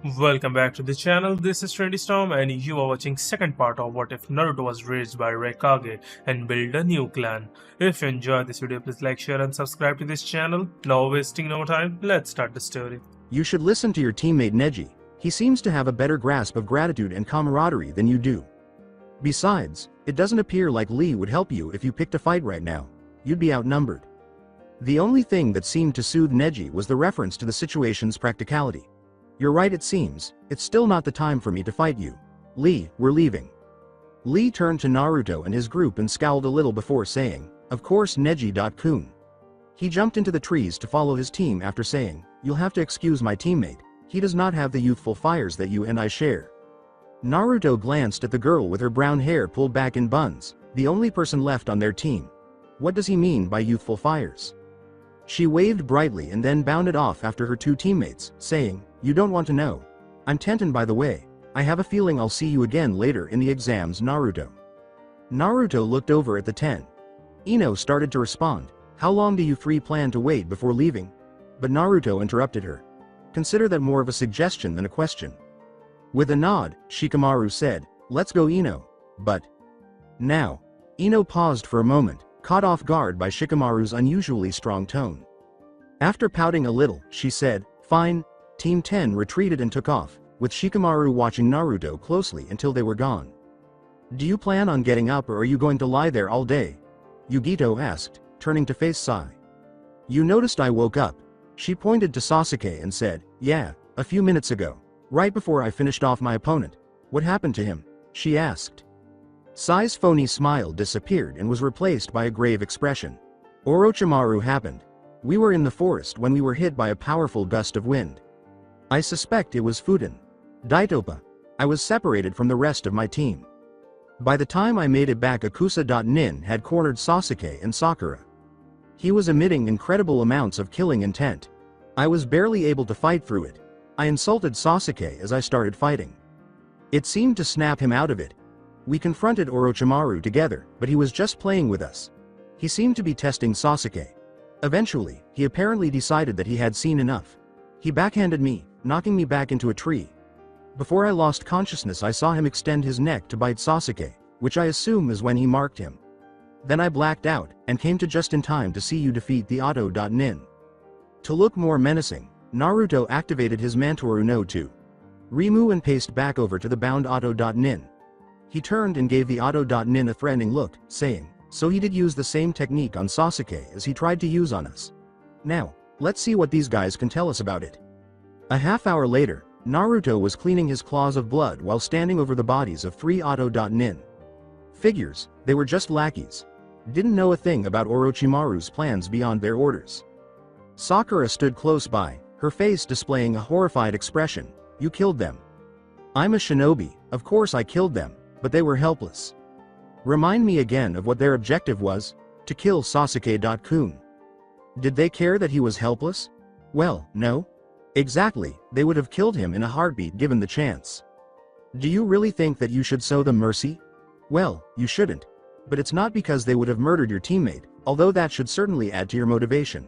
Welcome back to the channel. This is Trendy Storm and you are watching second part of What If Naruto was raised by Raikage and build a new clan. If you enjoyed this video, please like, share and subscribe to this channel. Now wasting no time, let's start the story. You should listen to your teammate Neji. He seems to have a better grasp of gratitude and camaraderie than you do. Besides, it doesn't appear like Lee would help you if you picked a fight right now. You'd be outnumbered. The only thing that seemed to soothe Neji was the reference to the situation's practicality. You're right, it seems. It's still not the time for me to fight you. Lee, we're leaving. Lee turned to Naruto and his group and scowled a little before saying, "Of course, Neji-kun." He jumped into the trees to follow his team after saying, "You'll have to excuse my teammate. He does not have the youthful fires that you and I share." Naruto glanced at the girl with her brown hair pulled back in buns, the only person left on their team. What does he mean by youthful fires? She waved brightly and then bounded off after her two teammates, saying, "You don't want to know. I'm Tenten, by the way. I have a feeling I'll see you again later in the exams, Naruto." Naruto looked over at the 10. Ino started to respond, "How long do you three plan to wait before leaving?" But Naruto interrupted her. "Consider that more of a suggestion than a question." With a nod, Shikamaru said, "Let's go, Ino." But now, Ino paused for a moment, caught off guard by Shikamaru's unusually strong tone. After pouting a little, she said, "Fine." Team 10 retreated and took off, with Shikamaru watching Naruto closely until they were gone. "Do you plan on getting up or are you going to lie there all day?" Yugito asked, turning to face Sai. "You noticed I woke up." She pointed to Sasuke and said, "Yeah, a few minutes ago. Right before I finished off my opponent." "What happened to him?" she asked. Sai's phony smile disappeared and was replaced by a grave expression. "Orochimaru happened. We were in the forest when we were hit by a powerful gust of wind. I suspect it was Futen. Daitopa. I was separated from the rest of my team. By the time I made it back, Akusa.nin had cornered Sasuke and Sakura. He was emitting incredible amounts of killing intent. I was barely able to fight through it. I insulted Sasuke as I started fighting. It seemed to snap him out of it. We confronted Orochimaru together, but he was just playing with us. He seemed to be testing Sasuke. Eventually, he apparently decided that he had seen enough. He backhanded me, knocking me back into a tree. Before I lost consciousness, I saw him extend his neck to bite Sasuke, which I assume is when he marked him. Then I blacked out, and came to just in time to see you defeat the Auto.nin." To look more menacing, Naruto activated his Mantoru no to remove and paste back over to the bound Auto.nin. He turned and gave the Auto.nin a threatening look, saying, "So he did use the same technique on Sasuke as he tried to use on us. Now, let's see what these guys can tell us about it." A half hour later, Naruto was cleaning his claws of blood while standing over the bodies of 3 Auto.nin. Figures, they were just lackeys. Didn't know a thing about Orochimaru's plans beyond their orders. Sakura stood close by, her face displaying a horrified expression. "You killed them." "I'm a shinobi, of course I killed them, but they were helpless." "Remind me again of what their objective was." "To kill Sasuke-kun." "Did they care that he was helpless?" "Well, no. Exactly, they would have killed him in a heartbeat given the chance." "Do you really think that you should show them mercy?" "Well, you shouldn't. But it's not because they would have murdered your teammate, although that should certainly add to your motivation.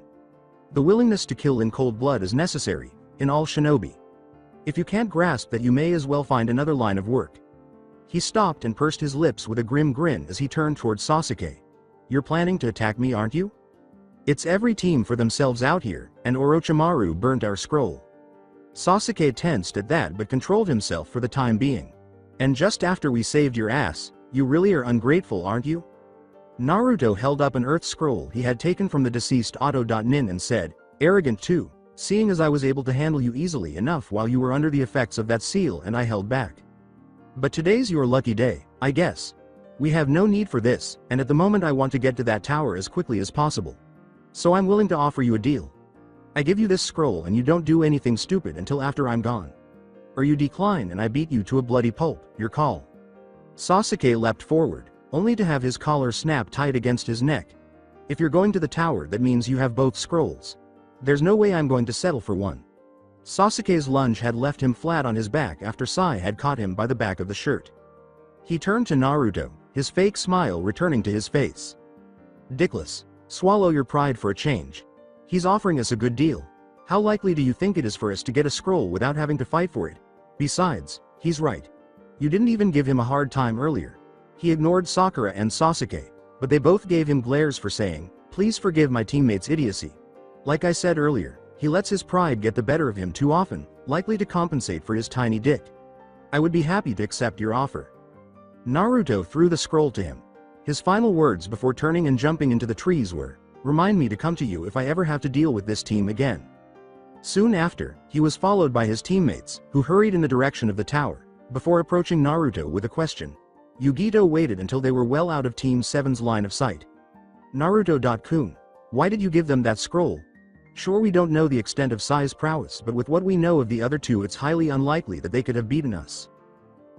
The willingness to kill in cold blood is necessary, in all shinobi. If you can't grasp that, you may as well find another line of work." He stopped and pursed his lips with a grim grin as he turned towards Sasuke. "You're planning to attack me, aren't you? It's every team for themselves out here, and Orochimaru burnt our scroll." Sasuke tensed at that but controlled himself for the time being. "And just after we saved your ass, you really are ungrateful, aren't you?" Naruto held up an earth scroll he had taken from the deceased Auto.nin and said, "Arrogant too, seeing as I was able to handle you easily enough while you were under the effects of that seal and I held back. But today's your lucky day, I guess. We have no need for this, and at the moment I want to get to that tower as quickly as possible. So I'm willing to offer you a deal. I give you this scroll and you don't do anything stupid until after I'm gone. Or you decline and I beat you to a bloody pulp, your call." Sasuke leapt forward, only to have his collar snap tight against his neck. "If you're going to the tower, that means you have both scrolls. There's no way I'm going to settle for one." Sasuke's lunge had left him flat on his back after Sai had caught him by the back of the shirt. He turned to Naruto, his fake smile returning to his face. "Dickless. Swallow your pride for a change. He's offering us a good deal. How likely do you think it is for us to get a scroll without having to fight for it?" Besides, he's right. You didn't even give him a hard time earlier. He ignored Sakura and Sasuke, but they both gave him glares for saying, "Please forgive my teammate's idiocy." Like I said earlier, he lets his pride get the better of him too often, likely to compensate for his tiny dick. I would be happy to accept your offer. Naruto threw the scroll to him. His final words before turning and jumping into the trees were, "Remind me to come to you if I ever have to deal with this team again." Soon after, he was followed by his teammates, who hurried in the direction of the tower, before approaching Naruto with a question. Yugito waited until they were well out of Team 7's line of sight. Naruto-kun, why did you give them that scroll? Sure, we don't know the extent of Sai's prowess, but with what we know of the other two, it's highly unlikely that they could have beaten us.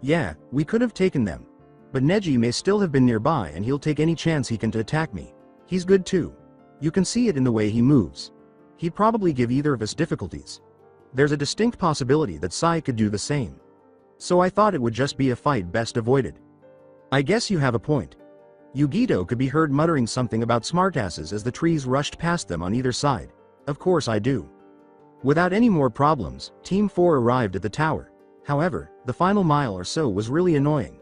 Yeah, we could have taken them. But Neji may still have been nearby and he'll take any chance he can to attack me. He's good too. You can see it in the way he moves. He'd probably give either of us difficulties. There's a distinct possibility that Sai could do the same. So I thought it would just be a fight best avoided. I guess you have a point. Yugito could be heard muttering something about smartasses as the trees rushed past them on either side. Of course I do. Without any more problems, Team 4 arrived at the tower. However, the final mile or so was really annoying.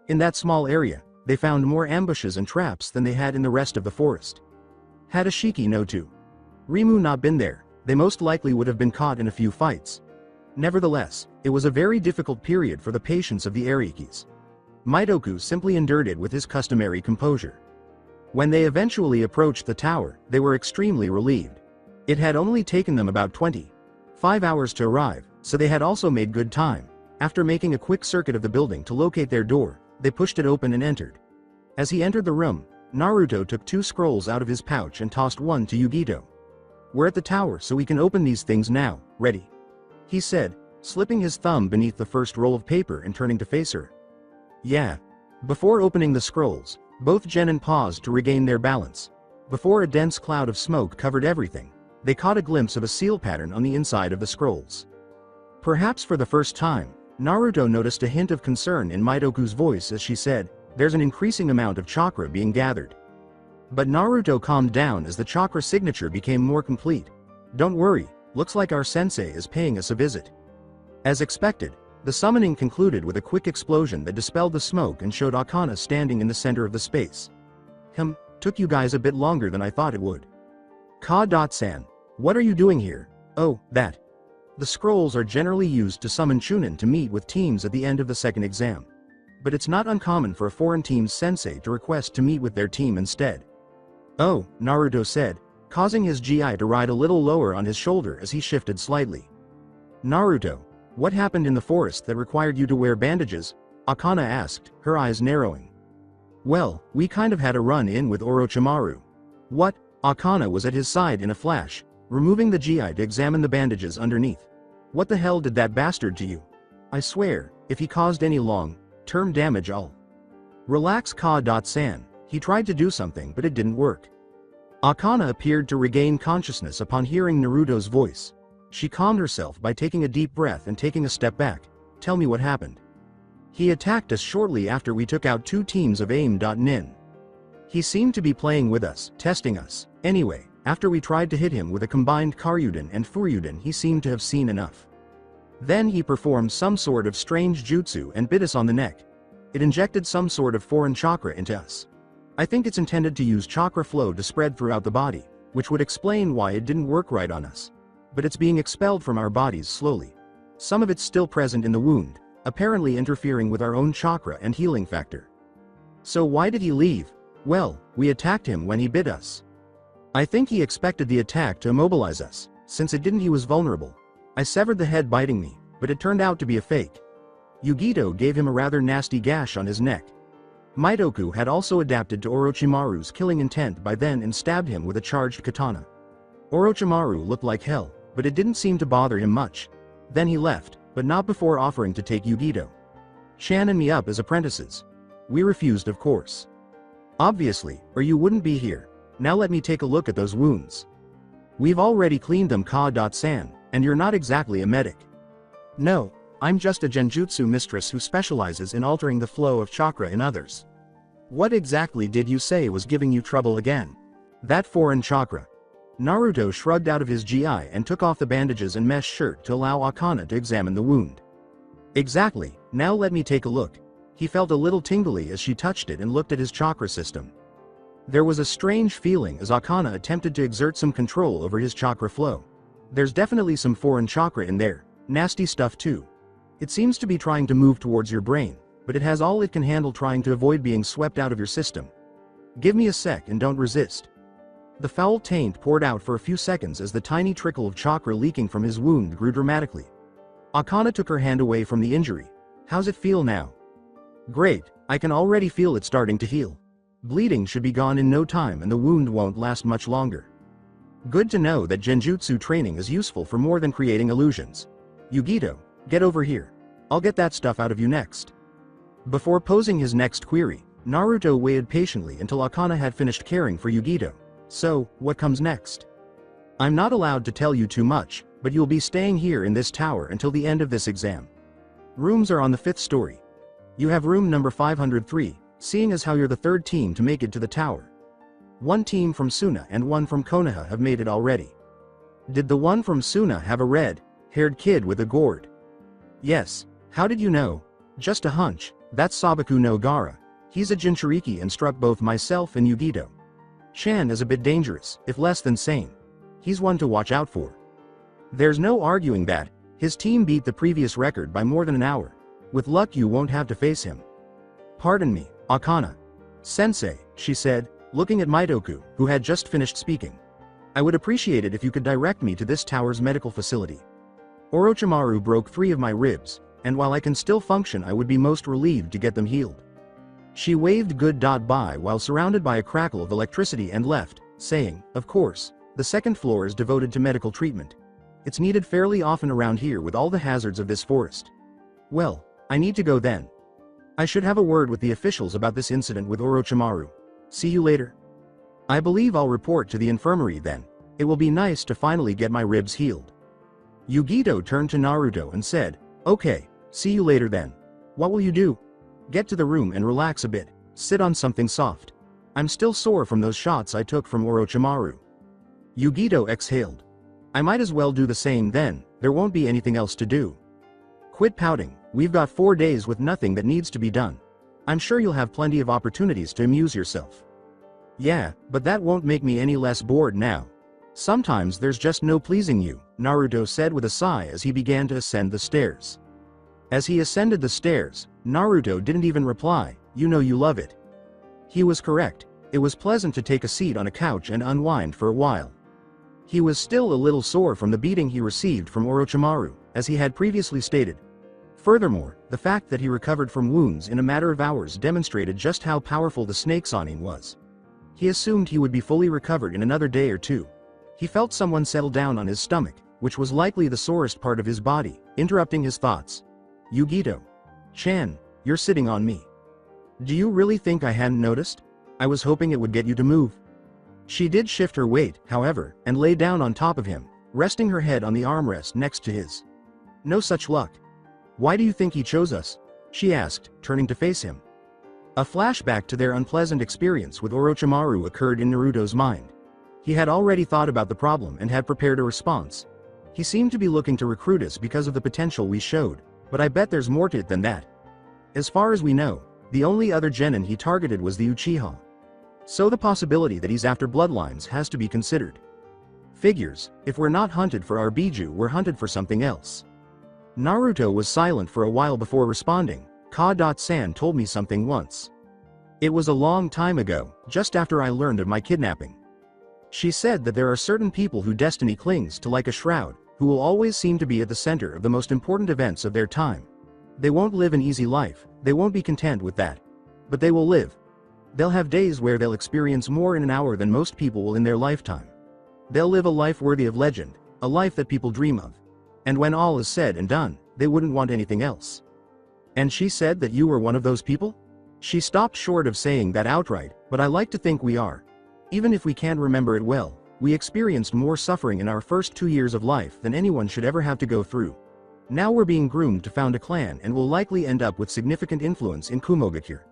In that small area, they found more ambushes and traps than they had in the rest of the forest. Had Ashiki no to Rimu not been there, they most likely would have been caught in a few fights. Nevertheless, it was a very difficult period for the patience of the Araikis. Mitoku simply endured it with his customary composure. When they eventually approached the tower, they were extremely relieved. It had only taken them about 25 hours to arrive, so they had also made good time. After making a quick circuit of the building to locate their door, they pushed it open and entered. As he entered the room, Naruto took 2 scrolls out of his pouch and tossed one to Yugito. "We're at the tower, so we can open these things now, ready?" he said, slipping his thumb beneath the first roll of paper and turning to face her. "Yeah." Before opening the scrolls, both genin paused to regain their balance. Before a dense cloud of smoke covered everything, they caught a glimpse of a seal pattern on the inside of the scrolls. Perhaps for the first time, Naruto noticed a hint of concern in Mitoku's voice as she said, "There's an increasing amount of chakra being gathered." But Naruto calmed down as the chakra signature became more complete. "Don't worry, looks like our sensei is paying us a visit." As expected, the summoning concluded with a quick explosion that dispelled the smoke and showed Akana standing in the center of the space. Took you guys a bit longer than I thought it would." Ka-san, what are you doing here? "Oh, that. The scrolls are generally used to summon Chunin to meet with teams at the end of the second exam. But it's not uncommon for a foreign team's sensei to request to meet with their team instead." "Oh," Naruto said, causing his GI to ride a little lower on his shoulder as he shifted slightly. "Naruto, what happened in the forest that required you to wear bandages?" Akana asked, her eyes narrowing. "Well, we kind of had a run-in with Orochimaru." "What?" Akana was at his side in a flash, removing the GI to examine the bandages underneath. "What the hell did that bastard to you? I swear, if he caused any long-term damage I'll—" "Relax Ka-san, he tried to do something but it didn't work." Akana appeared to regain consciousness upon hearing Naruto's voice. She calmed herself by taking a deep breath and taking a step back. "Tell me what happened." "He attacked us shortly after we took out 2 teams of AIM.nin. He seemed to be playing with us, testing us. Anyway, after we tried to hit him with a combined Karyudan and Furyudan, he seemed to have seen enough. Then he performed some sort of strange jutsu and bit us on the neck. It injected some sort of foreign chakra into us. I think it's intended to use chakra flow to spread throughout the body, which would explain why it didn't work right on us. But it's being expelled from our bodies slowly. Some of it's still present in the wound, apparently interfering with our own chakra and healing factor." "So why did he leave?" "Well, we attacked him when he bit us. I think he expected the attack to immobilize us. Since it didn't, he was vulnerable. I severed the head biting me, but it turned out to be a fake." Yugito gave him a rather nasty gash on his neck. Mitoku had also adapted to Orochimaru's killing intent by then and stabbed him with a charged katana. Orochimaru looked like hell, but it didn't seem to bother him much. Then he left, but not before offering to take Yugito, Chan and me up as apprentices. We refused, of course. "Obviously, or you wouldn't be here. Now let me take a look at those wounds." "We've already cleaned them Ka-san, and you're not exactly a medic." "No, I'm just a genjutsu mistress who specializes in altering the flow of chakra in others." "What exactly did you say was giving you trouble again?" "That foreign chakra." Naruto shrugged out of his GI and took off the bandages and mesh shirt to allow Akana to examine the wound. Exactly, now let me take a look. He felt a little tingly as she touched it and looked at his chakra system. There was a strange feeling as Akana attempted to exert some control over his chakra flow. There's definitely some foreign chakra in there, nasty stuff too. It seems to be trying to move towards your brain, but it has all it can handle trying to avoid being swept out of your system. Give me a sec and don't resist. The foul taint poured out for a few seconds as the tiny trickle of chakra leaking from his wound grew dramatically. Akana took her hand away from the injury. How's it feel now? Great, I can already feel it starting to heal. Bleeding should be gone in no time and the wound won't last much longer. Good to know that genjutsu training is useful for more than creating illusions. Yugito, get over here. I'll get that stuff out of you next. Before posing his next query, Naruto waited patiently until Akana had finished caring for Yugito. So, what comes next? I'm not allowed to tell you too much, but you'll be staying here in this tower until the end of this exam. Rooms are on the 5th story. You have room number 503, seeing as how you're the 3rd team to make it to the tower. One team from Suna and one from Konoha have made it already. Did the one from Suna have a red-haired kid with a gourd? Yes. How did you know? Just a hunch. That's Sabaku no Gaara. He's a Jinchuriki and struck both myself and Yugito. Chan is a bit dangerous, if less than sane. He's one to watch out for. There's no arguing that. His team beat the previous record by more than an hour. With luck you won't have to face him. Pardon me, Akana. Sensei, she said, looking at Mitoku, who had just finished speaking. I would appreciate it if you could direct me to this tower's medical facility. Orochimaru broke 3 of my ribs, and while I can still function I would be most relieved to get them healed. She waved goodbye while surrounded by a crackle of electricity and left, saying, of course, the 2nd floor is devoted to medical treatment. It's needed fairly often around here with all the hazards of this forest. Well, I need to go then. I should have a word with the officials about this incident with Orochimaru. See you later. I believe I'll report to the infirmary then. It will be nice to finally get my ribs healed. Yugito turned to Naruto and said, okay, see you later then. What will you do? Get to the room and relax a bit, sit on something soft. I'm still sore from those shots I took from Orochimaru. Yugito exhaled. I might as well do the same then, there won't be anything else to do. Quit pouting, we've got 4 days with nothing that needs to be done. I'm sure you'll have plenty of opportunities to amuse yourself. Yeah, but that won't make me any less bored now. Sometimes there's just no pleasing you, Naruto said with a sigh as he began to ascend the stairs. As he ascended the stairs, Naruto didn't even reply, you know you love it. He was correct, it was pleasant to take a seat on a couch and unwind for a while. He was still a little sore from the beating he received from Orochimaru, as he had previously stated. Furthermore, the fact that he recovered from wounds in a matter of hours demonstrated just how powerful the snake Sanin was. He assumed he would be fully recovered in another day or two. He felt someone settle down on his stomach, which was likely the sorest part of his body, interrupting his thoughts. Yugito. Chan, you're sitting on me. Do you really think I hadn't noticed? I was hoping it would get you to move. She did shift her weight, however, and lay down on top of him, resting her head on the armrest next to his. No such luck. Why do you think he chose us? She asked, turning to face him. A flashback to their unpleasant experience with Orochimaru occurred in Naruto's mind. He had already thought about the problem and had prepared a response. He seemed to be looking to recruit us because of the potential we showed, but I bet there's more to it than that. As far as we know, the only other genin he targeted was the Uchiha. So the possibility that he's after bloodlines has to be considered. Figures, if we're not hunted for our Biju, we're hunted for something else. Naruto was silent for a while before responding. Ka-san told me something once. It was a long time ago, just after I learned of my kidnapping. She said that there are certain people who destiny clings to like a shroud, who will always seem to be at the center of the most important events of their time. They won't live an easy life, they won't be content with that. But they will live. They'll have days where they'll experience more in an hour than most people will in their lifetime. They'll live a life worthy of legend, a life that people dream of. And when all is said and done, they wouldn't want anything else. And she said that you were one of those people? She stopped short of saying that outright, but I like to think we are. Even if we can't remember it well, we experienced more suffering in our first 2 years of life than anyone should ever have to go through. Now we're being groomed to found a clan and will likely end up with significant influence in Kumogakure.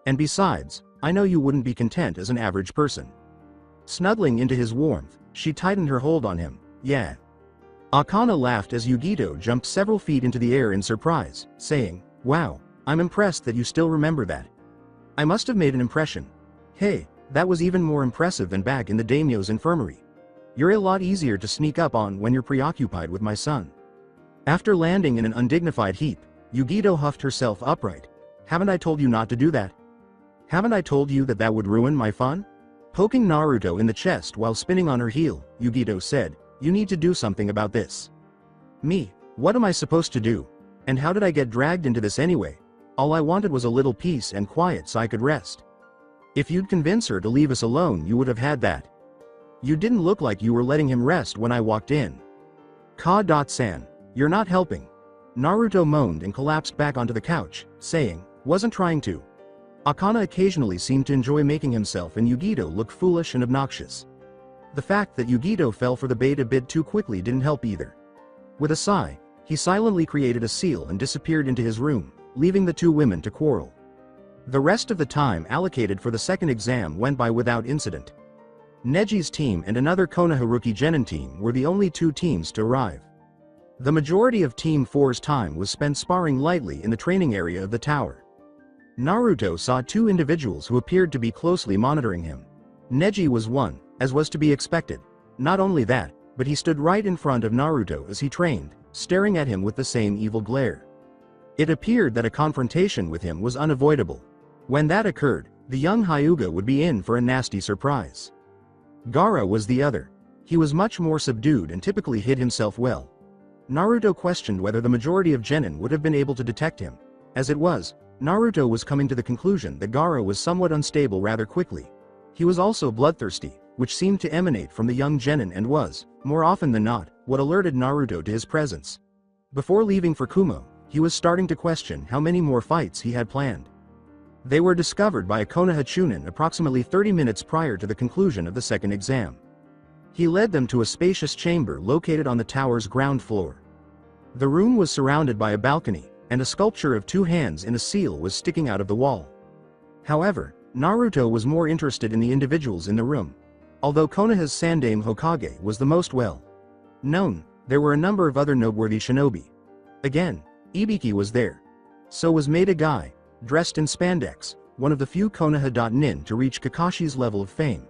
And besides, I know you wouldn't be content as an average person. Snuggling into his warmth, she tightened her hold on him. Yeah. Akana laughed as Yugito jumped several feet into the air in surprise, saying, "Wow, I'm impressed that you still remember that. I must have made an impression. Hey, that was even more impressive than back in the daimyo's infirmary. You're a lot easier to sneak up on when you're preoccupied with my son." After landing in an undignified heap, Yugito huffed herself upright. "Haven't I told you not to do that? Haven't I told you that that would ruin my fun?" Poking Naruto in the chest while spinning on her heel, Yugito said, "You need to do something about this." "Me? What am I supposed to do? And how did I get dragged into this anyway? All I wanted was a little peace and quiet so I could rest. If you'd convince her to leave us alone, you would have had that. You didn't look like you were letting him rest when I walked in." "Ka-san, you're not helping." Naruto moaned and collapsed back onto the couch, saying, "Wasn't trying to." Akana occasionally seemed to enjoy making himself and Yugito look foolish and obnoxious. The fact that Yugito fell for the bait a bit too quickly didn't help either. With a sigh, he silently created a seal and disappeared into his room, leaving the two women to quarrel. The rest of the time allocated for the second exam went by without incident. Neji's team and another Konoha Genin team were the only two teams to arrive. The majority of Team 4's time was spent sparring lightly in the training area of the tower. Naruto saw two individuals who appeared to be closely monitoring him. Neji was one, as was to be expected. Not only that, but he stood right in front of Naruto as he trained, staring at him with the same evil glare. It appeared that a confrontation with him was unavoidable. When that occurred, the young Hyuga would be in for a nasty surprise. Gaara was the other. He was much more subdued and typically hid himself well. Naruto questioned whether the majority of genin would have been able to detect him. As it was, Naruto was coming to the conclusion that Gaara was somewhat unstable rather quickly. He was also bloodthirsty, which seemed to emanate from the young genin and was, more often than not, what alerted Naruto to his presence. Before leaving for Kumo, he was starting to question how many more fights he had planned. They were discovered by a Konoha Chunin approximately 30 minutes prior to the conclusion of the second exam. He led them to a spacious chamber located on the tower's ground floor. The room was surrounded by a balcony, and a sculpture of two hands in a seal was sticking out of the wall. However, Naruto was more interested in the individuals in the room. Although Konoha's Sandaime Hokage was the most well-known, there were a number of other noteworthy shinobi. Again, Ibiki was there. So was Maeda Guy, dressed in spandex, one of the few Konoha.nin to reach Kakashi's level of fame.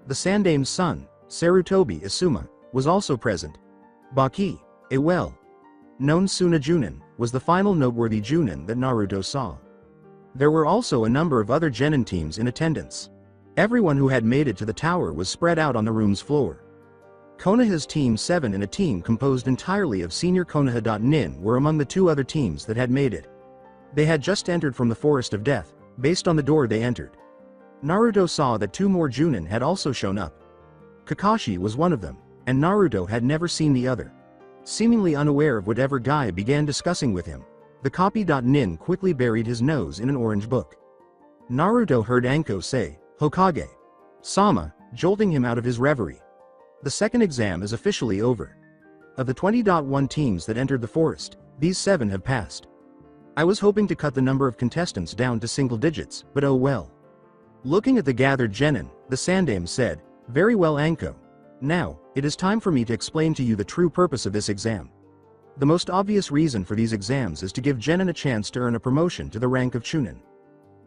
The Sandaime's son, Sarutobi Isuma, was also present. Baki, a well-known Tsunajunin, was the final noteworthy Junin that Naruto saw. There were also a number of other genin teams in attendance. Everyone who had made it to the tower was spread out on the room's floor. Konoha's Team 7 and a team composed entirely of senior Konoha.nin were among the two other teams that had made it. They had just entered from the Forest of Death, based on the door they entered. Naruto saw that two more Junin had also shown up. Kakashi was one of them, and Naruto had never seen the other. Seemingly unaware of whatever Guy began discussing with him, the copy.nin quickly buried his nose in an orange book. Naruto heard Anko say, "Hokage Sama," jolting him out of his reverie. The second exam is officially over. Of the 20.1 teams that entered the forest, these 7 have passed. I was hoping to cut the number of contestants down to single digits, but oh well. Looking at the gathered genin, the Sandaime said, "Very well, Anko. Now, it is time for me to explain to you the true purpose of this exam. The most obvious reason for these exams is to give genin a chance to earn a promotion to the rank of Chunin.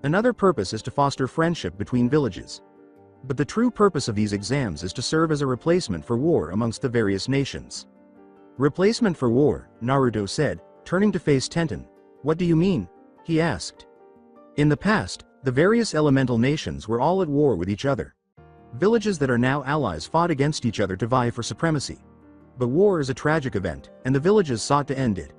Another purpose is to foster friendship between villages. But the true purpose of these exams is to serve as a replacement for war amongst the various nations." "Replacement for war," Naruto said, turning to face Tenten. "What do you mean?" he asked. In the past, the various elemental nations were all at war with each other. Villages that are now allies fought against each other to vie for supremacy. But war is a tragic event, and the villages sought to end it.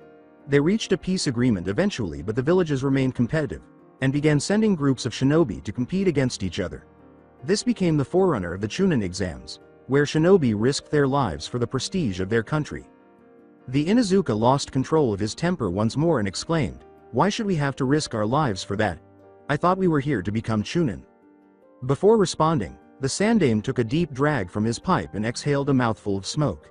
They reached a peace agreement eventually, but the villages remained competitive, and began sending groups of shinobi to compete against each other. This became the forerunner of the Chunin exams, where shinobi risked their lives for the prestige of their country. The Inuzuka lost control of his temper once more and exclaimed, "Why should we have to risk our lives for that? I thought we were here to become Chunin." Before responding, the Sandaime took a deep drag from his pipe and exhaled a mouthful of smoke.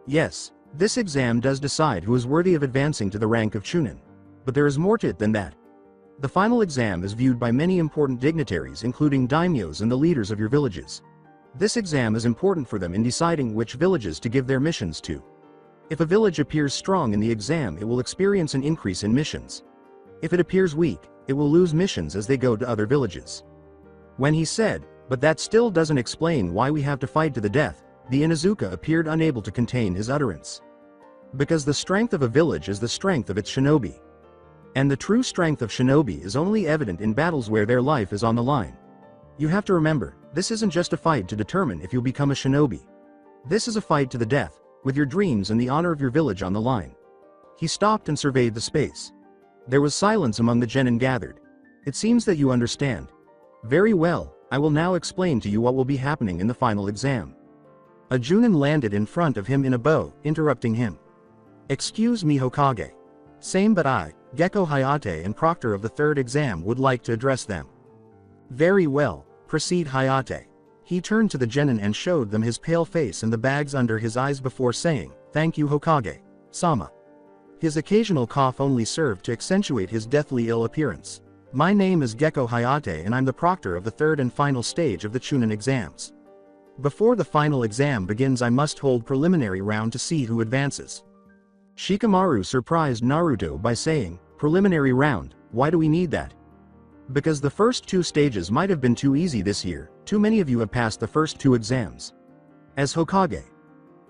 "Yes, this exam does decide who is worthy of advancing to the rank of Chunin. But there is more to it than that. The final exam is viewed by many important dignitaries, including daimyos and the leaders of your villages. This exam is important for them in deciding which villages to give their missions to. If a village appears strong in the exam, it will experience an increase in missions. If it appears weak, it will lose missions as they go to other villages. When he said, "But that still doesn't explain why we have to fight to the death," the Inuzuka appeared unable to contain his utterance. Because the strength of a village is the strength of its shinobi. And the true strength of shinobi is only evident in battles where their life is on the line. You have to remember, this isn't just a fight to determine if you'll become a shinobi. This is a fight to the death, with your dreams and the honor of your village on the line. He stopped and surveyed the space. There was silence among the genin gathered. It seems that you understand. Very well, I will now explain to you what will be happening in the final exam. A Junin landed in front of him in a bow, interrupting him. Excuse me, Hokage. Same, but I, Gecko Hayate and proctor of the third exam, would like to address them. Very well, proceed Hayate. He turned to the genin and showed them his pale face and the bags under his eyes before saying, Thank you Hokage, Sama. His occasional cough only served to accentuate his deathly ill appearance. My name is Gecko Hayate and I'm the proctor of the third and final stage of the Chunin exams. Before the final exam begins, I must hold preliminary round to see who advances. Shikamaru surprised Naruto by saying, Preliminary round, why do we need that? Because the first two stages might have been too easy this year, too many of you have passed the first two exams. As Hokage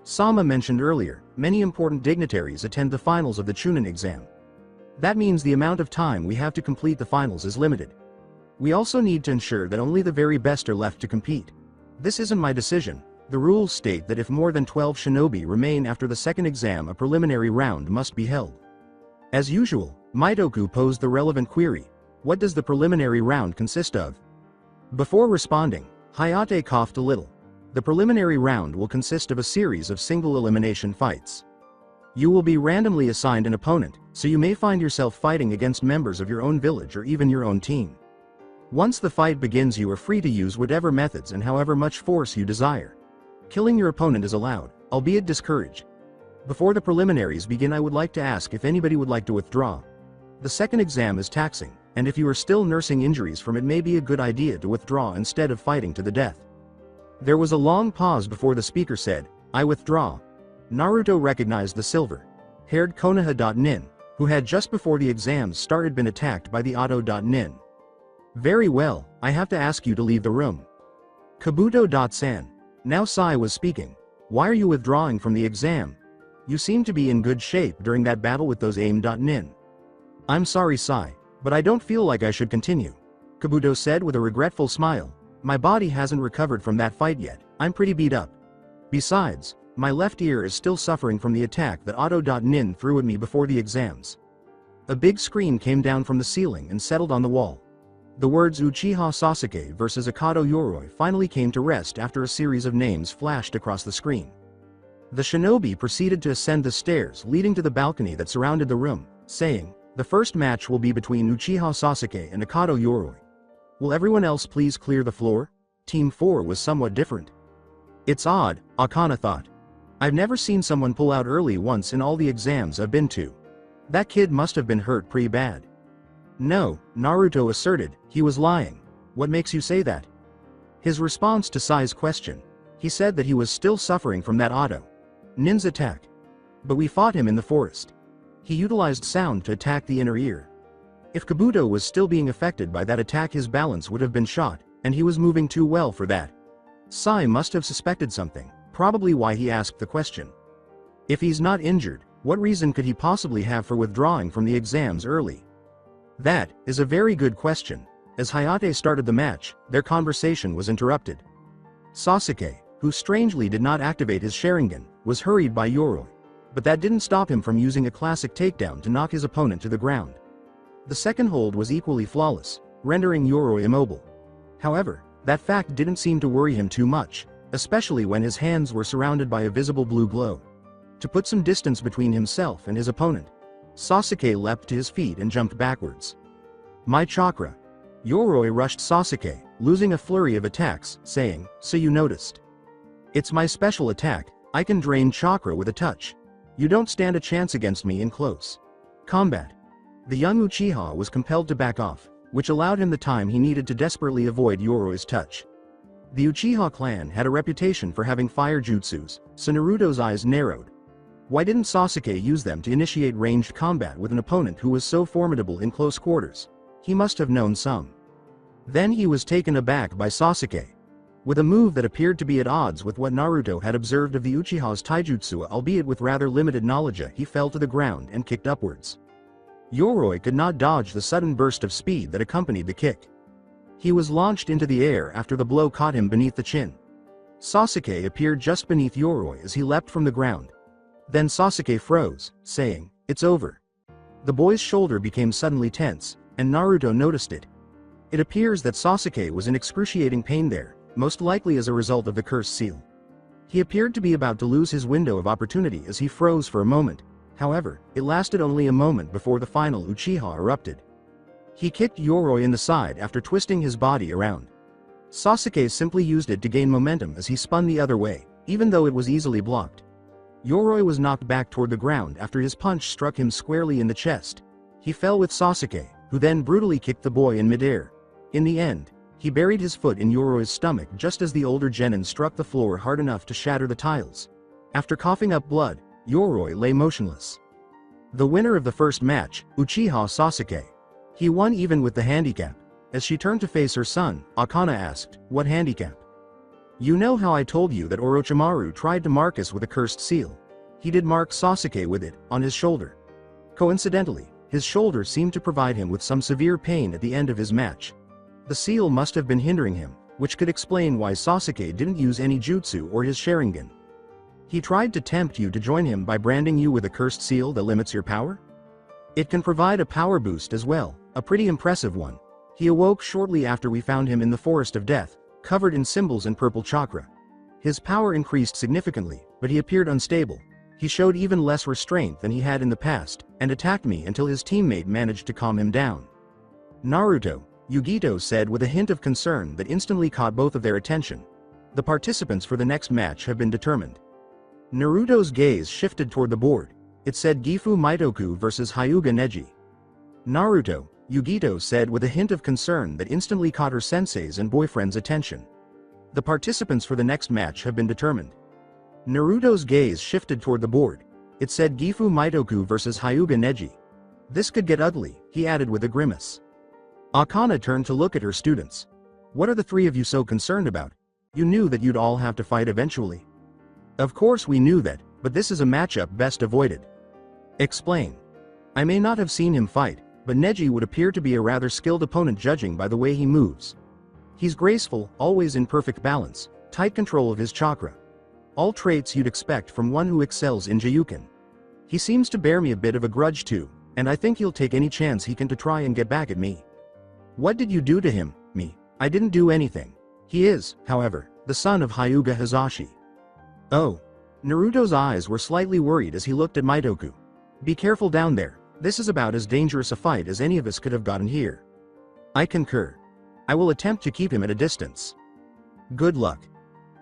Sama mentioned earlier, many important dignitaries attend the finals of the Chunin exam. That means the amount of time we have to complete the finals is limited. We also need to ensure that only the very best are left to compete. This isn't my decision. The rules state that if more than 12 shinobi remain after the second exam, a preliminary round must be held. As usual, Mitoku posed the relevant query. What does the preliminary round consist of? Before responding, Hayate coughed a little. The preliminary round will consist of a series of single elimination fights. You will be randomly assigned an opponent, so you may find yourself fighting against members of your own village or even your own team. Once the fight begins, you are free to use whatever methods and however much force you desire. Killing your opponent is allowed, albeit discouraged. Before the preliminaries begin, I would like to ask if anybody would like to withdraw. The second exam is taxing, and if you are still nursing injuries from it, may be a good idea to withdraw instead of fighting to the death. There was a long pause before the speaker said, I withdraw. Naruto recognized the silver-haired Konoha.nin, who had just before the exams started been attacked by the Otto.nin. Very well, I have to ask you to leave the room. Kabuto.san. Now Sai was speaking. Why are you withdrawing from the exam? You seem to be in good shape during that battle with those aim.nin. I'm sorry Sai, but I don't feel like I should continue. Kabuto said with a regretful smile. My body hasn't recovered from that fight yet, I'm pretty beat up. Besides, my left ear is still suffering from the attack that Otto.nin threw at me before the exams. A big scream came down from the ceiling and settled on the wall. The words Uchiha Sasuke vs Akado Yoroi finally came to rest after a series of names flashed across the screen. The shinobi proceeded to ascend the stairs leading to the balcony that surrounded the room, saying, The first match will be between Uchiha Sasuke and Akado Yoroi. Will everyone else please clear the floor? Team 4 was somewhat different. It's odd, Akana thought. I've never seen someone pull out early once in all the exams I've been to. That kid must have been hurt pretty bad. No, Naruto asserted, he was lying. What makes you say that? His response to Sai's question. He said that he was still suffering from that Otto.nin's attack. But we fought him in the forest. He utilized sound to attack the inner ear. If Kabuto was still being affected by that attack, his balance would have been shot, and he was moving too well for that. Sai must have suspected something, probably why he asked the question. If he's not injured, what reason could he possibly have for withdrawing from the exams early? That is a very good question. As Hayate started the match, their conversation was interrupted. Sasuke, who strangely did not activate his Sharingan, was hurried by Yoroi. But that didn't stop him from using a classic takedown to knock his opponent to the ground. The second hold was equally flawless, rendering Yoroi immobile. However, that fact didn't seem to worry him too much, especially when his hands were surrounded by a visible blue glow. To put some distance between himself and his opponent, Sasuke leapt to his feet and jumped backwards. My chakra. Yoroi rushed Sasuke, losing a flurry of attacks, saying, So you noticed. It's my special attack, I can drain chakra with a touch. You don't stand a chance against me in close combat. The young Uchiha was compelled to back off, which allowed him the time he needed to desperately avoid Yoroi's touch. The Uchiha clan had a reputation for having fire jutsus, so Naruto's eyes narrowed. Why didn't Sasuke use them to initiate ranged combat with an opponent who was so formidable in close quarters? He must have known some. Then he was taken aback by Sasuke. With a move that appeared to be at odds with what Naruto had observed of the Uchiha's taijutsu, albeit with rather limited knowledge, he fell to the ground and kicked upwards. Yoroi could not dodge the sudden burst of speed that accompanied the kick. He was launched into the air after the blow caught him beneath the chin. Sasuke appeared just beneath Yoroi as he leapt from the ground. Then Sasuke froze, saying, "It's over." The boy's shoulder became suddenly tense, and Naruto noticed it. It appears that Sasuke was in excruciating pain there, most likely as a result of the cursed seal. He appeared to be about to lose his window of opportunity as he froze for a moment. However, it lasted only a moment before the final Uchiha erupted. He kicked Yoroi in the side after twisting his body around. Sasuke simply used it to gain momentum as he spun the other way, even though it was easily blocked. Yoroi was knocked back toward the ground after his punch struck him squarely in the chest. He fell with Sasuke, who then brutally kicked the boy in midair. In the end, he buried his foot in Yoroi's stomach just as the older genin struck the floor hard enough to shatter the tiles. After coughing up blood, Yoroi lay motionless. The winner of the first match, Uchiha Sasuke. He won even with the handicap. As she turned to face her son, Akana asked, "What handicap?" "You know how I told you that Orochimaru tried to mark us with a cursed seal? He did mark Sasuke with it, on his shoulder. Coincidentally, his shoulder seemed to provide him with some severe pain at the end of his match. The seal must have been hindering him, which could explain why Sasuke didn't use any jutsu or his Sharingan. He tried to tempt you to join him by branding you with a cursed seal that limits your power? It can provide a power boost as well, a pretty impressive one. He awoke shortly after we found him in the Forest of Death, covered in symbols and purple chakra. His power increased significantly, but he appeared unstable. He showed even less restraint than he had in the past, and attacked me until his teammate managed to calm him down." Naruto, Yugito said with a hint of concern that instantly caught both of their attention. The participants for the next match have been determined. Naruto's gaze shifted toward the board. It said Gifu Mitoku vs Hyuga Neji. Naruto, Yugito said with a hint of concern that instantly caught her sensei's and boyfriend's attention. The participants for the next match have been determined. Naruto's gaze shifted toward the board. It said Gifu Mitoku vs Hyuga Neji. "This could get ugly," he added with a grimace. Akana turned to look at her students. "What are the three of you so concerned about? You knew that you'd all have to fight eventually." "Of course we knew that, but this is a matchup best avoided." "Explain." "I may not have seen him fight, but Neji would appear to be a rather skilled opponent judging by the way he moves. He's graceful, always in perfect balance, tight control of his chakra. All traits you'd expect from one who excels in Juyuken. He seems to bear me a bit of a grudge too, and I think he'll take any chance he can to try and get back at me." "What did you do to him?" "Me? I didn't do anything. He is, however, the son of Hyuga Hisashi." "Oh." Naruto's eyes were slightly worried as he looked at Mitoku. "Be careful down there. This is about as dangerous a fight as any of us could have gotten here." "I concur. I will attempt to keep him at a distance." "Good luck."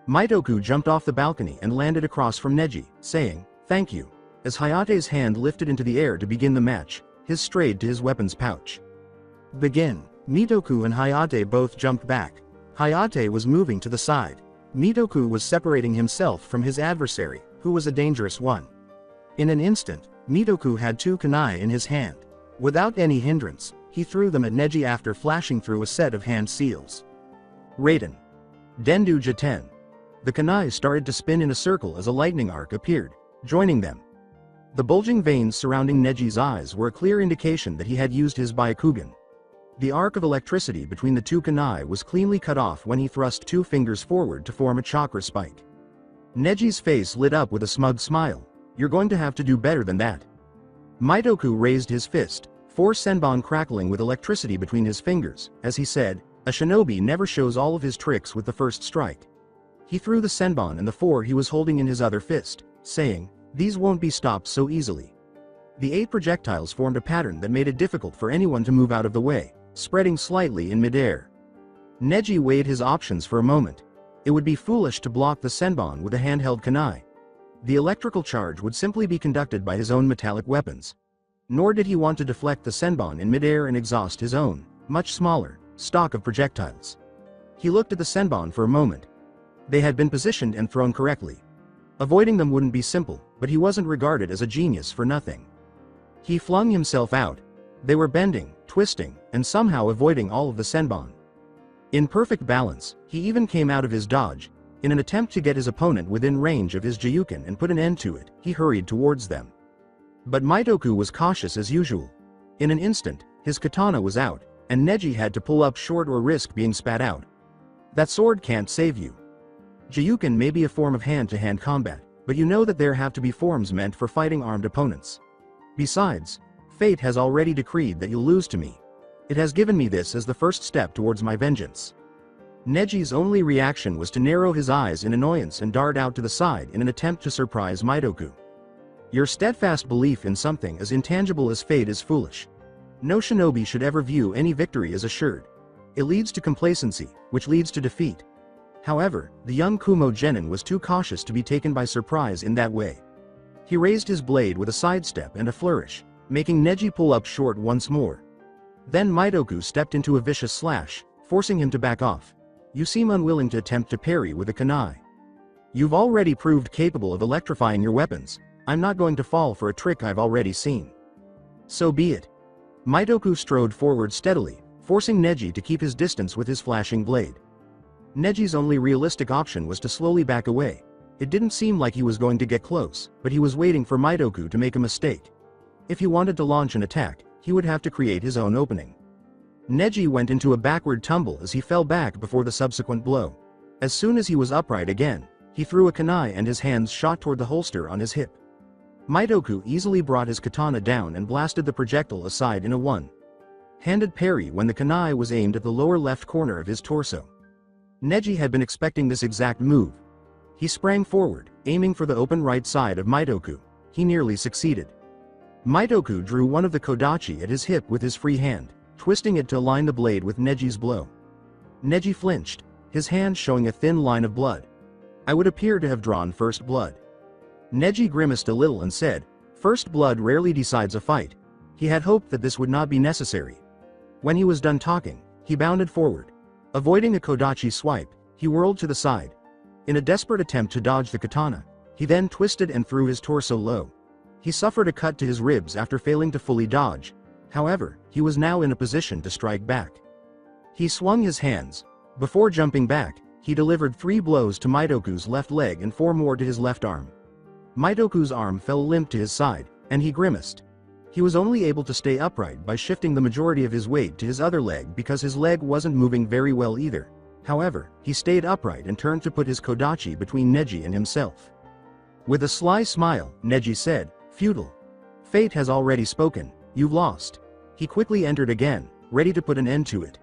Mitoku jumped off the balcony and landed across from Neji, saying, "Thank you." As Hayate's hand lifted into the air to begin the match, his strayed to his weapons pouch. "Begin." Mitoku and Hayate both jumped back. Hayate was moving to the side. Mitoku was separating himself from his adversary, who was a dangerous one. In an instant, Mitoku had two kunai in his hand. Without any hindrance, he threw them at Neji after flashing through a set of hand seals. Raiden. Dendu Jaten. The kunai started to spin in a circle as a lightning arc appeared, joining them. The bulging veins surrounding Neji's eyes were a clear indication that he had used his Byakugan. The arc of electricity between the two kunai was cleanly cut off when he thrust two fingers forward to form a chakra spike. Neji's face lit up with a smug smile. "You're going to have to do better than that." Mitoku raised his fist, four senbon crackling with electricity between his fingers, as he said, "A shinobi never shows all of his tricks with the first strike." He threw the senbon and the four he was holding in his other fist, saying, "These won't be stopped so easily." The 8 projectiles formed a pattern that made it difficult for anyone to move out of the way, spreading slightly in midair. Neji weighed his options for a moment. It would be foolish to block the senbon with a handheld kunai. The electrical charge would simply be conducted by his own metallic weapons. Nor did he want to deflect the senbon in midair and exhaust his own, much smaller, stock of projectiles. He looked at the senbon for a moment. They had been positioned and thrown correctly. Avoiding them wouldn't be simple, but he wasn't regarded as a genius for nothing. He flung himself out. They were bending, twisting, and somehow avoiding all of the senbon. In perfect balance, he even came out of his dodge. In an attempt to get his opponent within range of his Jiyuken and put an end to it, he hurried towards them. But Mitoku was cautious as usual. In an instant, his katana was out, and Neji had to pull up short or risk being spat out. That sword can't save you. Jiyuken may be a form of hand-to-hand combat, but you know that there have to be forms meant for fighting armed opponents. Besides, fate has already decreed that you'll lose to me. It has given me this as the first step towards my vengeance. Neji's only reaction was to narrow his eyes in annoyance and dart out to the side in an attempt to surprise Mitoku. Your steadfast belief in something as intangible as fate is foolish. No shinobi should ever view any victory as assured. It leads to complacency, which leads to defeat. However, the young Kumo Genin was too cautious to be taken by surprise in that way. He raised his blade with a sidestep and a flourish, making Neji pull up short once more. Then Mitoku stepped into a vicious slash, forcing him to back off. You seem unwilling to attempt to parry with a kunai. You've already proved capable of electrifying your weapons. I'm not going to fall for a trick I've already seen. So be it. Mitoku strode forward steadily, forcing Neji to keep his distance with his flashing blade. Neji's only realistic option was to slowly back away. It didn't seem like he was going to get close, but he was waiting for Mitoku to make a mistake. If he wanted to launch an attack, he would have to create his own opening. Neji went into a backward tumble as he fell back before the subsequent blow. As soon as he was upright again, he threw a kunai and his hands shot toward the holster on his hip. Mitoku easily brought his katana down and blasted the projectile aside in a one-handed parry when the kunai was aimed at the lower left corner of his torso. Neji had been expecting this exact move. He sprang forward, aiming for the open right side of Mitoku. He nearly succeeded. Mitoku drew one of the kodachi at his hip with his free hand, twisting it to align the blade with Neji's blow. Neji flinched, his hand showing a thin line of blood. I would appear to have drawn first blood. Neji grimaced a little and said, "First blood rarely decides a fight." He had hoped that this would not be necessary. When he was done talking, he bounded forward. Avoiding a kodachi swipe, he whirled to the side. In a desperate attempt to dodge the katana, he then twisted and threw his torso low. He suffered a cut to his ribs after failing to fully dodge. However, he was now in a position to strike back. He swung his hands. Before jumping back, he delivered 3 blows to Mitoku's left leg and 4 more to his left arm. Mitoku's arm fell limp to his side, and he grimaced. He was only able to stay upright by shifting the majority of his weight to his other leg because his leg wasn't moving very well either. However, he stayed upright and turned to put his kodachi between Neji and himself. With a sly smile, Neji said, "Futile. Fate has already spoken, you've lost." He quickly entered again, ready to put an end to it.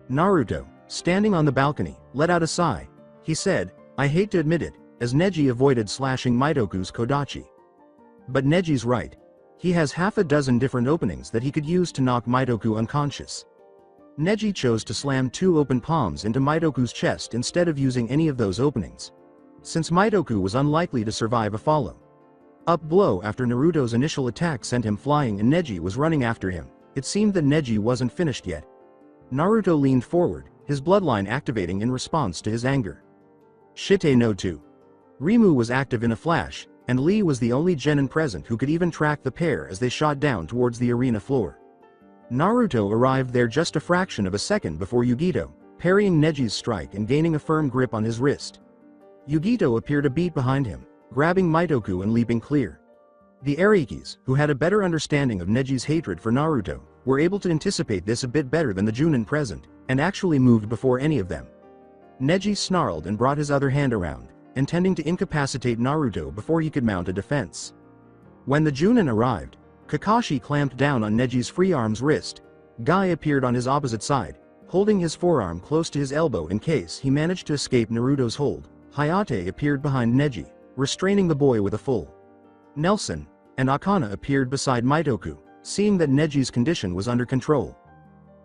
Naruto, standing on the balcony, let out a sigh. He said, "I hate to admit it," as Neji avoided slashing Mitoku's kodachi. But Neji's right. He has half a dozen different openings that he could use to knock Mitoku unconscious. Neji chose to slam 2 open palms into Mitoku's chest instead of using any of those openings. Since Mitoku was unlikely to survive a follow-up blow after Naruto's initial attack sent him flying and Neji was running after him, it seemed that Neji wasn't finished yet. Naruto leaned forward, his bloodline activating in response to his anger. Shite no 2. Rimu was active in a flash, and Lee was the only genin present who could even track the pair as they shot down towards the arena floor. Naruto arrived there just a fraction of a second before Yugito, parrying Neji's strike and gaining a firm grip on his wrist. Yugito appeared a beat behind him, grabbing Mitoku and leaping clear. The Arikis, who had a better understanding of Neji's hatred for Naruto, were able to anticipate this a bit better than the Junin present, and actually moved before any of them. Neji snarled and brought his other hand around, intending to incapacitate Naruto before he could mount a defense. When the Junin arrived, Kakashi clamped down on Neji's free arm's wrist. Guy appeared on his opposite side, holding his forearm close to his elbow in case he managed to escape Naruto's hold. Hayate appeared behind Neji, restraining the boy with a full. Nelson and Akana appeared beside Mitoku, seeing that Neji's condition was under control.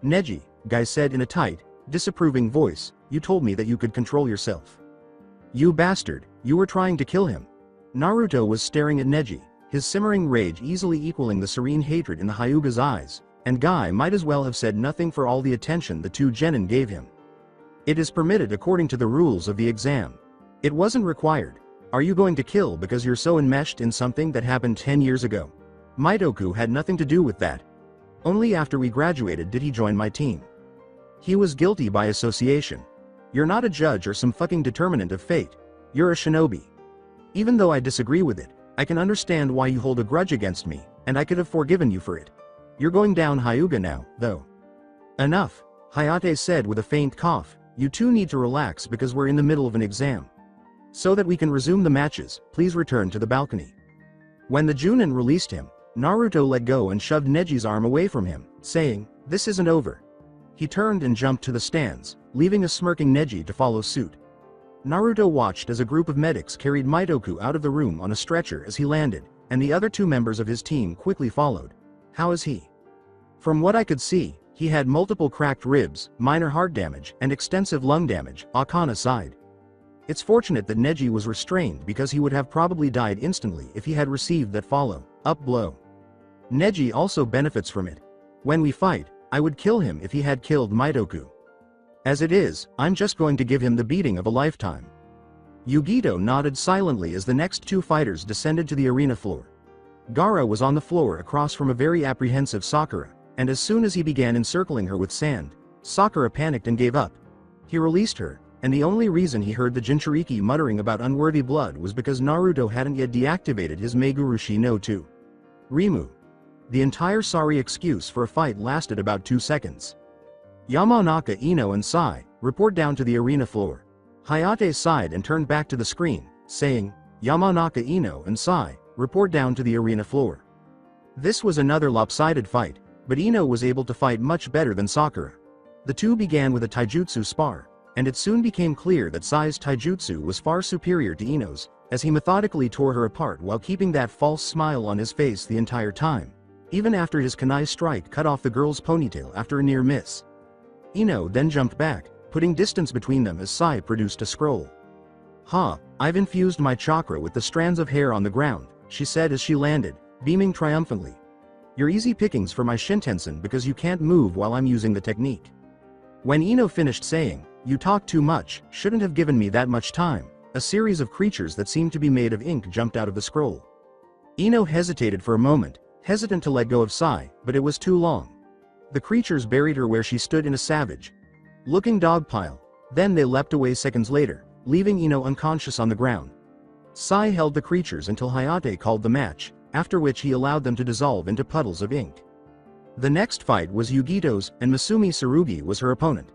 "Neji," Guy said in a tight, disapproving voice, "you told me that you could control yourself. You bastard, you were trying to kill him." Naruto was staring at Neji, his simmering rage easily equaling the serene hatred in the Hyuga's eyes, and Guy might as well have said nothing for all the attention the 2 genin gave him. It is permitted according to the rules of the exam. It wasn't required. Are you going to kill because you're so enmeshed in something that happened 10 years ago? Mitoku had nothing to do with that. Only after we graduated did he join my team. He was guilty by association. You're not a judge or some fucking determinant of fate. You're a shinobi. Even though I disagree with it, I can understand why you hold a grudge against me, and I could have forgiven you for it. You're going down Hyuga now, though. Enough, Hayate said with a faint cough. You two need to relax because we're in the middle of an exam. So that we can resume the matches, please return to the balcony. When the Junin released him, Naruto let go and shoved Neji's arm away from him, saying, "This isn't over." He turned and jumped to the stands, leaving a smirking Neji to follow suit. Naruto watched as a group of medics carried Mitoku out of the room on a stretcher as he landed, and the other two members of his team quickly followed. How is he? From what I could see, he had multiple cracked ribs, minor heart damage, and extensive lung damage, Akana sighed. It's fortunate that Neji was restrained because he would have probably died instantly if he had received that follow-up blow. Neji also benefits from it. When we fight, I would kill him if he had killed Mitoku. As it is, I'm just going to give him the beating of a lifetime. Yugito nodded silently as the next two fighters descended to the arena floor. Gaara was on the floor across from a very apprehensive Sakura, and as soon as he began encircling her with sand, Sakura panicked and gave up. He released her, and the only reason he heard the Jinchuriki muttering about unworthy blood was because Naruto hadn't yet deactivated his Megurushi no 2. Rimu. The entire sorry excuse for a fight lasted about 2 seconds. Yamanaka, Ino and Sai report down to the arena floor. Hayate sighed and turned back to the screen, saying, Yamanaka, Ino and Sai report down to the arena floor. This was another lopsided fight, but Ino was able to fight much better than Sakura. The two began with a taijutsu spar, and it soon became clear that Sai's taijutsu was far superior to Ino's, as he methodically tore her apart while keeping that false smile on his face the entire time, even after his kunai strike cut off the girl's ponytail after a near miss. Ino then jumped back, putting distance between them as Sai produced a scroll. I've infused my chakra with the strands of hair on the ground, she said as she landed, beaming triumphantly. You're easy pickings for my Shintensen because you can't move while I'm using the technique. When Ino finished saying, you talk too much, shouldn't have given me that much time, a series of creatures that seemed to be made of ink jumped out of the scroll. Ino hesitated for a moment, hesitant to let go of Sai, but it was too long. The creatures buried her where she stood in a savage-looking dog pile. Then they leapt away seconds later, leaving Ino unconscious on the ground. Sai held the creatures until Hayate called the match, after which he allowed them to dissolve into puddles of ink. The next fight was Yugito's, and Masumi Tsurugi was her opponent.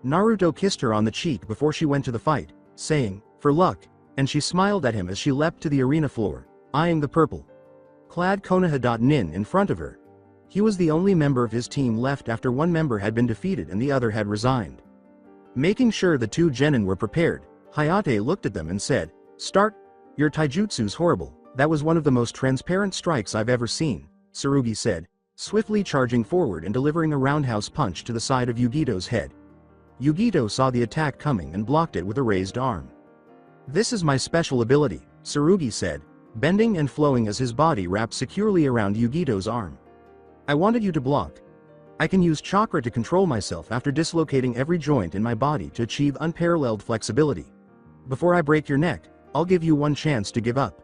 Naruto kissed her on the cheek before she went to the fight, saying, for luck, and she smiled at him as she leapt to the arena floor, eyeing the purple-clad Konoha.nin in front of her. He was the only member of his team left after one member had been defeated and the other had resigned. Making sure the two genin were prepared, Hayate looked at them and said, Start. Your taijutsu's horrible, that was one of the most transparent strikes I've ever seen, Tsurugi said, swiftly charging forward and delivering a roundhouse punch to the side of Yugito's head. Yugito saw the attack coming and blocked it with a raised arm. This is my special ability, Tsurugi said, bending and flowing as his body wrapped securely around Yugito's arm. I wanted you to block. I can use chakra to control myself after dislocating every joint in my body to achieve unparalleled flexibility. Before I break your neck, I'll give you one chance to give up.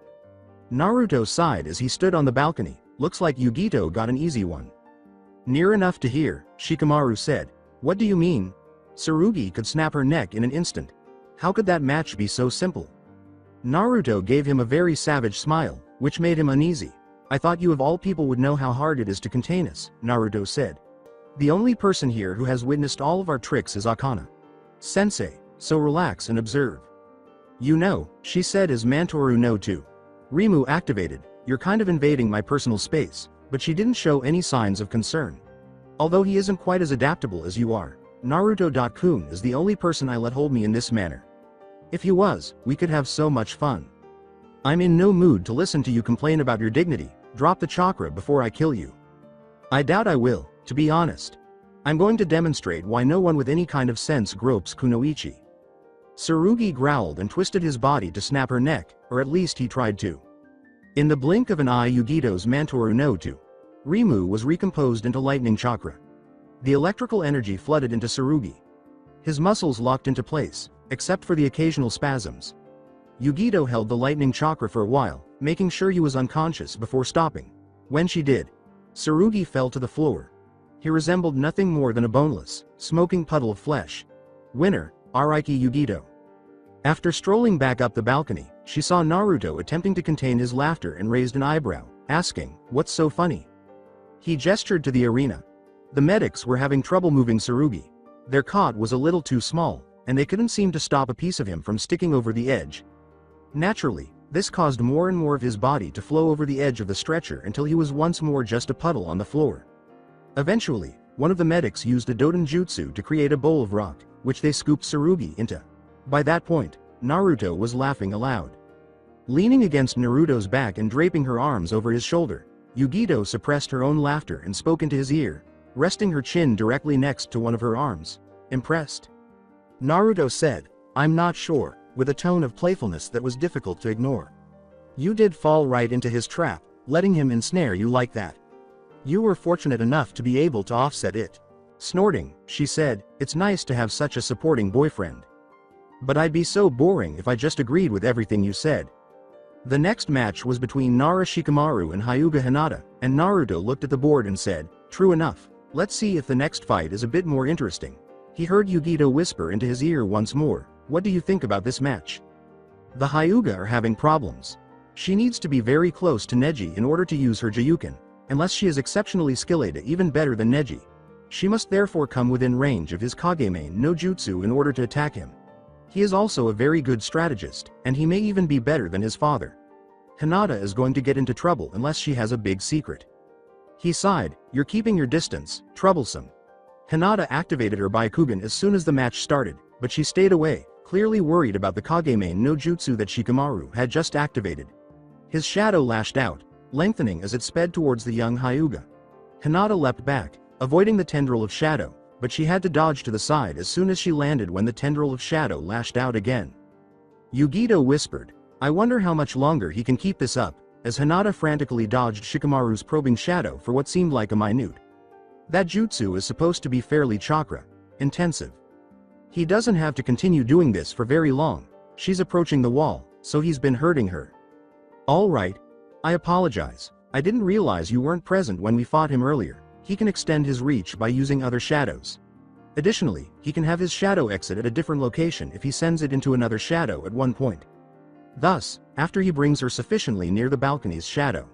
Naruto sighed as he stood on the balcony. Looks like Yugito got an easy one. Near enough to hear, Shikamaru said, What do you mean? Tsurugi could snap her neck in an instant. How could that match be so simple? Naruto gave him a very savage smile, which made him uneasy. I thought you of all people would know how hard it is to contain us, Naruto said. The only person here who has witnessed all of our tricks is Akana. Sensei, so relax and observe. You know, she said as Mantoru no 2. Rimu activated, you're kind of invading my personal space, but she didn't show any signs of concern. Although he isn't quite as adaptable as you are, Naruto-kun is the only person I let hold me in this manner. If he was, we could have so much fun. I'm in no mood to listen to you complain about your dignity. Drop the chakra before I kill you. I doubt I will, to be honest. I'm going to demonstrate why no one with any kind of sense gropes kunoichi. Tsurugi growled and twisted his body to snap her neck, or at least he tried to. In the blink of an eye, Yugito's Mantoru no 2. Rimu was recomposed into lightning chakra. The electrical energy flooded into Tsurugi. His muscles locked into place, except for the occasional spasms. Yugito held the lightning chakra for a while, making sure he was unconscious before stopping. When she did, Tsurugi fell to the floor. He resembled nothing more than a boneless, smoking puddle of flesh. Winner, Ariki Yugito. After strolling back up the balcony, she saw Naruto attempting to contain his laughter and raised an eyebrow, asking, "What's so funny?" He gestured to the arena. The medics were having trouble moving Tsurugi. Their cot was a little too small, and they couldn't seem to stop a piece of him from sticking over the edge. Naturally, this caused more and more of his body to flow over the edge of the stretcher until he was once more just a puddle on the floor. Eventually, one of the medics used a Doden Jutsu to create a bowl of rock, which they scooped Tsurugi into. By that point, Naruto was laughing aloud. Leaning against Naruto's back and draping her arms over his shoulder, Yugito suppressed her own laughter and spoke into his ear, resting her chin directly next to one of her arms. Impressed? Naruto said, "I'm not sure," with a tone of playfulness that was difficult to ignore. "You did fall right into his trap, letting him ensnare you like that. You were fortunate enough to be able to offset it." Snorting, she said, "It's nice to have such a supporting boyfriend. But I'd be so boring if I just agreed with everything you said." The next match was between Nara Shikamaru and Hyuga Hinata, and Naruto looked at the board and said, "True enough. Let's see if the next fight is a bit more interesting." He heard Yugito whisper into his ear once more, "What do you think about this match?" The Hyuga are having problems. She needs to be very close to Neji in order to use her Jiyuken, unless she is exceptionally skilled even better than Neji. She must therefore come within range of his Kageme no Jutsu in order to attack him. He is also a very good strategist, and he may even be better than his father. Hinata is going to get into trouble unless she has a big secret. He sighed, "You're keeping your distance, troublesome." Hinata activated her Byakugan as soon as the match started, but she stayed away, clearly worried about the Kageme no Jutsu that Shikamaru had just activated. His shadow lashed out, lengthening as it sped towards the young Hyuga. Hinata leapt back, avoiding the tendril of shadow, but she had to dodge to the side as soon as she landed when the tendril of shadow lashed out again. Yugito whispered, "I wonder how much longer he can keep this up," as Hinata frantically dodged Shikamaru's probing shadow for what seemed like a minute. That jutsu is supposed to be fairly chakra intensive. He doesn't have to continue doing this for very long. She's approaching the wall, so he's been hurting her. "All right. I apologize. I didn't realize you weren't present when we fought him earlier." He can extend his reach by using other shadows. Additionally, he can have his shadow exit at a different location if he sends it into another shadow at one point. Thus, after he brings her sufficiently near the balcony's shadow,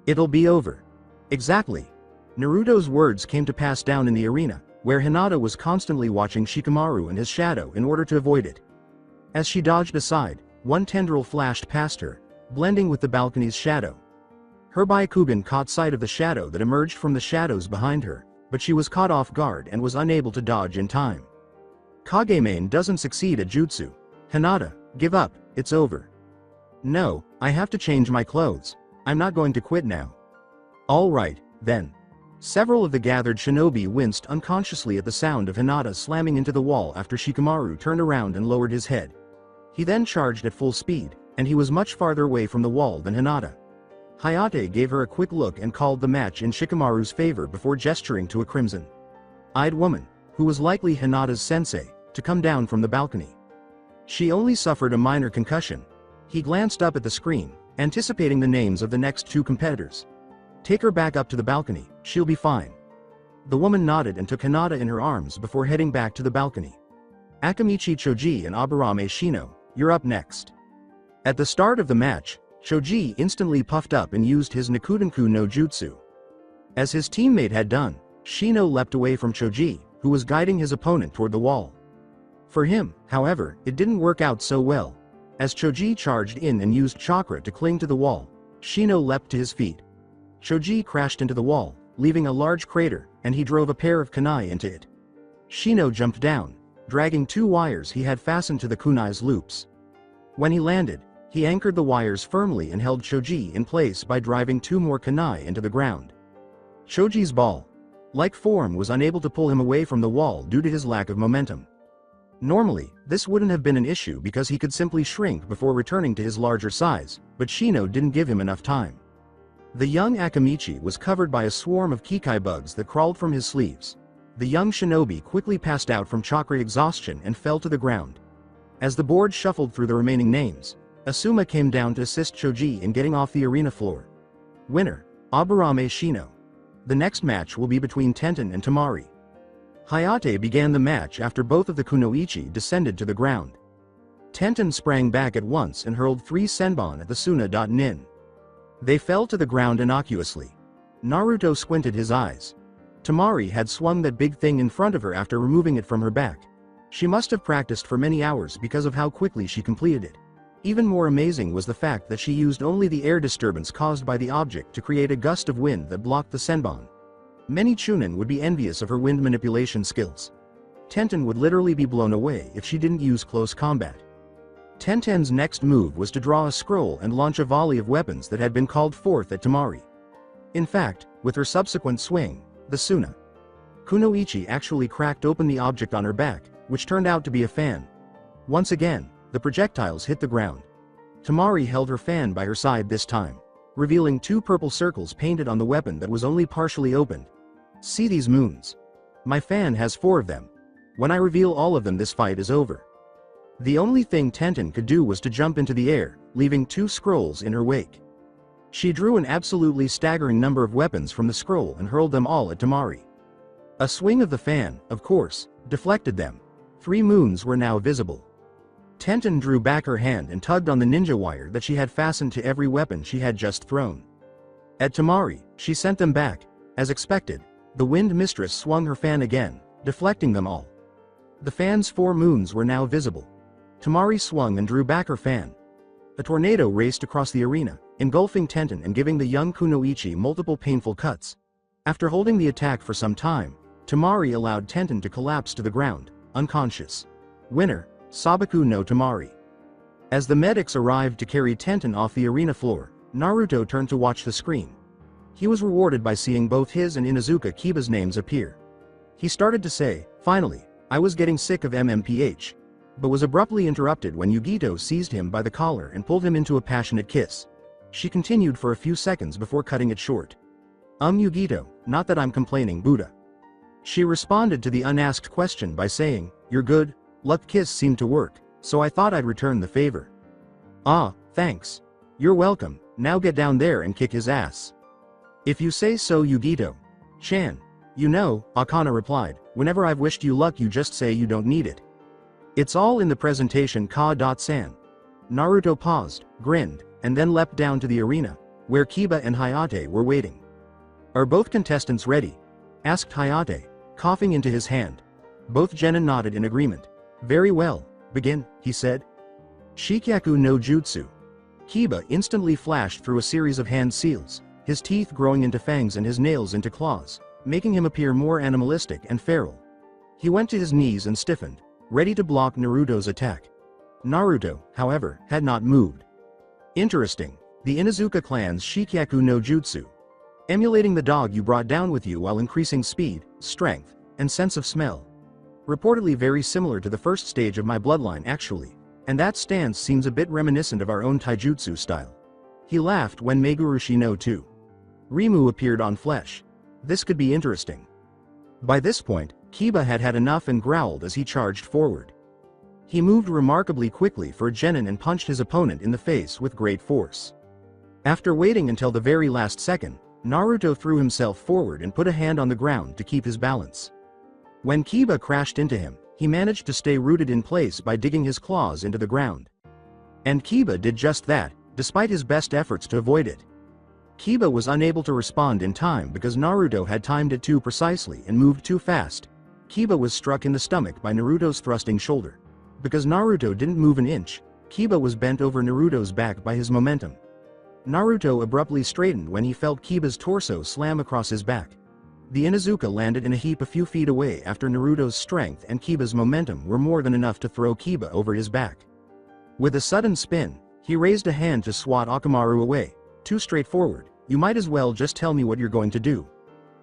it'll be over. Exactly. Naruto's words came to pass down in the arena, where Hinata was constantly watching Shikamaru and his shadow in order to avoid it. As she dodged aside, one tendril flashed past her, blending with the balcony's shadow. Her Byakugan caught sight of the shadow that emerged from the shadows behind her, but she was caught off guard and was unable to dodge in time. Kageme doesn't succeed at jutsu. "Hinata, give up, it's over." "No, I have to change my clothes. I'm not going to quit now." "All right, then." Several of the gathered shinobi winced unconsciously at the sound of Hinata slamming into the wall after Shikamaru turned around and lowered his head. He then charged at full speed, and he was much farther away from the wall than Hinata. Hayate gave her a quick look and called the match in Shikamaru's favor before gesturing to a crimson-eyed woman, who was likely Hinata's sensei, to come down from the balcony. She only suffered a minor concussion. He glanced up at the screen, anticipating the names of the next two competitors. "Take her back up to the balcony, she'll be fine." The woman nodded and took Hinata in her arms before heading back to the balcony. "Akamichi Choji and Aburame Shino, you're up next." At the start of the match, Choji instantly puffed up and used his Nikudenku no Jutsu. As his teammate had done, Shino leapt away from Choji, who was guiding his opponent toward the wall. For him, however, it didn't work out so well. As Choji charged in and used chakra to cling to the wall, Shino leapt to his feet. Choji crashed into the wall, leaving a large crater, and he drove a pair of kunai into it. Shino jumped down, dragging two wires he had fastened to the kunai's loops. When he landed, he anchored the wires firmly and held Choji in place by driving two more kunai into the ground. Choji's ball-like form was unable to pull him away from the wall due to his lack of momentum. Normally, this wouldn't have been an issue because he could simply shrink before returning to his larger size, but Shino didn't give him enough time. The young Akamichi was covered by a swarm of Kikai bugs that crawled from his sleeves. The young shinobi quickly passed out from chakra exhaustion and fell to the ground. As the board shuffled through the remaining names, Asuma came down to assist Choji in getting off the arena floor. Winner, Aburame Shino. The next match will be between Tenten and Temari. Hayate began the match after both of the kunoichi descended to the ground. Tenten sprang back at once and hurled 3 senbon at the Suna.nin. They fell to the ground innocuously. Naruto squinted his eyes. Temari had swung that big thing in front of her after removing it from her back. She must have practiced for many hours because of how quickly she completed it. Even more amazing was the fact that she used only the air disturbance caused by the object to create a gust of wind that blocked the senbon. Many chunin would be envious of her wind manipulation skills. Tenten would literally be blown away if she didn't use close combat. Tenten's next move was to draw a scroll and launch a volley of weapons that had been called forth at Temari. In fact, with her subsequent swing, the Suna kunoichi actually cracked open the object on her back, which turned out to be a fan. Once again, the projectiles hit the ground. Temari held her fan by her side this time, revealing 2 purple circles painted on the weapon that was only partially opened. See these moons? My fan has 4 of them. When I reveal all of them, this fight is over. The only thing Tenten could do was to jump into the air, leaving 2 scrolls in her wake. She drew an absolutely staggering number of weapons from the scroll and hurled them all at Temari. A swing of the fan, of course, deflected them. 3 moons were now visible. Tenten drew back her hand and tugged on the ninja wire that she had fastened to every weapon she had just thrown. At Temari, she sent them back. As expected, the Wind Mistress swung her fan again, deflecting them all. The fan's 4 moons were now visible. Temari swung and drew back her fan. A tornado raced across the arena, engulfing Tenten and giving the young kunoichi multiple painful cuts. After holding the attack for some time, Temari allowed Tenten to collapse to the ground, unconscious. Winner, Sabaku no Temari. As the medics arrived to carry Tenten off the arena floor, Naruto turned to watch the screen. He was rewarded by seeing both his and Inuzuka Kiba's names appear. He started to say, "Finally, I was getting sick of MMPH," but was abruptly interrupted when Yugito seized him by the collar and pulled him into a passionate kiss. She continued for a few seconds before cutting it short. Yugito, not that I'm complaining, Buddha." She responded to the unasked question by saying, "Your good luck kiss seemed to work, so I thought I'd return the favor." "Ah, thanks. You're welcome, now get down there and kick his ass." "If you say so, Yugito. Chan." "You know," Akana replied, "whenever I've wished you luck you just say you don't need it. It's all in the presentation Ka.san." Naruto paused, grinned, and then leapt down to the arena, where Kiba and Hayate were waiting. "Are both contestants ready?" asked Hayate, coughing into his hand. Both genin nodded in agreement. "Very well, begin," he said. Shikyaku no Jutsu. Kiba instantly flashed through a series of hand seals, his teeth growing into fangs and his nails into claws, making him appear more animalistic and feral. He went to his knees and stiffened, ready to block Naruto's attack. Naruto, however, had not moved. Interesting, the Inuzuka clan's Shikyaku no Jutsu. Emulating the dog you brought down with you while increasing speed, strength, and sense of smell. Reportedly very similar to the first stage of my bloodline actually, and that stance seems a bit reminiscent of our own taijutsu style. He laughed when Megurushi no 2. Rimu appeared on flesh. This could be interesting. By this point, Kiba had had enough and growled as he charged forward. He moved remarkably quickly for a genin and punched his opponent in the face with great force. After waiting until the very last second, Naruto threw himself forward and put a hand on the ground to keep his balance. When Kiba crashed into him, he managed to stay rooted in place by digging his claws into the ground. And Kiba did just that, despite his best efforts to avoid it. Kiba was unable to respond in time because Naruto had timed it too precisely and moved too fast. Kiba was struck in the stomach by Naruto's thrusting shoulder. Because Naruto didn't move an inch, Kiba was bent over Naruto's back by his momentum. Naruto abruptly straightened when he felt Kiba's torso slam across his back. The Inuzuka landed in a heap a few feet away after Naruto's strength and Kiba's momentum were more than enough to throw Kiba over his back. With a sudden spin, he raised a hand to swat Orochimaru away. "Too straightforward, you might as well just tell me what you're going to do.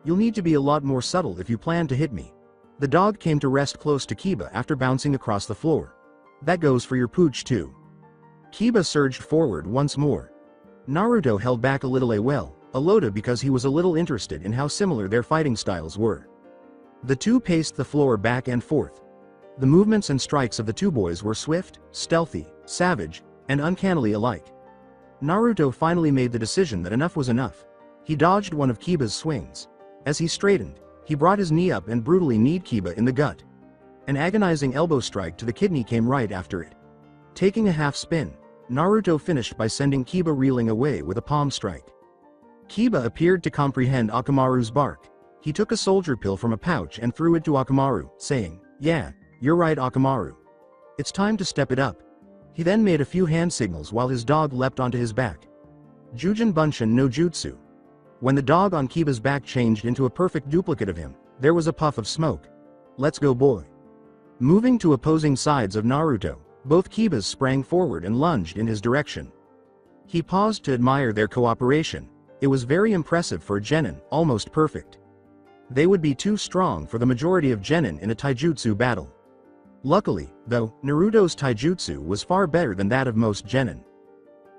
You'll need to be a lot more subtle if you plan to hit me." The dog came to rest close to Kiba after bouncing across the floor. "That goes for your pooch too." Kiba surged forward once more. Naruto held back a little a loda because he was a little interested in how similar their fighting styles were. The two paced the floor back and forth. The movements and strikes of the two boys were swift, stealthy, savage, and uncannily alike. Naruto finally made the decision that enough was enough. He dodged one of Kiba's swings. As he straightened, he brought his knee up and brutally kneed Kiba in the gut. An agonizing elbow strike to the kidney came right after it. Taking a half spin, Naruto finished by sending Kiba reeling away with a palm strike. Kiba appeared to comprehend Akamaru's bark. He took a soldier pill from a pouch and threw it to Akamaru, saying, "Yeah, you're right, Akamaru. It's time to step it up." He then made a few hand signals while his dog leapt onto his back. Jujin Bunshin no Jutsu. When the dog on Kiba's back changed into a perfect duplicate of him, there was a puff of smoke. "Let's go, boy." Moving to opposing sides of Naruto, both Kibas sprang forward and lunged in his direction. He paused to admire their cooperation. It was very impressive for a genin, almost perfect. They would be too strong for the majority of genin in a taijutsu battle. Luckily, though, Naruto's taijutsu was far better than that of most genin.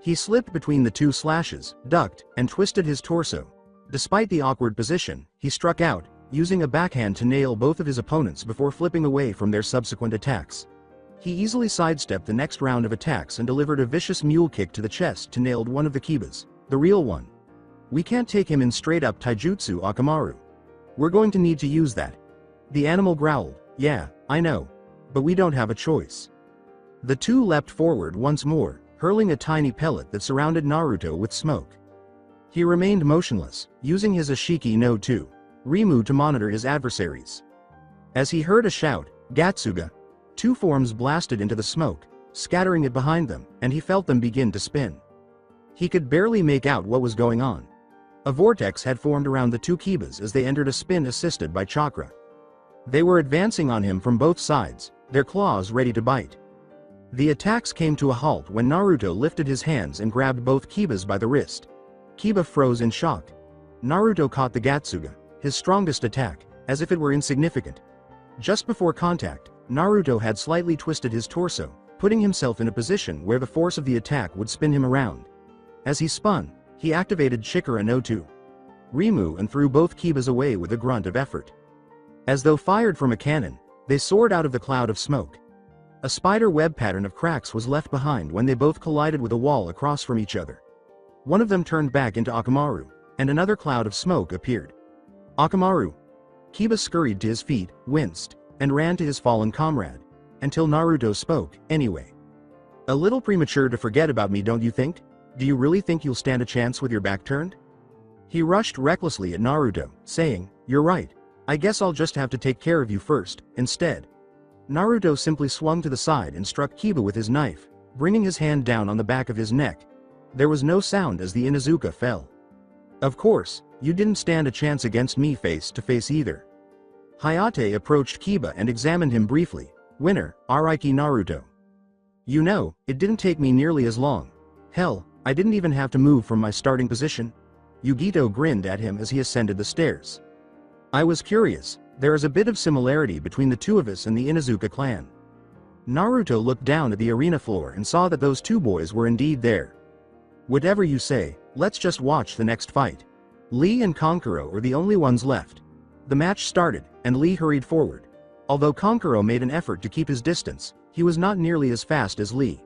He slipped between the two slashes, ducked, and twisted his torso. Despite the awkward position, he struck out, using a backhand to nail both of his opponents before flipping away from their subsequent attacks. He easily sidestepped the next round of attacks and delivered a vicious mule kick to the chest to nail one of the Kibas, the real one. "We can't take him in straight-up taijutsu, Akamaru. We're going to need to use that." The animal growled, "Yeah, I know. But we don't have a choice." The two leapt forward once more, hurling a tiny pellet that surrounded Naruto with smoke. He remained motionless, using his Ashiki no to Rimu to monitor his adversaries. As he heard a shout, "Gatsuga!" two forms blasted into the smoke, scattering it behind them, and he felt them begin to spin. He could barely make out what was going on. A vortex had formed around the two Kibas as they entered a spin assisted by chakra. They were advancing on him from both sides, their claws ready to bite. The attacks came to a halt when Naruto lifted his hands and grabbed both Kibas by the wrist. Kiba froze in shock. Naruto caught the Gatsuga, his strongest attack, as if it were insignificant. Just before contact, Naruto had slightly twisted his torso, putting himself in a position where the force of the attack would spin him around. As he spun, he activated Chikara no to Rimu and threw both Kibas away with a grunt of effort. As though fired from a cannon, they soared out of the cloud of smoke. A spider web pattern of cracks was left behind when they both collided with a wall across from each other. One of them turned back into Akamaru, and another cloud of smoke appeared. "Akamaru!" Kiba scurried to his feet, winced, and ran to his fallen comrade. Until Naruto spoke, anyway. "A little premature to forget about me, don't you think? Do you really think you'll stand a chance with your back turned?" He rushed recklessly at Naruto, saying, "You're right. I guess I'll just have to take care of you first, instead." Naruto simply swung to the side and struck Kiba with his knife, bringing his hand down on the back of his neck. There was no sound as the Inuzuka fell. "Of course, you didn't stand a chance against me face to face either." Hayate approached Kiba and examined him briefly. "Winner, Araiki Naruto. You know, it didn't take me nearly as long. Hell, I didn't even have to move from my starting position." Yugito grinned at him as he ascended the stairs. "I was curious. There is a bit of similarity between the two of us and the Inuzuka clan." Naruto looked down at the arena floor and saw that those two boys were indeed there. "Whatever you say, let's just watch the next fight." Lee and Kankuro were the only ones left. The match started, and Lee hurried forward. Although Kankuro made an effort to keep his distance, he was not nearly as fast as Lee.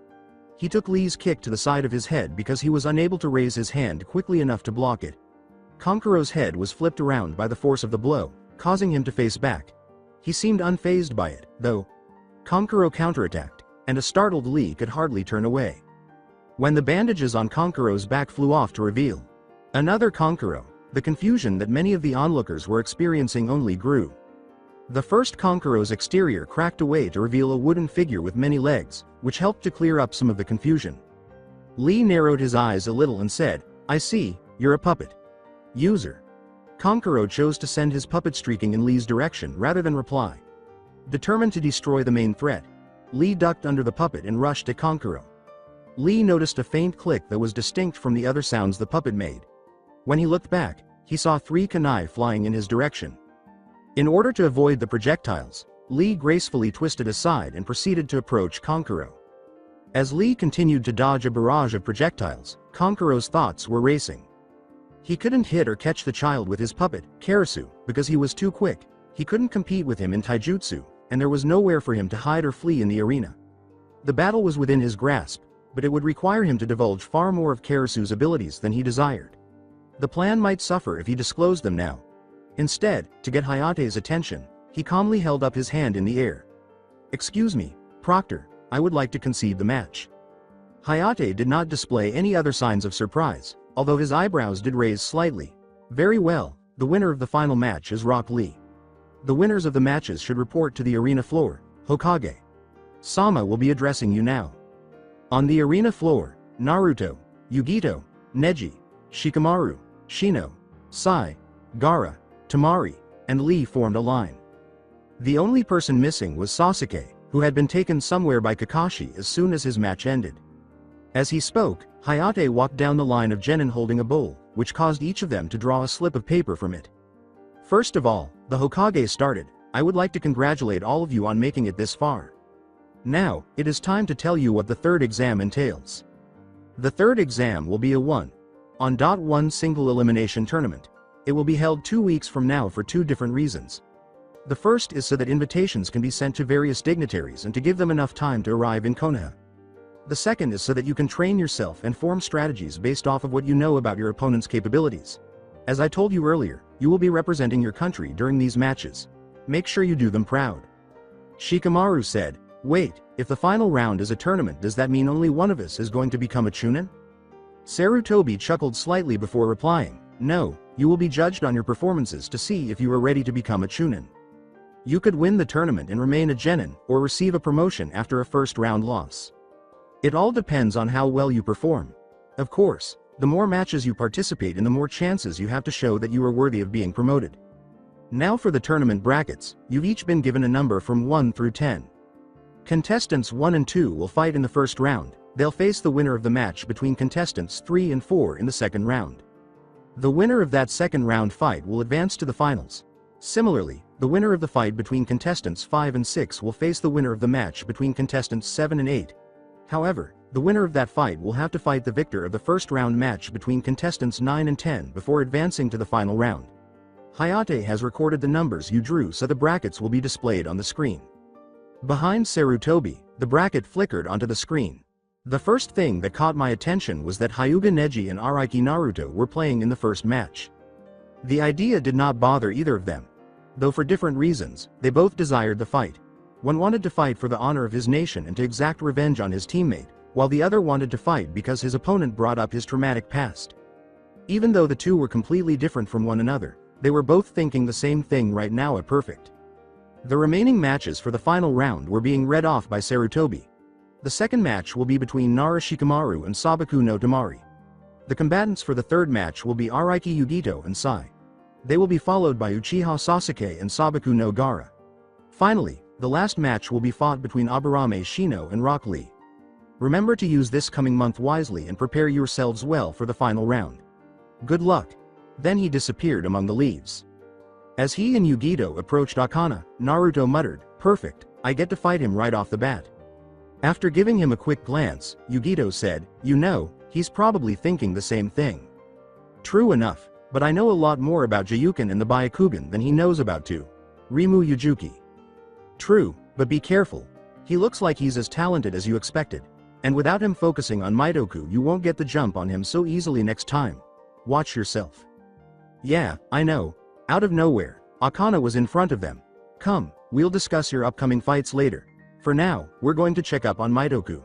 He took Lee's kick to the side of his head because he was unable to raise his hand quickly enough to block it. Kankuro's head was flipped around by the force of the blow, causing him to face back. He seemed unfazed by it, though. Kankuro counterattacked, and a startled Lee could hardly turn away. When the bandages on Kankuro's back flew off to reveal another Kankuro, the confusion that many of the onlookers were experiencing only grew. The first Kankuro's exterior cracked away to reveal a wooden figure with many legs, which helped to clear up some of the confusion. Lee narrowed his eyes a little and said, "I see, you're a puppet. User." Kankuro chose to send his puppet streaking in Lee's direction rather than reply. Determined to destroy the main threat, Lee ducked under the puppet and rushed at Kankuro. Lee noticed a faint click that was distinct from the other sounds the puppet made. When he looked back, he saw 3 kunai flying in his direction. In order to avoid the projectiles, Lee gracefully twisted aside and proceeded to approach Kankuro. As Lee continued to dodge a barrage of projectiles, Kankuro's thoughts were racing. He couldn't hit or catch the child with his puppet, Karasu, because he was too quick. He couldn't compete with him in taijutsu, and there was nowhere for him to hide or flee in the arena. The battle was within his grasp. but it would require him to divulge far more of Karasu's abilities than he desired. The plan might suffer if he disclosed them now. Instead, to get Hayate's attention, he calmly held up his hand in the air. "Excuse me, Proctor, I would like to concede the match." Hayate did not display any other signs of surprise, although his eyebrows did raise slightly. "Very well, the winner of the final match is Rock Lee. The winners of the matches should report to the arena floor, Hokage. Sama will be addressing you now." On the arena floor, Naruto, Yugito, Neji, Shikamaru, Shino, Sai, Gaara, Temari, and Lee formed a line. The only person missing was Sasuke, who had been taken somewhere by Kakashi as soon as his match ended. As he spoke, Hayate walked down the line of genin holding a bowl, which caused each of them to draw a slip of paper from it. "First of all, the Hokage started. I would like to congratulate all of you on making it this far. Now, it is time to tell you what the third exam entails. The third exam will be a 1-on-1 single elimination tournament. It will be held 2 weeks from now for 2 different reasons. The first is so that invitations can be sent to various dignitaries and to give them enough time to arrive in Konoha. The second is so that you can train yourself and form strategies based off of what you know about your opponent's capabilities. As I told you earlier, you will be representing your country during these matches. Make sure you do them proud." Shikamaru said, "Wait, if the final round is a tournament, does that mean only one of us is going to become a Chunin?" Sarutobi chuckled slightly before replying, "No, you will be judged on your performances to see if you are ready to become a Chunin. You could win the tournament and remain a genin, or receive a promotion after a first round loss. It all depends on how well you perform. Of course, the more matches you participate in, the more chances you have to show that you are worthy of being promoted. Now for the tournament brackets, you've each been given a number from 1 through 10. Contestants 1 and 2 will fight in the first round. They'll face the winner of the match between contestants 3 and 4 in the second round. The winner of that second round fight will advance to the finals. Similarly, the winner of the fight between contestants 5 and 6 will face the winner of the match between contestants 7 and 8. However, the winner of that fight will have to fight the victor of the first round match between contestants 9 and 10 before advancing to the final round. Hayate has recorded the numbers you drew, so the brackets will be displayed on the screen." Behind Sarutobi, the bracket flickered onto the screen. The first thing that caught my attention was that Hyuga Neji and Araki Naruto were playing in the first match. The idea did not bother either of them. Though for different reasons, they both desired the fight. One wanted to fight for the honor of his nation and to exact revenge on his teammate, while the other wanted to fight because his opponent brought up his traumatic past. Even though the two were completely different from one another, they were both thinking the same thing right now at perfect. The remaining matches for the final round were being read off by Sarutobi. The second match will be between Nara Shikamaru and Sabaku no Temari. The combatants for the third match will be Araki Yugito and Sai. They will be followed by Uchiha Sasuke and Sabaku no Gaara. Finally, the last match will be fought between Aburame Shino and Rock Lee. Remember to use this coming month wisely and prepare yourselves well for the final round. Good luck. Then he disappeared among the leaves. As he and Yugito approached Akana, Naruto muttered, "Perfect, I get to fight him right off the bat." After giving him a quick glance, Yugito said, "You know, he's probably thinking the same thing." "True enough, but I know a lot more about Jayuken and the Byakugan than he knows about Rimu Yujuki." "True, but be careful. He looks like he's as talented as you expected. And without him focusing on Mitoku, you won't get the jump on him so easily next time. Watch yourself." "Yeah, I know." Out of nowhere, Akana was in front of them. "Come, we'll discuss your upcoming fights later. For now, we're going to check up on Mitoku."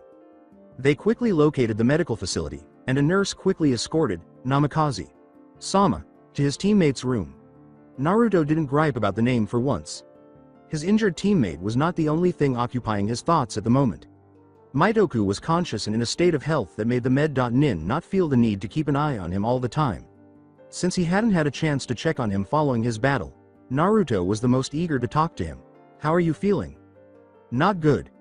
They quickly located the medical facility, and a nurse quickly escorted Namikaze-sama to his teammate's room. Naruto didn't gripe about the name for once. His injured teammate was not the only thing occupying his thoughts at the moment. Mitoku was conscious and in a state of health that made the med.nin not feel the need to keep an eye on him all the time. Since he hadn't had a chance to check on him following his battle, Naruto was the most eager to talk to him. "How are you feeling?" "Not good.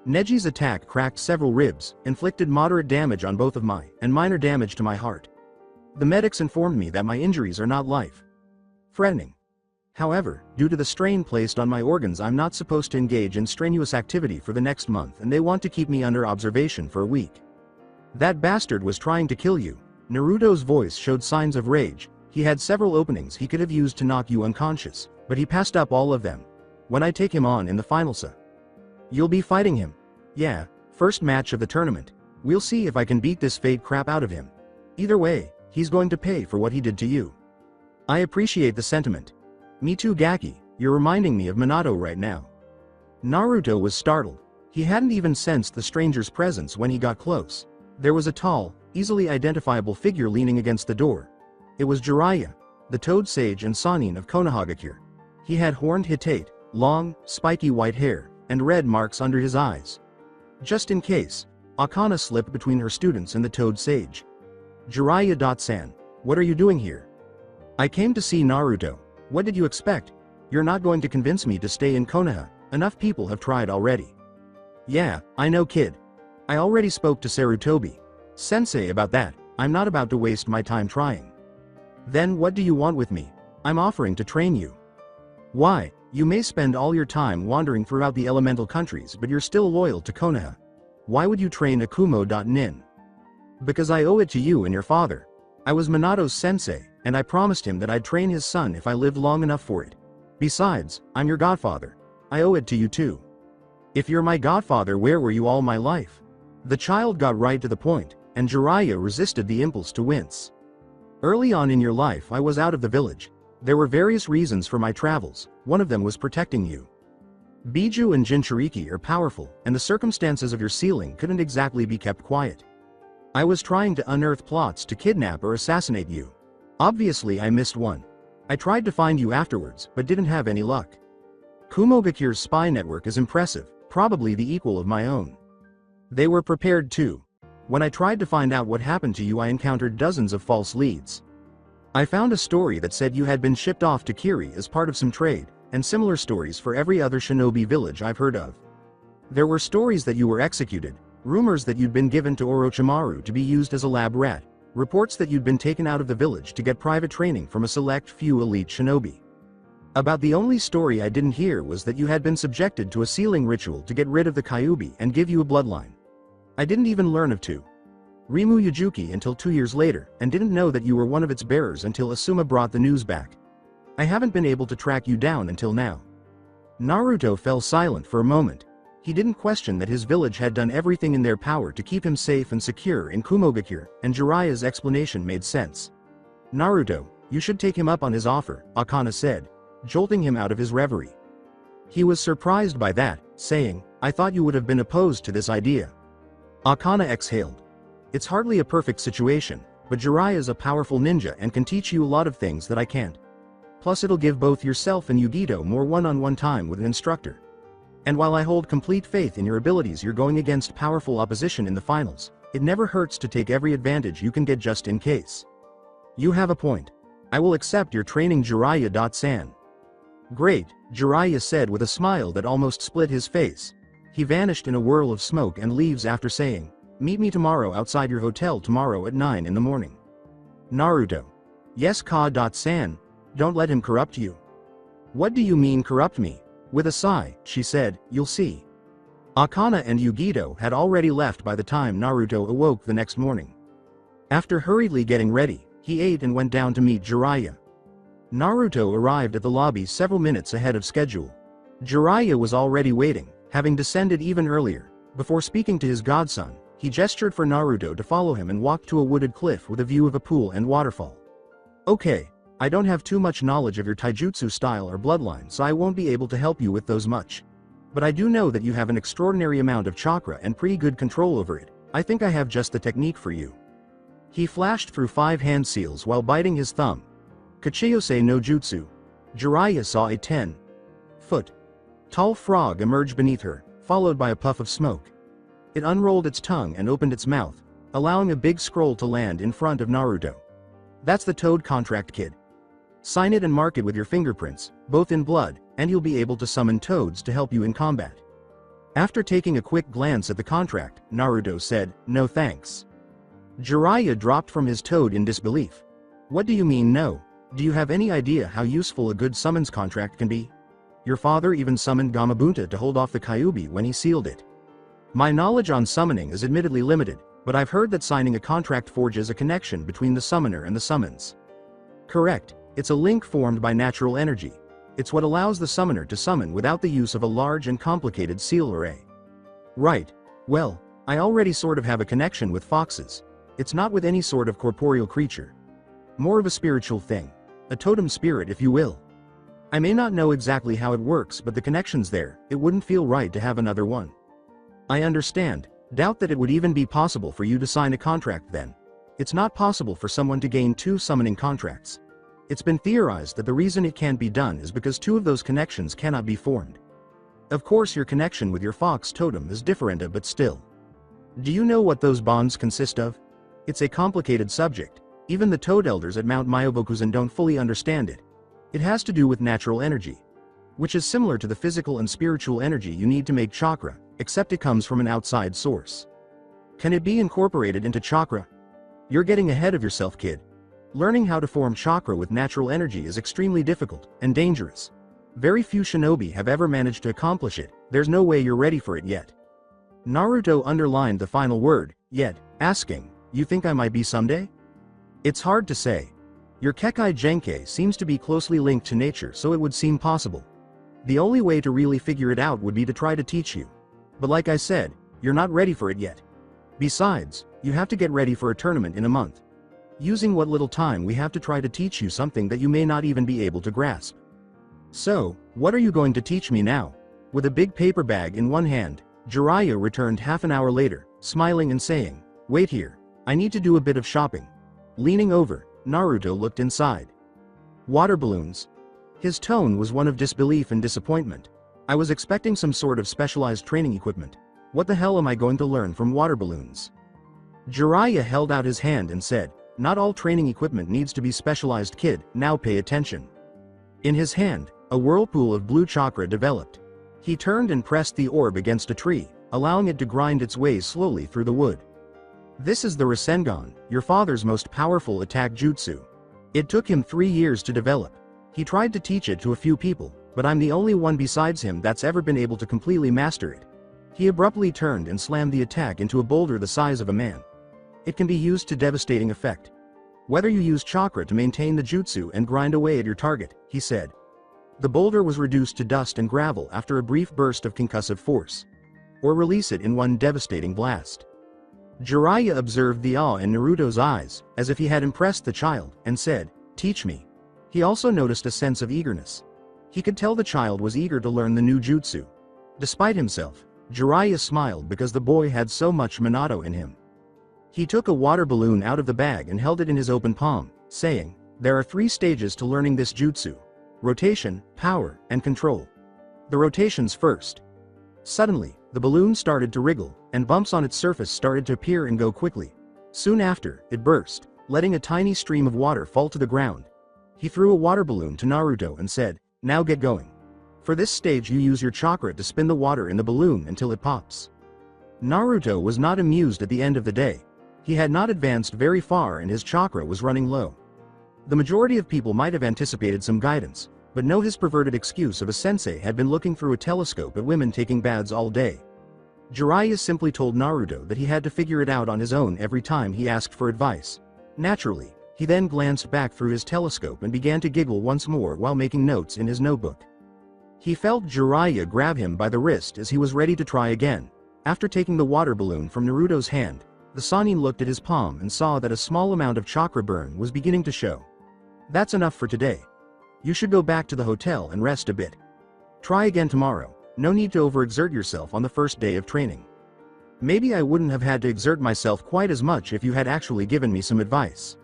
Neji's attack cracked several ribs, inflicted moderate damage on both of my, and minor damage to my heart. The medics informed me that my injuries are not life-threatening. However, due to the strain placed on my organs, I'm not supposed to engage in strenuous activity for the next month, and they want to keep me under observation for a week." "That bastard was trying to kill you." Naruto's voice showed signs of rage. He had several openings he could have used to knock you unconscious, but he passed up all of them. "When I take him on in the finals, you'll be fighting him." "Yeah, first match of the tournament. We'll see if I can beat this fade crap out of him. Either way, he's going to pay for what he did to you. I appreciate the sentiment. Me too, Gaki, you're reminding me of Minato right now. Naruto was startled. He hadn't even sensed the stranger's presence when he got close. There was a tall, easily identifiable figure leaning against the door. It was Jiraiya, the Toad Sage and Sannin of Konohagakure. He had horned Hitate, long, spiky white hair, and red marks under his eyes. Just in case, Akana slipped between her students and the Toad Sage. Jiraiya-san, what are you doing here? I came to see Naruto. What did you expect? You're not going to convince me to stay in Konoha. Enough people have tried already. Yeah, I know, kid. I already spoke to Sarutobi Sensei about that. I'm not about to waste my time trying. Then what do you want with me? I'm offering to train you. Why? You may spend all your time wandering throughout the elemental countries, but you're still loyal to Konoha. Why would you train Akumo.nin? Because I owe it to you and your father. I was Minato's sensei, and I promised him that I'd train his son if I lived long enough for it. Besides, I'm your godfather. I owe it to you too. If you're my godfather, where were you all my life? The child got right to the point, and Jiraiya resisted the impulse to wince. Early on in your life I was out of the village. There were various reasons for my travels. One of them was protecting you. Biju and Jinchuriki are powerful, and the circumstances of your sealing couldn't exactly be kept quiet. I was trying to unearth plots to kidnap or assassinate you. Obviously I missed one. I tried to find you afterwards, but didn't have any luck. Kumogakure's spy network is impressive, probably the equal of my own. They were prepared too. When I tried to find out what happened to you, I encountered dozens of false leads. I found a story that said you had been shipped off to Kiri as part of some trade, and similar stories for every other shinobi village I've heard of. There were stories that you were executed, rumors that you'd been given to Orochimaru to be used as a lab rat, reports that you'd been taken out of the village to get private training from a select few elite shinobi. About the only story I didn't hear was that you had been subjected to a sealing ritual to get rid of the Kyuubi and give you a bloodline. I didn't even learn of Rimu Yujuki until 2 years later, and didn't know that you were one of its bearers until Asuma brought the news back. I haven't been able to track you down until now. Naruto fell silent for a moment. He didn't question that his village had done everything in their power to keep him safe and secure in Kumogakure, and Jiraiya's explanation made sense. Naruto, you should take him up on his offer, Akana said, jolting him out of his reverie. He was surprised by that, saying, I thought you would have been opposed to this idea. Akana exhaled. It's hardly a perfect situation, but Jiraiya's a powerful ninja and can teach you a lot of things that I can't. Plus it'll give both yourself and Yugito more one-on-one time with an instructor. And while I hold complete faith in your abilities, you're going against powerful opposition in the finals. It never hurts to take every advantage you can get just in case. You have a point. I will accept your training, Jiraiya-san. Great, Jiraiya said with a smile that almost split his face. He vanished in a whirl of smoke and leaves after saying, meet me tomorrow outside your hotel tomorrow at 9 in the morning. Naruto. Yes, Ka-san. Don't let him corrupt you. What do you mean corrupt me? With a sigh, she said, you'll see. Akana and Yugito had already left by the time Naruto awoke the next morning. After hurriedly getting ready, he ate and went down to meet Jiraiya. Naruto arrived at the lobby several minutes ahead of schedule. Jiraiya was already waiting, having descended even earlier. Before speaking to his godson, he gestured for Naruto to follow him and walked to a wooded cliff with a view of a pool and waterfall. Okay, I don't have too much knowledge of your taijutsu style or bloodline, so I won't be able to help you with those much. But I do know that you have an extraordinary amount of chakra and pretty good control over it. I think I have just the technique for you. He flashed through 5 hand seals while biting his thumb. Kachiyose no jutsu. Jiraiya saw a 10-foot tall frog emerge beneath her, followed by a puff of smoke. It unrolled its tongue and opened its mouth, allowing a big scroll to land in front of Naruto. That's the Toad contract, kid. Sign it and mark it with your fingerprints, both in blood, and you'll be able to summon toads to help you in combat. After taking a quick glance at the contract, Naruto said, no thanks. Jiraiya dropped from his toad in disbelief. What do you mean no? Do you have any idea how useful a good summons contract can be? Your father even summoned Gamabunta to hold off the Kyuubi when he sealed it. My knowledge on summoning is admittedly limited, but I've heard that signing a contract forges a connection between the summoner and the summons. Correct, it's a link formed by natural energy. It's what allows the summoner to summon without the use of a large and complicated seal array. Right. Well, I already sort of have a connection with foxes. It's not with any sort of corporeal creature. More of a spiritual thing. A totem spirit, if you will. I may not know exactly how it works, but the connection's there. It wouldn't feel right to have another one. I understand. Doubt that it would even be possible for you to sign a contract then. It's not possible for someone to gain 2 summoning contracts. It's been theorized that the reason it can't be done is because 2 of those connections cannot be formed. Of course your connection with your fox totem is different, but still. Do you know what those bonds consist of? It's a complicated subject. Even the Toad Elders at Mount Myobokuzen don't fully understand it. It has to do with natural energy, which is similar to the physical and spiritual energy you need to make chakra, except it comes from an outside source. Can it be incorporated into chakra? You're getting ahead of yourself, kid. Learning how to form chakra with natural energy is extremely difficult and dangerous. Very few shinobi have ever managed to accomplish it. There's no way you're ready for it yet. Naruto underlined the final word, yet, asking, you think I might be someday? It's hard to say. Your Kekai Genkai seems to be closely linked to nature, so it would seem possible. The only way to really figure it out would be to try to teach you. But like I said, you're not ready for it yet. Besides, you have to get ready for a tournament in a month. Using what little time we have to try to teach you something that you may not even be able to grasp. So, what are you going to teach me now? With a big paper bag in one hand, Jiraiya returned half an hour later, smiling and saying, wait here, I need to do a bit of shopping. Leaning over, Naruto looked inside. Water balloons. His tone was one of disbelief and disappointment. I was expecting some sort of specialized training equipment. What the hell am I going to learn from water balloons? Jiraiya held out his hand and said, not all training equipment needs to be specialized, kid, now pay attention. In his hand, a whirlpool of blue chakra developed. He turned and pressed the orb against a tree, allowing it to grind its way slowly through the wood. This is the Rasengan, your father's most powerful attack jutsu. It took him 3 years to develop. He tried to teach it to a few people, but I'm the only one besides him that's ever been able to completely master it. He abruptly turned and slammed the attack into a boulder the size of a man. It can be used to devastating effect. Whether you use chakra to maintain the jutsu and grind away at your target, he said. The boulder was reduced to dust and gravel after a brief burst of concussive force. Or release it in one devastating blast. Jiraiya observed the awe in Naruto's eyes, as if he had impressed the child, and said, teach me. He also noticed a sense of eagerness. He could tell the child was eager to learn the new jutsu. Despite himself, Jiraiya smiled because the boy had so much Minato in him. He took a water balloon out of the bag and held it in his open palm, saying, there are 3 stages to learning this jutsu. Rotation, power, and control. The rotations first. Suddenly, the balloon started to wriggle, and bumps on its surface started to appear and go quickly. Soon after, it burst, letting a tiny stream of water fall to the ground. He threw a water balloon to Naruto and said, now get going. For this stage you use your chakra to spin the water in the balloon until it pops. Naruto was not amused at the end of the day. He had not advanced very far and his chakra was running low. The majority of people might have anticipated some guidance, but no, his perverted excuse of a sensei had been looking through a telescope at women taking baths all day. Jiraiya simply told Naruto that he had to figure it out on his own every time he asked for advice. Naturally, he then glanced back through his telescope and began to giggle once more while making notes in his notebook. He felt Jiraiya grab him by the wrist as he was ready to try again. After taking the water balloon from Naruto's hand, the Sannin looked at his palm and saw that a small amount of chakra burn was beginning to show. That's enough for today. You should go back to the hotel and rest a bit. Try again tomorrow. No need to overexert yourself on the first day of training. Maybe I wouldn't have had to exert myself quite as much if you had actually given me some advice.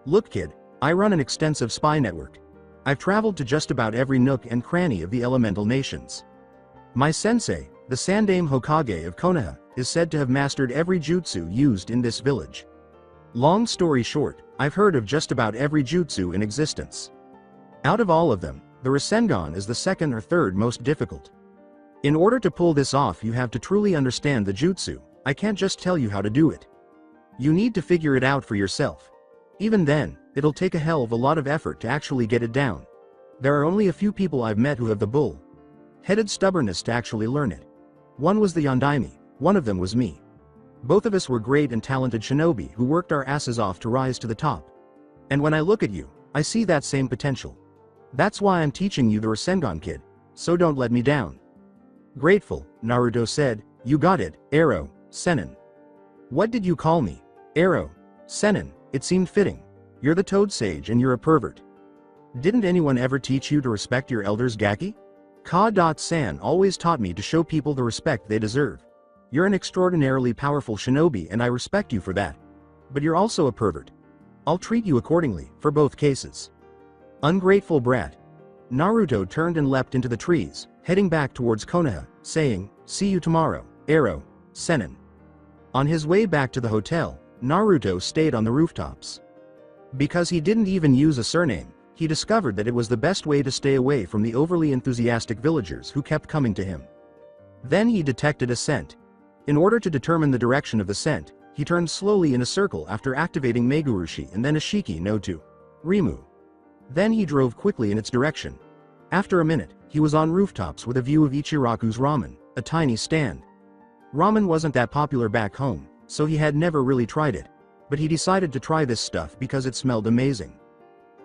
Look, kid, I run an extensive spy network. I've traveled to just about every nook and cranny of the elemental nations. My sensei, the Sandaime Hokage of Konoha, is said to have mastered every jutsu used in this village. Long story short, I've heard of just about every jutsu in existence. Out of all of them, the Rasengan is the second or third most difficult. In order to pull this off, you have to truly understand the jutsu. I can't just tell you how to do it. You need to figure it out for yourself. Even then, it'll take a hell of a lot of effort to actually get it down. There are only a few people I've met who have the bull-headed stubbornness to actually learn it. One was the Yondaime, one of them was me. Both of us were great and talented shinobi who worked our asses off to rise to the top. And when I look at you, I see that same potential. That's why I'm teaching you the Rasengan, kid, so don't let me down. Grateful, Naruto said, you got it, arrow, Sennin. What did you call me? Arrow. Senin, it seemed fitting. You're the Toad Sage and you're a pervert. Didn't anyone ever teach you to respect your elders, Gaki? Ka.san always taught me to show people the respect they deserve. You're an extraordinarily powerful shinobi and I respect you for that. But you're also a pervert. I'll treat you accordingly, for both cases. Ungrateful brat. Naruto turned and leapt into the trees, heading back towards Konoha, saying, "See you tomorrow, Arrow, Senin." On his way back to the hotel, Naruto stayed on the rooftops. Because he didn't even use a surname, he discovered that it was the best way to stay away from the overly enthusiastic villagers who kept coming to him. Then he detected a scent. In order to determine the direction of the scent, he turned slowly in a circle after activating Megurushi and then Ashiki no to Rimu. Then he drove quickly in its direction. After a minute, he was on rooftops with a view of Ichiraku's ramen, a tiny stand. Ramen wasn't that popular back home, so he had never really tried it, but he decided to try this stuff because it smelled amazing.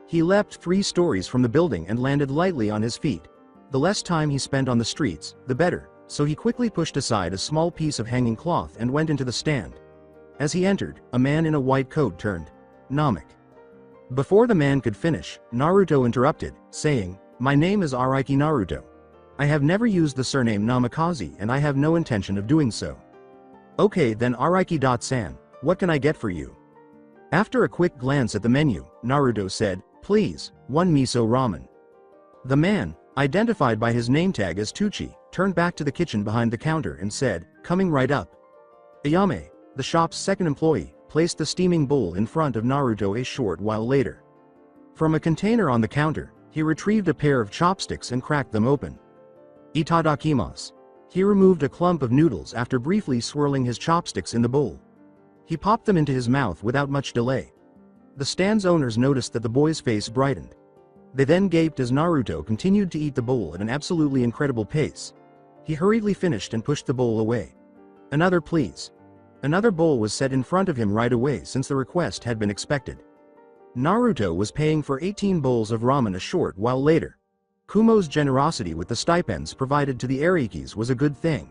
He leapt 3 stories from the building and landed lightly on his feet. The less time he spent on the streets, the better, so he quickly pushed aside a small piece of hanging cloth and went into the stand. As he entered, a man in a white coat turned Namek. Before the man could finish, Naruto interrupted, saying, "My name is Araiki Naruto. I have never used the surname Namikaze and I have no intention of doing so." "Okay then Araiki.san, what can I get for you?" After a quick glance at the menu, Naruto said, "Please, 1 miso ramen." The man, identified by his name tag as Tucci, turned back to the kitchen behind the counter and said, "Coming right up." Ayame, the shop's second employee, placed the steaming bowl in front of Naruto a short while later. From a container on the counter, he retrieved a pair of chopsticks and cracked them open. "Itadakimasu." He removed a clump of noodles after briefly swirling his chopsticks in the bowl. He popped them into his mouth without much delay. The stand's owners noticed that the boy's face brightened. They then gaped as Naruto continued to eat the bowl at an absolutely incredible pace. He hurriedly finished and pushed the bowl away. "Another please." Another bowl was set in front of him right away since the request had been expected. Naruto was paying for 18 bowls of ramen a short while later. Kumo's generosity with the stipends provided to the Arikis was a good thing.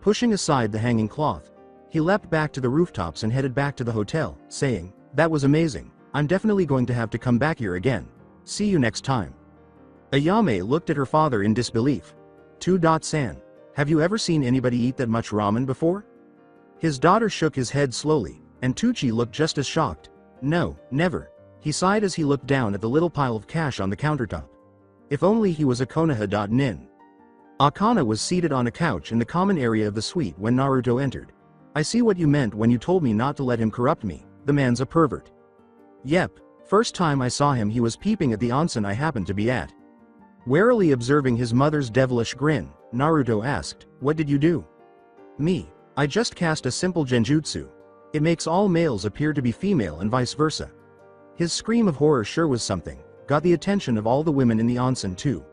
Pushing aside the hanging cloth, he leapt back to the rooftops and headed back to the hotel, saying, "That was amazing. I'm definitely going to have to come back here again. See you next time." Ayame looked at her father in disbelief. "2.san, have you ever seen anybody eat that much ramen before?" His daughter shook his head slowly, and Tucci looked just as shocked. "No, never." He sighed as he looked down at the little pile of cash on the countertop. If only he was a Konoha.nin. Akana was seated on a couch in the common area of the suite when Naruto entered. "I see what you meant when you told me not to let him corrupt me. The man's a pervert." "Yep, first time I saw him he was peeping at the onsen I happened to be at." Warily observing his mother's devilish grin, Naruto asked, "What did you do?" "Me. I just cast a simple genjutsu. It makes all males appear to be female and vice versa." His scream of horror sure was something, got the attention of all the women in the onsen too.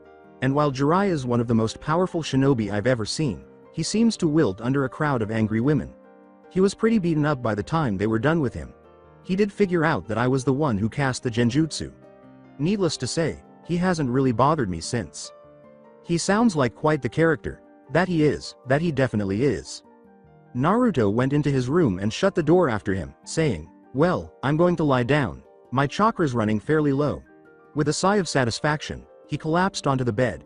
And while Jiraiya is one of the most powerful shinobi I've ever seen, he seems to wilt under a crowd of angry women. He was pretty beaten up by the time they were done with him. He did figure out that I was the one who cast the genjutsu. Needless to say, he hasn't really bothered me since. He sounds like quite the character. That he definitely is. Naruto went into his room and shut the door after him, saying, "Well, I'm going to lie down. My chakra's running fairly low." With a sigh of satisfaction, he collapsed onto the bed.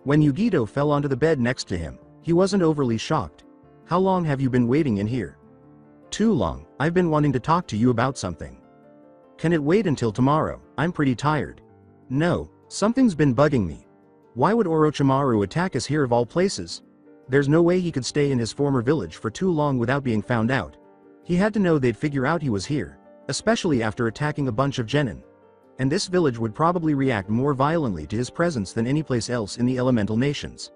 When Yugito fell onto the bed next to him, he wasn't overly shocked. "How long have you been waiting in here?" "Too long. I've been wanting to talk to you about something." "Can it wait until tomorrow? I'm pretty tired." "No, something's been bugging me. Why would Orochimaru attack us here of all places? There's no way he could stay in his former village for too long without being found out. He had to know they'd figure out he was here, especially after attacking a bunch of genin. And this village would probably react more violently to his presence than any place else in the elemental nations.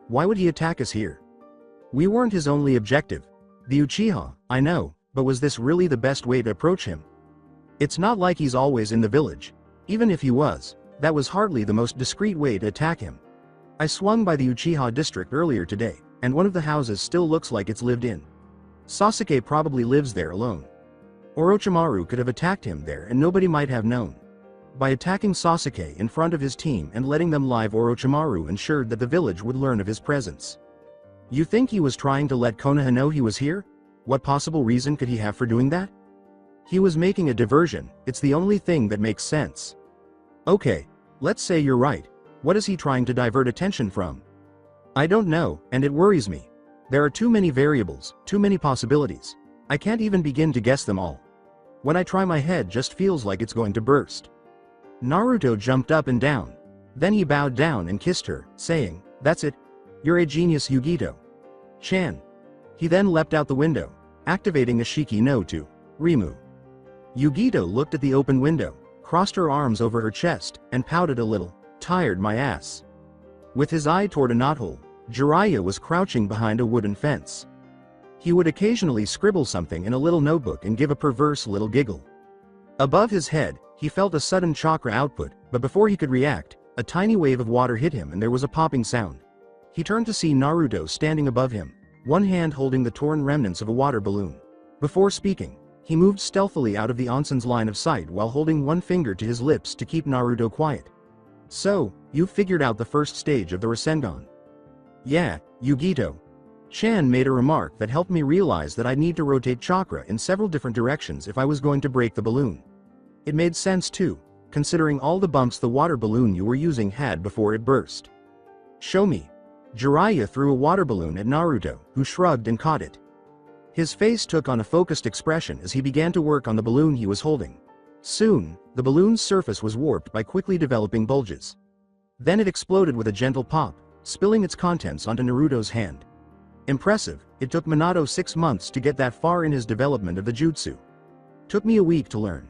Why would he attack us here? We weren't his only objective. The Uchiha, I know, but was this really the best way to approach him? It's not like he's always in the village. Even if he was, that was hardly the most discreet way to attack him. I swung by the Uchiha district earlier today, and one of the houses still looks like it's lived in. Sasuke probably lives there alone. Orochimaru could have attacked him there and nobody might have known. By attacking Sasuke in front of his team and letting them live, Orochimaru ensured that the village would learn of his presence. You think he was trying to let Konoha know he was here? What possible reason could he have for doing that? He was making a diversion, it's the only thing that makes sense. Okay, let's say you're right. What is he trying to divert attention from? I don't know, and it worries me. There are too many variables, too many possibilities. I can't even begin to guess them all. When I try, my head just feels like it's going to burst. Naruto jumped up and down. Then he bowed down and kissed her, saying, "That's it. You're a genius, Yugito Chan." He then leapt out the window, activating a Shiki no to Rimu. Yugito looked at the open window, crossed her arms over her chest, and pouted a little. "Tired my ass." With his eye toward a knothole, Jiraiya was crouching behind a wooden fence. He would occasionally scribble something in a little notebook and give a perverse little giggle. Above his head, he felt a sudden chakra output, but before he could react, a tiny wave of water hit him and there was a popping sound. He turned to see Naruto standing above him, one hand holding the torn remnants of a water balloon. Before speaking, he moved stealthily out of the onsen's line of sight while holding one finger to his lips to keep Naruto quiet. "So, you've figured out the first stage of the Rasengan." "Yeah, Yugito Chan made a remark that helped me realize that I'd need to rotate chakra in several different directions if I was going to break the balloon. It made sense too, considering all the bumps the water balloon you were using had before it burst." "Show me." Jiraiya threw a water balloon at Naruto, who shrugged and caught it. His face took on a focused expression as he began to work on the balloon he was holding. Soon, the balloon's surface was warped by quickly developing bulges. Then it exploded with a gentle pop, spilling its contents onto Naruto's hand. Impressive, it took Minato 6 months to get that far in his development of the jutsu. Took me a week to learn.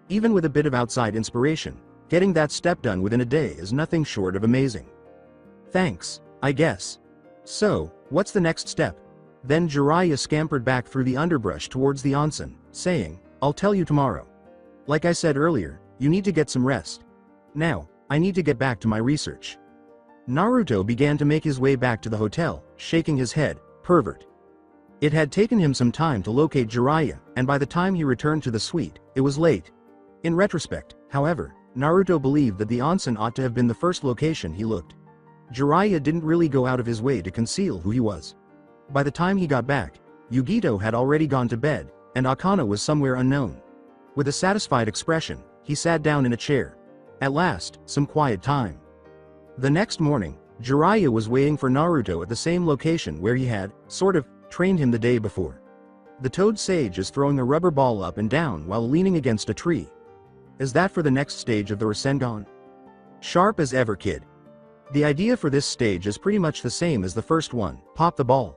Even with a bit of outside inspiration, getting that step done within a day is nothing short of amazing. "Thanks, I guess. So, what's the next step?" Then Jiraiya scampered back through the underbrush towards the onsen, saying, "I'll tell you tomorrow. Like I said earlier, you need to get some rest. Now, I need to get back to my research." Naruto began to make his way back to the hotel, shaking his head, "Pervert." It had taken him some time to locate Jiraiya, and by the time he returned to the suite, it was late. In retrospect, however, Naruto believed that the onsen ought to have been the first location he looked. Jiraiya didn't really go out of his way to conceal who he was. By the time he got back, Yugito had already gone to bed, and Akana was somewhere unknown. With a satisfied expression, he sat down in a chair. At last, some quiet time. The next morning, Jiraiya was waiting for Naruto at the same location where he had, sort of, trained him the day before. The toad sage is throwing a rubber ball up and down while leaning against a tree. Is that for the next stage of the Rasengan? Sharp as ever, kid. The idea for this stage is pretty much the same as the first one, pop the ball.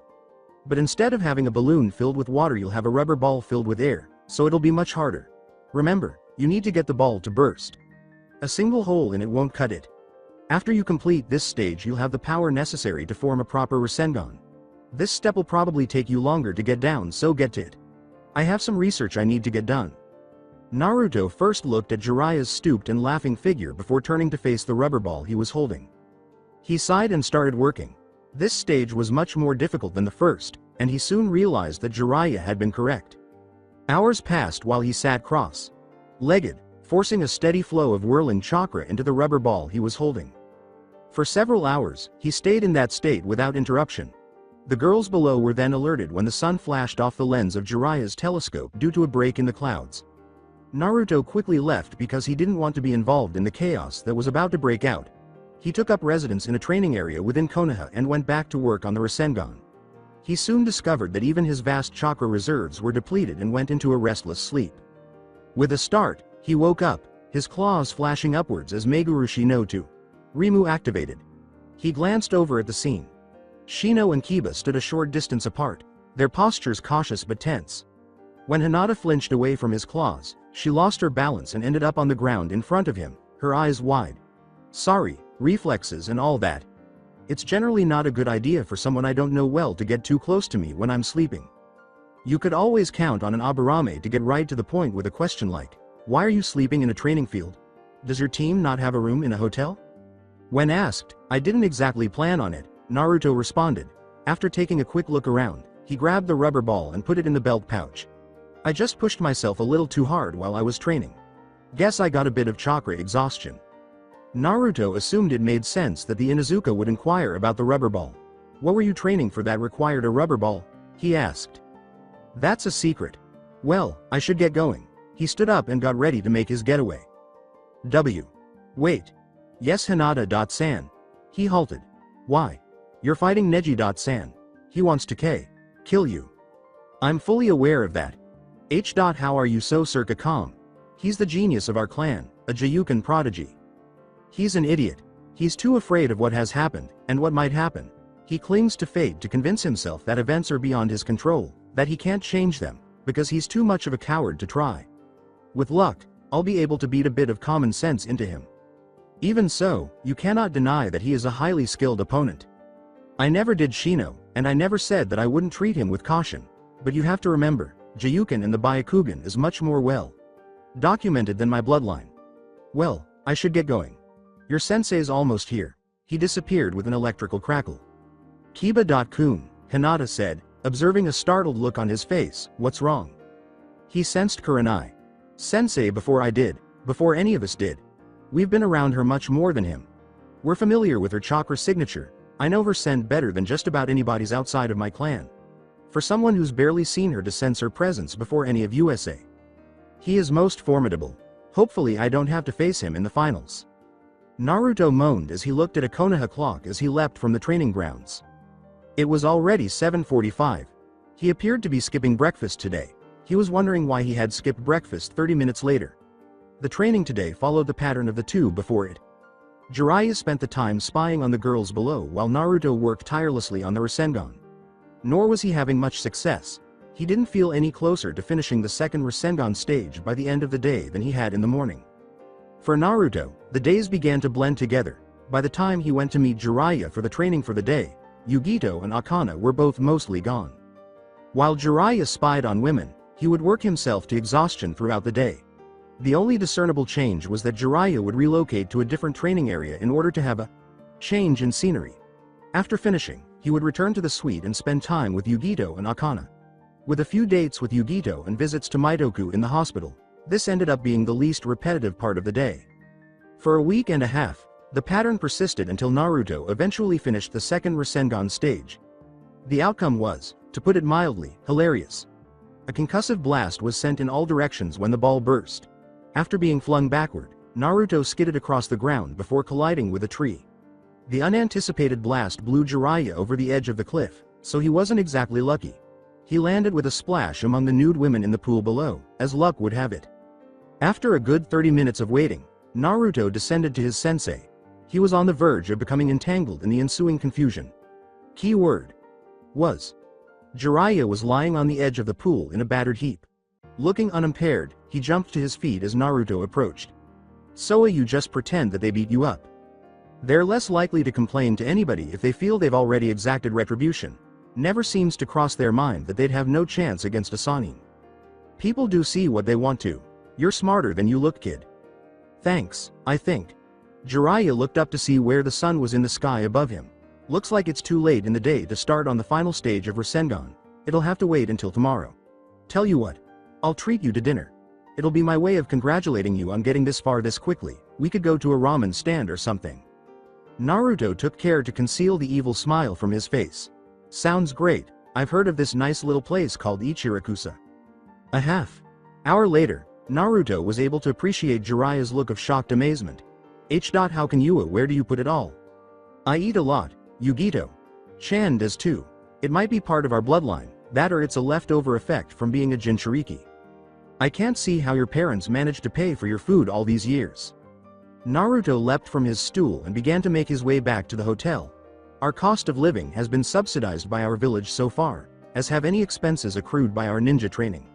But instead of having a balloon filled with water, you'll have a rubber ball filled with air, so it'll be much harder. Remember, you need to get the ball to burst. A single hole in it won't cut it. After you complete this stage, you'll have the power necessary to form a proper Rasengan. This step will probably take you longer to get down, so get to it. I have some research I need to get done. Naruto first looked at Jiraiya's stooped and laughing figure before turning to face the rubber ball he was holding. He sighed and started working. This stage was much more difficult than the first, and he soon realized that Jiraiya had been correct. Hours passed while he sat cross-legged, forcing a steady flow of whirling chakra into the rubber ball he was holding. For several hours, he stayed in that state without interruption. The girls below were then alerted when the sun flashed off the lens of Jiraiya's telescope due to a break in the clouds. Naruto quickly left because he didn't want to be involved in the chaos that was about to break out. He took up residence in a training area within Konoha and went back to work on the Rasengan. He soon discovered that even his vast chakra reserves were depleted and went into a restless sleep. With a start, he woke up, his claws flashing upwards as Megurushi no to Rimu activated. He glanced over at the scene. Shino and Kiba stood a short distance apart, their postures cautious but tense. When Hinata flinched away from his claws, she lost her balance and ended up on the ground in front of him, her eyes wide. "Sorry, reflexes and all that. It's generally not a good idea for someone I don't know well to get too close to me when I'm sleeping." You could always count on an Aburame to get right to the point with a question like, "Why are you sleeping in a training field? Does your team not have a room in a hotel?" When asked, "I didn't exactly plan on it," Naruto responded. After taking a quick look around, he grabbed the rubber ball and put it in the belt pouch. "I just pushed myself a little too hard while I was training. Guess I got a bit of chakra exhaustion." Naruto assumed it made sense that the Inuzuka would inquire about the rubber ball. "What were you training for that required a rubber ball?" he asked. That's a secret. Well, I should get going. He stood up and got ready to make his getaway. Wait. Yes, Hinata-san. He halted. Why? You're fighting Neji-san. He wants to kill you. I'm fully aware of that. How are you so circa calm? He's the genius of our clan, a Jayuken prodigy. He's an idiot. He's too afraid of what has happened, and what might happen. He clings to fate to convince himself that events are beyond his control, that he can't change them, because he's too much of a coward to try. With luck, I'll be able to beat a bit of common sense into him. Even so, you cannot deny that he is a highly skilled opponent. I never did Shino, and I never said that I wouldn't treat him with caution. But you have to remember, Jayuken in the Byakugan is much more well documented than my bloodline. Well, I should get going. Your sensei's almost here. He disappeared with an electrical crackle. Kiba-kun, Hinata said, observing a startled look on his face. What's wrong? He sensed Kurenai. Sensei before I did, before any of us did. We've been around her much more than him. We're familiar with her chakra signature. I know her scent better than just about anybody's outside of my clan. For someone who's barely seen her to sense her presence before any of USA. He is most formidable. Hopefully I don't have to face him in the finals. Naruto moaned as he looked at a Konoha clock as he leapt from the training grounds. It was already 7:45. He appeared to be skipping breakfast today. He was wondering why he had skipped breakfast 30 minutes later. The training today followed the pattern of the two before it. Jiraiya spent the time spying on the girls below while Naruto worked tirelessly on the Rasengan. Nor was he having much success. He didn't feel any closer to finishing the second Rasengan stage by the end of the day than he had in the morning. For Naruto, the days began to blend together. By the time he went to meet Jiraiya for the training for the day, Yugito and Akana were both mostly gone. While Jiraiya spied on women, he would work himself to exhaustion throughout the day. The only discernible change was that Jiraiya would relocate to a different training area in order to have a change in scenery. After finishing, he would return to the suite and spend time with Yugito and Akana. With a few dates with Yugito and visits to Mitoku in the hospital, this ended up being the least repetitive part of the day. For a week and a half, the pattern persisted until Naruto eventually finished the second Rasengan stage. The outcome was, to put it mildly, hilarious. A concussive blast was sent in all directions when the ball burst. After being flung backward, Naruto skidded across the ground before colliding with a tree. The unanticipated blast blew Jiraiya over the edge of the cliff, so he wasn't exactly lucky. He landed with a splash among the nude women in the pool below, as luck would have it. After a good 30 minutes of waiting, Naruto descended to his sensei. He was on the verge of becoming entangled in the ensuing confusion. Key word was. Jiraiya was lying on the edge of the pool in a battered heap. Looking unimpaired, he jumped to his feet as Naruto approached. So you just pretend that they beat you up. They're less likely to complain to anybody if they feel they've already exacted retribution. Never seems to cross their mind that they'd have no chance against a Sannin. People do see what they want to. You're smarter than you look, kid. Thanks, I think. Jiraiya looked up to see where the sun was in the sky above him. Looks like it's too late in the day to start on the final stage of Rasengan. It'll have to wait until tomorrow. Tell you what. I'll treat you to dinner. It'll be my way of congratulating you on getting this far this quickly. We could go to a ramen stand or something. Naruto took care to conceal the evil smile from his face. Sounds great. I've heard of this nice little place called Ichirakusa. A half-hour later, Naruto was able to appreciate Jiraiya's look of shocked amazement. How can you, where do you put it all? I eat a lot, Yugito. Chan does too. It might be part of our bloodline, that or it's a leftover effect from being a Jinchuriki. I can't see how your parents managed to pay for your food all these years. Naruto leapt from his stool and began to make his way back to the hotel. Our cost of living has been subsidized by our village so far, as have any expenses accrued by our ninja training.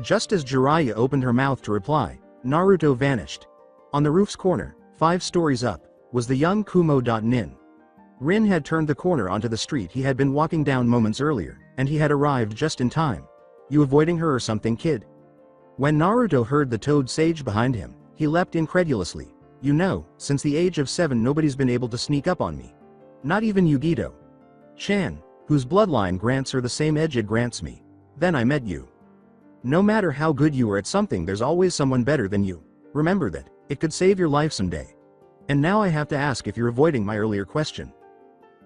Just as Jiraiya opened her mouth to reply, Naruto vanished. On the roof's corner, 5 stories up, was the young Kumo.nin. Rin had turned the corner onto the street he had been walking down moments earlier, and he had arrived just in time. You avoiding her or something, kid? When Naruto heard the toad sage behind him, he leapt incredulously. You know, since the age of 7 nobody's been able to sneak up on me. Not even Yugito. Chan, whose bloodline grants her the same edge it grants me. Then I met you. No matter how good you are at something, there's always someone better than you. Remember that. It could save your life someday. And now I have to ask if you're avoiding my earlier question.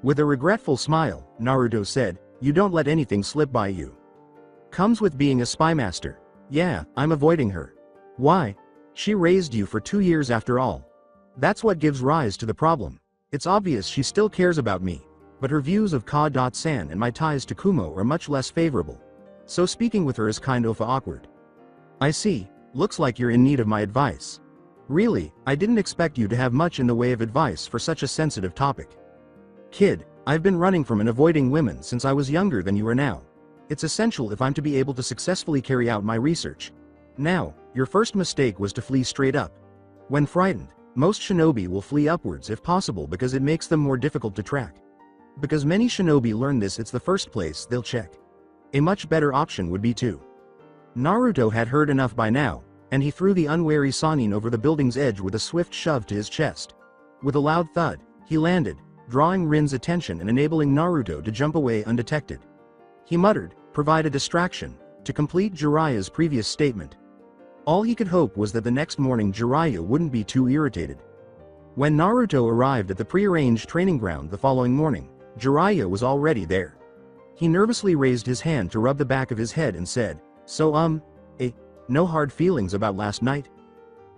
With a regretful smile, Naruto said, you don't let anything slip by you. Comes with being a spy master. Yeah, I'm avoiding her. Why? She raised you for 2 years after all. That's what gives rise to the problem. It's obvious she still cares about me, but her views of Ka-san and my ties to Kumo are much less favorable. So speaking with her is kind of awkward. I see, looks like you're in need of my advice. Really, I didn't expect you to have much in the way of advice for such a sensitive topic. Kid, I've been running from and avoiding women since I was younger than you are now. It's essential if I'm to be able to successfully carry out my research. Now, your first mistake was to flee straight up. When frightened, most shinobi will flee upwards if possible because it makes them more difficult to track. Because many shinobi learn this, it's the first place they'll check. A much better option would be to. Naruto had heard enough by now, and he threw the unwary Sannin over the building's edge with a swift shove to his chest. With a loud thud, he landed, drawing Rin's attention and enabling Naruto to jump away undetected. He muttered, "Provide a distraction," to complete Jiraiya's previous statement. All he could hope was that the next morning Jiraiya wouldn't be too irritated. When Naruto arrived at the prearranged training ground the following morning, Jiraiya was already there. He nervously raised his hand to rub the back of his head and said, "So no hard feelings about last night?"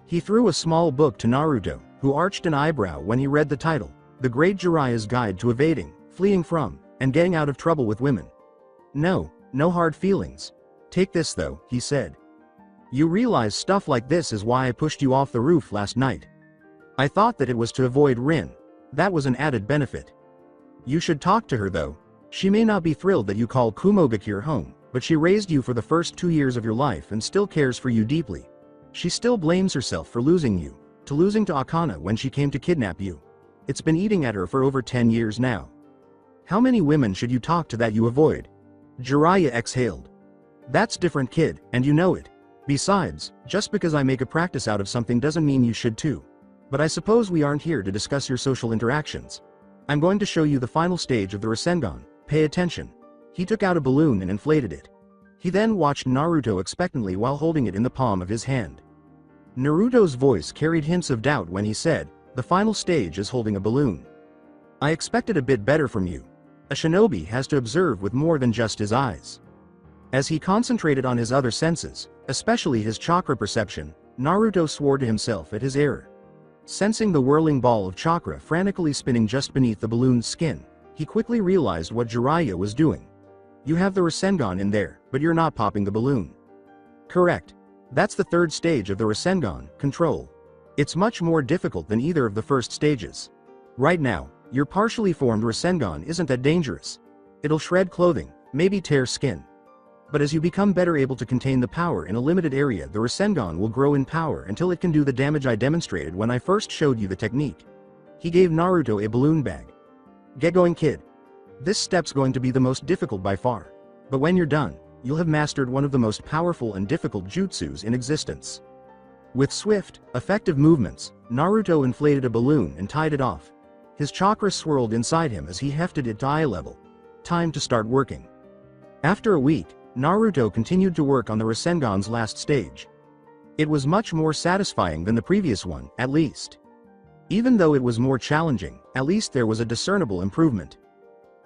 He threw a small book to Naruto, who arched an eyebrow when he read the title, The Great Jiraiya's Guide to Evading, Fleeing From, and Getting Out of Trouble with Women. No hard feelings. Take this though, he said. You realize stuff like this is why I pushed you off the roof last night. I thought that it was to avoid Rin. That was an added benefit. You should talk to her though. She may not be thrilled that you call Kumogakure home, but she raised you for the first 2 years of your life and still cares for you deeply. She still blames herself for losing to Akana when she came to kidnap you. It's been eating at her for over 10 years now. How many women should you talk to that you avoid? Jiraiya exhaled. That's different, kid, and you know it. Besides, just because I make a practice out of something doesn't mean you should too. But I suppose we aren't here to discuss your social interactions. I'm going to show you the final stage of the Rasengan. Pay attention. He took out a balloon and inflated it. He then watched Naruto expectantly while holding it in the palm of his hand. Naruto's voice carried hints of doubt when he said, "The final stage is holding a balloon. I expected a bit better from you. A shinobi has to observe with more than just his eyes." As he concentrated on his other senses, especially his chakra perception, Naruto swore to himself at his error. Sensing the whirling ball of chakra frantically spinning just beneath the balloon's skin, he quickly realized what Jiraiya was doing. You have the Rasengan in there, but you're not popping the balloon. Correct. That's the third stage of the Rasengan, control. It's much more difficult than either of the first stages. Right now, your partially formed Rasengan isn't that dangerous. It'll shred clothing, maybe tear skin. But as you become better able to contain the power in a limited area, the Rasengan will grow in power until it can do the damage I demonstrated when I first showed you the technique. He gave Naruto a balloon bag. Get going, kid. This step's going to be the most difficult by far. But when you're done, you'll have mastered one of the most powerful and difficult jutsus in existence. With swift, effective movements, Naruto inflated a balloon and tied it off. His chakra swirled inside him as he hefted it to eye level. Time to start working. After a week, Naruto continued to work on the Rasengan's last stage. It was much more satisfying than the previous one, at least. Even though it was more challenging, at least there was a discernible improvement.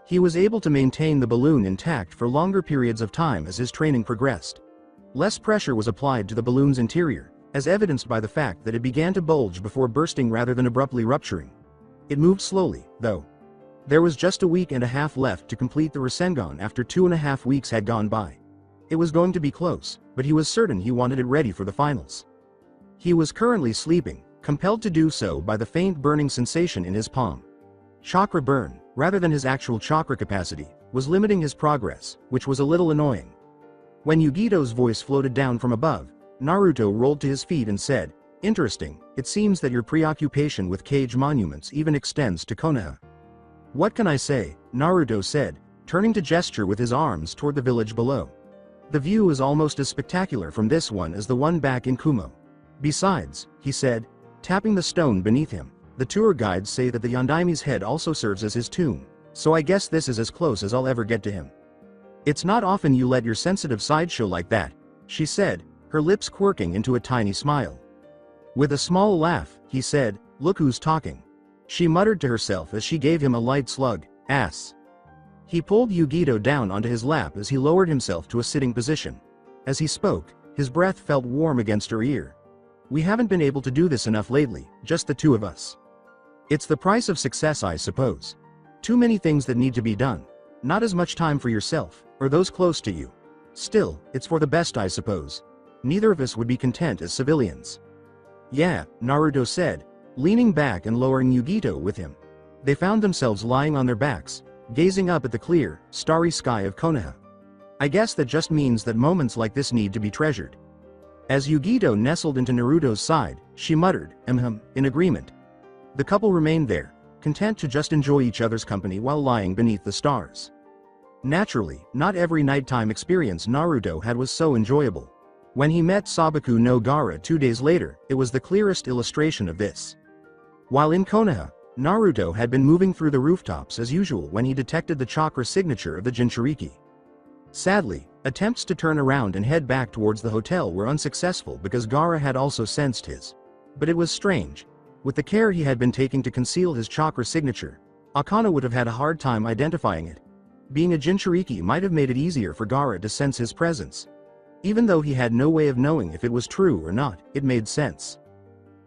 He was able to maintain the balloon intact for longer periods of time as his training progressed. Less pressure was applied to the balloon's interior, as evidenced by the fact that it began to bulge before bursting rather than abruptly rupturing. It moved slowly, though. There was just a week and a half left to complete the Rasengan after 2.5 weeks had gone by. It was going to be close, but he was certain he wanted it ready for the finals. He was currently sleeping, compelled to do so by the faint burning sensation in his palm. Chakra burn, rather than his actual chakra capacity, was limiting his progress, which was a little annoying. When Yugito's voice floated down from above, Naruto rolled to his feet and said, "Interesting, it seems that your preoccupation with cage monuments even extends to Konoha." "What can I say?" Naruto said, turning to gesture with his arms toward the village below. "The view is almost as spectacular from this one as the one back in Kumo. Besides," he said, tapping the stone beneath him, "the tour guides say that the Yondaime's head also serves as his tomb, so I guess this is as close as I'll ever get to him." "It's not often you let your sensitive side show like that," she said, her lips quirking into a tiny smile. With a small laugh, he said, "Look who's talking." She muttered to herself as she gave him a light slug, "Ass." He pulled Yugito down onto his lap as he lowered himself to a sitting position. As he spoke, his breath felt warm against her ear. We haven't been able to do this enough lately, just the two of us. It's the price of success, I suppose. Too many things that need to be done. Not as much time for yourself, or those close to you. Still, it's for the best, I suppose. Neither of us would be content as civilians. Yeah, Naruto said, leaning back and lowering Yugito with him. They found themselves lying on their backs, gazing up at the clear, starry sky of Konoha. I guess that just means that moments like this need to be treasured. As Yugito nestled into Naruto's side, she muttered, in agreement. The couple remained there, content to just enjoy each other's company while lying beneath the stars. Naturally, not every nighttime experience Naruto had was so enjoyable. When he met Sabaku no Gaara 2 days later, it was the clearest illustration of this. While in Konoha, Naruto had been moving through the rooftops as usual when he detected the chakra signature of the Jinchuriki. Sadly, attempts to turn around and head back towards the hotel were unsuccessful because Gaara had also sensed his. But it was strange. With the care he had been taking to conceal his chakra signature, Akana would have had a hard time identifying it. Being a Jinchuriki might have made it easier for Gaara to sense his presence. Even though he had no way of knowing if it was true or not, it made sense.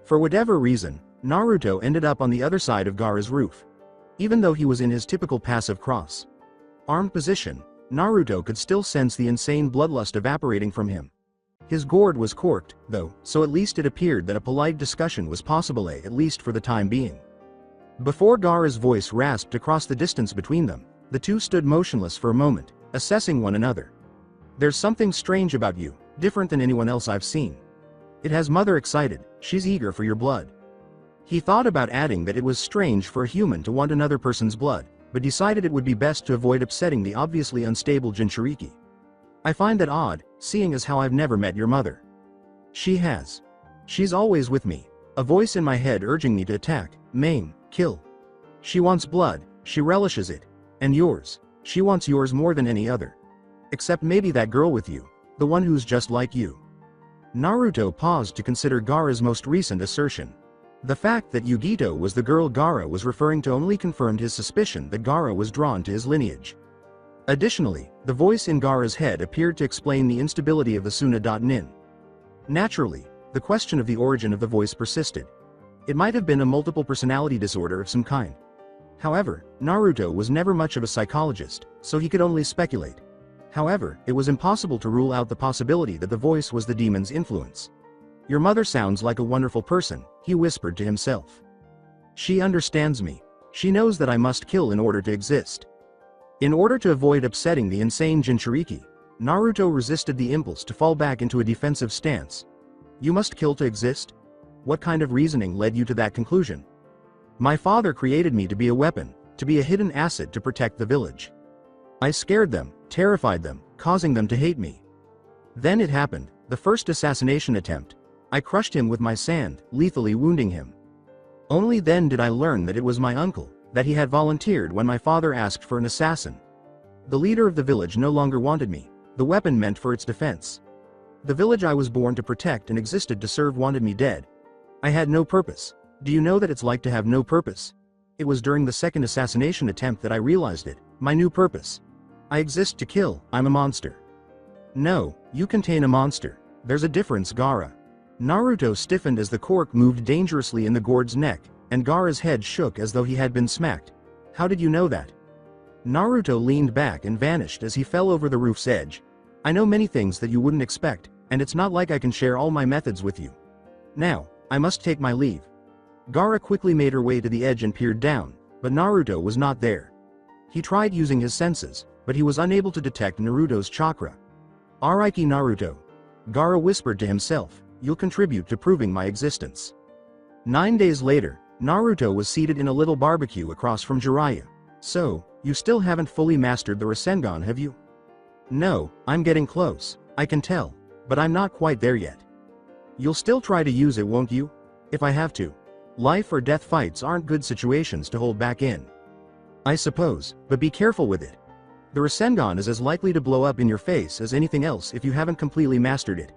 For whatever reason, Naruto ended up on the other side of Gaara's roof. Even though he was in his typical passive cross-armed position, Naruto could still sense the insane bloodlust evaporating from him. His gourd was corked, though, so at least it appeared that a polite discussion was possible, at least for the time being. Before Gaara's voice rasped across the distance between them, the two stood motionless for a moment, assessing one another. There's something strange about you, different than anyone else I've seen. It has Mother excited, she's eager for your blood. He thought about adding that it was strange for a human to want another person's blood, but decided it would be best to avoid upsetting the obviously unstable Jinchuriki. I find that odd, seeing as how I've never met your mother. She has. She's always with me, a voice in my head urging me to attack, maim, kill. She wants blood, she relishes it. And yours. She wants yours more than any other. Except maybe that girl with you, the one who's just like you. Naruto paused to consider Gaara's most recent assertion. The fact that Yugito was the girl Gaara was referring to only confirmed his suspicion that Gaara was drawn to his lineage. Additionally, the voice in Gaara's head appeared to explain the instability of the Tsunade. Naturally, the question of the origin of the voice persisted. It might have been a multiple personality disorder of some kind. However, Naruto was never much of a psychologist, so he could only speculate. However, it was impossible to rule out the possibility that the voice was the demon's influence. Your mother sounds like a wonderful person, he whispered to himself. She understands me. She knows that I must kill in order to exist. In order to avoid upsetting the insane Jinchuriki, Naruto resisted the impulse to fall back into a defensive stance. You must kill to exist? What kind of reasoning led you to that conclusion? My father created me to be a weapon, to be a hidden asset to protect the village. I scared them, terrified them, causing them to hate me. Then it happened, the first assassination attempt. I crushed him with my sand, lethally wounding him. Only then did I learn that it was my uncle, that he had volunteered when my father asked for an assassin. The leader of the village no longer wanted me, the weapon meant for its defense. The village I was born to protect and existed to serve wanted me dead. I had no purpose. Do you know that it's like to have no purpose? It was during the second assassination attempt that I realized it, my new purpose. I exist to kill, I'm a monster. No, you contain a monster. There's a difference, Gaara. Naruto stiffened as the cork moved dangerously in the gourd's neck, and Gaara's head shook as though he had been smacked. How did you know that? Naruto leaned back and vanished as he fell over the roof's edge. I know many things that you wouldn't expect, and it's not like I can share all my methods with you. Now, I must take my leave. Gaara quickly made her way to the edge and peered down, but Naruto was not there. He tried using his senses, but he was unable to detect Naruto's chakra. Araiki Naruto. Gaara whispered to himself, you'll contribute to proving my existence. 9 days later, Naruto was seated in a little barbecue across from Jiraiya. So, you still haven't fully mastered the Rasengan, have you? No, I'm getting close, I can tell, but I'm not quite there yet. You'll still try to use it, won't you? If I have to. Life or death fights aren't good situations to hold back in. I suppose, but be careful with it. The Rasengan is as likely to blow up in your face as anything else if you haven't completely mastered it.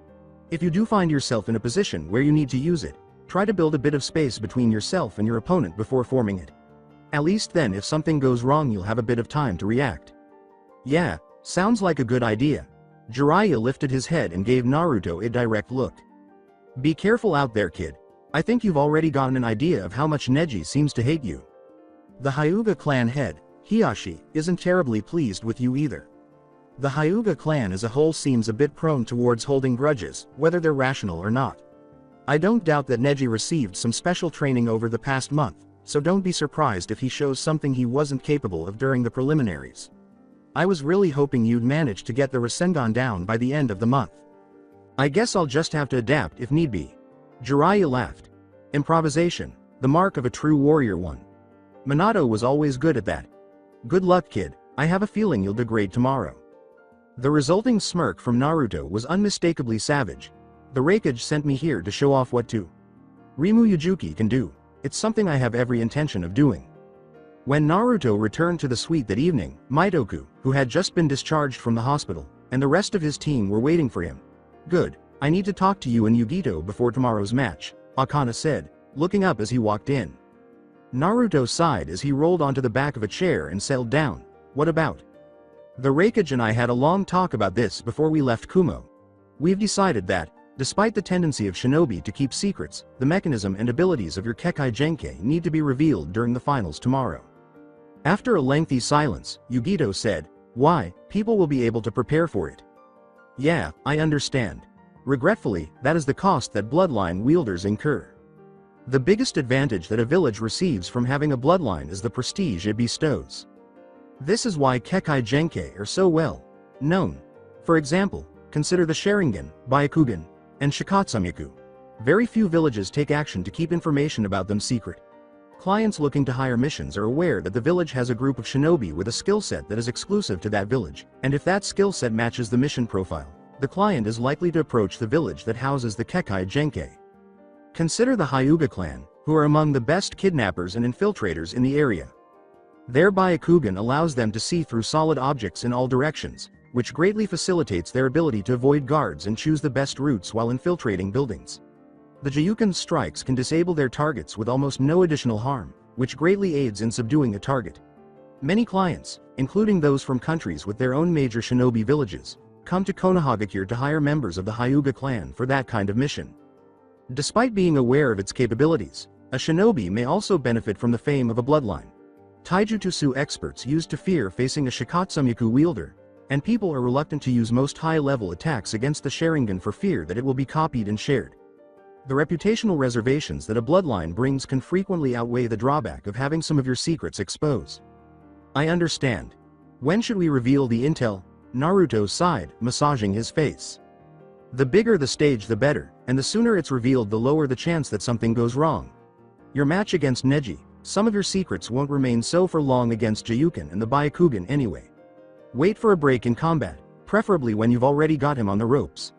If you do find yourself in a position where you need to use it, try to build a bit of space between yourself and your opponent before forming it. At least then if something goes wrong you'll have a bit of time to react. Yeah, sounds like a good idea. Jiraiya lifted his head and gave Naruto a direct look. Be careful out there, kid. I think you've already gotten an idea of how much Neji seems to hate you. The Hyuga clan head, Hiashi, isn't terribly pleased with you either. The Hyuga clan as a whole seems a bit prone towards holding grudges, whether they're rational or not. I don't doubt that Neji received some special training over the past month, so don't be surprised if he shows something he wasn't capable of during the preliminaries. I was really hoping you'd manage to get the Rasengan down by the end of the month. I guess I'll just have to adapt if need be. Jiraiya laughed. Improvisation, the mark of a true warrior one. Minato was always good at that. Good luck, kid. I have a feeling you'll do great tomorrow. The resulting smirk from Naruto was unmistakably savage. The Raikage sent me here to show off what Rimu Yujuki can do. It's something I have every intention of doing. When Naruto returned to the suite that evening, Mitoku, who had just been discharged from the hospital, and the rest of his team were waiting for him. Good. I need to talk to you and Yugito before tomorrow's match, Akana said, looking up as he walked in. Naruto sighed as he rolled onto the back of a chair and settled down. What about? The Raikage and I had a long talk about this before we left Kumo. We've decided that, despite the tendency of shinobi to keep secrets, the mechanism and abilities of your Kekkei Genkai need to be revealed during the finals tomorrow. After a lengthy silence, Yugito said, why, people will be able to prepare for it. Yeah, I understand. Regretfully, that is the cost that bloodline wielders incur. The biggest advantage that a village receives from having a bloodline is the prestige it bestows. This is why Kekkei Genkai are so well known. For example, consider the Sharingan, Byakugan, and Shikatsumiku. Very few villages take action to keep information about them secret. Clients looking to hire missions are aware that the village has a group of shinobi with a skill set that is exclusive to that village, and if that skill set matches the mission profile, the client is likely to approach the village that houses the Kekkei Genkai. Consider the Hyuga clan, who are among the best kidnappers and infiltrators in the area. Their Byakugan allows them to see through solid objects in all directions, which greatly facilitates their ability to avoid guards and choose the best routes while infiltrating buildings. The Jiyuken's strikes can disable their targets with almost no additional harm, which greatly aids in subduing a target. Many clients, including those from countries with their own major shinobi villages, come to Konohagakure to hire members of the Hyuga clan for that kind of mission. Despite being aware of its capabilities, a shinobi may also benefit from the fame of a bloodline. Taijutsu experts used to fear facing a Shikatsumiku wielder, and people are reluctant to use most high-level attacks against the Sharingan for fear that it will be copied and shared. The reputational reservations that a bloodline brings can frequently outweigh the drawback of having some of your secrets exposed. I understand. When should we reveal the intel? Naruto sighed, massaging his face. The bigger the stage the better, and the sooner it's revealed the lower the chance that something goes wrong. Your match against Neji, some of your secrets won't remain so for long against Jiyuken and the Byakugan anyway. Wait for a break in combat, preferably when you've already got him on the ropes.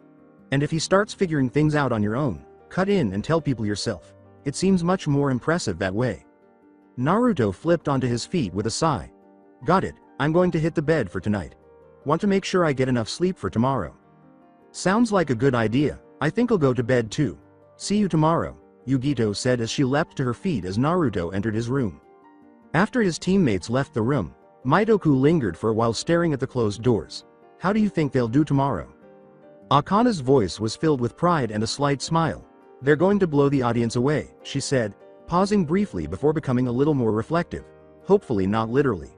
And if he starts figuring things out on your own, cut in and tell people yourself. It seems much more impressive that way. Naruto flipped onto his feet with a sigh. Got it, I'm going to hit the bed for tonight. Want to make sure I get enough sleep for tomorrow. Sounds like a good idea. I think I'll go to bed too. See you tomorrow, Yugito said as she leapt to her feet as Naruto entered his room. After his teammates left the room, Mitoku lingered for a while staring at the closed doors. How do you think they'll do tomorrow? Akana's voice was filled with pride and a slight smile. They're going to blow the audience away, she said, pausing briefly before becoming a little more reflective. Hopefully not literally.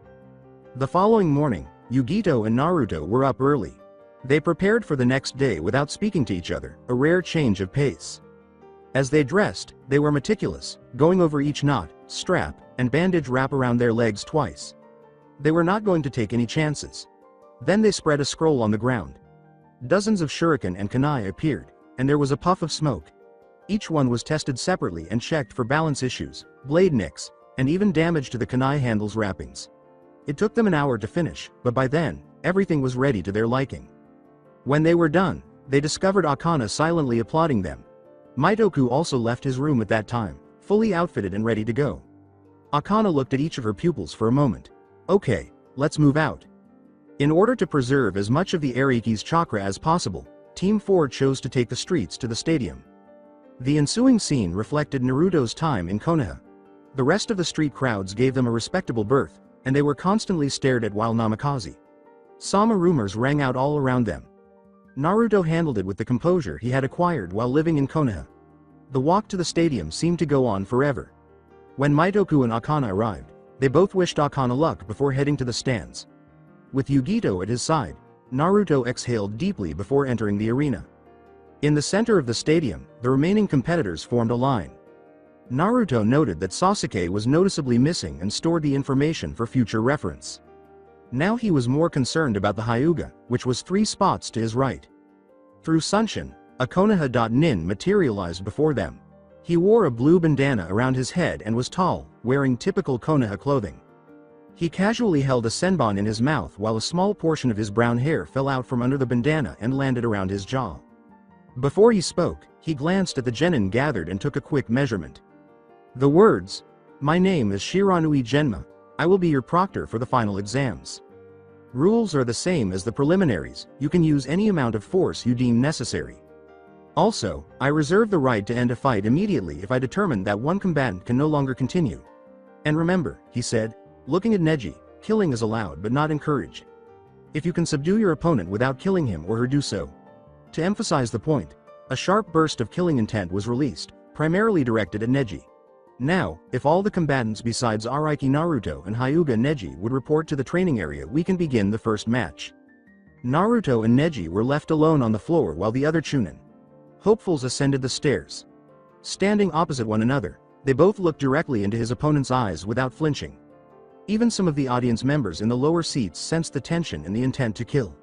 The following morning, Yugito and Naruto were up early. They prepared for the next day without speaking to each other, a rare change of pace. As they dressed, they were meticulous, going over each knot, strap, and bandage wrap around their legs twice. They were not going to take any chances. Then they spread a scroll on the ground. Dozens of shuriken and kunai appeared, and there was a puff of smoke. Each one was tested separately and checked for balance issues, blade nicks, and even damage to the kunai handle's wrappings. It took them an hour to finish, but by then, everything was ready to their liking. When they were done, they discovered Akana silently applauding them. Mitoku also left his room at that time, fully outfitted and ready to go. Akana looked at each of her pupils for a moment. Okay, let's move out. In order to preserve as much of the Ariki's chakra as possible, Team 4 chose to take the streets to the stadium. The ensuing scene reflected Naruto's time in Konoha. The rest of the street crowds gave them a respectable berth, and they were constantly stared at while namikaze. Sama rumors rang out all around them. Naruto handled it with the composure he had acquired while living in Konoha. The walk to the stadium seemed to go on forever. When Mitoku and Akana arrived, they both wished Akana luck before heading to the stands. With Yugito at his side, Naruto exhaled deeply before entering the arena. In the center of the stadium, the remaining competitors formed a line. Naruto noted that Sasuke was noticeably missing and stored the information for future reference. Now he was more concerned about the Hyuga, which was 3 spots to his right. Through Sunshin, a Konoha.nin materialized before them. He wore a blue bandana around his head and was tall, wearing typical Konoha clothing. He casually held a senbon in his mouth while a small portion of his brown hair fell out from under the bandana and landed around his jaw. Before he spoke, he glanced at the genin gathered and took a quick measurement. The words, "My name is Shiranui Genma. I will be your proctor for the final exams. Rules are the same as the preliminaries, you can use any amount of force you deem necessary. Also, I reserve the right to end a fight immediately if I determine that one combatant can no longer continue. And remember," he said, looking at Neji, "killing is allowed but not encouraged. If you can subdue your opponent without killing him or her, do so." To emphasize the point, a sharp burst of killing intent was released, primarily directed at Neji. Now, if all the combatants besides Araki Naruto and Hyuga Neji would report to the training area, we can begin the first match. Naruto and Neji were left alone on the floor while the other Chunin hopefuls ascended the stairs. Standing opposite one another, they both looked directly into his opponent's eyes without flinching. Even some of the audience members in the lower seats sensed the tension and the intent to kill.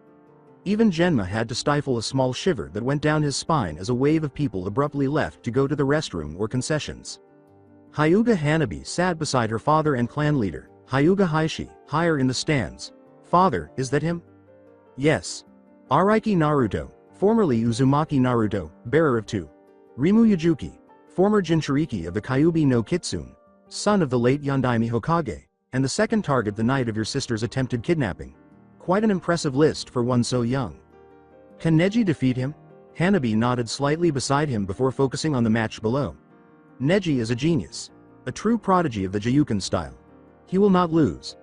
Even Genma had to stifle a small shiver that went down his spine as a wave of people abruptly left to go to the restroom or concessions. Hyuga Hanabi sat beside her father and clan leader, Hyuga Hiashi, higher in the stands. "Father, is that him?" "Yes." Araki Naruto, formerly Uzumaki Naruto, bearer of 2. Rimu Yujuki, former Jinchuriki of the Kyuubi no Kitsune, son of the late Yondaime Hokage, and the second target the night of your sister's attempted kidnapping. Quite an impressive list for one so young. Can Neji defeat him? Hanabi nodded slightly beside him before focusing on the match below. Neji is a genius. A true prodigy of the Jiyuken style. He will not lose.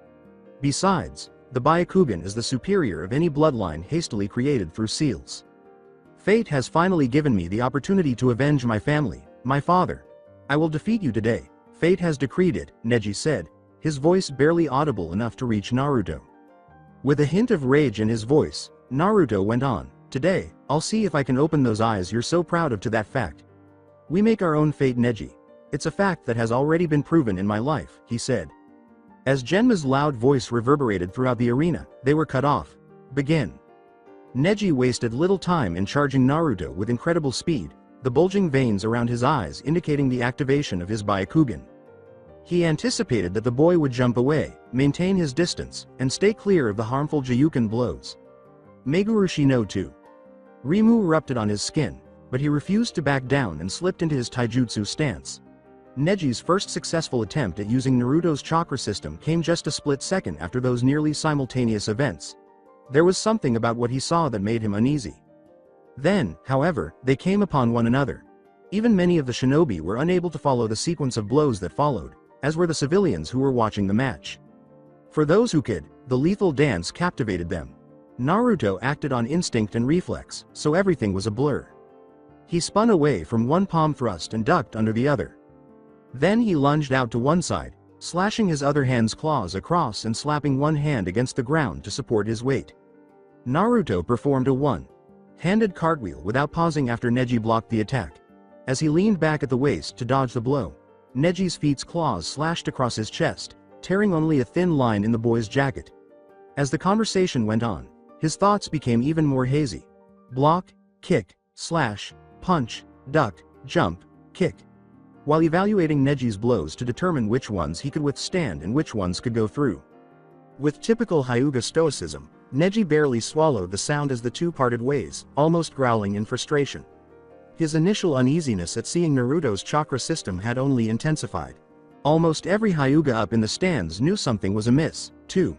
Besides, the Byakugan is the superior of any bloodline hastily created through seals. Fate has finally given me the opportunity to avenge my family, my father. I will defeat you today. Fate has decreed it, Neji said, his voice barely audible enough to reach Naruto. With a hint of rage in his voice, Naruto went on, "Today, I'll see if I can open those eyes you're so proud of to that fact. We make our own fate, Neji. It's a fact that has already been proven in my life," he said. As Genma's loud voice reverberated throughout the arena, they were cut off. "Begin." Neji wasted little time in charging Naruto with incredible speed, the bulging veins around his eyes indicating the activation of his Byakugan. He anticipated that the boy would jump away, maintain his distance, and stay clear of the harmful Jiyuken blows. Meguru Shino too. Rimu erupted on his skin, but he refused to back down and slipped into his taijutsu stance. Neji's first successful attempt at using Naruto's chakra system came just a split second after those nearly simultaneous events. There was something about what he saw that made him uneasy. Then, however, they came upon one another. Even many of the shinobi were unable to follow the sequence of blows that followed, as were the civilians who were watching the match. For those who could, the lethal dance captivated them. Naruto acted on instinct and reflex, so everything was a blur. He spun away from one palm thrust and ducked under the other. Then he lunged out to one side, slashing his other hand's claws across and slapping one hand against the ground to support his weight. Naruto performed a one-handed cartwheel without pausing after Neji blocked the attack. As he leaned back at the waist to dodge the blow, Neji's feet's claws slashed across his chest, tearing only a thin line in the boy's jacket. As the conversation went on, his thoughts became even more hazy. Block, kick, slash, punch, duck, jump, kick. While evaluating Neji's blows to determine which ones he could withstand and which ones could go through. With typical Hyuga stoicism, Neji barely swallowed the sound as the two parted ways, almost growling in frustration. His initial uneasiness at seeing Naruto's chakra system had only intensified. Almost every Hyuga up in the stands knew something was amiss, too.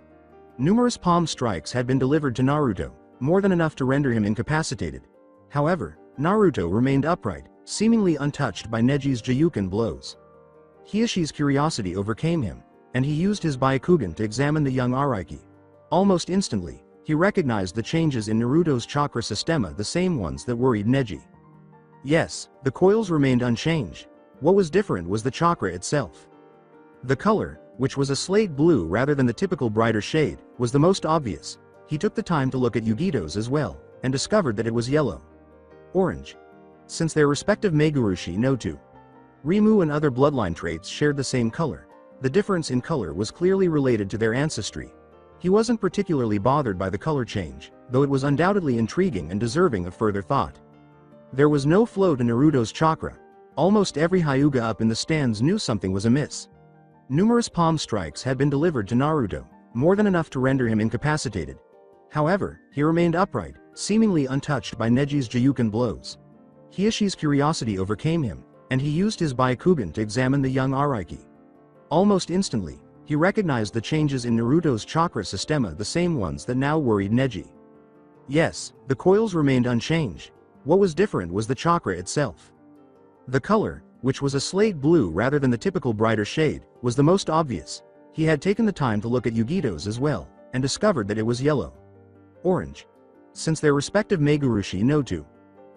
Numerous palm strikes had been delivered to Naruto, more than enough to render him incapacitated. However, Naruto remained upright, seemingly untouched by Neji's Jiyuken blows. Hiashi's curiosity overcame him, and he used his Byakugan to examine the young Araki. Almost instantly, he recognized the changes in Naruto's chakra systema, the same ones that worried Neji. Yes, the coils remained unchanged. What was different was the chakra itself. The color, which was a slate blue rather than the typical brighter shade, was the most obvious. He took the time to look at Yugito's as well, and discovered that it was yellow. Orange. Since their respective Megurushi no two, Rimu and other bloodline traits shared the same color, the difference in color was clearly related to their ancestry. He wasn't particularly bothered by the color change, though it was undoubtedly intriguing and deserving of further thought. There was no flow to Naruto's chakra. Almost every Hyuga up in the stands knew something was amiss. Numerous palm strikes had been delivered to Naruto, more than enough to render him incapacitated. However, he remained upright, seemingly untouched by Neji's Jiyuken blows. Hiashi's curiosity overcame him, and he used his Byakugan to examine the young Araki. Almost instantly, he recognized the changes in Naruto's chakra systema, the same ones that now worried Neji. Yes, the coils remained unchanged. What was different was the chakra itself. The color, which was a slate blue rather than the typical brighter shade, was the most obvious. He had taken the time to look at Yugito's as well, and discovered that it was yellow. Orange. Since their respective Megurushi no two,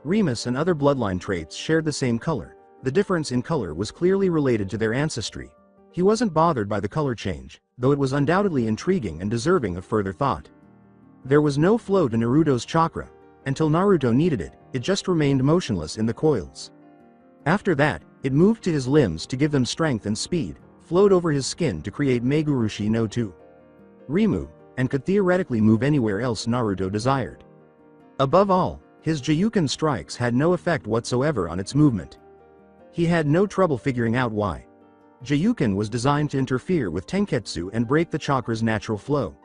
Remus and other bloodline traits shared the same color, the difference in color was clearly related to their ancestry. He wasn't bothered by the color change, though it was undoubtedly intriguing and deserving of further thought. There was no flow to Naruto's chakra. Until Naruto needed it, it just remained motionless in the coils. After that, it moved to his limbs to give them strength and speed, flowed over his skin to create Megurushi no two, Rimu, and could theoretically move anywhere else Naruto desired. Above all, his Jiyuken strikes had no effect whatsoever on its movement. He had no trouble figuring out why. Jiyuken was designed to interfere with Tenketsu and break the chakra's natural flow.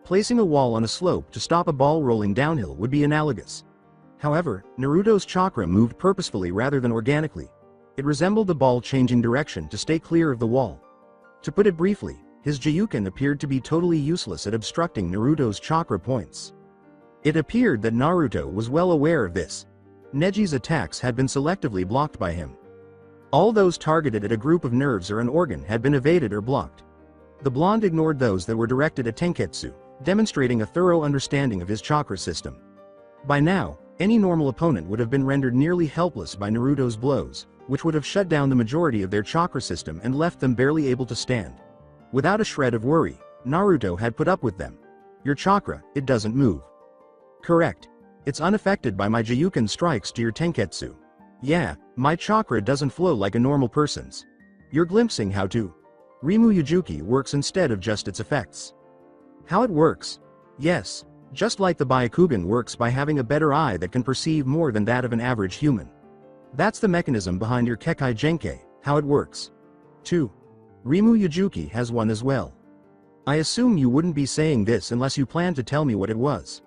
Placing a wall on a slope to stop a ball rolling downhill would be analogous. However, Naruto's chakra moved purposefully rather than organically. It resembled the ball changing direction to stay clear of the wall. To put it briefly, his Jiyuken appeared to be totally useless at obstructing Naruto's chakra points. It appeared that Naruto was well aware of this. Neji's attacks had been selectively blocked by him. All those targeted at a group of nerves or an organ had been evaded or blocked. The blonde ignored those that were directed at Tenketsu, demonstrating a thorough understanding of his chakra system. By now, any normal opponent would have been rendered nearly helpless by Naruto's blows, which would have shut down the majority of their chakra system and left them barely able to stand. Without a shred of worry, Naruto had put up with them. Your chakra, it doesn't move. Correct. It's unaffected by my Jiyuken strikes to your Tenketsu. Yeah, my chakra doesn't flow like a normal person's. You're glimpsing how to. Rimu Yujuki works instead of just its effects. How it works? Yes, just like the Byakugan works by having a better eye that can perceive more than that of an average human. That's the mechanism behind your Kekai Genkai, how it works. 2. Rimu Yujuki has one as well. I assume you wouldn't be saying this unless you planned to tell me what it was.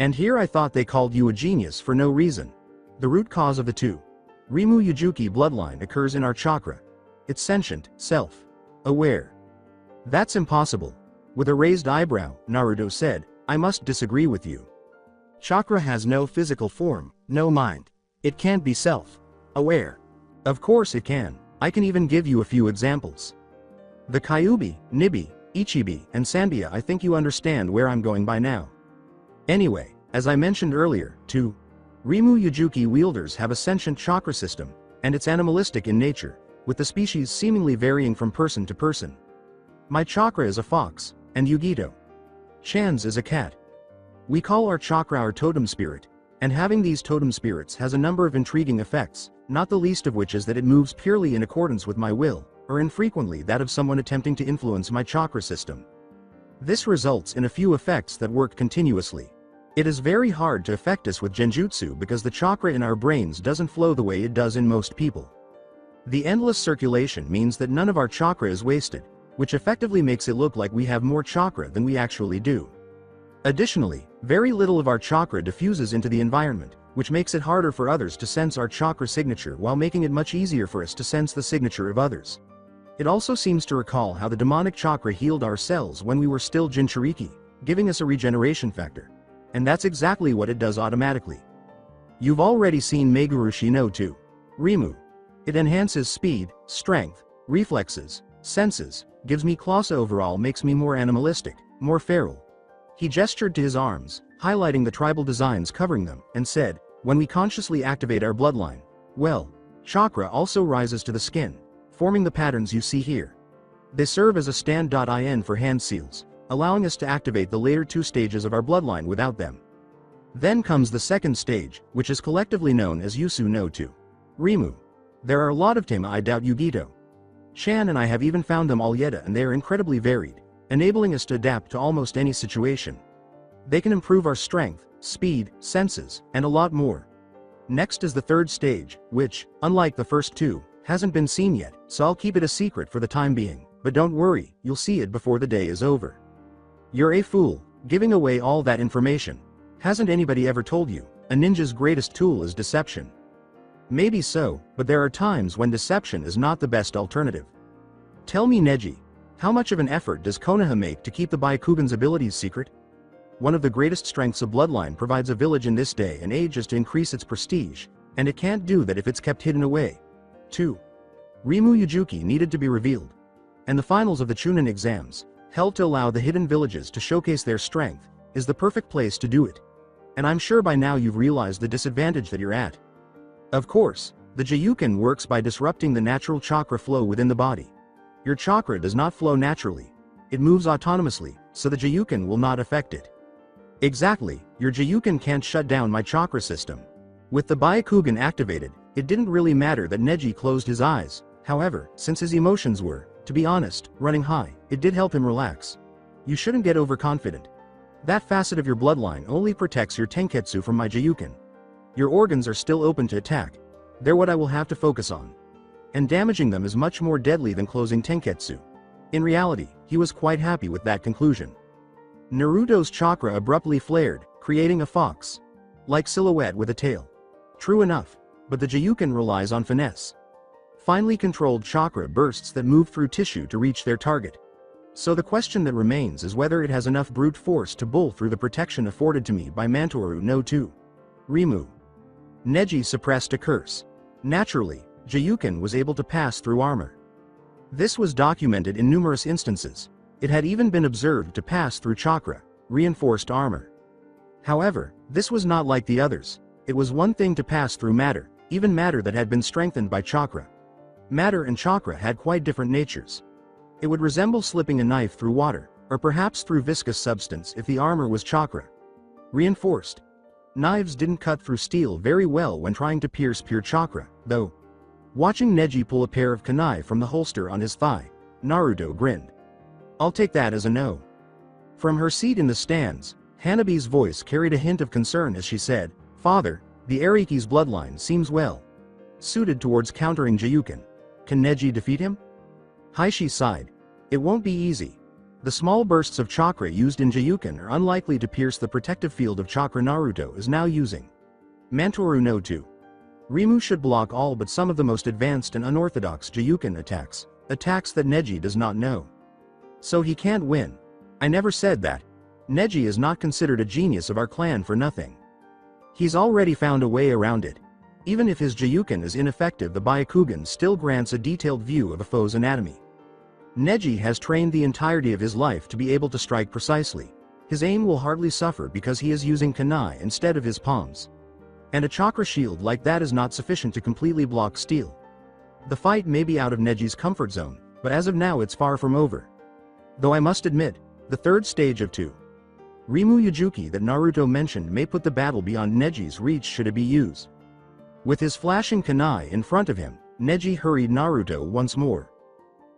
And here I thought they called you a genius for no reason. The root cause of the 2. Rimu Yujuki bloodline occurs in our chakra. It's sentient, self-aware. That's impossible. With a raised eyebrow, Naruto said, I must disagree with you. Chakra has no physical form, no mind. It can't be self-aware. Of course it can. I can even give you a few examples. The Kyuubi, Nibi, Ichibi, and Sanbia. I think you understand where I'm going by now. Anyway, as I mentioned earlier, 2. Rimu Yujuki wielders have a sentient chakra system, and it's animalistic in nature, with the species seemingly varying from person to person. My chakra is a fox, and Yugito-chan's is a cat. We call our chakra our totem spirit, and having these totem spirits has a number of intriguing effects, not the least of which is that it moves purely in accordance with my will, or infrequently that of someone attempting to influence my chakra system. This results in a few effects that work continuously. It is very hard to affect us with genjutsu because the chakra in our brains doesn't flow the way it does in most people. The endless circulation means that none of our chakra is wasted, which effectively makes it look like we have more chakra than we actually do. Additionally, very little of our chakra diffuses into the environment, which makes it harder for others to sense our chakra signature while making it much easier for us to sense the signature of others. It also seems to recall how the demonic chakra healed our cells when we were still Jinchuriki, giving us a regeneration factor. And that's exactly what it does automatically. You've already seen Megurushi no 2. Rimu. It enhances speed, strength, reflexes, senses, gives me claws overall makes me more animalistic, more feral. He gestured to his arms, highlighting the tribal designs covering them, and said, when we consciously activate our bloodline, well, chakra also rises to the skin, forming the patterns you see here. They serve as a stand.in for hand seals, allowing us to activate the later two stages of our bloodline without them. Then comes the second stage, which is collectively known as Yusu no 2. Rimu. There are a lot of them. I doubt Yugito. Shan and I have even found them all yet, and they are incredibly varied, enabling us to adapt to almost any situation. They can improve our strength, speed, senses, and a lot more. Next is the third stage, which, unlike the first two, hasn't been seen yet, so I'll keep it a secret for the time being, but don't worry, you'll see it before the day is over. You're a fool, giving away all that information. Hasn't anybody ever told you, a ninja's greatest tool is deception? Maybe so, but there are times when deception is not the best alternative. Tell me, Neji, how much of an effort does Konoha make to keep the Byakugan's abilities secret? One of the greatest strengths of bloodline provides a village in this day and age is to increase its prestige, and it can't do that if it's kept hidden away. 2. Rimu Yujuki needed to be revealed. And the finals of the Chunin exams, held to allow the hidden villages to showcase their strength, is the perfect place to do it. And I'm sure by now you've realized the disadvantage that you're at. Of course, the Jiyuken works by disrupting the natural chakra flow within the body. Your chakra does not flow naturally. It moves autonomously, so the Jiyuken will not affect it. Exactly, your Jiyuken can't shut down my chakra system. With the Byakugan activated, it didn't really matter that Neji closed his eyes. However, since his emotions were, to be honest, running high, it did help him relax. You shouldn't get overconfident. That facet of your bloodline only protects your Tenketsu from my Jiyuken. Your organs are still open to attack. They're what I will have to focus on. And damaging them is much more deadly than closing Tenketsu. In reality, he was quite happy with that conclusion. Naruto's chakra abruptly flared, creating a fox-like silhouette with a tail. True enough, but the Jiyuken relies on finesse. Finely controlled chakra bursts that move through tissue to reach their target. So the question that remains is whether it has enough brute force to bull through the protection afforded to me by Mantoru no 2. Rimu. Neji suppressed a curse. Naturally, Jiyuken was able to pass through armor. This was documented in numerous instances. It had even been observed to pass through chakra, reinforced armor. However, this was not like the others. It was one thing to pass through matter, even matter that had been strengthened by chakra. Matter and chakra had quite different natures. It would resemble slipping a knife through water, or perhaps through viscous substance if the armor was chakra reinforced. Knives didn't cut through steel very well when trying to pierce pure chakra, though. Watching Neji pull a pair of kunai from the holster on his thigh, Naruto grinned. I'll take that as a no. From her seat in the stands, Hanabi's voice carried a hint of concern as she said, Father, the Ariki's bloodline seems well suited towards countering Jiyuken. Can Neji defeat him? Hiashi sighed. It won't be easy. The small bursts of chakra used in Jiyuken are unlikely to pierce the protective field of chakra Naruto is now using. Mantoru no 2. Rimu should block all but some of the most advanced and unorthodox Jiyuken attacks that Neji does not know. So he can't win. I never said that. Neji is not considered a genius of our clan for nothing. He's already found a way around it. Even if his Jiyuken is ineffective, the Byakugan still grants a detailed view of a foe's anatomy. Neji has trained the entirety of his life to be able to strike precisely. His aim will hardly suffer because he is using kunai instead of his palms. And a chakra shield like that is not sufficient to completely block steel. The fight may be out of Neji's comfort zone, but as of now it's far from over. Though I must admit, the third stage of 2. Rimu Yujuki that Naruto mentioned may put the battle beyond Neji's reach should it be used. With his flashing kunai in front of him, Neji hurried Naruto once more.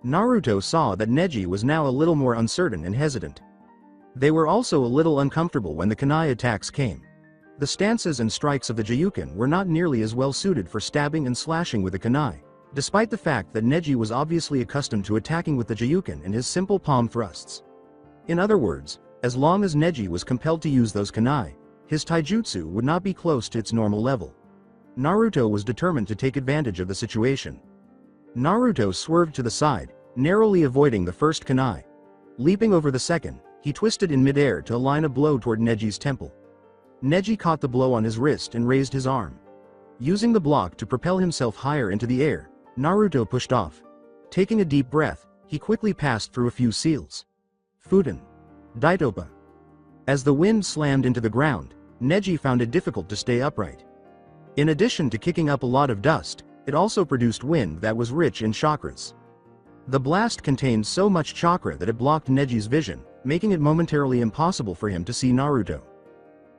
Naruto saw that Neji was now a little more uncertain and hesitant. They were also a little uncomfortable when the kunai attacks came. The stances and strikes of the Jiyuken were not nearly as well suited for stabbing and slashing with the kunai, despite the fact that Neji was obviously accustomed to attacking with the Jiyuken and his simple palm thrusts. In other words, as long as Neji was compelled to use those kunai, his taijutsu would not be close to its normal level. Naruto was determined to take advantage of the situation. Naruto swerved to the side, narrowly avoiding the first kunai. Leaping over the second, he twisted in midair to align a blow toward Neji's temple. Neji caught the blow on his wrist and raised his arm. Using the block to propel himself higher into the air, Naruto pushed off. Taking a deep breath, he quickly passed through a few seals. Futen. Daitopa. As the wind slammed into the ground, Neji found it difficult to stay upright. In addition to kicking up a lot of dust, it also produced wind that was rich in chakras. The blast contained so much chakra that it blocked Neji's vision, making it momentarily impossible for him to see Naruto.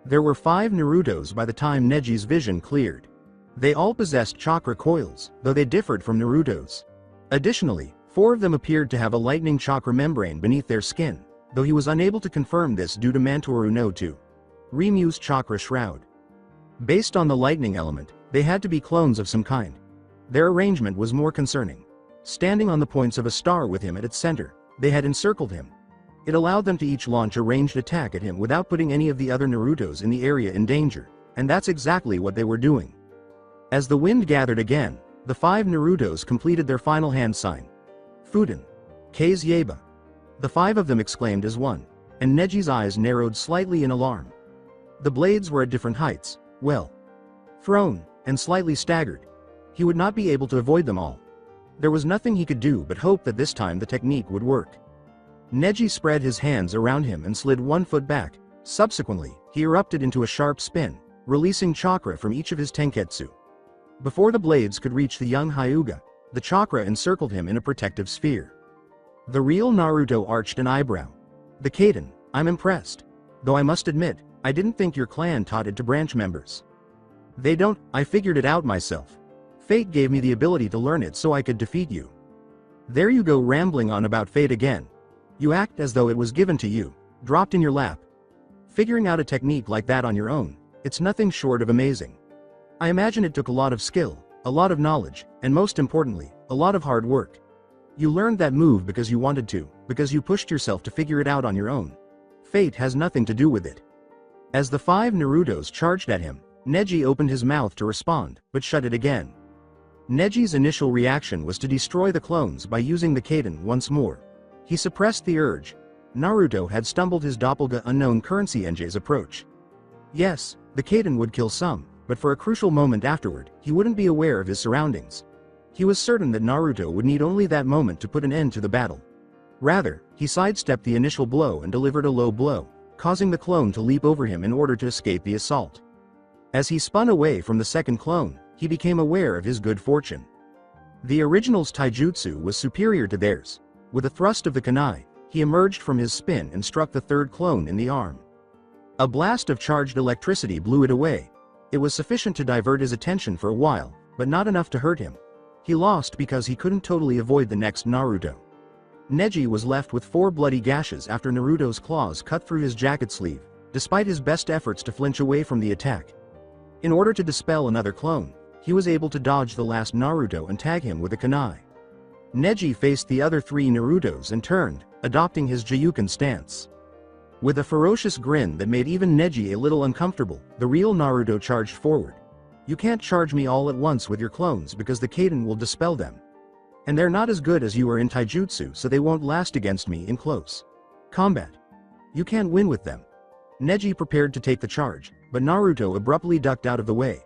There were 5 Narutos by the time Neji's vision cleared. They all possessed chakra coils, though they differed from Naruto's. Additionally, 4 of them appeared to have a lightning chakra membrane beneath their skin, though he was unable to confirm this due to Mantoru no 2. Ryu's chakra shroud. Based on the lightning element, they had to be clones of some kind. Their arrangement was more concerning. Standing on the points of a star with him at its center, they had encircled him. It allowed them to each launch a ranged attack at him without putting any of the other Narutos in the area in danger, and that's exactly what they were doing. As the wind gathered again, the 5 Narutos completed their final hand sign. Futen. Kase Yeba. The 5 of them exclaimed as one, and Neji's eyes narrowed slightly in alarm. The blades were at different heights, well, thrown, and slightly staggered. He would not be able to avoid them all. There was nothing he could do but hope that this time the technique would work. Neji spread his hands around him and slid 1 foot back. Subsequently, he erupted into a sharp spin, releasing chakra from each of his tenketsu. Before the blades could reach the young Hyuga, the chakra encircled him in a protective sphere. The real Naruto arched an eyebrow. The Kaden, I'm impressed. Though I must admit, I didn't think your clan taught it to branch members. They don't, I figured it out myself. Fate gave me the ability to learn it so I could defeat you. There you go rambling on about fate again. You act as though it was given to you, dropped in your lap. Figuring out a technique like that on your own, it's nothing short of amazing. I imagine it took a lot of skill, a lot of knowledge, and most importantly, a lot of hard work. You learned that move because you wanted to, because you pushed yourself to figure it out on your own. Fate has nothing to do with it. As the 5 Narutos charged at him, Neji opened his mouth to respond, but shut it again. Neji's initial reaction was to destroy the clones by using the Kaden once more. He suppressed the urge. Naruto had stumbled his doppelganger unknown currency Enjay's approach. Yes, the Kaden would kill some, but for a crucial moment afterward, he wouldn't be aware of his surroundings. He was certain that Naruto would need only that moment to put an end to the battle. Rather, he sidestepped the initial blow and delivered a low blow, causing the clone to leap over him in order to escape the assault. As he spun away from the second clone, he became aware of his good fortune. The original's taijutsu was superior to theirs. With a thrust of the kunai, he emerged from his spin and struck the third clone in the arm. A blast of charged electricity blew it away. It was sufficient to divert his attention for a while, but not enough to hurt him. He lost because he couldn't totally avoid the next Naruto. Neji was left with 4 bloody gashes after Naruto's claws cut through his jacket sleeve, despite his best efforts to flinch away from the attack. In order to dispel another clone, he was able to dodge the last Naruto and tag him with a kunai. Neji faced the other 3 Narutos and turned, adopting his Jiyuken stance. With a ferocious grin that made even Neji a little uncomfortable, the real Naruto charged forward. You can't charge me all at once with your clones because the Kaden will dispel them. And they're not as good as you are in taijutsu, so they won't last against me in close combat. You can't win with them. Neji prepared to take the charge, but Naruto abruptly ducked out of the way.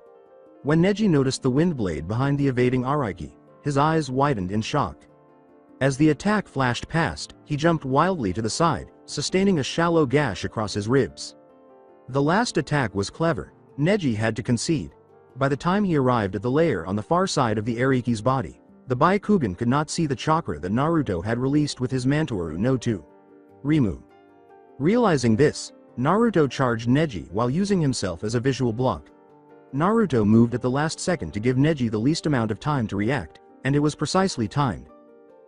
When Neji noticed the wind blade behind the evading Araki, his eyes widened in shock. As the attack flashed past, he jumped wildly to the side, sustaining a shallow gash across his ribs. The last attack was clever, Neji had to concede. By the time he arrived at the layer on the far side of the Ariki's body, the Byakugan could not see the chakra that Naruto had released with his Mantoru no 2. Rimu. Realizing this, Naruto charged Neji while using himself as a visual block. Naruto moved at the last second to give Neji the least amount of time to react, and it was precisely timed.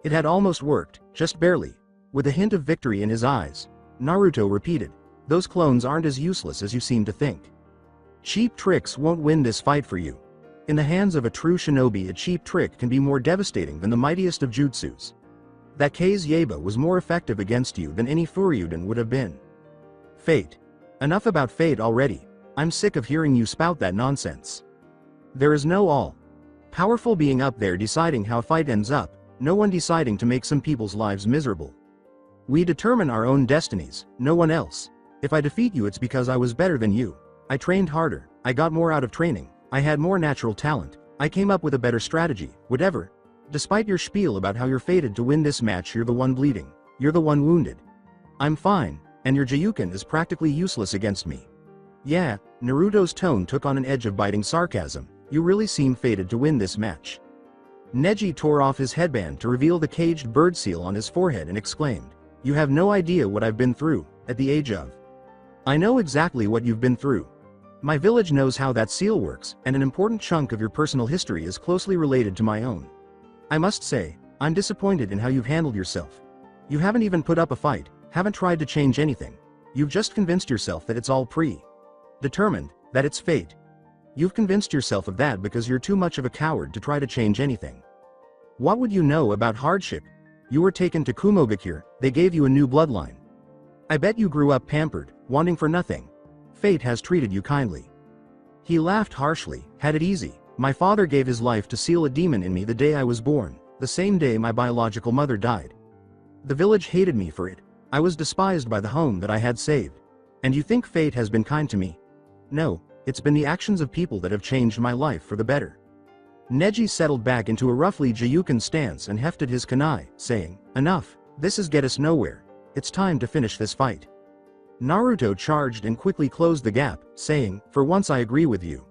It had almost worked, just barely. With a hint of victory in his eyes, Naruto repeated, "Those clones aren't as useless as you seem to think. Cheap tricks won't win this fight for you. In the hands of a true shinobi, a cheap trick can be more devastating than the mightiest of jutsus. That Kase Yeba was more effective against you than any Furyudan would have been. Fate. Enough about fate already. I'm sick of hearing you spout that nonsense. There is no all powerful being up there deciding how a fight ends up, no one deciding to make some people's lives miserable. We determine our own destinies, no one else. If I defeat you, it's because I was better than you. I trained harder, I got more out of training, I had more natural talent, I came up with a better strategy, whatever. Despite your spiel about how you're fated to win this match, you're the one bleeding. You're the one wounded. I'm fine, and your Jiyuken is practically useless against me. Yeah, Naruto's tone took on an edge of biting sarcasm. You really seem fated to win this match. Neji tore off his headband to reveal the caged bird seal on his forehead and exclaimed, "You have no idea what I've been through, at the age of. I know exactly what you've been through. My village knows how that seal works, and an important chunk of your personal history is closely related to my own. I must say, I'm disappointed in how you've handled yourself. You haven't even put up a fight, haven't tried to change anything. You've just convinced yourself that it's all determined, that it's fate. You've convinced yourself of that because you're too much of a coward to try to change anything. What would you know about hardship? You were taken to Kumogakure, they gave you a new bloodline. I bet you grew up pampered, wanting for nothing. Fate has treated you kindly." He laughed harshly. "Had it easy. My father gave his life to seal a demon in me the day I was born, the same day my biological mother died. The village hated me for it. I was despised by the home that I had saved. And you think fate has been kind to me? No, it's been the actions of people that have changed my life for the better." Neji settled back into a roughly Jiyuken stance and hefted his kunai, saying, "Enough, this is get us nowhere. It's time to finish this fight." Naruto charged and quickly closed the gap, saying, "For once I agree with you."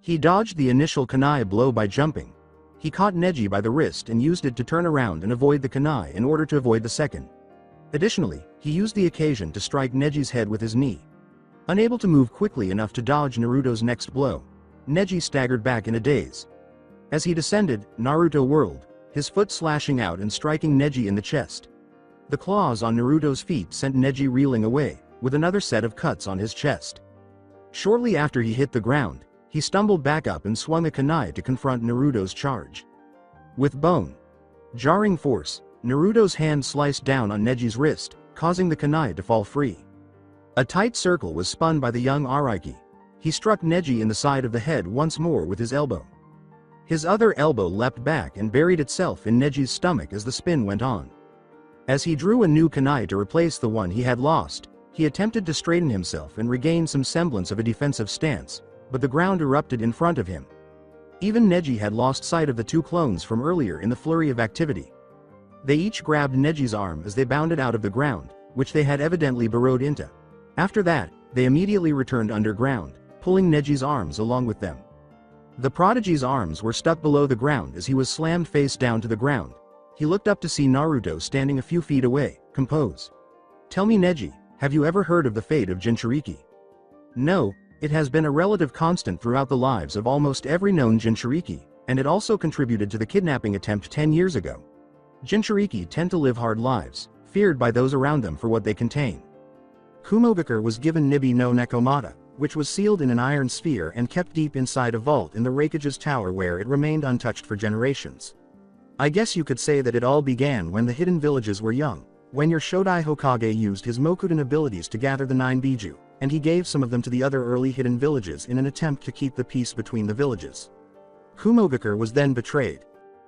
He dodged the initial kunai blow by jumping. He caught Neji by the wrist and used it to turn around and avoid the kunai in order to avoid the second. Additionally, he used the occasion to strike Neji's head with his knee. Unable to move quickly enough to dodge Naruto's next blow, Neji staggered back in a daze. As he descended, Naruto whirled, his foot slashing out and striking Neji in the chest. The claws on Naruto's feet sent Neji reeling away, with another set of cuts on his chest. Shortly after he hit the ground, he stumbled back up and swung a kunai to confront Naruto's charge. With bone-jarring force, Naruto's hand sliced down on Neji's wrist, causing the kunai to fall free. A tight circle was spun by the young Araiki. He struck Neji in the side of the head once more with his elbow. His other elbow leapt back and buried itself in Neji's stomach as the spin went on. As he drew a new kunai to replace the one he had lost, he attempted to straighten himself and regain some semblance of a defensive stance, but the ground erupted in front of him. Even Neji had lost sight of the two clones from earlier in the flurry of activity. They each grabbed Neji's arm as they bounded out of the ground, which they had evidently burrowed into. After that, they immediately returned underground, pulling Neji's arms along with them. The prodigy's arms were stuck below the ground as he was slammed face down to the ground. He looked up to see Naruto standing a few feet away, compose. "Tell me, Neji, have you ever heard of the fate of Jinchuriki?" "No, it has been a relative constant throughout the lives of almost every known Jinchuriki, and it also contributed to the kidnapping attempt 10 years ago. Jinchuriki tend to live hard lives, feared by those around them for what they contain." Kumogakure was given Nibi no Nekomata, which was sealed in an iron sphere and kept deep inside a vault in the Raikage's tower where it remained untouched for generations. I guess you could say that it all began when the hidden villages were young, when your Shodai Hokage used his Mokuden abilities to gather the 9 Biju, and he gave some of them to the other early hidden villages in an attempt to keep the peace between the villages. Kumogakure was then betrayed.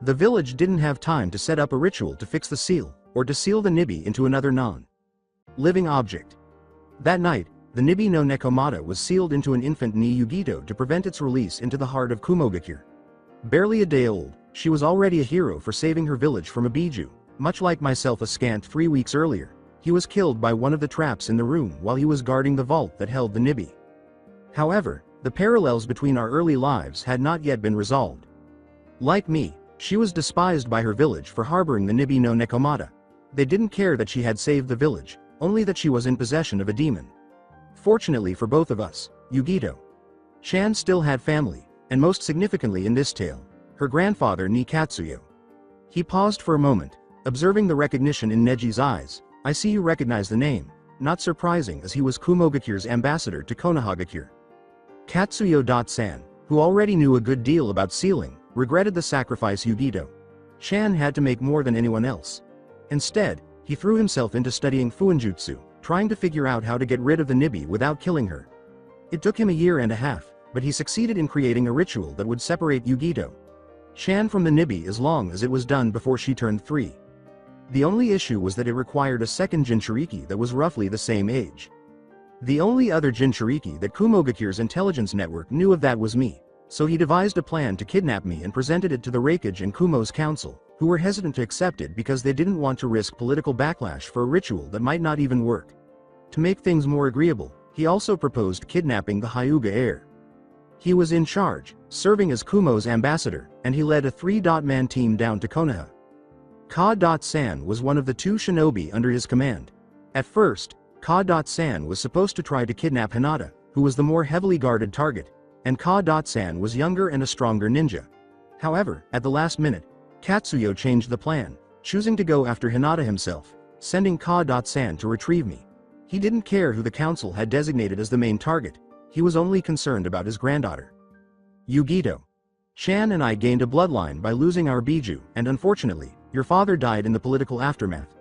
The village didn't have time to set up a ritual to fix the seal, or to seal the Nibi into another non-living object. That night, the Nibi no Nekomata was sealed into an infant ni Yugito to prevent its release into the heart of Kumogakure. Barely a day old, she was already a hero for saving her village from a Biju. Much like myself a scant 3 weeks earlier, he was killed by one of the traps in the room while he was guarding the vault that held the Nibi. However, the parallels between our early lives had not yet been resolved. Like me, she was despised by her village for harboring the Nibi no Nekomata. They didn't care that she had saved the village, only that she was in possession of a demon. Fortunately for both of us, Yugito-chan still had family, and most significantly in this tale, her grandfather Nikatsuyo. He paused for a moment, observing the recognition in Neji's eyes. "I see you recognize the name," not surprising as he was Kumogakure's ambassador to Konohagakure. Katsuyo-san, who already knew a good deal about sealing, regretted the sacrifice Yugito-chan had to make more than anyone else. Instead, he threw himself into studying Fuinjutsu, trying to figure out how to get rid of the Nibi without killing her. It took him a year and a half, but he succeeded in creating a ritual that would separate Yugito-chan from the Nibi as long as it was done before she turned 3. The only issue was that it required a second Jinchuriki that was roughly the same age. The only other Jinchuriki that Kumogakure's intelligence network knew of that was me. So he devised a plan to kidnap me and presented it to the Raikage and Kumo's council, who were hesitant to accept it because they didn't want to risk political backlash for a ritual that might not even work. To make things more agreeable, he also proposed kidnapping the Hyuga heir. He was in charge, serving as Kumo's ambassador, and he led a 3-man team down to Konoha. Ka-san was one of the 2 shinobi under his command. At first, Ka-san was supposed to try to kidnap Hinata, who was the more heavily guarded target, and Ka-san was younger and a stronger ninja. However, at the last minute, Katsuyo changed the plan, choosing to go after Hinata himself, sending Ka-san to retrieve me. He didn't care who the council had designated as the main target, he was only concerned about his granddaughter. Yugito. Chan and I gained a bloodline by losing our Biju, and unfortunately, your father died in the political aftermath.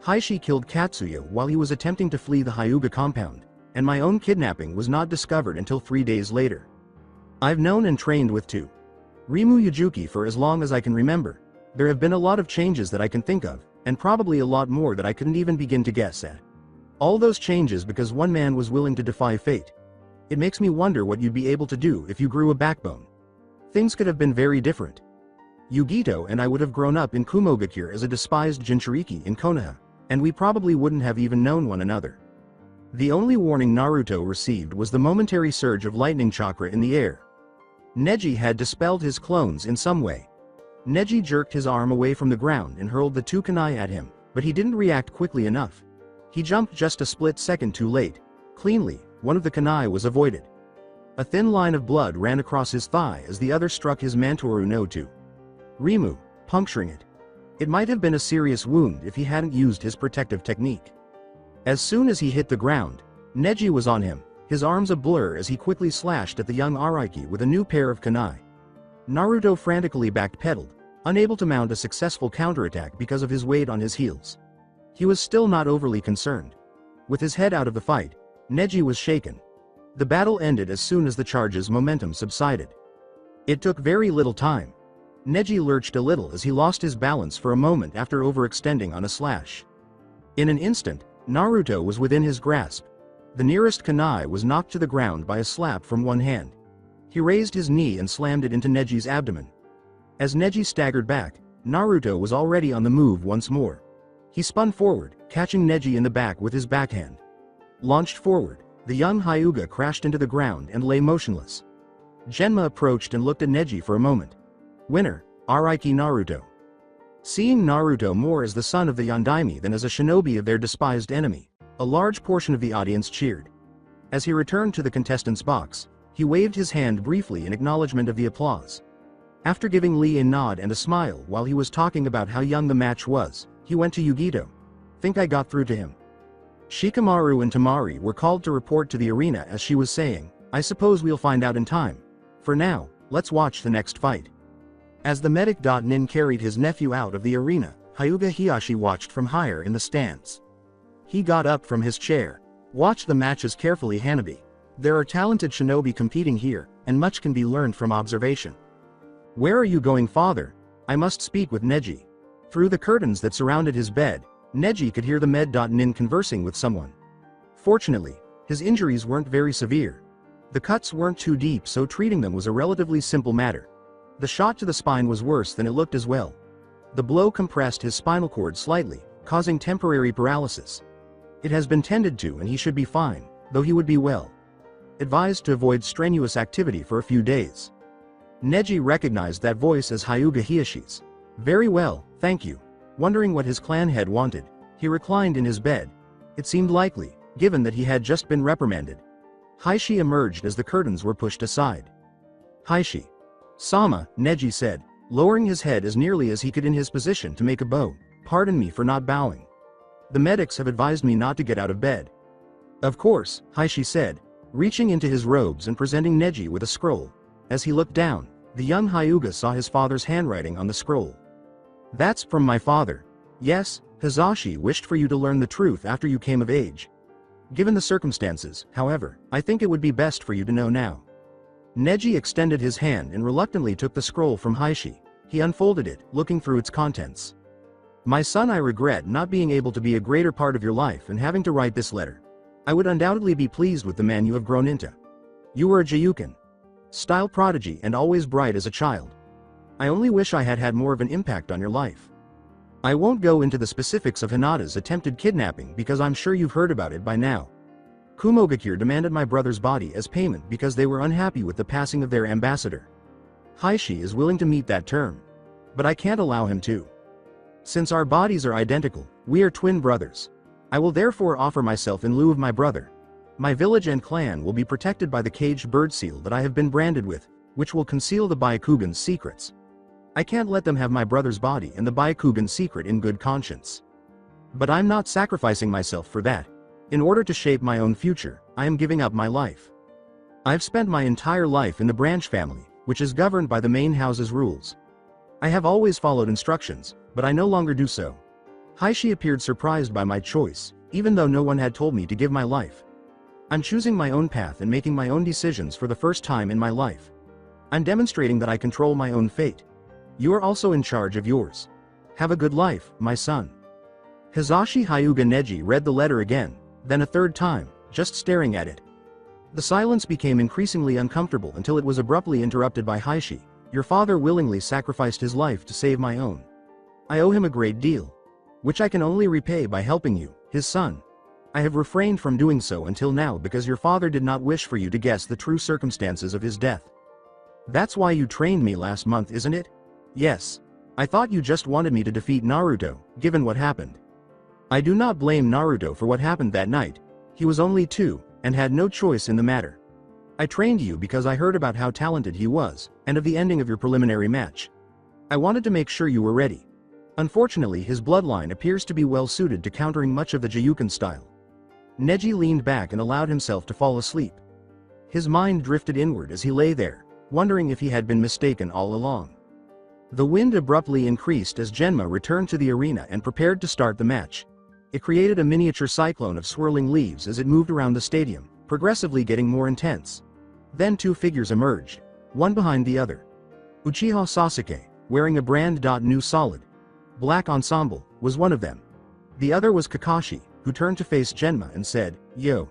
Hiashi killed Katsuyo while he was attempting to flee the Hyuga compound, and my own kidnapping was not discovered until 3 days later. I've known and trained with 2 Rimu Yujuki for as long as I can remember. There have been a lot of changes that I can think of, and probably a lot more that I couldn't even begin to guess at. All those changes because one man was willing to defy fate. It makes me wonder what you'd be able to do if you grew a backbone. Things could have been very different. Yugito and I would have grown up in Kumogakure as a despised Jinchuriki in Konoha, and we probably wouldn't have even known one another. The only warning Naruto received was the momentary surge of lightning chakra in the air. Neji had dispelled his clones in some way. Neji jerked his arm away from the ground and hurled the 2 kunai at him, but he didn't react quickly enough. He jumped just a split second too late. Cleanly, one of the kunai was avoided. A thin line of blood ran across his thigh as the other struck his Mantoru no 2 Rimu, puncturing it. It might have been a serious wound if he hadn't used his protective technique. As soon as he hit the ground, Neji was on him, his arms a blur as he quickly slashed at the young Araki with a new pair of kunai. Naruto frantically backpedaled, unable to mount a successful counterattack because of his weight on his heels. He was still not overly concerned. With his head out of the fight, Neji was shaken. The battle ended as soon as the charge's momentum subsided. It took very little time. Neji lurched a little as he lost his balance for a moment after overextending on a slash. In an instant, Naruto was within his grasp. The nearest kunai was knocked to the ground by a slap from one hand. He raised his knee and slammed it into Neji's abdomen. As Neji staggered back, Naruto was already on the move once more. He spun forward, catching Neji in the back with his backhand. Launched forward, the young Hyuga crashed into the ground and lay motionless. Genma approached and looked at Neji for a moment. Winner, Araki Naruto. Seeing Naruto more as the son of the Yondaime than as a shinobi of their despised enemy, a large portion of the audience cheered. As he returned to the contestants' box, he waved his hand briefly in acknowledgement of the applause. After giving Lee a nod and a smile while he was talking about how young the match was, he went to Yugito. Think I got through to him. Shikamaru and Temari were called to report to the arena as she was saying, I suppose we'll find out in time. For now, let's watch the next fight. As the medic.nin carried his nephew out of the arena, Hyuga Hiashi watched from higher in the stands. He got up from his chair. Watch the matches carefully, Hanabi. There are talented shinobi competing here, and much can be learned from observation. Where are you going, father? I must speak with Neji. Through the curtains that surrounded his bed, Neji could hear the med.nin conversing with someone. Fortunately, his injuries weren't very severe. The cuts weren't too deep, so treating them was a relatively simple matter. The shot to the spine was worse than it looked as well. The blow compressed his spinal cord slightly, causing temporary paralysis. It has been tended to and he should be fine, though he would be well. Advised to avoid strenuous activity for a few days. Neji recognized that voice as Hyuga Hiashi's. Very well, thank you. Wondering what his clan head wanted, he reclined in his bed. It seemed likely, given that he had just been reprimanded. Hiashi emerged as the curtains were pushed aside. Hiashi. Sama, Neji said, lowering his head as nearly as he could in his position to make a bow. Pardon me for not bowing. The medics have advised me not to get out of bed. Of course, Hiashi said, reaching into his robes and presenting Neji with a scroll. As he looked down, the young Hyuga saw his father's handwriting on the scroll. That's from my father. Yes, Hisashi wished for you to learn the truth after you came of age. Given the circumstances, however, I think it would be best for you to know now. Neji extended his hand and reluctantly took the scroll from Hiashi. He unfolded it, looking through its contents. My son, I regret not being able to be a greater part of your life and having to write this letter. I would undoubtedly be pleased with the man you have grown into. You were a Jiyukin. style prodigy and always bright as a child. I only wish I had had more of an impact on your life. I won't go into the specifics of Hinata's attempted kidnapping because I'm sure you've heard about it by now. Kumogakure demanded my brother's body as payment because they were unhappy with the passing of their ambassador. Hiashi is willing to meet that term. But I can't allow him to. Since our bodies are identical, we are twin brothers. I will therefore offer myself in lieu of my brother. My village and clan will be protected by the caged bird seal that I have been branded with, which will conceal the Byakugan's secrets. I can't let them have my brother's body and the Byakugan's secret in good conscience. But I'm not sacrificing myself for that. In order to shape my own future, I am giving up my life. I've spent my entire life in the branch family, which is governed by the main house's rules. I have always followed instructions, but I no longer do so. Hiashi appeared surprised by my choice, even though no one had told me to give my life. I'm choosing my own path and making my own decisions for the first time in my life. I'm demonstrating that I control my own fate. You are also in charge of yours. Have a good life, my son. Hisashi Hyuga Neji read the letter again, then a third time, just staring at it. The silence became increasingly uncomfortable until it was abruptly interrupted by Hiashi. Your father willingly sacrificed his life to save my own. I owe him a great deal. Which I can only repay by helping you, his son. I have refrained from doing so until now because your father did not wish for you to guess the true circumstances of his death. That's why you trained me last month, isn't it? Yes. I thought you just wanted me to defeat Naruto, given what happened. I do not blame Naruto for what happened that night. He was only 2, and had no choice in the matter. I trained you because I heard about how talented he was, and of the ending of your preliminary match. I wanted to make sure you were ready. Unfortunately, his bloodline appears to be well suited to countering much of the Jiyuken style. Neji leaned back and allowed himself to fall asleep. His mind drifted inward as he lay there, wondering if he had been mistaken all along. The wind abruptly increased as Genma returned to the arena and prepared to start the match. It created a miniature cyclone of swirling leaves as it moved around the stadium, progressively getting more intense. Then 2 figures emerged, one behind the other. Uchiha Sasuke, wearing a brand new solid black ensemble, was one of them. The other was Kakashi, who turned to face Genma and said, "Yo.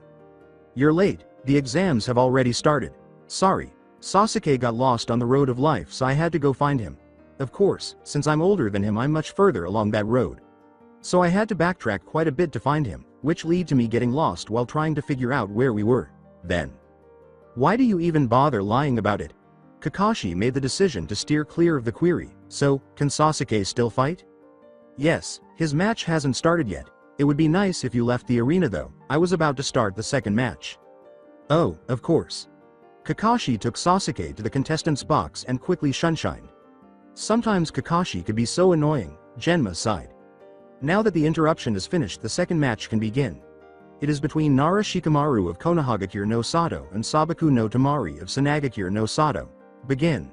You're late, the exams have already started. Sorry, Sasuke got lost on the road of life so I had to go find him. Of course, since I'm older than him I'm much further along that road. So I had to backtrack quite a bit to find him, which led to me getting lost while trying to figure out where we were, then. Why do you even bother lying about it?" Kakashi made the decision to steer clear of the query. So, can Sasuke still fight? Yes, his match hasn't started yet. It would be nice if you left the arena though, I was about to start the second match. Oh, of course. Kakashi took Sasuke to the contestants' box and quickly shunshined. Sometimes Kakashi could be so annoying, Genma sighed. Now that the interruption is finished, the second match can begin. It is between Nara Shikamaru of Konohagakure no Sato and Sabaku no Temari of Sanagakure no Sato. Begin.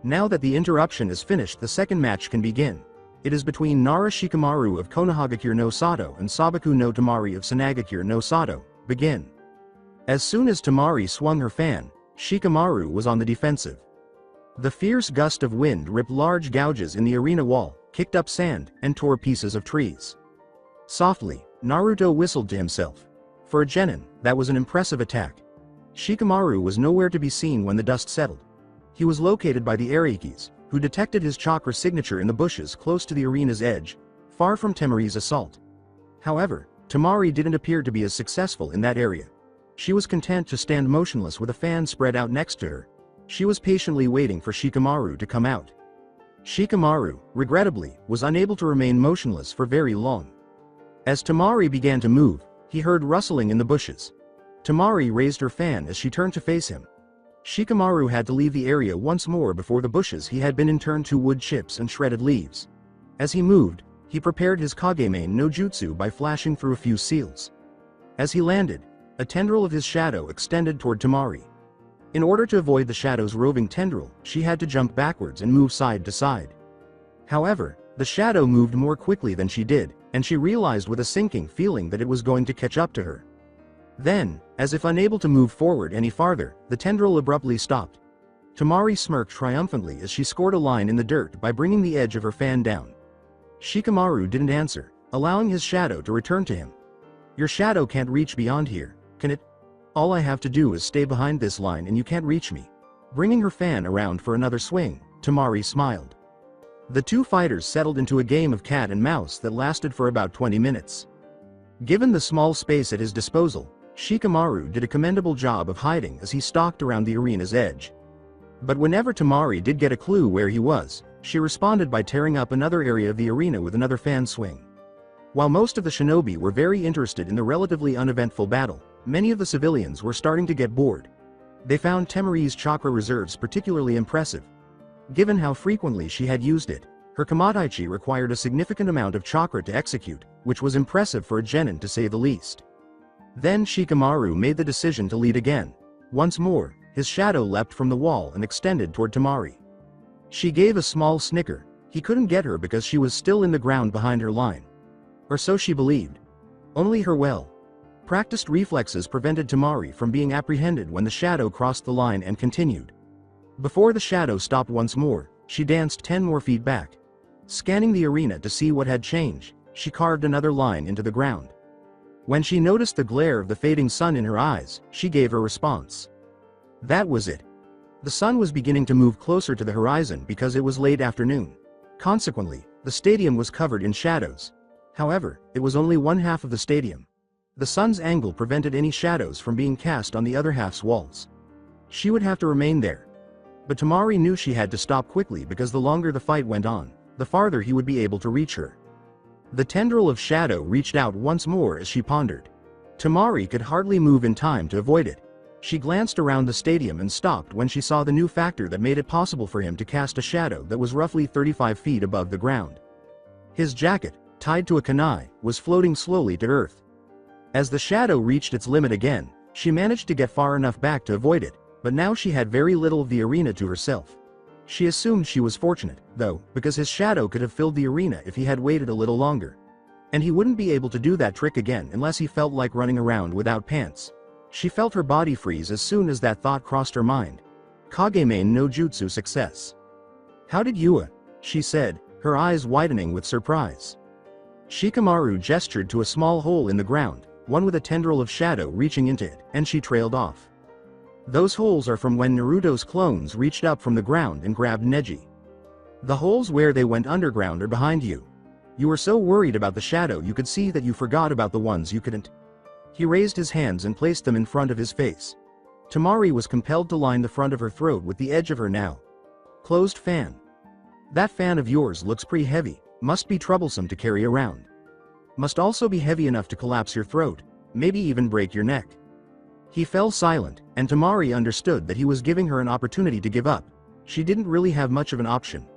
Now that the interruption is finished, the second match can begin. It is between Nara Shikamaru of Konohagakure no Sato and Sabaku no Temari of Sanagakure no Sato. Begin. As soon as Temari swung her fan, Shikamaru was on the defensive. The fierce gust of wind ripped large gouges in the arena wall, kicked up sand, and tore pieces of trees. Softly, Naruto whistled to himself. For a genin, that was an impressive attack. Shikamaru was nowhere to be seen when the dust settled. He was located by the Araikis, who detected his chakra signature in the bushes close to the arena's edge, far from Temari's assault. However, Temari didn't appear to be as successful in that area. She was content to stand motionless with a fan spread out next to her. She was patiently waiting for Shikamaru to come out. Shikamaru, regrettably, was unable to remain motionless for very long. As Temari began to move, he heard rustling in the bushes. Temari raised her fan as she turned to face him. Shikamaru had to leave the area once more before the bushes he had been in turned to wood chips and shredded leaves. As he moved, he prepared his Kageme no Jutsu by flashing through a few seals. As he landed, a tendril of his shadow extended toward Temari. In order to avoid the shadow's roving tendril, she had to jump backwards and move side to side. However, the shadow moved more quickly than she did, and she realized with a sinking feeling that it was going to catch up to her. Then, as if unable to move forward any farther, the tendril abruptly stopped. Temari smirked triumphantly as she scored a line in the dirt by bringing the edge of her fan down. Shikamaru didn't answer, allowing his shadow to return to him. Your shadow can't reach beyond here, can it? All I have to do is stay behind this line and you can't reach me. Bringing her fan around for another swing, Temari smiled. The two fighters settled into a game of cat and mouse that lasted for about 20 minutes. Given the small space at his disposal, Shikamaru did a commendable job of hiding as he stalked around the arena's edge. But whenever Temari did get a clue where he was, she responded by tearing up another area of the arena with another fan swing. While most of the shinobi were very interested in the relatively uneventful battle, many of the civilians were starting to get bored. They found Temari's chakra reserves particularly impressive. Given how frequently she had used it, her Kamadaichi required a significant amount of chakra to execute, which was impressive for a genin to say the least. Then Shikamaru made the decision to lead again. Once more, his shadow leapt from the wall and extended toward Temari. She gave a small snicker. He couldn't get her because she was still in the ground behind her line. Or so she believed. Only her well-practiced reflexes prevented Temari from being apprehended when the shadow crossed the line and continued. Before the shadow stopped once more, she danced 10 more feet back. Scanning the arena to see what had changed, she carved another line into the ground. When she noticed the glare of the fading sun in her eyes, she gave her response. That was it. The sun was beginning to move closer to the horizon because it was late afternoon. Consequently, the stadium was covered in shadows. However, it was only one half of the stadium. The sun's angle prevented any shadows from being cast on the other half's walls. She would have to remain there. But Temari knew she had to stop quickly because the longer the fight went on, the farther he would be able to reach her. The tendril of shadow reached out once more as she pondered. Temari could hardly move in time to avoid it. She glanced around the stadium and stopped when she saw the new factor that made it possible for him to cast a shadow that was roughly 35 feet above the ground. His jacket, tied to a kunai, was floating slowly to earth. As the shadow reached its limit again, she managed to get far enough back to avoid it, but now she had very little of the arena to herself. She assumed she was fortunate, though, because his shadow could have filled the arena if he had waited a little longer. And he wouldn't be able to do that trick again unless he felt like running around without pants. She felt her body freeze as soon as that thought crossed her mind. Kagemain no Jutsu success. How did you? She said, her eyes widening with surprise. Shikamaru gestured to a small hole in the ground, one with a tendril of shadow reaching into it, and she trailed off. Those holes are from when Naruto's clones reached up from the ground and grabbed Neji. The holes where they went underground are behind you. You were so worried about the shadow you could see that you forgot about the ones you couldn't. He raised his hands and placed them in front of his face. Temari was compelled to line the front of her throat with the edge of her now closed fan. That fan of yours looks pretty heavy, must be troublesome to carry around. Must also be heavy enough to collapse your throat, maybe even break your neck. He fell silent, and Temari understood that he was giving her an opportunity to give up. She didn't really have much of an option.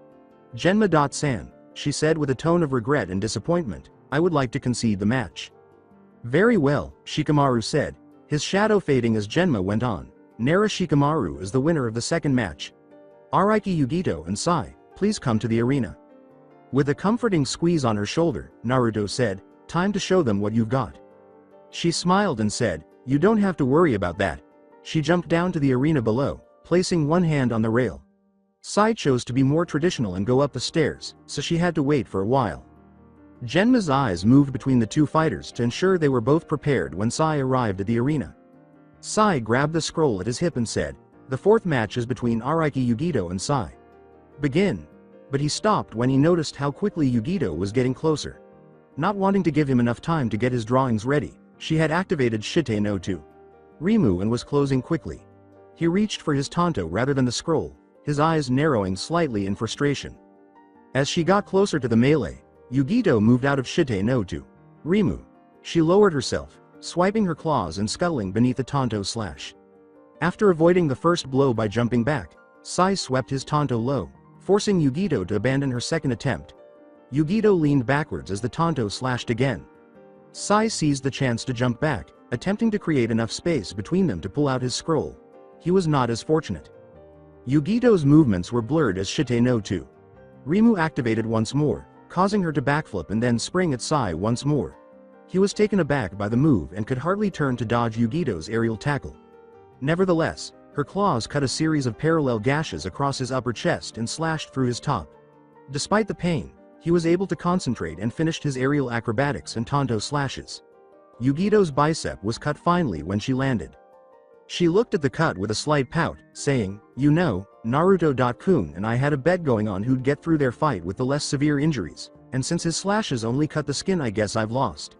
Genma.san, she said with a tone of regret and disappointment, I would like to concede the match. Very well, Shikamaru said, his shadow fading as Genma went on. Nara Shikamaru is the winner of the second match. Araiki Yugito and Sai, please come to the arena. With a comforting squeeze on her shoulder, Naruto said, time to show them what you've got. She smiled and said, you don't have to worry about that. She jumped down to the arena below, placing one hand on the rail. Sai chose to be more traditional and go up the stairs, so she had to wait for a while. Genma's eyes moved between the two fighters to ensure they were both prepared when Sai arrived at the arena. Sai grabbed the scroll at his hip and said, the fourth match is between Araiki Yugito and Sai. Begin. But he stopped when he noticed how quickly Yugito was getting closer. Not wanting to give him enough time to get his drawings ready, she had activated Shite no 2. Rimu and was closing quickly. He reached for his tanto rather than the scroll, his eyes narrowing slightly in frustration. As she got closer to the melee, Yugito moved out of Shite no 2. Rimu. She lowered herself, swiping her claws and scuttling beneath the tanto slash. After avoiding the first blow by jumping back, Sai swept his tanto low, forcing Yugito to abandon her second attempt. Yugito leaned backwards as the tanto slashed again. Sai seized the chance to jump back, attempting to create enough space between them to pull out his scroll. He was not as fortunate. Yugito's movements were blurred as Shite no 2. Rimu activated once more, causing her to backflip and then spring at Sai once more. He was taken aback by the move and could hardly turn to dodge Yugito's aerial tackle. Nevertheless, her claws cut a series of parallel gashes across his upper chest and slashed through his top. Despite the pain, he was able to concentrate and finished his aerial acrobatics and tanto slashes. Yugito's bicep was cut finely when she landed. She looked at the cut with a slight pout, saying, "You know, Naruto-kun and I had a bet going on who'd get through their fight with the less severe injuries, and since his slashes only cut the skin, I guess I've lost."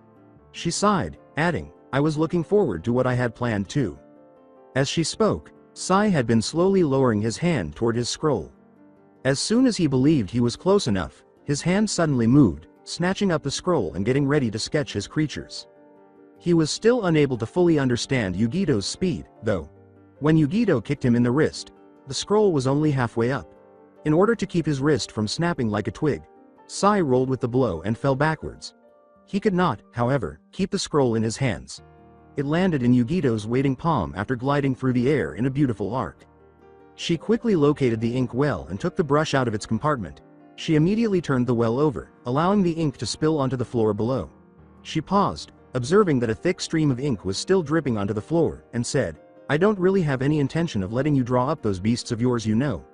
She sighed, adding, "I was looking forward to what I had planned too." As she spoke, Sai had been slowly lowering his hand toward his scroll. As soon as he believed he was close enough, his hand suddenly moved, snatching up the scroll and getting ready to sketch his creatures. He was still unable to fully understand Yugito's speed, though. When Yugito kicked him in the wrist, the scroll was only halfway up. In order to keep his wrist from snapping like a twig, Sai rolled with the blow and fell backwards. He could not, however, keep the scroll in his hands. It landed in Yugito's waiting palm after gliding through the air in a beautiful arc. She quickly located the ink well and took the brush out of its compartment. She immediately turned the well over, allowing the ink to spill onto the floor below. She paused, observing that a thick stream of ink was still dripping onto the floor, and said, "I don't really have any intention of letting you draw up those beasts of yours, you know.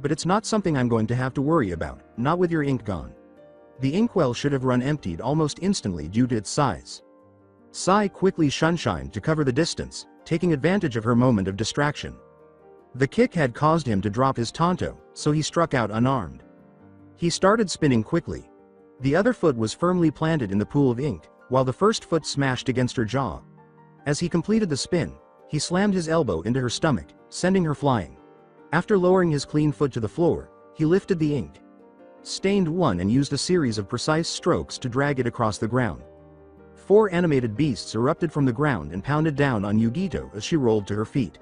But it's not something I'm going to have to worry about, not with your ink gone." The inkwell should have run emptied almost instantly due to its size. Sai quickly shunshined to cover the distance, taking advantage of her moment of distraction. The kick had caused him to drop his tanto, so he struck out unarmed. He started spinning quickly. The other foot was firmly planted in the pool of ink, while the first foot smashed against her jaw. As he completed the spin, he slammed his elbow into her stomach, sending her flying. After lowering his clean foot to the floor, he lifted the ink, stained one and used a series of precise strokes to drag it across the ground. 4 animated beasts erupted from the ground and pounded down on Yugito as she rolled to her feet.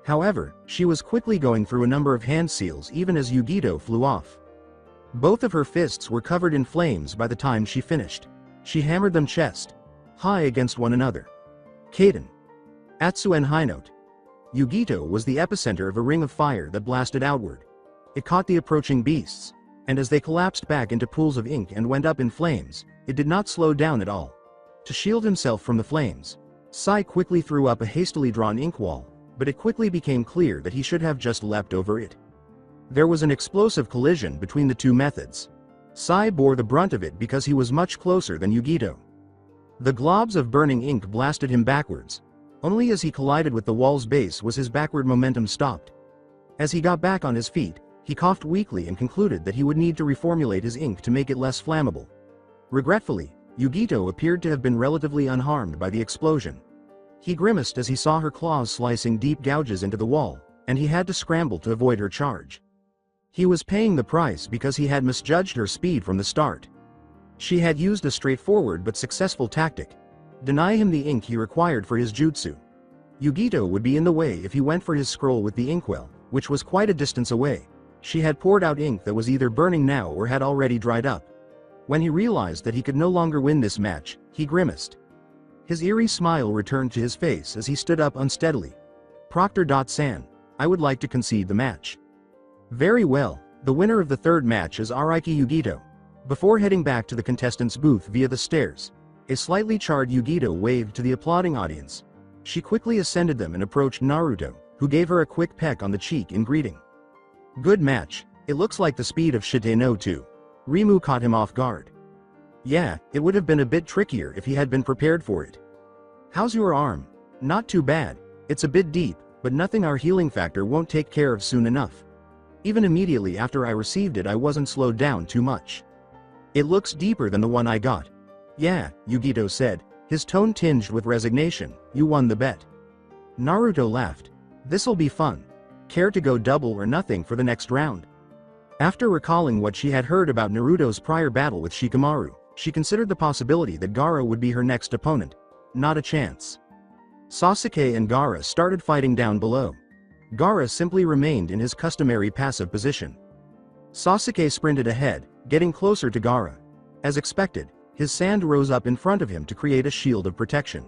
However, she was quickly going through a number of hand seals even as Yugito flew off. Both of her fists were covered in flames by the time she finished. She hammered them chest high against one another. Kaden. Atsuen high note. Yugito was the epicenter of a ring of fire that blasted outward. It caught the approaching beasts, and as they collapsed back into pools of ink and went up in flames, it did not slow down at all. To shield himself from the flames, Sai quickly threw up a hastily drawn ink wall, but it quickly became clear that he should have just leapt over it. There was an explosive collision between the two methods. Sai bore the brunt of it because he was much closer than Yugito. The globs of burning ink blasted him backwards. Only as he collided with the wall's base was his backward momentum stopped. As he got back on his feet, he coughed weakly and concluded that he would need to reformulate his ink to make it less flammable. Regretfully, Yugito appeared to have been relatively unharmed by the explosion. He grimaced as he saw her claws slicing deep gouges into the wall, and he had to scramble to avoid her charge. He was paying the price because he had misjudged her speed from the start. She had used a straightforward but successful tactic: deny him the ink he required for his jutsu. Yugito would be in the way if he went for his scroll with the inkwell, which was quite a distance away. She had poured out ink that was either burning now or had already dried up. When he realized that he could no longer win this match, he grimaced. His eerie smile returned to his face as he stood up unsteadily. "Proctor.san, I would like to concede the match." "Very well, the winner of the third match is Araiki Yugito." Before heading back to the contestants' booth via the stairs, a slightly charred Yugito waved to the applauding audience. She quickly ascended them and approached Naruto, who gave her a quick peck on the cheek in greeting. "Good match. It looks like the speed of Shite no 2. Rimu caught him off guard. "Yeah, it would have been a bit trickier if he had been prepared for it." "How's your arm?" "Not too bad. It's a bit deep, but nothing our healing factor won't take care of soon enough. Even immediately after I received it, I wasn't slowed down too much." "It looks deeper than the one I got." "Yeah," Yugito said, his tone tinged with resignation. "You won the bet." Naruto laughed. "This'll be fun. Care to go double or nothing for the next round?" After recalling what she had heard about Naruto's prior battle with Shikamaru, she considered the possibility that Gaara would be her next opponent. Not a chance. Sasuke and Gaara started fighting down below. Gaara simply remained in his customary passive position. Sasuke sprinted ahead, getting closer to Gaara. As expected, his sand rose up in front of him to create a shield of protection.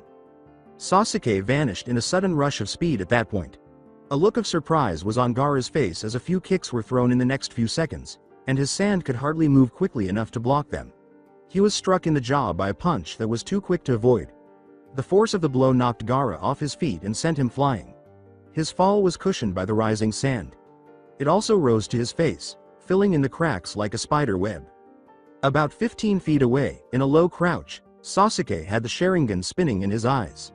Sasuke vanished in a sudden rush of speed at that point. A look of surprise was on Gaara's face as a few kicks were thrown in the next few seconds, and his sand could hardly move quickly enough to block them. He was struck in the jaw by a punch that was too quick to avoid. The force of the blow knocked Gaara off his feet and sent him flying. His fall was cushioned by the rising sand. It also rose to his face, filling in the cracks like a spider web. About 15 feet away, in a low crouch, Sasuke had the Sharingan spinning in his eyes.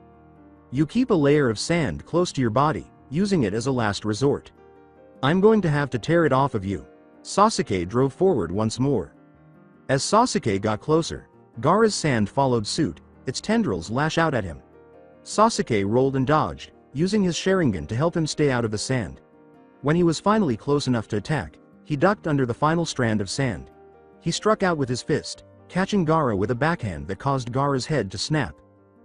You keep a layer of sand close to your body, using it as a last resort. I'm going to have to tear it off of you. Sasuke drove forward once more. As Sasuke got closer, Gaara's sand followed suit, its tendrils lash out at him. Sasuke rolled and dodged, using his Sharingan to help him stay out of the sand. When he was finally close enough to attack, he ducked under the final strand of sand. He struck out with his fist, catching Gaara with a backhand that caused Gaara's head to snap.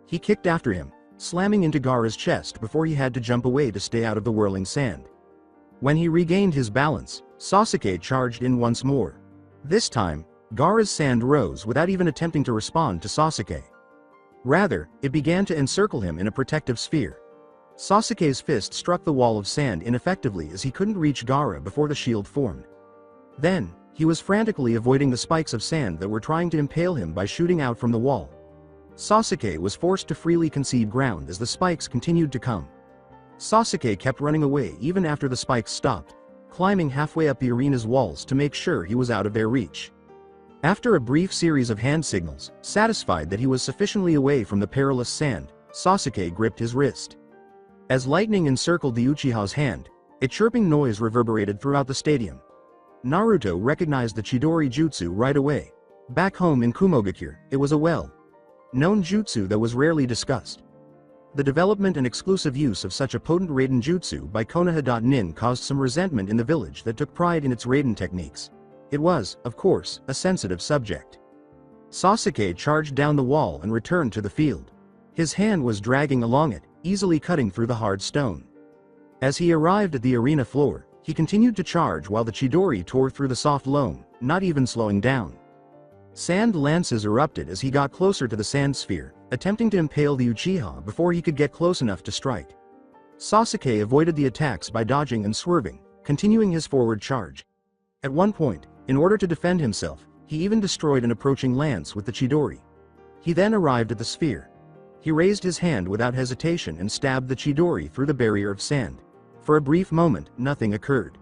He kicked after him, slamming into Gaara's chest before he had to jump away to stay out of the whirling sand. When he regained his balance, Sasuke charged in once more. This time, Gaara's sand rose without even attempting to respond to Sasuke. Rather, it began to encircle him in a protective sphere. Sasuke's fist struck the wall of sand ineffectively as he couldn't reach Gaara before the shield formed. Then, he was frantically avoiding the spikes of sand that were trying to impale him by shooting out from the wall. Sasuke was forced to freely concede ground as the spikes continued to come. Sasuke kept running away even after the spikes stopped, climbing halfway up the arena's walls to make sure he was out of their reach. After a brief series of hand signals, satisfied that he was sufficiently away from the perilous sand, Sasuke gripped his wrist. As lightning encircled the Uchiha's hand, a chirping noise reverberated throughout the stadium. Naruto recognized the Chidori Jutsu right away. Back home in Kumogakure, it was a well-known jutsu that was rarely discussed. The development and exclusive use of such a potent Raiden jutsu by Konoha.nin caused some resentment in the village that took pride in its Raiden techniques. It was, of course, a sensitive subject. Sasuke charged down the wall and returned to the field. His hand was dragging along it, easily cutting through the hard stone. As he arrived at the arena floor, he continued to charge while the Chidori tore through the soft loam, not even slowing down. Sand lances erupted as he got closer to the sand sphere, attempting to impale the Uchiha before he could get close enough to strike. Sasuke avoided the attacks by dodging and swerving, continuing his forward charge. At one point, in order to defend himself, he even destroyed an approaching lance with the Chidori. He then arrived at the sphere. He raised his hand without hesitation and stabbed the Chidori through the barrier of sand. For a brief moment, nothing occurred.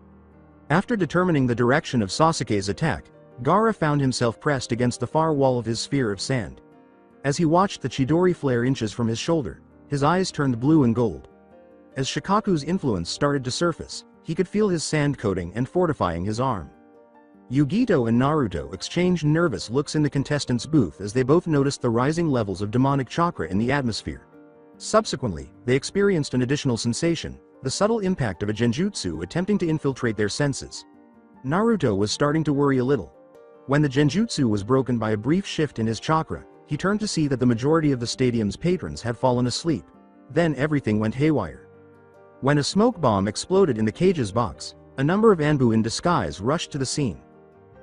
After determining the direction of Sasuke's attack, Gaara found himself pressed against the far wall of his sphere of sand. As he watched the Chidori flare inches from his shoulder, his eyes turned blue and gold. As Shikaku's influence started to surface, he could feel his sand coating and fortifying his arm. Yugito and Naruto exchanged nervous looks in the contestants' booth as they both noticed the rising levels of demonic chakra in the atmosphere. Subsequently, they experienced an additional sensation, the subtle impact of a genjutsu attempting to infiltrate their senses. Naruto was starting to worry a little. When the genjutsu was broken by a brief shift in his chakra, he turned to see that the majority of the stadium's patrons had fallen asleep. Then everything went haywire. When a smoke bomb exploded in the cage's box, a number of Anbu in disguise rushed to the scene.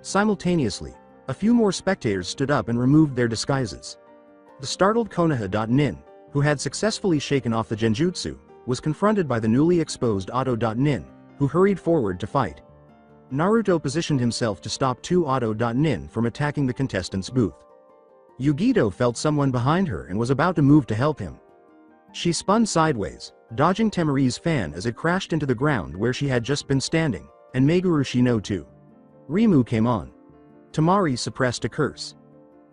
Simultaneously, a few more spectators stood up and removed their disguises. The startled Konoha.nin, who had successfully shaken off the genjutsu, was confronted by the newly exposed Otto.nin, who hurried forward to fight. Naruto positioned himself to stop two Otto.nin from attacking the contestants' booth. Yugito felt someone behind her and was about to move to help him. She spun sideways, dodging Temari's fan as it crashed into the ground where she had just been standing, and Meguru Shino too. Rimu came on. Temari suppressed a curse.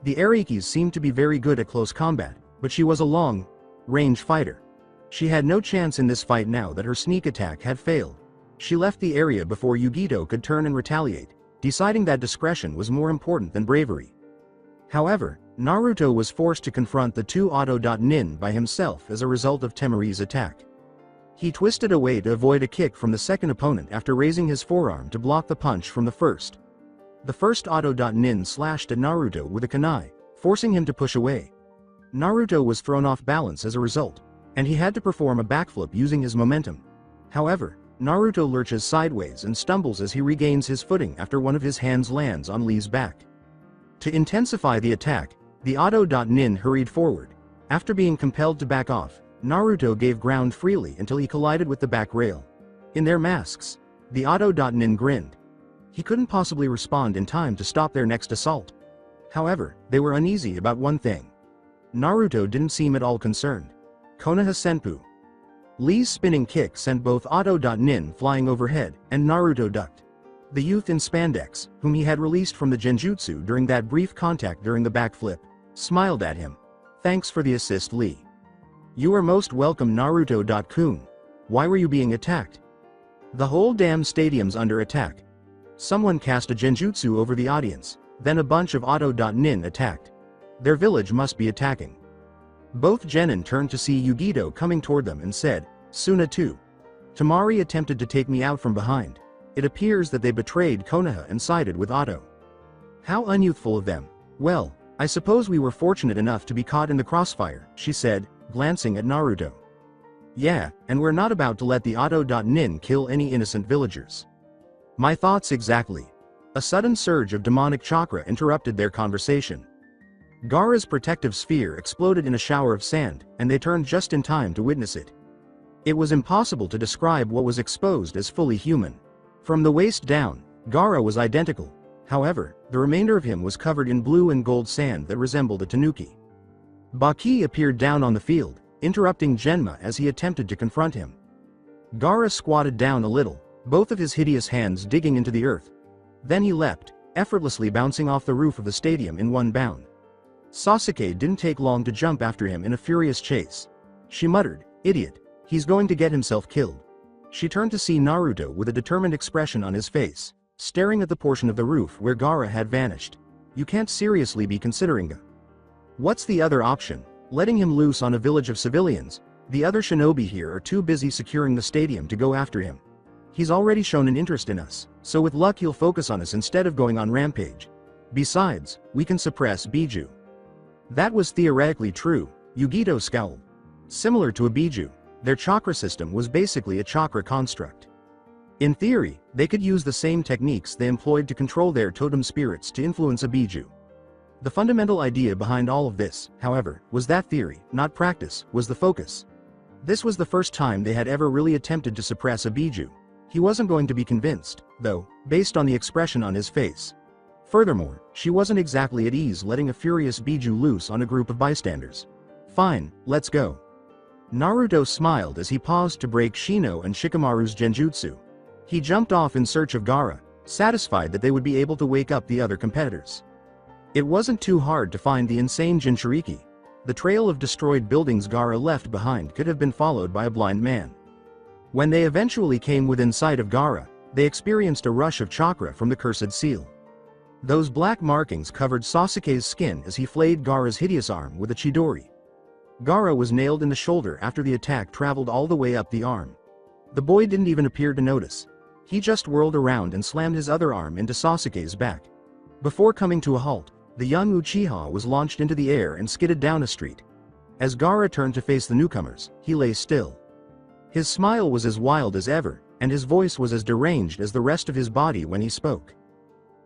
The Arikis seemed to be very good at close combat, but she was a long-range fighter. She had no chance in this fight now that her sneak attack had failed. She left the area before Yugito could turn and retaliate, deciding that discretion was more important than bravery. However, Naruto was forced to confront the two Otto.nin by himself as a result of Temari's attack. He twisted away to avoid a kick from the second opponent after raising his forearm to block the punch from the first. The first Otto.nin slashed at Naruto with a kunai, forcing him to push away. Naruto was thrown off balance as a result, and he had to perform a backflip using his momentum. However, Naruto lurches sideways and stumbles as he regains his footing after one of his hands lands on Lee's back. To intensify the attack, the Otto.nin hurried forward. After being compelled to back off, Naruto gave ground freely until he collided with the back rail. In their masks, the Otto.nin grinned. He couldn't possibly respond in time to stop their next assault. However, they were uneasy about one thing. Naruto didn't seem at all concerned. Konoha Senpu. Lee's spinning kick sent both Otto.nin flying overhead, and Naruto ducked. The youth in spandex, whom he had released from the genjutsu during that brief contact during the backflip, smiled at him. "Thanks for the assist, Lee." You are most welcome, Naruto-kun. Why were you being attacked? The whole damn stadium's under attack. Someone cast a genjutsu over the audience, then a bunch of auto.nin attacked. Their village must be attacking. Both genin turned to see Yugito coming toward them and said, Suna too. Temari attempted to take me out from behind. It appears that they betrayed Konoha and sided with Otto. How unyouthful of them. Well, I suppose we were fortunate enough to be caught in the crossfire, she said, glancing at Naruto. Yeah, and we're not about to let the auto.nin kill any innocent villagers. My thoughts exactly. A sudden surge of demonic chakra interrupted their conversation. Gaara's protective sphere exploded in a shower of sand, and they turned just in time to witness it. It was impossible to describe what was exposed as fully human. From the waist down, Gaara was identical. However, the remainder of him was covered in blue and gold sand that resembled a tanuki. Baki appeared down on the field, interrupting Genma as he attempted to confront him. Gaara squatted down a little, both of his hideous hands digging into the earth. Then he leapt, effortlessly bouncing off the roof of the stadium in one bound. Sasuke didn't take long to jump after him in a furious chase. She muttered, "Idiot, he's going to get himself killed." She turned to see Naruto with a determined expression on his face, staring at the portion of the roof where Gaara had vanished. You can't seriously be considering What's the other option? Letting him loose on a village of civilians? The other shinobi here are too busy securing the stadium to go after him. He's already shown an interest in us, so with luck he'll focus on us instead of going on rampage. Besides, we can suppress Biju. That was theoretically true, Yugito scowled. Similar to a Biju, their chakra system was basically a chakra construct. In theory, they could use the same techniques they employed to control their totem spirits to influence a Biju. The fundamental idea behind all of this, however, was that theory, not practice, was the focus. This was the first time they had ever really attempted to suppress a Biju. He wasn't going to be convinced, though, based on the expression on his face. Furthermore, she wasn't exactly at ease letting a furious Biju loose on a group of bystanders. Fine, let's go. Naruto smiled as he paused to break Shino and Shikamaru's genjutsu. He jumped off in search of Gaara, satisfied that they would be able to wake up the other competitors. It wasn't too hard to find the insane Jinchuriki. The trail of destroyed buildings Gaara left behind could have been followed by a blind man. When they eventually came within sight of Gaara, they experienced a rush of chakra from the cursed seal. Those black markings covered Sasuke's skin as he flayed Gaara's hideous arm with a chidori. Gaara was nailed in the shoulder after the attack traveled all the way up the arm. The boy didn't even appear to notice. He just whirled around and slammed his other arm into Sasuke's back. Before coming to a halt, the young Uchiha was launched into the air and skidded down a street. As Gaara turned to face the newcomers, he lay still. His smile was as wild as ever, and his voice was as deranged as the rest of his body when he spoke.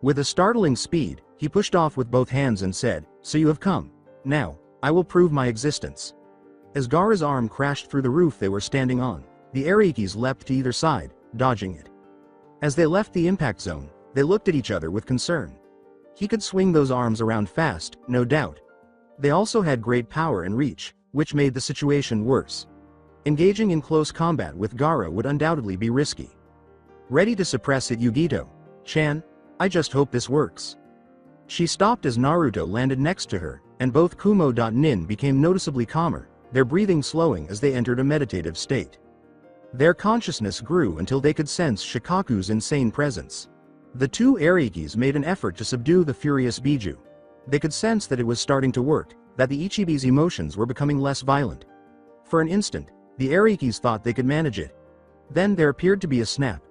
With a startling speed, he pushed off with both hands and said, "So you have come. Now, I will prove my existence." As Gaara's arm crashed through the roof they were standing on, the Araikis leapt to either side, dodging it. As they left the impact zone, they looked at each other with concern. He could swing those arms around fast, no doubt. They also had great power and reach, which made the situation worse. Engaging in close combat with Gaara would undoubtedly be risky. Ready to suppress it, Yugito-chan? I just hope this works. She stopped as Naruto landed next to her, and both Kumo.nin became noticeably calmer, their breathing slowing as they entered a meditative state. Their consciousness grew until they could sense Shikaku's insane presence. The two Araikis made an effort to subdue the furious Biju. They could sense that it was starting to work, that the Ichibi's emotions were becoming less violent. For an instant, the Araikis thought they could manage it. Then there appeared to be a snap.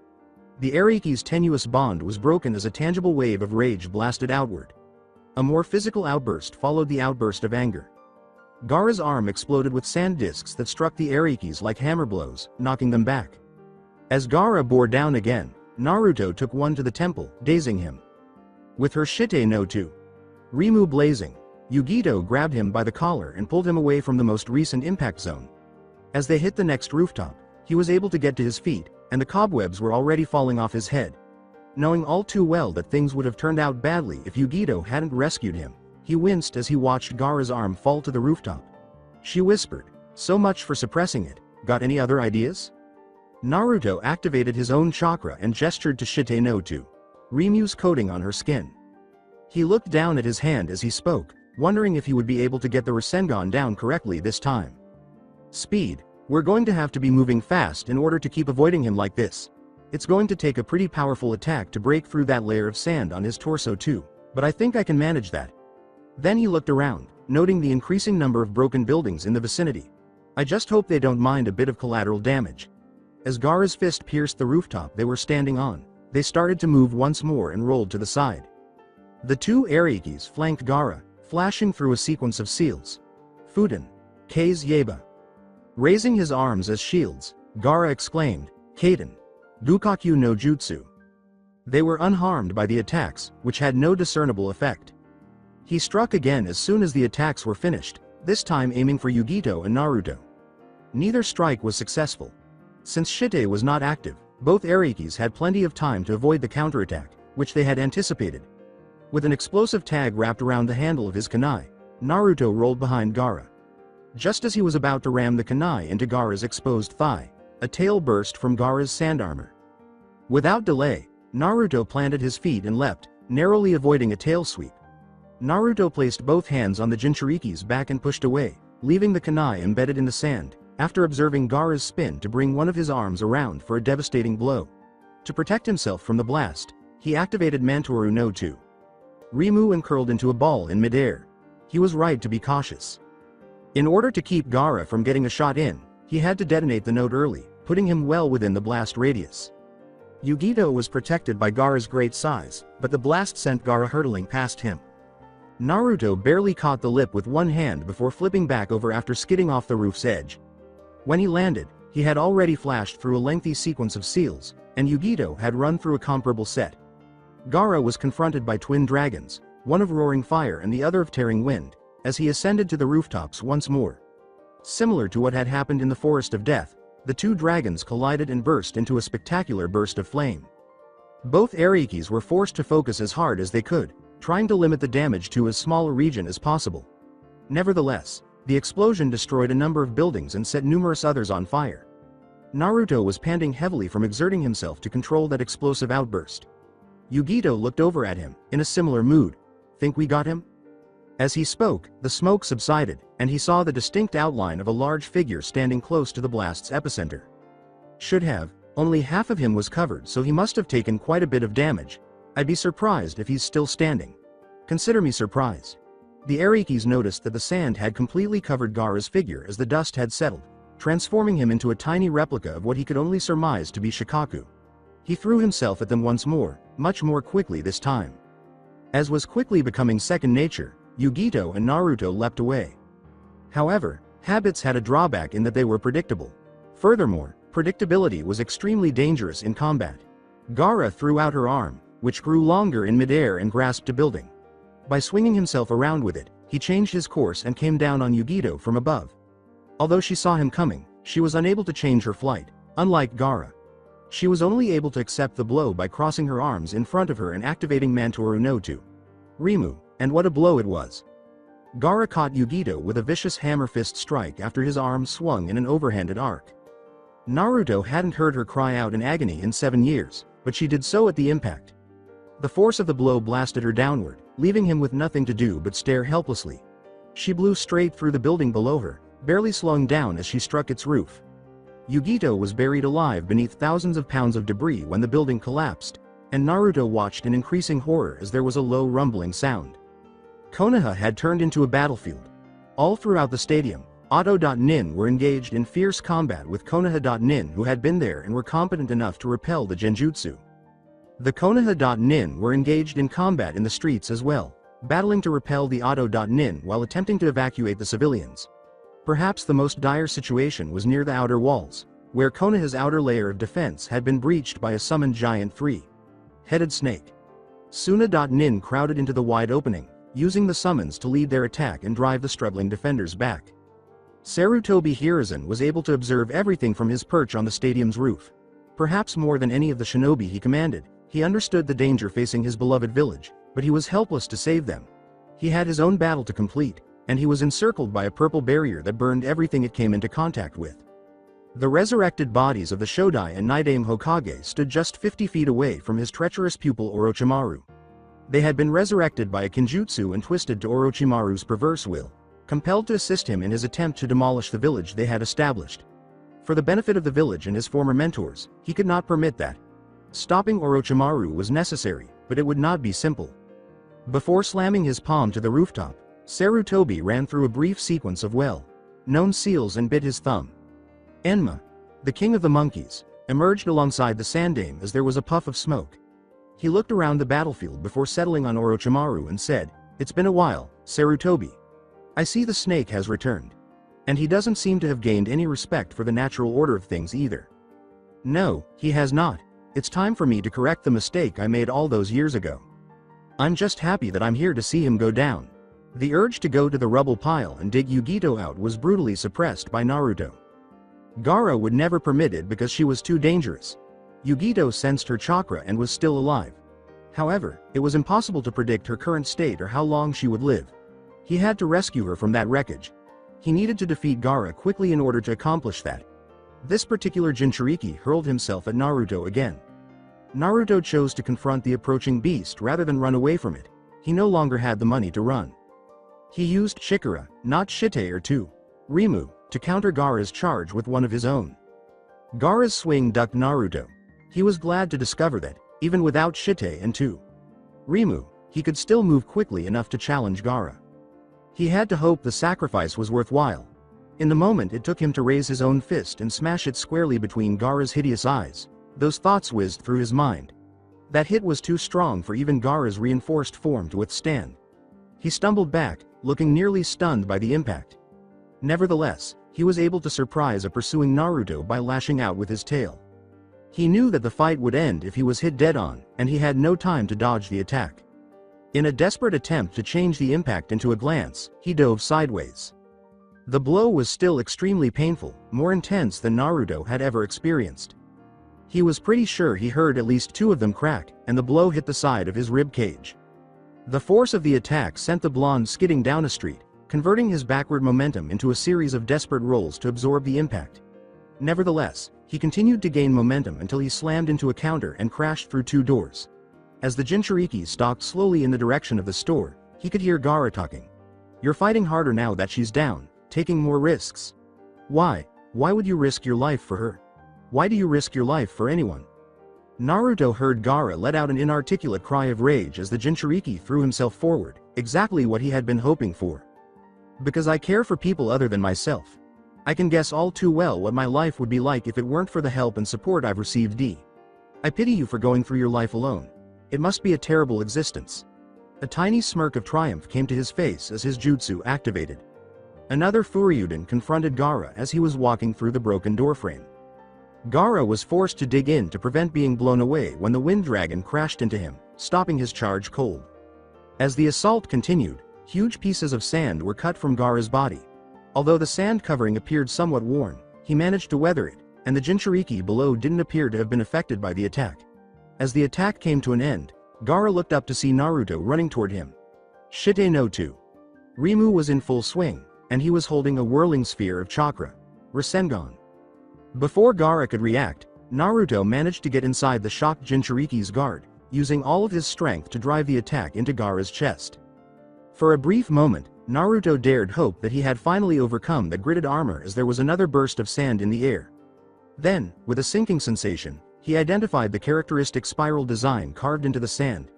The Araikis' tenuous bond was broken as a tangible wave of rage blasted outward. A more physical outburst followed the outburst of anger. Gaara's arm exploded with sand discs that struck the Araikis like hammer blows, knocking them back. As Gaara bore down again, Naruto took one to the temple, dazing him. With her Shite no Tu, Rimu blazing, Yugito grabbed him by the collar and pulled him away from the most recent impact zone. As they hit the next rooftop, he was able to get to his feet, and the cobwebs were already falling off his head. Knowing all too well that things would have turned out badly if Yugito hadn't rescued him, he winced as he watched Gaara's arm fall to the rooftop. She whispered, "So much for suppressing it. Got any other ideas?" Naruto activated his own chakra and gestured to Shite no Tu, Rimu's coating on her skin. He looked down at his hand as he spoke, wondering if he would be able to get the Rasengan down correctly this time. Speed. We're going to have to be moving fast in order to keep avoiding him like this. It's going to take a pretty powerful attack to break through that layer of sand on his torso too, but I think I can manage that. Then he looked around, noting the increasing number of broken buildings in the vicinity. I just hope they don't mind a bit of collateral damage. As Gaara's fist pierced the rooftop they were standing on, they started to move once more and rolled to the side. The two Araikis flanked Gaara, flashing through a sequence of seals. Fuden. K's Yeba. Raising his arms as shields, Gaara exclaimed, Kaden. Gukaku no Jutsu. They were unharmed by the attacks, which had no discernible effect. He struck again as soon as the attacks were finished, this time aiming for Yugito and Naruto. Neither strike was successful. Since Shite was not active, both Araikis had plenty of time to avoid the counterattack, which they had anticipated. With an explosive tag wrapped around the handle of his kunai, Naruto rolled behind Gaara. Just as he was about to ram the kunai into Gaara's exposed thigh, a tail burst from Gaara's sand armor. Without delay, Naruto planted his feet and leapt, narrowly avoiding a tail sweep. Naruto placed both hands on the Jinchuriki's back and pushed away, leaving the kunai embedded in the sand, after observing Gaara's spin to bring one of his arms around for a devastating blow. To protect himself from the blast, he activated Mantoru no 2. Rimu and curled into a ball in midair. He was right to be cautious. In order to keep Gaara from getting a shot in, he had to detonate the note early, putting him well within the blast radius. Yugito was protected by Gaara's great size, but the blast sent Gaara hurtling past him. Naruto barely caught the lip with one hand before flipping back over after skidding off the roof's edge. When he landed, he had already flashed through a lengthy sequence of seals, and Yugito had run through a comparable set. Gaara was confronted by twin dragons, one of roaring fire and the other of tearing wind, as he ascended to the rooftops once more. Similar to what had happened in the Forest of Death, the two dragons collided and burst into a spectacular burst of flame. Both Araikis were forced to focus as hard as they could, trying to limit the damage to as small a region as possible. Nevertheless, the explosion destroyed a number of buildings and set numerous others on fire. Naruto was panting heavily from exerting himself to control that explosive outburst. Yugito looked over at him, in a similar mood. Think we got him? As he spoke, the smoke subsided, and he saw the distinct outline of a large figure standing close to the blast's epicenter. Should have, only half of him was covered, so he must have taken quite a bit of damage. I'd be surprised if he's still standing. Consider me surprised. The Araikis noticed that the sand had completely covered Gaara's figure as the dust had settled, transforming him into a tiny replica of what he could only surmise to be Shikaku. He threw himself at them once more, much more quickly this time. As was quickly becoming second nature, Yugito and Naruto leapt away. However, habits had a drawback in that they were predictable. Furthermore, predictability was extremely dangerous in combat. Gaara threw out her arm, which grew longer in midair and grasped a building. By swinging himself around with it, he changed his course and came down on Yugito from above. Although she saw him coming, she was unable to change her flight, unlike Gaara. She was only able to accept the blow by crossing her arms in front of her and activating Mantoru no 2. Rimu, and what a blow it was. Gaara caught Yugito with a vicious hammer fist strike after his arm swung in an overhanded arc. Naruto hadn't heard her cry out in agony in 7 years, but she did so at the impact. The force of the blow blasted her downward, leaving him with nothing to do but stare helplessly. She blew straight through the building below her, barely slowing down as she struck its roof. Yugito was buried alive beneath thousands of pounds of debris when the building collapsed, and Naruto watched in increasing horror as there was a low rumbling sound. Konoha had turned into a battlefield. All throughout the stadium, Auto.Nin were engaged in fierce combat with Konoha.Nin who had been there and were competent enough to repel the genjutsu. The Konoha.Nin were engaged in combat in the streets as well, battling to repel the Auto.Nin while attempting to evacuate the civilians. Perhaps the most dire situation was near the outer walls, where Konoha's outer layer of defense had been breached by a summoned giant three-headed snake. Tsunade.Nin crowded into the wide opening, using the summons to lead their attack and drive the struggling defenders back. Sarutobi Hiruzen was able to observe everything from his perch on the stadium's roof. Perhaps more than any of the shinobi he commanded, he understood the danger facing his beloved village, but he was helpless to save them. He had his own battle to complete, and he was encircled by a purple barrier that burned everything it came into contact with. The resurrected bodies of the Shodai and Nidaime Hokage stood just 50 feet away from his treacherous pupil Orochimaru. They had been resurrected by a kinjutsu and twisted to Orochimaru's perverse will. compelled to assist him in his attempt to demolish the village they had established. For the benefit of the village and his former mentors, he could not permit that. Stopping Orochimaru was necessary, but it would not be simple. Before slamming his palm to the rooftop, Sarutobi ran through a brief sequence of well-known seals and bit his thumb. Enma, the king of the monkeys, emerged alongside the Sandaime as there was a puff of smoke. He looked around the battlefield before settling on Orochimaru and said, "It's been a while, Sarutobi. I see the snake has returned. And he doesn't seem to have gained any respect for the natural order of things either." "No, he has not. It's time for me to correct the mistake I made all those years ago. I'm just happy that I'm here to see him go down." The urge to go to the rubble pile and dig Yugito out was brutally suppressed by Naruto. Gaara would never permit it because she was too dangerous. Yugito sensed her chakra and was still alive. However, it was impossible to predict her current state or how long she would live. He had to rescue her from that wreckage. He needed to defeat Gaara quickly in order to accomplish that. This particular Jinchuriki hurled himself at Naruto again. Naruto chose to confront the approaching beast rather than run away from it. He no longer had the money to run. He used Shikara, not Shite or two. Rimu, to counter Gaara's charge with one of his own. Gaara's swing ducked Naruto. He was glad to discover that, even without Shite and two Rimu, he could still move quickly enough to challenge Gaara. He had to hope the sacrifice was worthwhile. In the moment it took him to raise his own fist and smash it squarely between Gaara's hideous eyes. Those thoughts whizzed through his mind. That hit was too strong for even Gaara's reinforced form to withstand. He stumbled back, looking nearly stunned by the impact. Nevertheless, he was able to surprise a pursuing Naruto by lashing out with his tail. He knew that the fight would end if he was hit dead on, and he had no time to dodge the attack. In a desperate attempt to change the impact into a glance, he dove sideways. The blow was still extremely painful, more intense than Naruto had ever experienced. He was pretty sure he heard at least two of them crack, and the blow hit the side of his rib cage. The force of the attack sent the blonde skidding down a street, converting his backward momentum into a series of desperate rolls to absorb the impact. Nevertheless, he continued to gain momentum until he slammed into a counter and crashed through two doors. As the Jinchuriki stalked slowly in the direction of the store, he could hear Gaara talking. "You're fighting harder now that she's down, taking more risks. Why? Why would you risk your life for her? Why do you risk your life for anyone?" Naruto heard Gaara let out an inarticulate cry of rage as the Jinchuriki threw himself forward, exactly what he had been hoping for. "Because I care for people other than myself. I can guess all too well what my life would be like if it weren't for the help and support I've received. I pity you for going through your life alone. It must be a terrible existence." A tiny smirk of triumph came to his face as his jutsu activated. Another Furyuden confronted Gaara as he was walking through the broken doorframe. Gaara was forced to dig in to prevent being blown away when the wind dragon crashed into him, stopping his charge cold. As the assault continued, huge pieces of sand were cut from Gaara's body. Although the sand covering appeared somewhat worn, he managed to weather it, and the Jinchuriki below didn't appear to have been affected by the attack. As the attack came to an end, Gaara looked up to see Naruto running toward him. Shite no two Rimu was in full swing, and he was holding a whirling sphere of chakra. Rasengan. Before Gaara could react, Naruto managed to get inside the shocked Jinchuriki's guard, using all of his strength to drive the attack into Gaara's chest. For a brief moment, Naruto dared hope that he had finally overcome the gritted armor as there was another burst of sand in the air. Then, with a sinking sensation, he identified the characteristic spiral design carved into the sand.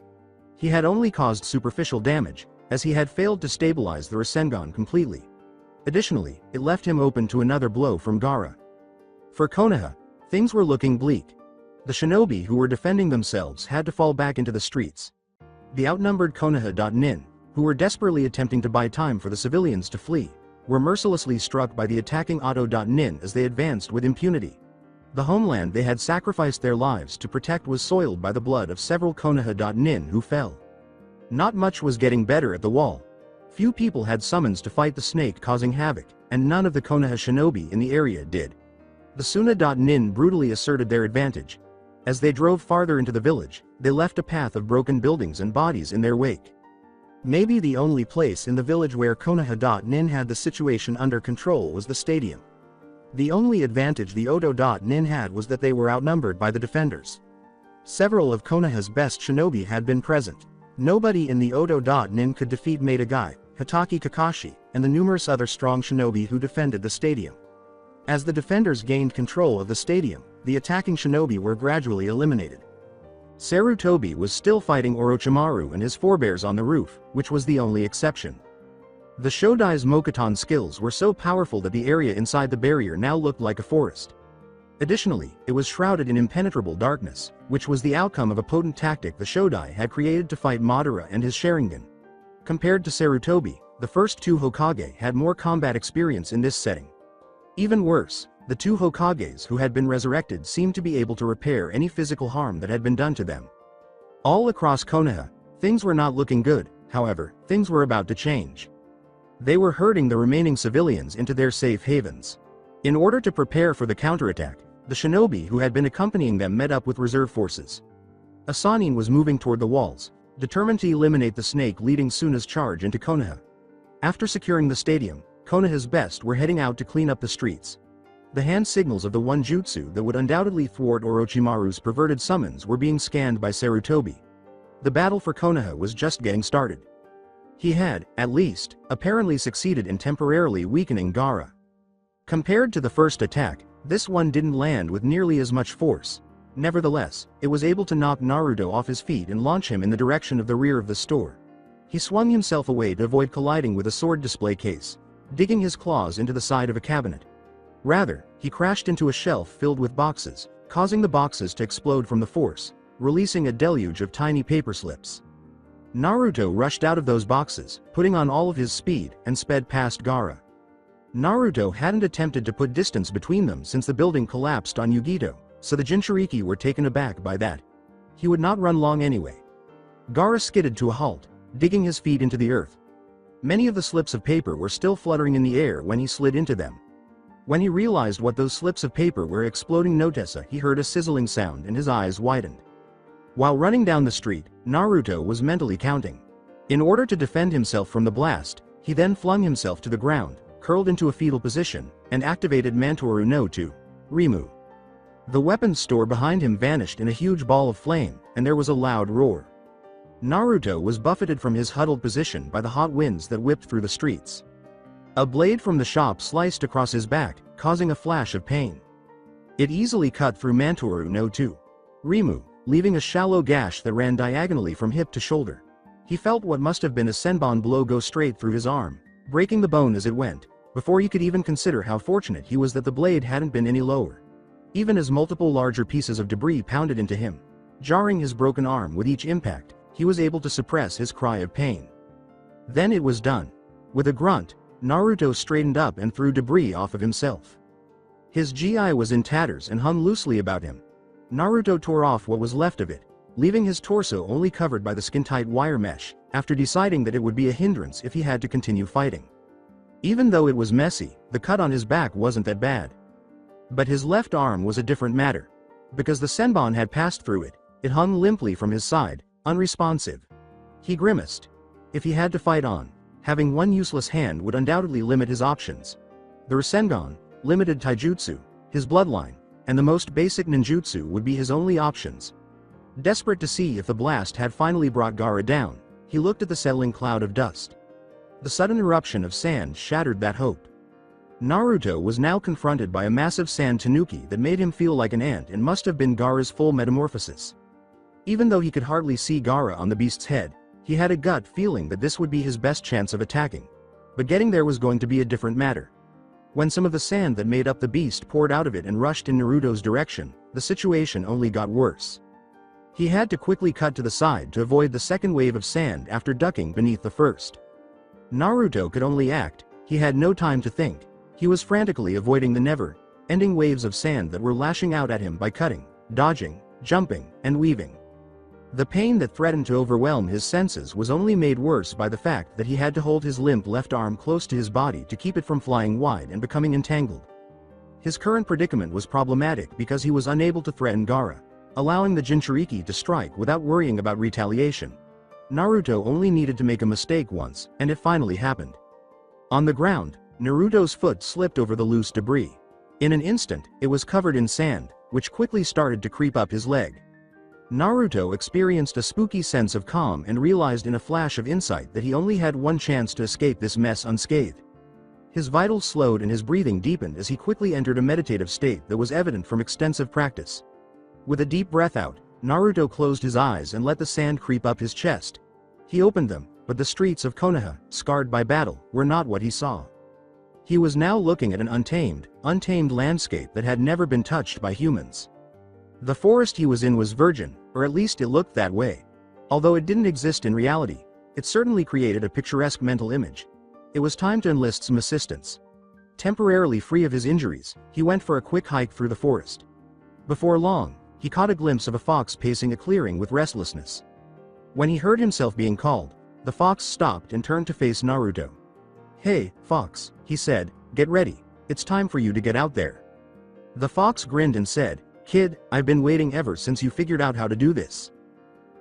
He had only caused superficial damage, as he had failed to stabilize the Rasengan completely. Additionally, it left him open to another blow from Gaara. For Konoha, things were looking bleak. The shinobi who were defending themselves had to fall back into the streets. The outnumbered Konoha.nin, who were desperately attempting to buy time for the civilians to flee, were mercilessly struck by the attacking Auto.nin as they advanced with impunity. The homeland they had sacrificed their lives to protect was soiled by the blood of several Konoha.nin who fell. Not much was getting better at the wall. Few people had summons to fight the snake causing havoc, and none of the Konoha shinobi in the area did. The Tsunade.nin brutally asserted their advantage. As they drove farther into the village, they left a path of broken buildings and bodies in their wake. Maybe the only place in the village where Konoha.nin had the situation under control was the stadium. The only advantage the Odo.nin had was that they were outnumbered by the defenders. Several of Konoha's best shinobi had been present. Nobody in the Odo.nin could defeat Metagai, Hitaki Kakashi, and the numerous other strong shinobi who defended the stadium. As the defenders gained control of the stadium, the attacking shinobi were gradually eliminated. Sarutobi was still fighting Orochimaru and his forebears on the roof, which was the only exception. The Shodai's Mokuton skills were so powerful that the area inside the barrier now looked like a forest. Additionally, it was shrouded in impenetrable darkness, which was the outcome of a potent tactic the Shodai had created to fight Madara and his Sharingan. Compared to Sarutobi, the first two Hokage had more combat experience in this setting. Even worse, the two Hokages who had been resurrected seemed to be able to repair any physical harm that had been done to them. All across Konoha, things were not looking good. However, things were about to change. They were herding the remaining civilians into their safe havens. In order to prepare for the counterattack, the shinobi who had been accompanying them met up with reserve forces. Asanin was moving toward the walls, determined to eliminate the snake leading Suna's charge into Konoha. After securing the stadium, Konoha's best were heading out to clean up the streets. The hand signals of the one jutsu that would undoubtedly thwart Orochimaru's perverted summons were being scanned by Sarutobi. The battle for Konoha was just getting started. He had, at least, apparently succeeded in temporarily weakening Gaara. Compared to the first attack, this one didn't land with nearly as much force. Nevertheless, it was able to knock Naruto off his feet and launch him in the direction of the rear of the store. He swung himself away to avoid colliding with a sword display case, digging his claws into the side of a cabinet. Rather, he crashed into a shelf filled with boxes, causing the boxes to explode from the force, releasing a deluge of tiny paper slips. Naruto rushed out of those boxes, putting on all of his speed, and sped past Gaara. Naruto hadn't attempted to put distance between them since the building collapsed on Yugito, so the Jinchuriki were taken aback by that. He would not run long anyway. Gaara skidded to a halt, digging his feet into the earth. Many of the slips of paper were still fluttering in the air when he slid into them. When he realized what those slips of paper were exploding Notessa, he heard a sizzling sound and his eyes widened. While running down the street, Naruto was mentally counting. In order to defend himself from the blast, he then flung himself to the ground, curled into a fetal position, and activated Mantoru no to Rimu. The weapons store behind him vanished in a huge ball of flame, and there was a loud roar. Naruto was buffeted from his huddled position by the hot winds that whipped through the streets. A blade from the shop sliced across his back, causing a flash of pain. It easily cut through Mantoru no to Rimu, leaving a shallow gash that ran diagonally from hip to shoulder. He felt what must have been a senbon blow go straight through his arm, breaking the bone as it went, before he could even consider how fortunate he was that the blade hadn't been any lower. Even as multiple larger pieces of debris pounded into him, jarring his broken arm with each impact, he was able to suppress his cry of pain. Then it was done. With a grunt, Naruto straightened up and threw debris off of himself. His gi was in tatters and hung loosely about him. Naruto tore off what was left of it, leaving his torso only covered by the skin-tight wire mesh, after deciding that it would be a hindrance if he had to continue fighting. Even though it was messy, the cut on his back wasn't that bad. But his left arm was a different matter. Because the senbon had passed through it, it hung limply from his side, unresponsive. He grimaced. If he had to fight on, having one useless hand would undoubtedly limit his options. The Rasengan, limited taijutsu, his bloodline, and the most basic ninjutsu would be his only options. Desperate to see if the blast had finally brought Gaara down, he looked at the settling cloud of dust. The sudden eruption of sand shattered that hope. Naruto was now confronted by a massive sand tanuki that made him feel like an ant and must have been Gaara's full metamorphosis. Even though he could hardly see Gaara on the beast's head, he had a gut feeling that this would be his best chance of attacking. But getting there was going to be a different matter. When some of the sand that made up the beast poured out of it and rushed in Naruto's direction, the situation only got worse. He had to quickly cut to the side to avoid the second wave of sand after ducking beneath the first. Naruto could only act. He had no time to think. He was frantically avoiding the never-ending waves of sand that were lashing out at him by cutting, dodging, jumping, and weaving. The pain that threatened to overwhelm his senses was only made worse by the fact that he had to hold his limp left arm close to his body to keep it from flying wide and becoming entangled. His current predicament was problematic because he was unable to threaten Gaara, allowing the Jinchuriki to strike without worrying about retaliation. Naruto only needed to make a mistake once, and it finally happened. On the ground, Naruto's foot slipped over the loose debris. In an instant, it was covered in sand, which quickly started to creep up his leg. Naruto experienced a spooky sense of calm and realized in a flash of insight that he only had one chance to escape this mess unscathed. His vitals slowed and his breathing deepened as he quickly entered a meditative state that was evident from extensive practice. With a deep breath out, Naruto closed his eyes and let the sand creep up his chest. He opened them, but the streets of Konoha, scarred by battle, were not what he saw. He was now looking at an untamed landscape that had never been touched by humans. The forest he was in was virgin, or at least it looked that way. Although it didn't exist in reality, it certainly created a picturesque mental image. It was time to enlist some assistance. Temporarily free of his injuries, he went for a quick hike through the forest. Before long, he caught a glimpse of a fox pacing a clearing with restlessness. When he heard himself being called, the fox stopped and turned to face Naruto. "Hey, fox," he said, "get ready. It's time for you to get out there." The fox grinned and said, "Kid, I've been waiting ever since you figured out how to do this."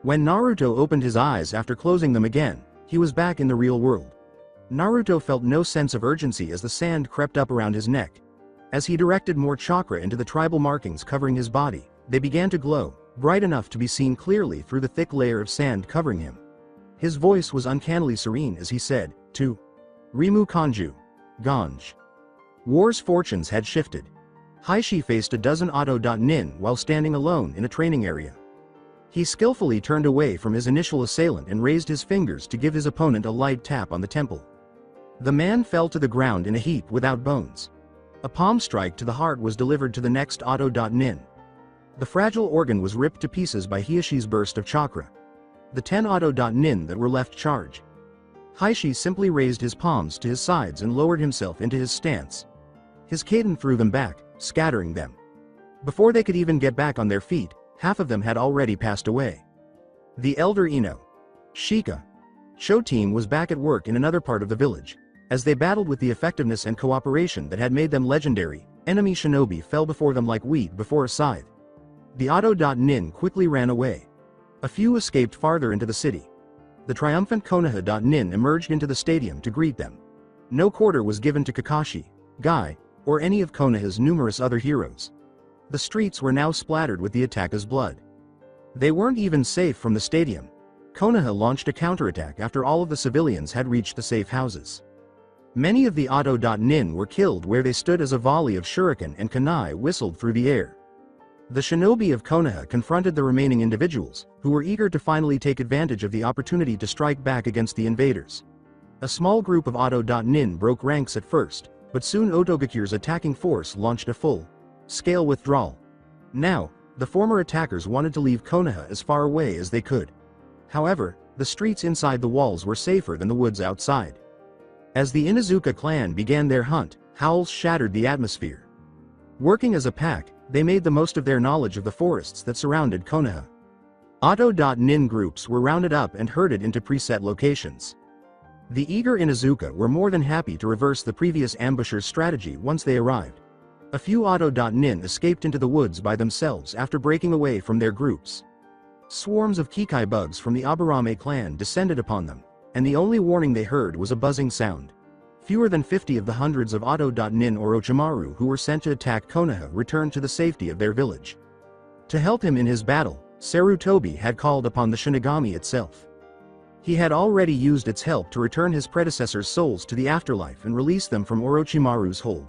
When Naruto opened his eyes after closing them again, he was back in the real world. Naruto felt no sense of urgency as the sand crept up around his neck. As he directed more chakra into the tribal markings covering his body, they began to glow, bright enough to be seen clearly through the thick layer of sand covering him. His voice was uncannily serene as he said, "To Rimu Kanju. Ganj." War's fortunes had shifted. Hiashi faced a dozen Auto.Nin while standing alone in a training area. He skillfully turned away from his initial assailant and raised his fingers to give his opponent a light tap on the temple. The man fell to the ground in a heap without bones. A palm strike to the heart was delivered to the next Auto.Nin. The fragile organ was ripped to pieces by Hiashi's burst of chakra. The 10 Auto.Nin that were left charged. Hiashi simply raised his palms to his sides and lowered himself into his stance. His Kaden threw them back, scattering them. Before they could even get back on their feet, half of them had already passed away. The elder Ino, Shika, Show team was back at work in another part of the village. As they battled with the effectiveness and cooperation that had made them legendary, enemy shinobi fell before them like wheat before a scythe. The Auto.Nin quickly ran away. A few escaped farther into the city. The triumphant Konoha.Nin emerged into the stadium to greet them. No quarter was given to Kakashi, Guy, or any of Konoha's numerous other heroes. The streets were now splattered with the attackers' blood. They weren't even safe from the stadium. Konoha launched a counterattack after all of the civilians had reached the safe houses. Many of the Auto.Nin were killed where they stood as a volley of shuriken and kunai whistled through the air. The shinobi of Konoha confronted the remaining individuals, who were eager to finally take advantage of the opportunity to strike back against the invaders. A small group of Auto.Nin broke ranks at first, but soon Otogakure's attacking force launched a full-scale withdrawal. Now, the former attackers wanted to leave Konoha as far away as they could. However, the streets inside the walls were safer than the woods outside. As the Inuzuka clan began their hunt, howls shattered the atmosphere. Working as a pack, they made the most of their knowledge of the forests that surrounded Konoha. Auto.Nin groups were rounded up and herded into preset locations. The eager Inuzuka were more than happy to reverse the previous ambushers' strategy once they arrived. A few Auto.Nin escaped into the woods by themselves after breaking away from their groups. Swarms of Kikai bugs from the Aburame clan descended upon them, and the only warning they heard was a buzzing sound. Fewer than 50 of the hundreds of Auto.Nin Orochimaru who were sent to attack Konoha returned to the safety of their village. To help him in his battle, Sarutobi had called upon the Shinigami itself. He had already used its help to return his predecessors' souls to the afterlife and release them from Orochimaru's hold.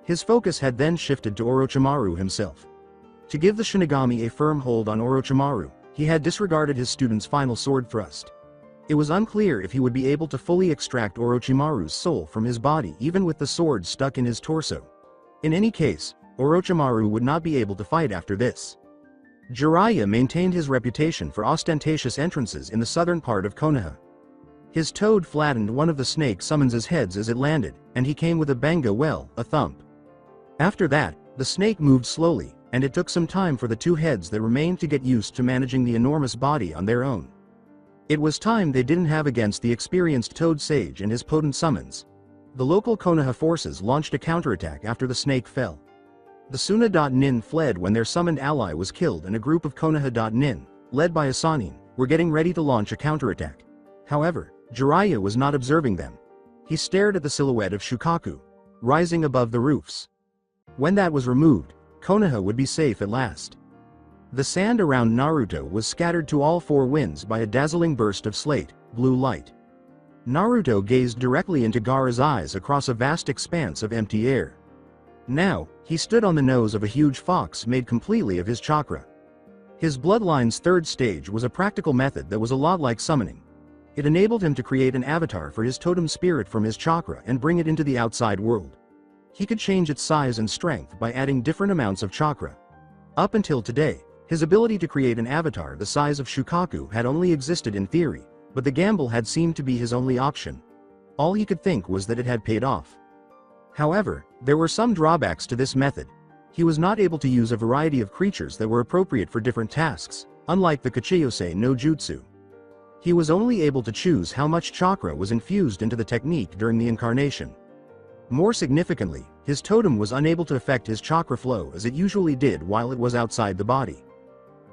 His focus had then shifted to Orochimaru himself. To give the Shinigami a firm hold on Orochimaru, he had disregarded his student's final sword thrust. It was unclear if he would be able to fully extract Orochimaru's soul from his body even with the sword stuck in his torso. In any case, Orochimaru would not be able to fight after this. Jiraiya maintained his reputation for ostentatious entrances in the southern part of Konoha. His toad flattened one of the snake summons' heads as it landed, and he came with a banga a thump. After that, the snake moved slowly, and it took some time for the two heads that remained to get used to managing the enormous body on their own. It was time they didn't have against the experienced Toad Sage and his potent summons. The local Konoha forces launched a counterattack after the snake fell. The Tsunade.Nin fled when their summoned ally was killed, and a group of Konoha.Nin, led by Asanin, were getting ready to launch a counterattack. However, Jiraiya was not observing them. He stared at the silhouette of Shukaku, rising above the roofs. When that was removed, Konoha would be safe at last. The sand around Naruto was scattered to all four winds by a dazzling burst of slate, blue light. Naruto gazed directly into Gaara's eyes across a vast expanse of empty air. Now, he stood on the nose of a huge fox made completely of his chakra. His bloodline's third stage was a practical method that was a lot like summoning. It enabled him to create an avatar for his totem spirit from his chakra and bring it into the outside world. He could change its size and strength by adding different amounts of chakra. Up until today, his ability to create an avatar the size of Shukaku had only existed in theory, but the gamble had seemed to be his only option. All he could think was that it had paid off. However, there were some drawbacks to this method. He was not able to use a variety of creatures that were appropriate for different tasks, unlike the Kachiyose no Jutsu. He was only able to choose how much chakra was infused into the technique during the incarnation. More significantly, his totem was unable to affect his chakra flow as it usually did while it was outside the body.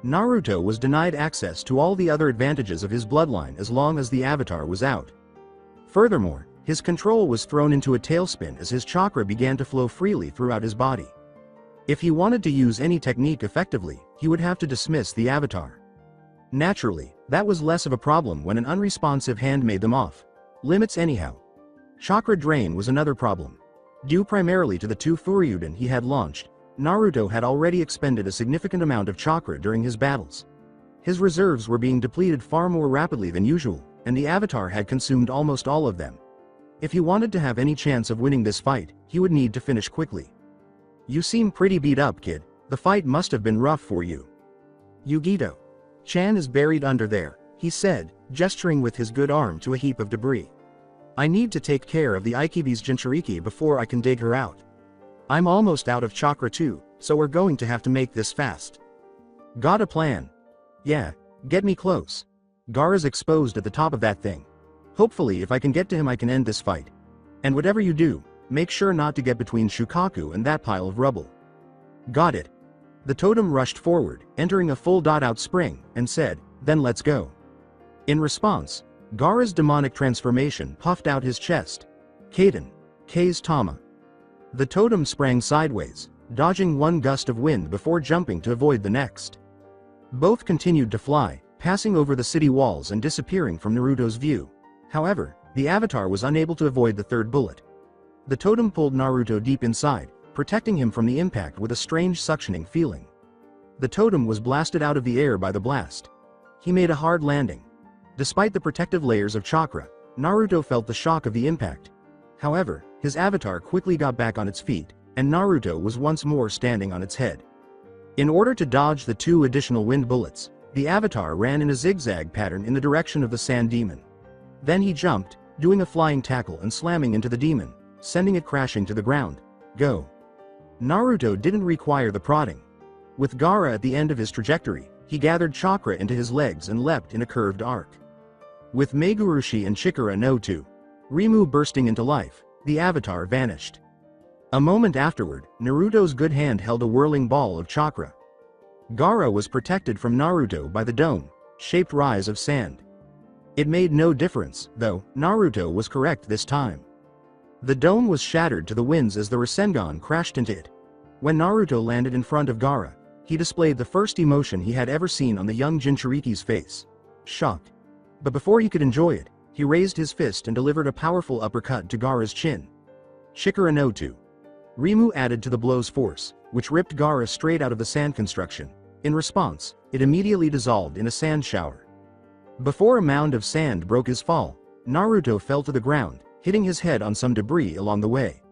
Naruto was denied access to all the other advantages of his bloodline as long as the avatar was out. Furthermore, his control was thrown into a tailspin as his chakra began to flow freely throughout his body. If he wanted to use any technique effectively, he would have to dismiss the avatar. Naturally, that was less of a problem when an unresponsive hand made them off. Limits anyhow. Chakra drain was another problem. Due primarily to the two Furyuden he had launched, Naruto had already expended a significant amount of chakra during his battles. His reserves were being depleted far more rapidly than usual, and the avatar had consumed almost all of them. If he wanted to have any chance of winning this fight, he would need to finish quickly. "You seem pretty beat up, kid. The fight must have been rough for you." "Yugito Chan is buried under there," he said, gesturing with his good arm to a heap of debris. "I need to take care of the Aikibi's Jinchuriki before I can dig her out. I'm almost out of chakra too, so we're going to have to make this fast." "Got a plan?" "Yeah, get me close. Gaara's exposed at the top of that thing. Hopefully if I can get to him I can end this fight. And whatever you do, make sure not to get between Shukaku and that pile of rubble." "Got it." The totem rushed forward, entering a full dot-out spring, and said, "Then let's go." In response, Gaara's demonic transformation puffed out his chest. Kaden. K's Tama. The totem sprang sideways, dodging one gust of wind before jumping to avoid the next. Both continued to fly, passing over the city walls and disappearing from Naruto's view. However, the avatar was unable to avoid the third bullet. The totem pulled Naruto deep inside, protecting him from the impact with a strange suctioning feeling. The totem was blasted out of the air by the blast. He made a hard landing. Despite the protective layers of chakra, Naruto felt the shock of the impact. However, his avatar quickly got back on its feet, and Naruto was once more standing on its head. In order to dodge the two additional wind bullets, the avatar ran in a zigzag pattern in the direction of the sand demon. Then he jumped, doing a flying tackle and slamming into the demon, sending it crashing to the ground. Go. Naruto didn't require the prodding. With Gaara at the end of his trajectory, he gathered chakra into his legs and leapt in a curved arc. With Megurushi and Chikara no to Rimu bursting into life, the avatar vanished. A moment afterward, Naruto's good hand held a whirling ball of chakra. Gaara was protected from Naruto by the dome-shaped rise of sand. It made no difference, though. Naruto was correct this time. The dome was shattered to the winds as the Rasengan crashed into it. When Naruto landed in front of Gaara, he displayed the first emotion he had ever seen on the young Jinchuriki's face: shock. But before he could enjoy it, he raised his fist and delivered a powerful uppercut to Gaara's chin. Chikara no to Rimu added to the blow's force, which ripped Gaara straight out of the sand construction. In response, it immediately dissolved in a sand shower. Before a mound of sand broke his fall, Naruto fell to the ground, hitting his head on some debris along the way.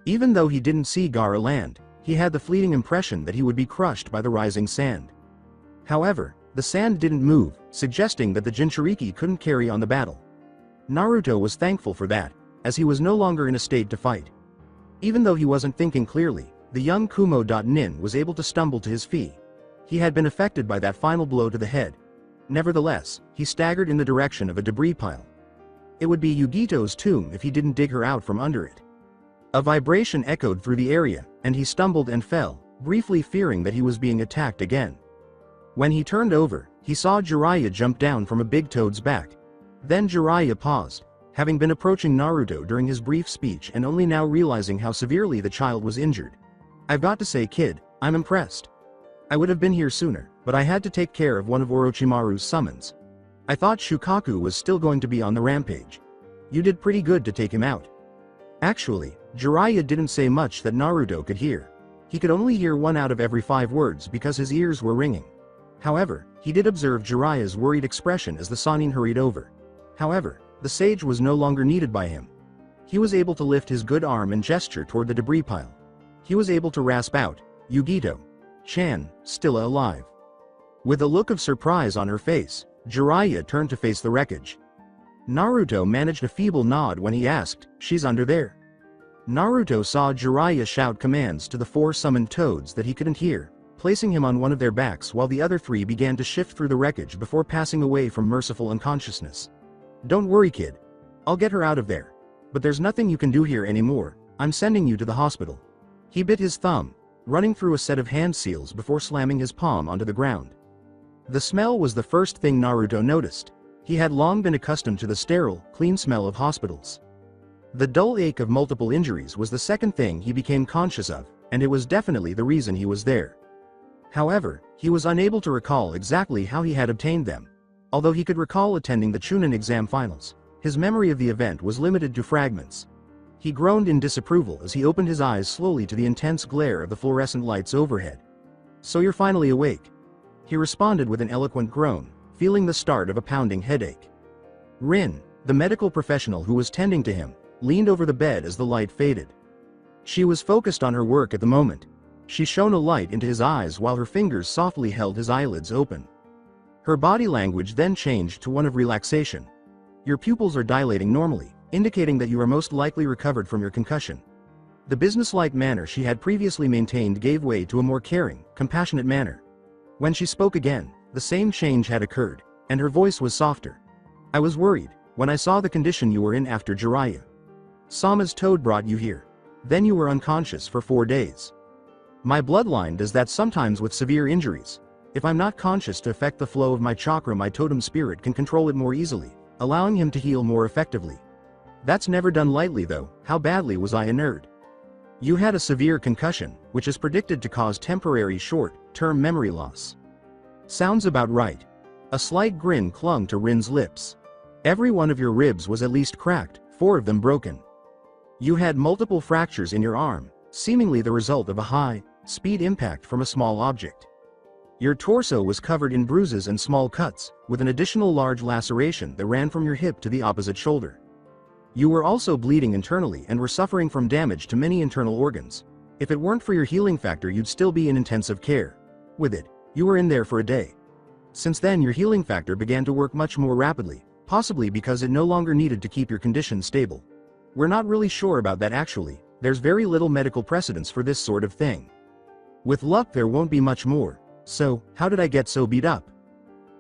Even though he didn't see Gaara land, he had the fleeting impression that he would be crushed by the rising sand. However, the sand didn't move, suggesting that the Jinchuriki couldn't carry on the battle. Naruto was thankful for that, as he was no longer in a state to fight. Even though he wasn't thinking clearly, the young Kumo.nin was able to stumble to his feet. He had been affected by that final blow to the head. Nevertheless, he staggered in the direction of a debris pile. It would be Yugito's tomb if he didn't dig her out from under it. A vibration echoed through the area, and he stumbled and fell, briefly fearing that he was being attacked again. When he turned over, he saw Jiraiya jump down from a big toad's back. Then Jiraiya paused, having been approaching Naruto during his brief speech and only now realizing how severely the child was injured. "I've got to say, kid, I'm impressed. I would have been here sooner, but but I had to take care of one of Orochimaru's summons. I thought Shukaku was still going to be on the rampage. You did pretty good to take him out. Actually, Jiraiya didn't say much that Naruto could hear. He could only hear 1 out of every 5 words because his ears were ringing. However, he did observe Jiraiya's worried expression as the Sannin hurried over. However, the sage was no longer needed by him. He was able to lift his good arm and gesture toward the debris pile. He was able to rasp out, "Yugito. Chan, still alive." With a look of surprise on her face, Jiraiya turned to face the wreckage. Naruto managed a feeble nod when he asked, "She's under there?" Naruto saw Jiraiya shout commands to the 4 summoned toads that he couldn't hear, placing him on one of their backs while the other 3 began to shift through the wreckage before passing away from merciful unconsciousness. "Don't worry, kid. I'll get her out of there. But there's nothing you can do here anymore. I'm sending you to the hospital." He bit his thumb, running through a set of hand seals before slamming his palm onto the ground. The smell was the first thing Naruto noticed. He had long been accustomed to the sterile, clean smell of hospitals. The dull ache of multiple injuries was the second thing he became conscious of, and it was definitely the reason he was there. However, he was unable to recall exactly how he had obtained them. Although he could recall attending the Chunin exam finals, his memory of the event was limited to fragments. He groaned in disapproval as he opened his eyes slowly to the intense glare of the fluorescent lights overhead. "So you're finally awake?" He responded with an eloquent groan, feeling the start of a pounding headache. Rin, the medical professional who was tending to him, leaned over the bed as the light faded. She was focused on her work at the moment. She shone a light into his eyes while her fingers softly held his eyelids open. Her body language then changed to one of relaxation. "Your pupils are dilating normally, indicating that you are most likely recovered from your concussion." The businesslike manner she had previously maintained gave way to a more caring, compassionate manner. When she spoke again, the same change had occurred, and her voice was softer. "I was worried when I saw the condition you were in after Jiraiya. Sama's toad brought you here. Then you were unconscious for 4 days. My bloodline does that sometimes with severe injuries. If I'm not conscious to affect the flow of my chakra, my totem spirit can control it more easily, allowing him to heal more effectively. That's never done lightly though. How badly was I injured? You had a severe concussion, which is predicted to cause temporary short-term memory loss." "Sounds about right." A slight grin clung to Rin's lips. "Every one of your ribs was at least cracked, 4 of them broken. You had multiple fractures in your arm, seemingly the result of a high-speed impact from a small object. Your torso was covered in bruises and small cuts, with an additional large laceration that ran from your hip to the opposite shoulder. You were also bleeding internally and were suffering from damage to many internal organs. If it weren't for your healing factor, you'd still be in intensive care. With it, you were in there for a day. Since then, your healing factor began to work much more rapidly, possibly because it no longer needed to keep your condition stable. We're not really sure about that actually. There's very little medical precedence for this sort of thing. With luck, there won't be much more. So, how did I get so beat up?"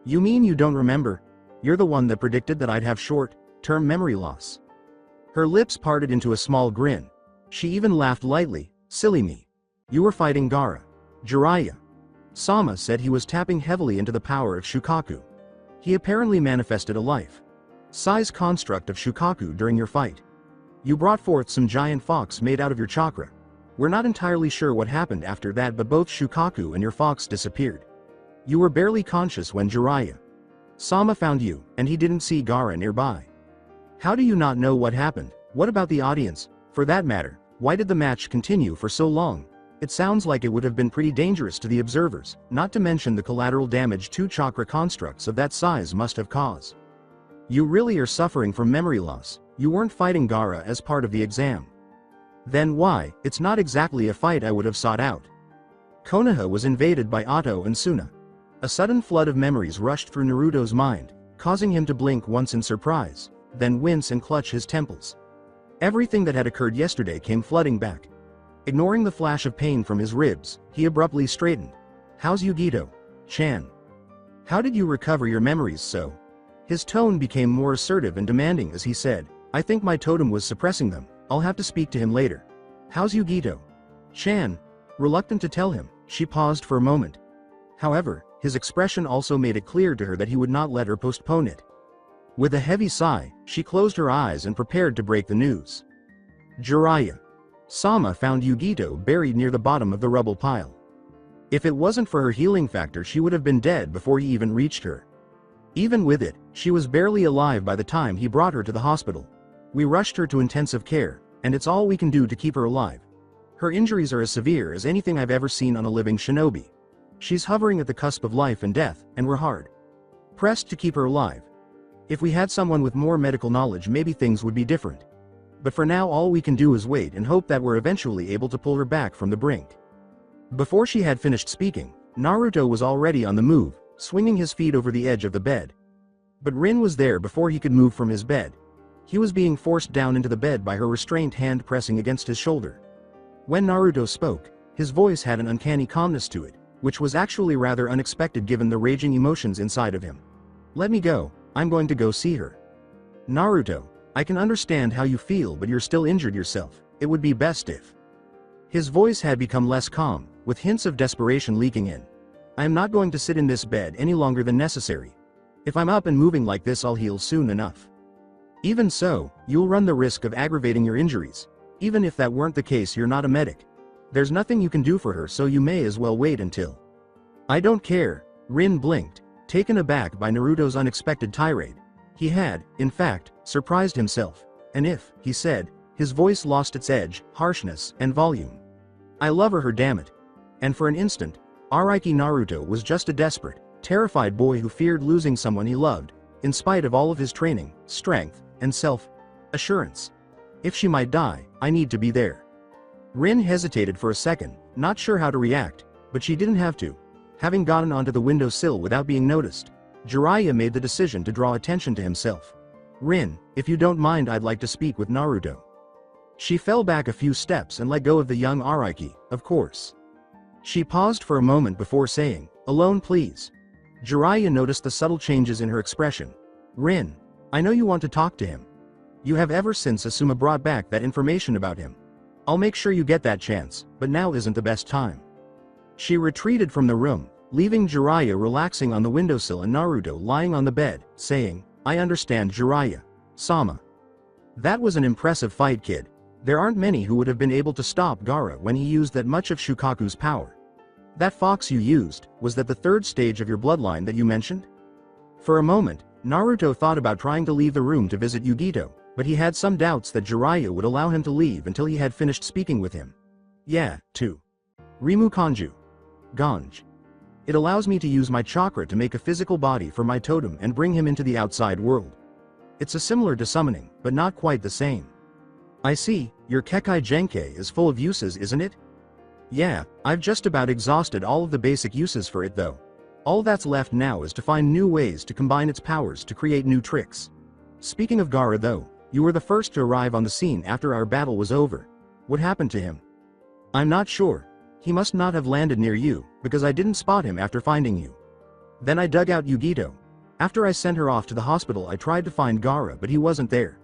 "You mean you don't remember? You're the one that predicted that I'd have short-term memory loss." Her lips parted into a small grin. She even laughed lightly. "Silly me. You were fighting Gaara. Jiraiya. Sama said he was tapping heavily into the power of Shukaku. He apparently manifested a life-size construct of Shukaku during your fight. You brought forth some giant fox made out of your chakra. We're not entirely sure what happened after that, but both Shukaku and your fox disappeared. You were barely conscious when Jiraiya Sama found you, and he didn't see Gaara nearby. How do you not know what happened? What about the audience? For that matter, why did the match continue for so long? It sounds like it would have been pretty dangerous to the observers, not to mention the collateral damage 2 chakra constructs of that size must have caused. You really are suffering from memory loss. You weren't fighting Gaara as part of the exam. Then why? It's not exactly a fight I would have sought out." Konoha was invaded by Otto and Suna. A sudden flood of memories rushed through Naruto's mind, causing him to blink once in surprise, then wince and clutch his temples. Everything that had occurred yesterday came flooding back. Ignoring the flash of pain from his ribs, he abruptly straightened. "How's Yugito? Chan? How did you recover your memories so?" His tone became more assertive and demanding as he said, "I think my totem was suppressing them. I'll have to speak to him later." "How's Yugito? Chan?" Reluctant to tell him, she paused for a moment. However, his expression also made it clear to her that he would not let her postpone it. With a heavy sigh, she closed her eyes and prepared to break the news. Jiraiya Sama found Yugito buried near the bottom of the rubble pile. If it wasn't for her healing factor, she would have been dead before he even reached her. Even with it, she was barely alive by the time he brought her to the hospital. We rushed her to intensive care, and it's all we can do to keep her alive. Her injuries are as severe as anything I've ever seen on a living shinobi. She's hovering at the cusp of life and death, and we're hard pressed to keep her alive. If we had someone with more medical knowledge, maybe things would be different. But for now, all we can do is wait and hope that we're eventually able to pull her back from the brink. Before she had finished speaking, Naruto was already on the move, swinging his feet over the edge of the bed. But Rin was there before he could move from his bed. He was being forced down into the bed by her restrained hand pressing against his shoulder. When Naruto spoke, his voice had an uncanny calmness to it, which was actually rather unexpected given the raging emotions inside of him. "Let me go, I'm going to go see her." "Naruto, I can understand how you feel, but you're still injured yourself. It would be best if..." His voice had become less calm, with hints of desperation leaking in. "I am not going to sit in this bed any longer than necessary. If I'm up and moving like this, I'll heal soon enough. Even so, you'll run the risk of aggravating your injuries. Even if that weren't the case, you're not a medic. There's nothing you can do for her, so you may as well wait until..." "I don't care." Rin blinked, taken aback by Naruto's unexpected tirade. He had, in fact, surprised himself. "And if," he said, his voice lost its edge, harshness, and volume. "I love her, damn it." And for an instant, Araki Naruto was just a desperate, terrified boy who feared losing someone he loved, in spite of all of his training, strength, and self-assurance. "If she might die, I need to be there." Rin hesitated for a second, not sure how to react, but she didn't have to. Having gotten onto the windowsill without being noticed, Jiraiya made the decision to draw attention to himself. "Rin, if you don't mind, I'd like to speak with Naruto." She fell back a few steps and let go of the young Araki, of course. She paused for a moment before saying, "Alone, please." Jiraiya noticed the subtle changes in her expression. "Rin, I know you want to talk to him. You have ever since Asuma brought back that information about him. I'll make sure you get that chance, but now isn't the best time." She retreated from the room, leaving Jiraiya relaxing on the windowsill and Naruto lying on the bed, saying, "I understand, Jiraiya-sama. That was an impressive fight, kid. There aren't many who would have been able to stop Gaara when he used that much of Shukaku's power. That fox you used, was that the third stage of your bloodline that you mentioned?" For a moment, Naruto thought about trying to leave the room to visit Yugito, but he had some doubts that Jiraiya would allow him to leave until he had finished speaking with him. "Yeah, too. Rimu Kanju. Ganj. It allows me to use my chakra to make a physical body for my totem and bring him into the outside world. It's a similar to summoning, but not quite the same." "I see, your Kekai Genkai is full of uses, isn't it?" "Yeah, I've just about exhausted all of the basic uses for it though. All that's left now is to find new ways to combine its powers to create new tricks. Speaking of Gaara though, you were the first to arrive on the scene after our battle was over. What happened to him?" "I'm not sure. He must not have landed near you, because I didn't spot him after finding you. Then I dug out Yugito. After I sent her off to the hospital, I tried to find Gaara, but he wasn't there.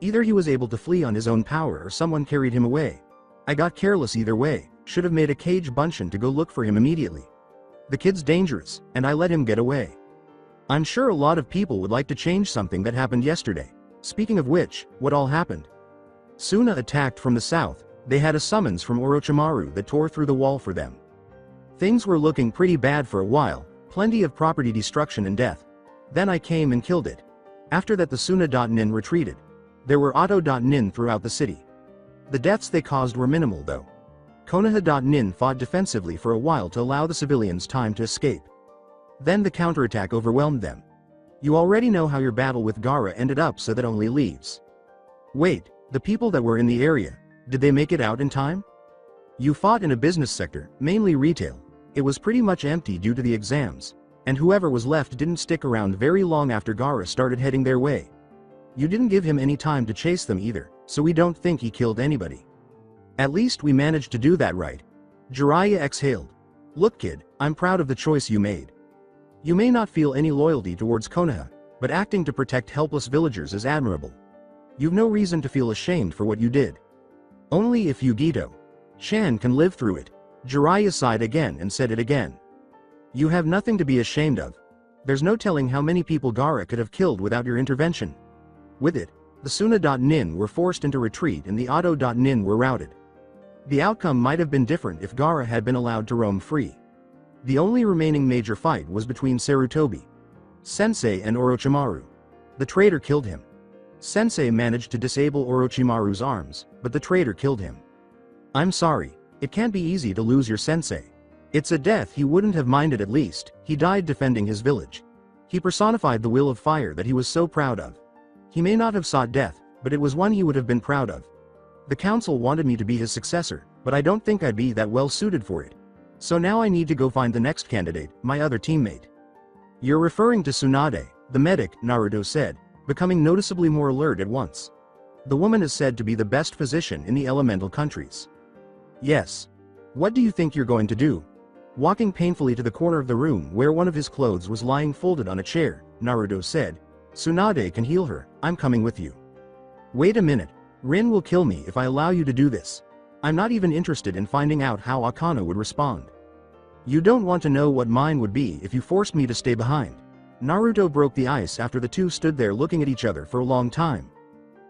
Either he was able to flee on his own power or someone carried him away. I got careless either way, should have made a cage bunshin to go look for him immediately. The kid's dangerous, and I let him get away. I'm sure a lot of people would like to change something that happened yesterday. Speaking of which, what all happened?" Suna attacked from the south. They had a summons from Orochimaru that tore through the wall for them. Things were looking pretty bad for a while, plenty of property destruction and death. Then I came and killed it. After that the Tsunade retreated. There were Auto.nin throughout the city. The deaths they caused were minimal though. Konoha.nin fought defensively for a while to allow the civilians time to escape. Then the counterattack overwhelmed them. You already know how your battle with Gaara ended up, so that only leaves. Wait, the people that were in the area, did they make it out in time? You fought in a business sector, mainly retail. It was pretty much empty due to the exams, and whoever was left didn't stick around very long after Gaara started heading their way. You didn't give him any time to chase them either, so we don't think he killed anybody. At least we managed to do that, right? Jiraiya exhaled. Look kid, I'm proud of the choice you made. You may not feel any loyalty towards Konoha, but acting to protect helpless villagers is admirable. You've no reason to feel ashamed for what you did. Only if Yugito-chan can live through it. Jiraiya sighed again and said it again. You have nothing to be ashamed of. There's no telling how many people Gaara could have killed without your intervention. With it, the Suna.nin were forced into retreat and the Auto.nin were routed. The outcome might have been different if Gaara had been allowed to roam free. The only remaining major fight was between Sarutobi Sensei and Orochimaru. The traitor killed him. Sensei managed to disable Orochimaru's arms, but the traitor killed him. I'm sorry, it can't be easy to lose your sensei. It's a death he wouldn't have minded at least, he died defending his village. He personified the will of fire that he was so proud of. He may not have sought death, but it was one he would have been proud of. The council wanted me to be his successor, but I don't think I'd be that well suited for it. So now I need to go find the next candidate, my other teammate. You're referring to Tsunade, the medic, Naruto said, becoming noticeably more alert at once. The woman is said to be the best physician in the elemental countries. Yes. What do you think you're going to do? Walking painfully to the corner of the room where one of his clothes was lying folded on a chair, Naruto said, Tsunade can heal her, I'm coming with you. Wait a minute, Rin will kill me if I allow you to do this. I'm not even interested in finding out how Akano would respond. You don't want to know what mine would be if you forced me to stay behind. Naruto broke the ice after the two stood there looking at each other for a long time.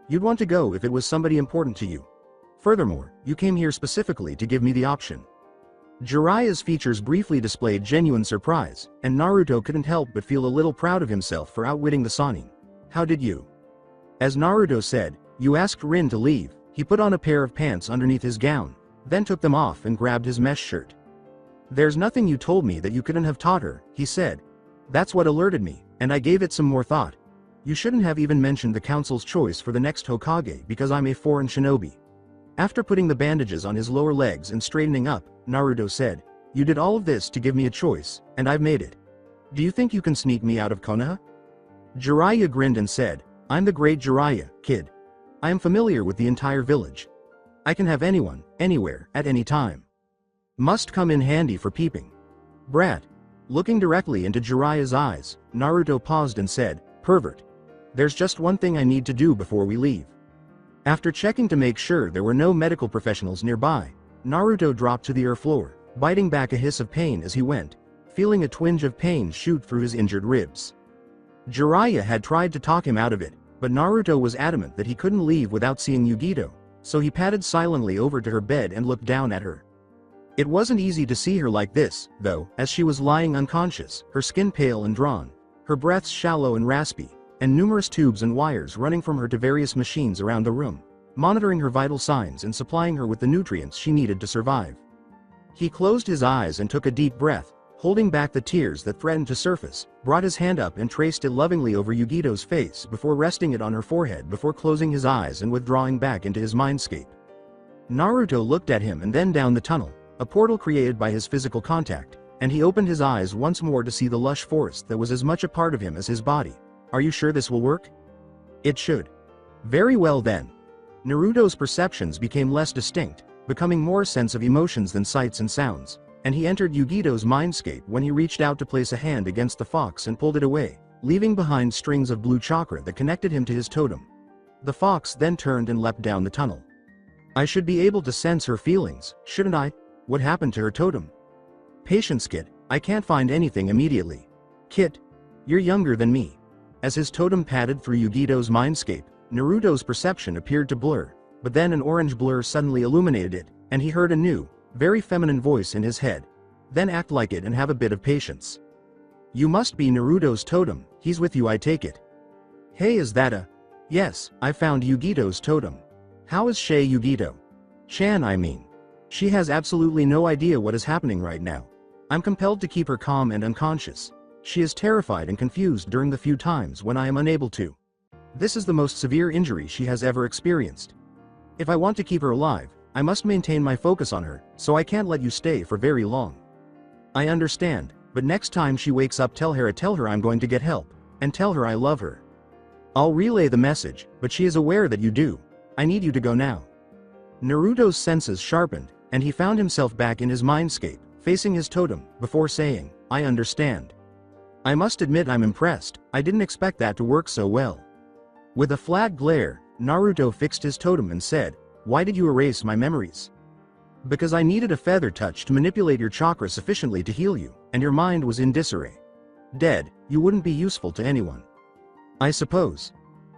You'd want to go if it was somebody important to you. Furthermore, you came here specifically to give me the option. Jiraiya's features briefly displayed genuine surprise, and Naruto couldn't help but feel a little proud of himself for outwitting the Sannin. How did you? As Naruto said, you asked Rin to leave. He put on a pair of pants underneath his gown, then took them off and grabbed his mesh shirt. There's nothing you told me that you couldn't have taught her, he said. That's what alerted me, and I gave it some more thought. You shouldn't have even mentioned the council's choice for the next Hokage because I'm a foreign shinobi. After putting the bandages on his lower legs and straightening up, Naruto said, you did all of this to give me a choice, and I've made it. Do you think you can sneak me out of Konoha? Jiraiya grinned and said, I'm the great Jiraiya, kid. I am familiar with the entire village. I can have anyone, anywhere, at any time. Must come in handy for peeping. Brat. Looking directly into Jiraiya's eyes, Naruto paused and said, pervert. There's just one thing I need to do before we leave. After checking to make sure there were no medical professionals nearby, Naruto dropped to the earth floor, biting back a hiss of pain as he went, feeling a twinge of pain shoot through his injured ribs. Jiraiya had tried to talk him out of it, but Naruto was adamant that he couldn't leave without seeing Yugito, so he padded silently over to her bed and looked down at her. It wasn't easy to see her like this, though, as she was lying unconscious, her skin pale and drawn, her breaths shallow and raspy, and numerous tubes and wires running from her to various machines around the room, monitoring her vital signs and supplying her with the nutrients she needed to survive. He closed his eyes and took a deep breath, holding back the tears that threatened to surface, brought his hand up and traced it lovingly over Yugito's face before resting it on her forehead before closing his eyes and withdrawing back into his mindscape. Naruto looked at him and then down the tunnel, a portal created by his physical contact, and he opened his eyes once more to see the lush forest that was as much a part of him as his body. Are you sure this will work? It should. Very well then. Naruto's perceptions became less distinct, becoming more a sense of emotions than sights and sounds, and he entered Yugito's mindscape when he reached out to place a hand against the fox and pulled it away, leaving behind strings of blue chakra that connected him to his totem. The fox then turned and leapt down the tunnel. I should be able to sense her feelings, shouldn't I? What happened to her totem? Patience, Kit, I can't find anything immediately. Kit, you're younger than me. As his totem padded through Yugito's mindscape, Naruto's perception appeared to blur, but then an orange blur suddenly illuminated it, and he heard a new, very feminine voice in his head. Then act like it and have a bit of patience. You must be Naruto's totem, he's with you I take it. Hey, is that a... Yes, I found Yugito's totem. How is Shay Yugito? Chan, I mean. She has absolutely no idea what is happening right now. I'm compelled to keep her calm and unconscious. She is terrified and confused during the few times when I am unable to. This is the most severe injury she has ever experienced. If I want to keep her alive, I must maintain my focus on her, so I can't let you stay for very long. I understand, but next time she wakes up tell her I'm going to get help, and tell her I love her. I'll relay the message, but she is aware that you do. I need you to go now. Naruto's senses sharpened, and he found himself back in his mindscape, facing his totem, before saying, I understand. I must admit I'm impressed, I didn't expect that to work so well. With a flat glare, Naruto fixed his totem and said, why did you erase my memories? Because I needed a feather touch to manipulate your chakra sufficiently to heal you, and your mind was in disarray. Dead, you wouldn't be useful to anyone. I suppose.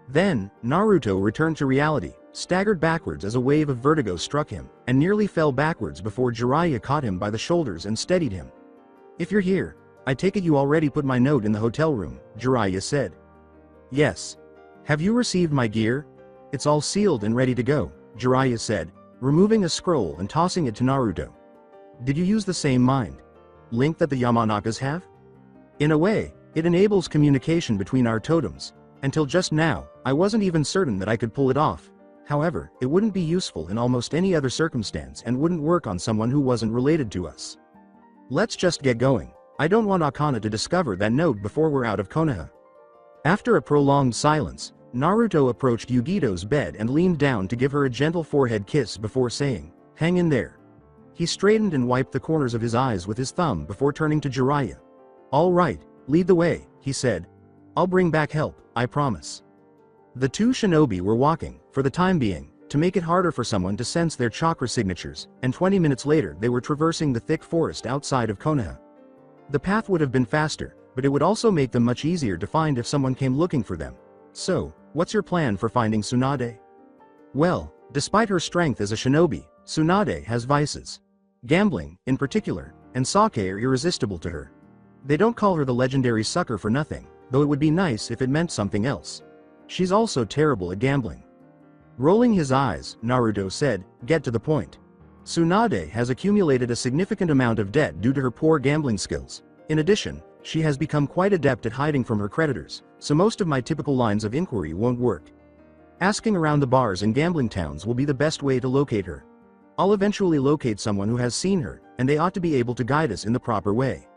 Then, Naruto returned to reality, staggered backwards as a wave of vertigo struck him, and nearly fell backwards before Jiraiya caught him by the shoulders and steadied him. If you're here, I take it you already put my note in the hotel room, Jiraiya said. Yes. Have you received my gear? It's all sealed and ready to go, Jiraiya said, removing a scroll and tossing it to Naruto. Did you use the same mind link that the Yamanakas have? In a way, it enables communication between our totems. Until just now, I wasn't even certain that I could pull it off. However, it wouldn't be useful in almost any other circumstance and wouldn't work on someone who wasn't related to us. Let's just get going. I don't want Akana to discover that note before we're out of Konoha. After a prolonged silence, Naruto approached Yugito's bed and leaned down to give her a gentle forehead kiss before saying, "Hang in there." He straightened and wiped the corners of his eyes with his thumb before turning to Jiraiya. "All right, lead the way," he said. "I'll bring back help, I promise." The two shinobi were walking, for the time being, to make it harder for someone to sense their chakra signatures, and 20 minutes later they were traversing the thick forest outside of Konoha. The path would have been faster, but it would also make them much easier to find if someone came looking for them. "So, what's your plan for finding Tsunade?" Well, despite her strength as a shinobi, Tsunade has vices. Gambling, in particular, and sake are irresistible to her. They don't call her the legendary sucker for nothing, though it would be nice if it meant something else. She's also terrible at gambling. Rolling his eyes, Naruto said, "Get to the point. Tsunade has accumulated a significant amount of debt due to her poor gambling skills. In addition, she has become quite adept at hiding from her creditors, so most of my typical lines of inquiry won't work. Asking around the bars and gambling towns will be the best way to locate her. I'll eventually locate someone who has seen her, and they ought to be able to guide us in the proper way."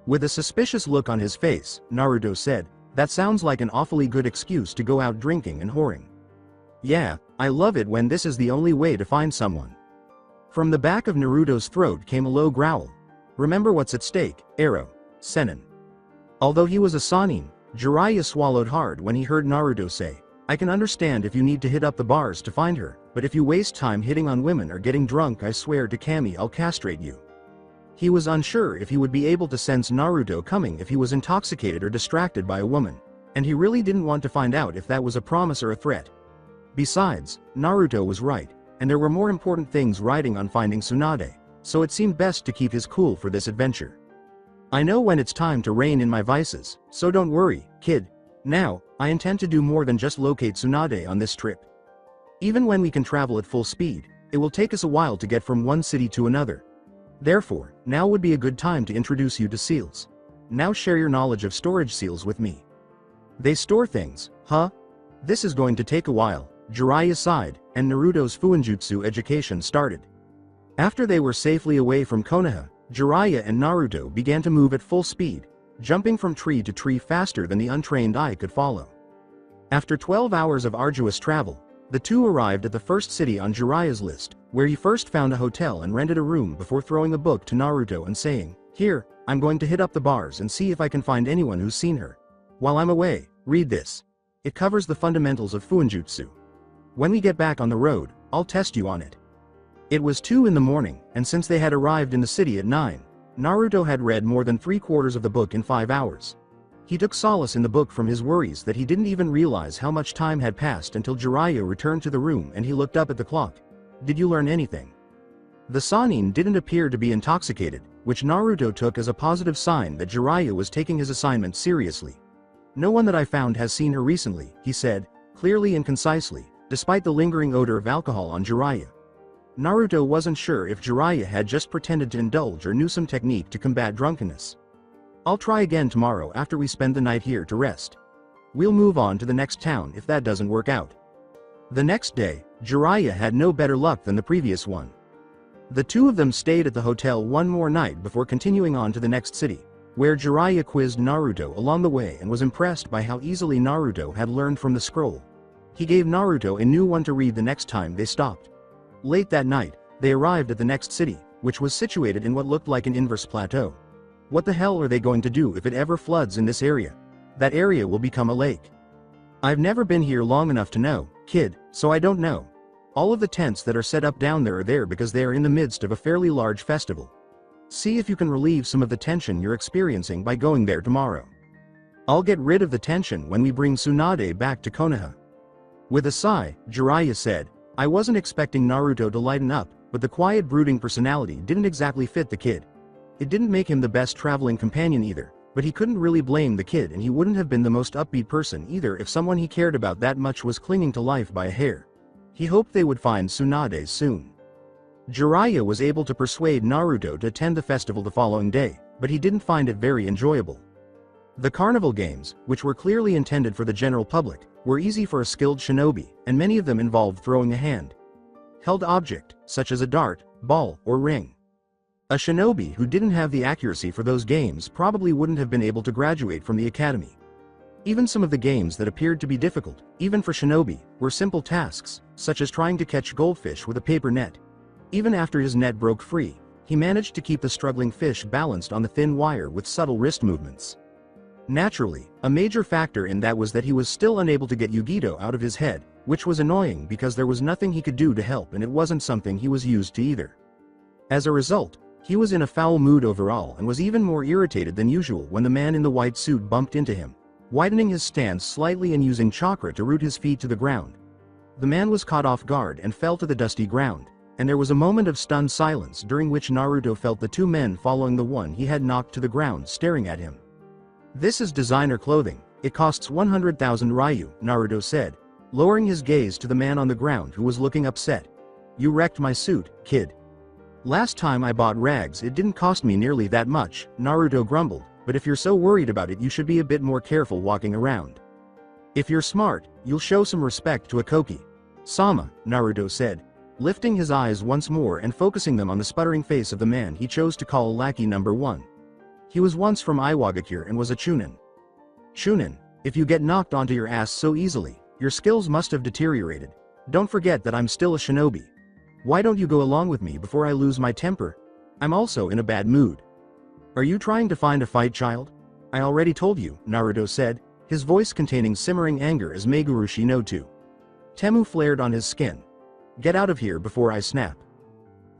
With a suspicious look on his face, Naruto said, "That sounds like an awfully good excuse to go out drinking and whoring." "Yeah, I love it when this is the only way to find someone." From the back of Naruto's throat came a low growl. "Remember what's at stake, Arrow, Senin." Although he was a Sannin, Jiraiya swallowed hard when he heard Naruto say, "I can understand if you need to hit up the bars to find her, but if you waste time hitting on women or getting drunk, I swear to Kami I'll castrate you." He was unsure if he would be able to sense Naruto coming if he was intoxicated or distracted by a woman, and he really didn't want to find out if that was a promise or a threat. Besides, Naruto was right, and there were more important things riding on finding Tsunade, so it seemed best to keep his cool for this adventure. "I know when it's time to rein in my vices, so don't worry, kid. Now, I intend to do more than just locate Tsunade on this trip. Even when we can travel at full speed, it will take us a while to get from one city to another. Therefore, now would be a good time to introduce you to seals. Now share your knowledge of storage seals with me." "They store things, huh? This is going to take a while," Jiraiya sighed, and Naruto's Fuinjutsu education started. After they were safely away from Konoha, Jiraiya and Naruto began to move at full speed, jumping from tree to tree faster than the untrained eye could follow. After 12 hours of arduous travel, the two arrived at the first city on Jiraiya's list, where he first found a hotel and rented a room before throwing a book to Naruto and saying, "Here, I'm going to hit up the bars and see if I can find anyone who's seen her. While I'm away, read this. It covers the fundamentals of Fuinjutsu. When we get back on the road, I'll test you on it." It was 2 in the morning, and since they had arrived in the city at 9, Naruto had read more than 3/4 of the book in 5 hours. He took solace in the book from his worries that he didn't even realize how much time had passed until Jiraiya returned to the room and he looked up at the clock. "Did you learn anything?" The Sannin didn't appear to be intoxicated, which Naruto took as a positive sign that Jiraiya was taking his assignment seriously. "No one that I found has seen her recently," he said, clearly and concisely, despite the lingering odor of alcohol on Jiraiya. Naruto wasn't sure if Jiraiya had just pretended to indulge or knew some technique to combat drunkenness. "I'll try again tomorrow after we spend the night here to rest. We'll move on to the next town if that doesn't work out." The next day, Jiraiya had no better luck than the previous one. The two of them stayed at the hotel one more night before continuing on to the next city, where Jiraiya quizzed Naruto along the way and was impressed by how easily Naruto had learned from the scroll. He gave Naruto a new one to read the next time they stopped. Late that night, they arrived at the next city, which was situated in what looked like an inverse plateau. What the hell are they going to do if it ever floods in this area? That area will become a lake. "I've never been here long enough to know, kid, so I don't know. All of the tents that are set up down there are there because they are in the midst of a fairly large festival. See if you can relieve some of the tension you're experiencing by going there tomorrow. I'll get rid of the tension when we bring Tsunade back to Konoha." With a sigh, Jiraiya said, "I wasn't expecting Naruto to lighten up, but the quiet brooding personality didn't exactly fit the kid. It didn't make him the best traveling companion either, but he couldn't really blame the kid, and he wouldn't have been the most upbeat person either if someone he cared about that much was clinging to life by a hair. He hoped they would find Tsunade soon. Jiraiya was able to persuade Naruto to attend the festival the following day, but he didn't find it very enjoyable. The carnival games, which were clearly intended for the general public, were easy for a skilled shinobi, and many of them involved throwing a hand-held object, such as a dart, ball, or ring. A shinobi who didn't have the accuracy for those games probably wouldn't have been able to graduate from the academy. Even some of the games that appeared to be difficult, even for shinobi, were simple tasks, such as trying to catch goldfish with a paper net. Even after his net broke free, he managed to keep the struggling fish balanced on the thin wire with subtle wrist movements. Naturally, a major factor in that was that he was still unable to get Yugito out of his head, which was annoying because there was nothing he could do to help, and it wasn't something he was used to either. As a result, he was in a foul mood overall and was even more irritated than usual when the man in the white suit bumped into him, widening his stance slightly and using chakra to root his feet to the ground. The man was caught off guard and fell to the dusty ground, and there was a moment of stunned silence during which Naruto felt the two men following the one he had knocked to the ground staring at him. "This is designer clothing. It costs 100,000 Ryu," Naruto said, lowering his gaze to the man on the ground who was looking upset. "You wrecked my suit, kid." "Last time I bought rags it didn't cost me nearly that much," Naruto grumbled, "but if you're so worried about it you should be a bit more careful walking around. If you're smart, you'll show some respect to a Koki-sama," Naruto said, lifting his eyes once more and focusing them on the sputtering face of the man he chose to call lackey number 1. He was once from Iwagakure and was a Chunin. "Chunin, if you get knocked onto your ass so easily, your skills must have deteriorated. Don't forget that I'm still a shinobi. Why don't you go along with me before I lose my temper? I'm also in a bad mood." "Are you trying to find a fight, child? I already told you," Naruto said, his voice containing simmering anger as Megurushi no 2. Temu flared on his skin. "Get out of here before I snap."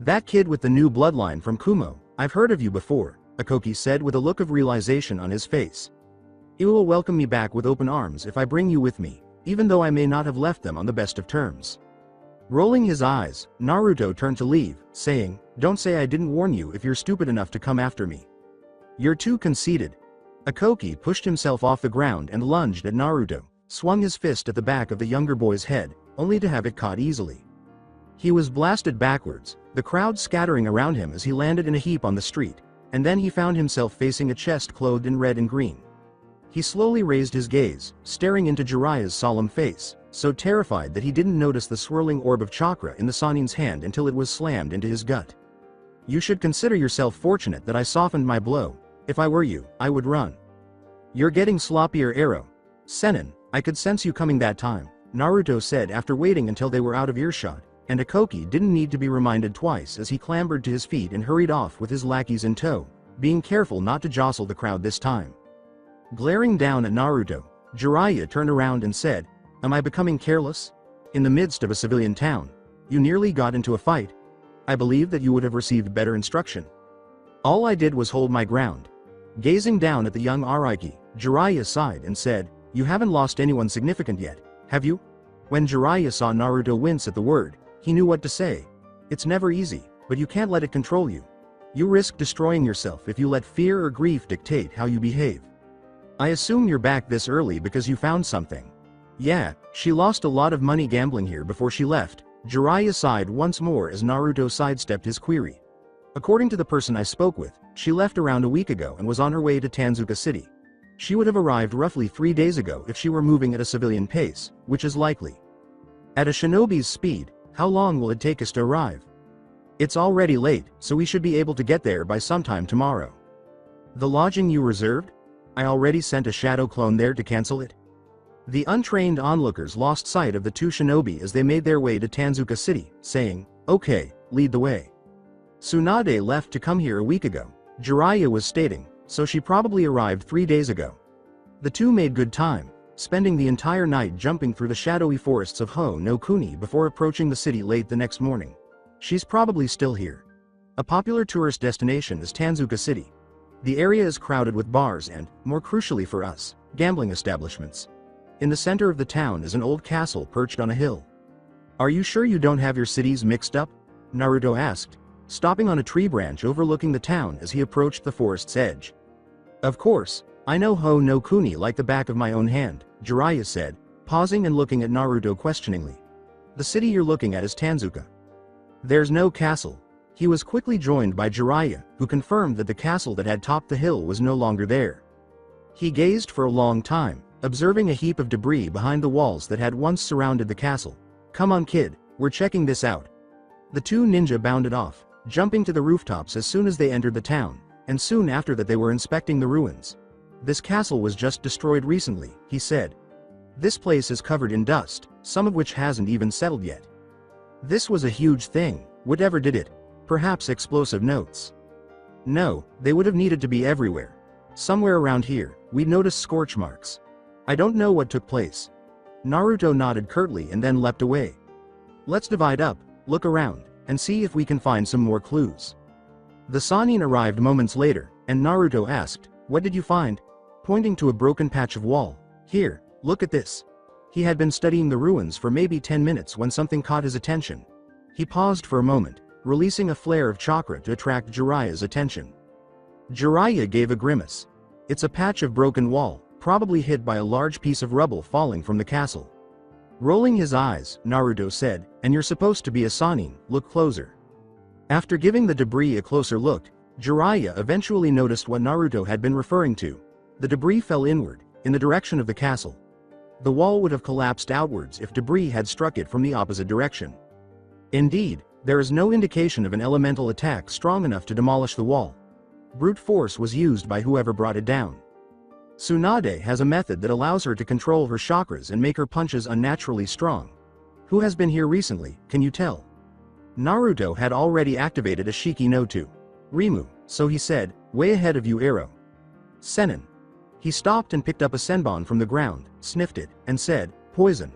"That kid with the new bloodline from Kumo, I've heard of you before," Akoki said with a look of realization on his face. "You will welcome me back with open arms if I bring you with me, even though I may not have left them on the best of terms." Rolling his eyes, Naruto turned to leave, saying, "Don't say I didn't warn you if you're stupid enough to come after me. You're too conceited." Akoki pushed himself off the ground and lunged at Naruto, swung his fist at the back of the younger boy's head, only to have it caught easily. He was blasted backwards, the crowd scattering around him as he landed in a heap on the street, and then he found himself facing a chest clothed in red and green. He slowly raised his gaze, staring into Jiraiya's solemn face, so terrified that he didn't notice the swirling orb of chakra in the Sannin's hand until it was slammed into his gut. "You should consider yourself fortunate that I softened my blow. If I were you, I would run." "You're getting sloppier, Arrow. Sennin, I could sense you coming that time," Naruto said after waiting until they were out of earshot, and Akoki didn't need to be reminded twice as he clambered to his feet and hurried off with his lackeys in tow, being careful not to jostle the crowd this time. Glaring down at Naruto, Jiraiya turned around and said, "Am I becoming careless? In the midst of a civilian town, you nearly got into a fight. I believe that you would have received better instruction." "All I did was hold my ground." Gazing down at the young Araiki, Jiraiya sighed and said, "You haven't lost anyone significant yet, have you?" When Jiraiya saw Naruto wince at the word, he knew what to say. "It's never easy, but you can't let it control you. You risk destroying yourself if you let fear or grief dictate how you behave. I assume you're back this early because you found something." "Yeah, she lost a lot of money gambling here before she left." Jiraiya sighed once more as Naruto sidestepped his query. "According to the person I spoke with, she left around a week ago and was on her way to Tanzuka City. She would have arrived roughly 3 days ago if she were moving at a civilian pace, which is likely. At a shinobi's speed, how long will it take us to arrive?" "It's already late, so we should be able to get there by sometime tomorrow." "The lodging you reserved? I already sent a shadow clone there to cancel it." The untrained onlookers lost sight of the two shinobi as they made their way to Tanzuka City, saying, "Okay, lead the way." "Tsunade left to come here a week ago," Jiraiya was stating, "so she probably arrived 3 days ago." The two made good time, spending the entire night jumping through the shadowy forests of Ho no Kuni before approaching the city late the next morning. She's probably still here. A popular tourist destination is Tanzuka City. The area is crowded with bars and, more crucially for us, gambling establishments. In the center of the town is an old castle perched on a hill. "Are you sure you don't have your cities mixed up?" Naruto asked. stopping on a tree branch overlooking the town as he approached the forest's edge. "Of course, I know Ho no Kuni like the back of my own hand," Jiraiya said, pausing and looking at Naruto questioningly. "The city you're looking at is Tanzuka. There's no castle." He was quickly joined by Jiraiya, who confirmed that the castle that had topped the hill was no longer there. He gazed for a long time, observing a heap of debris behind the walls that had once surrounded the castle. "Come on kid, we're checking this out." The two ninja bounded off, jumping to the rooftops as soon as they entered the town, and soon after that they were inspecting the ruins. "This castle was just destroyed recently," he said. "This place is covered in dust, some of which hasn't even settled yet. This was a huge thing, whatever did it. Perhaps explosive notes. No, they would have needed to be everywhere. Somewhere around here, we'd notice scorch marks. I don't know what took place." Naruto nodded curtly and then leapt away. "Let's divide up, look around, and see if we can find some more clues." The Sannin arrived moments later, and Naruto asked, "What did you find?" Pointing to a broken patch of wall. "Here, look at this." He had been studying the ruins for maybe 10 minutes when something caught his attention. He paused for a moment, releasing a flare of chakra to attract Jiraiya's attention. Jiraiya gave a grimace. "It's a patch of broken wall, probably hit by a large piece of rubble falling from the castle." Rolling his eyes, Naruto said, "And you're supposed to be a Sannin, look closer." After giving the debris a closer look, Jiraiya eventually noticed what Naruto had been referring to. The debris fell inward, in the direction of the castle. The wall would have collapsed outwards if debris had struck it from the opposite direction. Indeed, there is no indication of an elemental attack strong enough to demolish the wall. Brute force was used by whoever brought it down. Tsunade has a method that allows her to control her chakras and make her punches unnaturally strong. Who has been here recently, can you tell? Naruto had already activated a Shiki no to Rimu, so he said, "Way ahead of you arrow." Sennin. He stopped and picked up a senbon from the ground, sniffed it, and said, "Poison."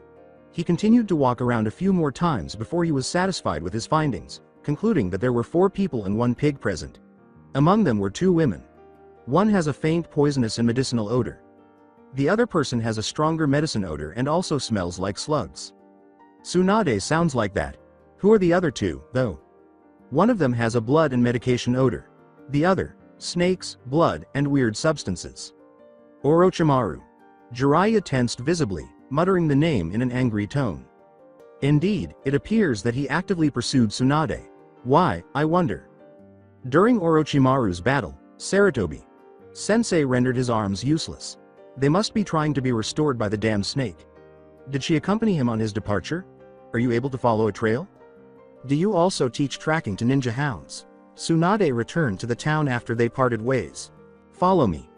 He continued to walk around a few more times before he was satisfied with his findings, concluding that there were 4 people and 1 pig present. Among them were 2 women. One has a faint poisonous and medicinal odor. The other person has a stronger medicine odor and also smells like slugs. Tsunade sounds like that. Who are the other 2, though? One of them has a blood and medication odor. The other, snakes, blood, and weird substances. Orochimaru. Jiraiya tensed visibly, muttering the name in an angry tone. Indeed, it appears that he actively pursued Tsunade. Why, I wonder? During Orochimaru's battle, Sarutobi Sensei rendered his arms useless. They must be trying to be restored by the damned snake. Did she accompany him on his departure? Are you able to follow a trail? Do you also teach tracking to ninja hounds? Tsunade returned to the town after they parted ways. Follow me.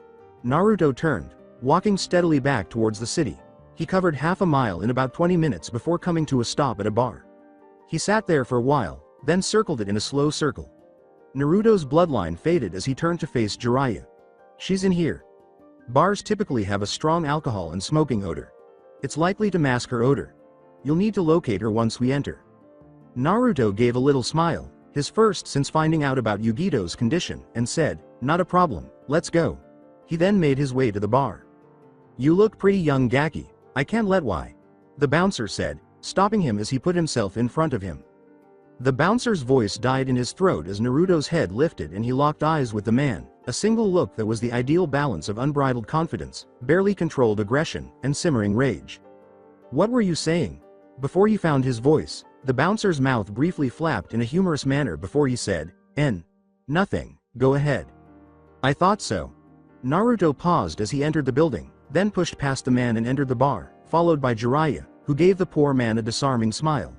Naruto turned, walking steadily back towards the city. He covered half a mile in about 20 minutes before coming to a stop at a bar. He sat there for a while, then circled it in a slow circle. Naruto's bloodline faded as he turned to face Jiraiya. She's in here. Bars typically have a strong alcohol and smoking odor. It's likely to mask her odor. You'll need to locate her once we enter. Naruto gave a little smile, his first since finding out about Yugito's condition, and said, "Not a problem, let's go." He then made his way to the bar. "You look pretty young, Gaki. I can't let why," the bouncer said, stopping him as he put himself in front of him. The bouncer's voice died in his throat as Naruto's head lifted and he locked eyes with the man, a single look that was the ideal balance of unbridled confidence, barely controlled aggression, and simmering rage. "What were you saying?" Before he found his voice, the bouncer's mouth briefly flapped in a humorous manner before he said, Nothing, go ahead." "I thought so." Naruto paused as he entered the building, then pushed past the man and entered the bar, followed by Jiraiya, who gave the poor man a disarming smile.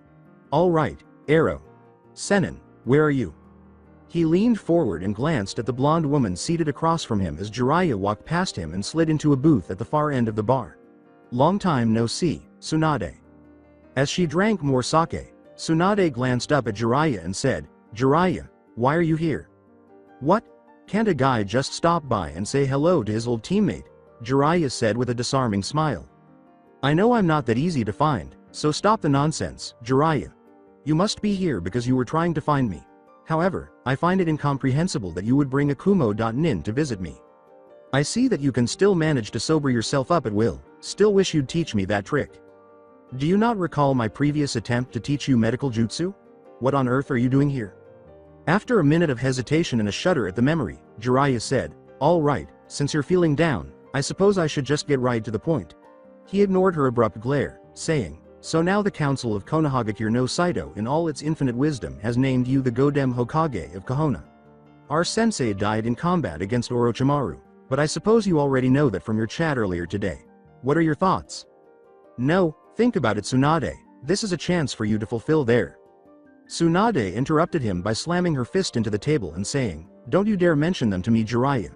"All right, Arrow. Sennin, where are you?" He leaned forward and glanced at the blonde woman seated across from him as Jiraiya walked past him and slid into a booth at the far end of the bar. "Long time no see, Tsunade." As she drank more sake, Tsunade glanced up at Jiraiya and said, "Jiraiya, why are you here?" "What? Can't a guy just stop by and say hello to his old teammate?" Jiraiya said with a disarming smile. "I know I'm not that easy to find, so stop the nonsense, Jiraiya. You must be here because you were trying to find me. However, I find it incomprehensible that you would bring a Kumo.nin to visit me. I see that you can still manage to sober yourself up at will, still wish you'd teach me that trick. Do you not recall my previous attempt to teach you medical jutsu? What on earth are you doing here?" After a minute of hesitation and a shudder at the memory, Jiraiya said, "All right, since you're feeling down, I suppose I should just get right to the point." He ignored her abrupt glare, saying, "So now the Council of Konohagakure no Saito in all its infinite wisdom has named you the Godem Hokage of Konoha. Our sensei died in combat against Orochimaru, but I suppose you already know that from your chat earlier today. What are your thoughts?" "No, think about it, Tsunade, this is a chance for you to fulfill their..." Tsunade interrupted him by slamming her fist into the table and saying, "Don't you dare mention them to me, Jiraiya."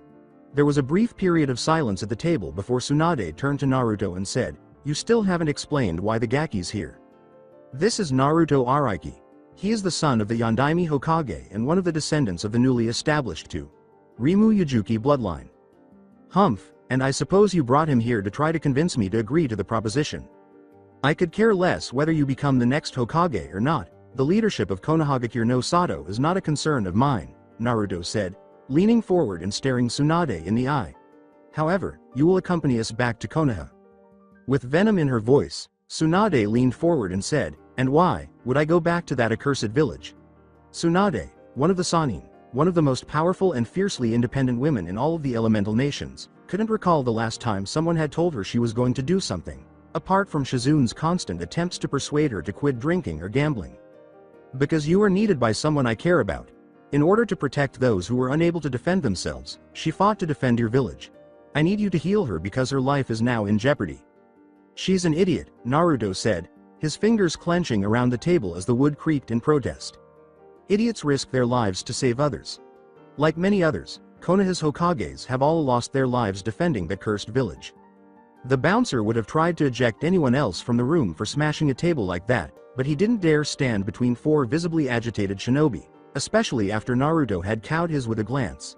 There was a brief period of silence at the table before Tsunade turned to Naruto and said, "You still haven't explained why the Gaki's here." "This is Naruto Araiki. He is the son of the Yondaime Hokage and one of the descendants of the newly established Rimu Yujuki bloodline." "Humph, and I suppose you brought him here to try to convince me to agree to the proposition." "I could care less whether you become the next Hokage or not. The leadership of Konohagakure no Sato is not a concern of mine," Naruto said, leaning forward and staring Tsunade in the eye. "However, you will accompany us back to Konoha." With venom in her voice, Tsunade leaned forward and said, "And why would I go back to that accursed village?" Tsunade, one of the Sannin, one of the most powerful and fiercely independent women in all of the elemental nations, couldn't recall the last time someone had told her she was going to do something, apart from Shizune's constant attempts to persuade her to quit drinking or gambling. "Because you are needed by someone I care about. In order to protect those who were unable to defend themselves, she fought to defend your village. I need you to heal her because her life is now in jeopardy." "She's an idiot," Naruto said, his fingers clenching around the table as the wood creaked in protest. "Idiots risk their lives to save others. Like many others, Konoha's Hokages have all lost their lives defending the cursed village." The bouncer would have tried to eject anyone else from the room for smashing a table like that, but he didn't dare stand between four visibly agitated shinobi, especially after Naruto had cowed his with a glance.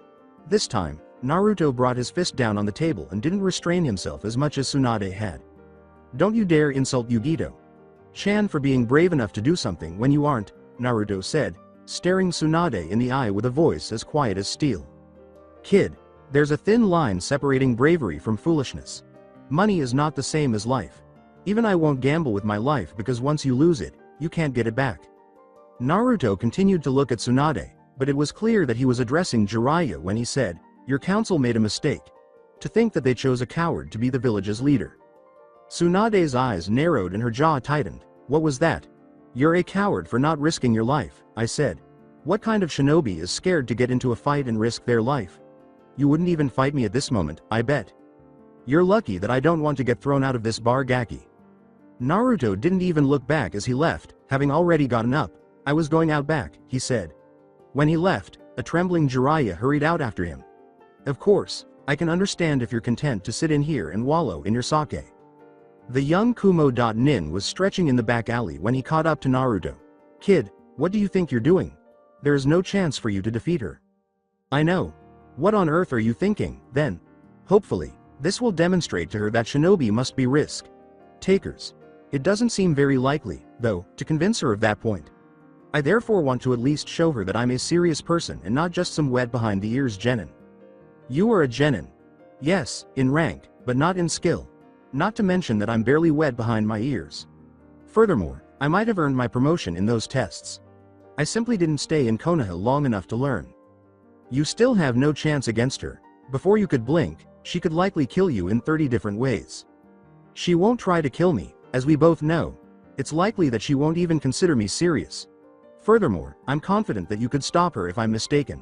This time, Naruto brought his fist down on the table and didn't restrain himself as much as Tsunade had. "Don't you dare insult Yugito-chan for being brave enough to do something when you aren't," Naruto said, staring Tsunade in the eye with a voice as quiet as steel. "Kid, there's a thin line separating bravery from foolishness. Money is not the same as life. Even I won't gamble with my life because once you lose it, you can't get it back." Naruto continued to look at Tsunade, but it was clear that he was addressing Jiraiya when he said, "Your council made a mistake. To think that they chose a coward to be the village's leader." Tsunade's eyes narrowed and her jaw tightened. "What was that?" "You're a coward for not risking your life," I said. "What kind of shinobi is scared to get into a fight and risk their life? You wouldn't even fight me at this moment, I bet. You're lucky that I don't want to get thrown out of this bar Gaki." Naruto didn't even look back as he left, having already gotten up. "I was going out back," he said. When he left, a trembling Jiraiya hurried out after him. "Of course, I can understand if you're content to sit in here and wallow in your sake." The young Kumo.nin was stretching in the back alley when he caught up to Naruto. "Kid, what do you think you're doing? There is no chance for you to defeat her." "I know. What on earth are you thinking, then? Hopefully, this will demonstrate to her that shinobi must be risk-takers. It doesn't seem very likely, though, to convince her of that point. I therefore want to at least show her that I'm a serious person and not just some wet behind the ears genin." "You are a genin. Yes, in rank, but not in skill. Not to mention that I'm barely wet behind my ears. Furthermore, I might have earned my promotion in those tests. I simply didn't stay in Konoha long enough to learn. You still have no chance against her. Before you could blink, she could likely kill you in 30 different ways. She won't try to kill me, as we both know. It's likely that she won't even consider me serious. Furthermore, I'm confident that you could stop her if I'm mistaken."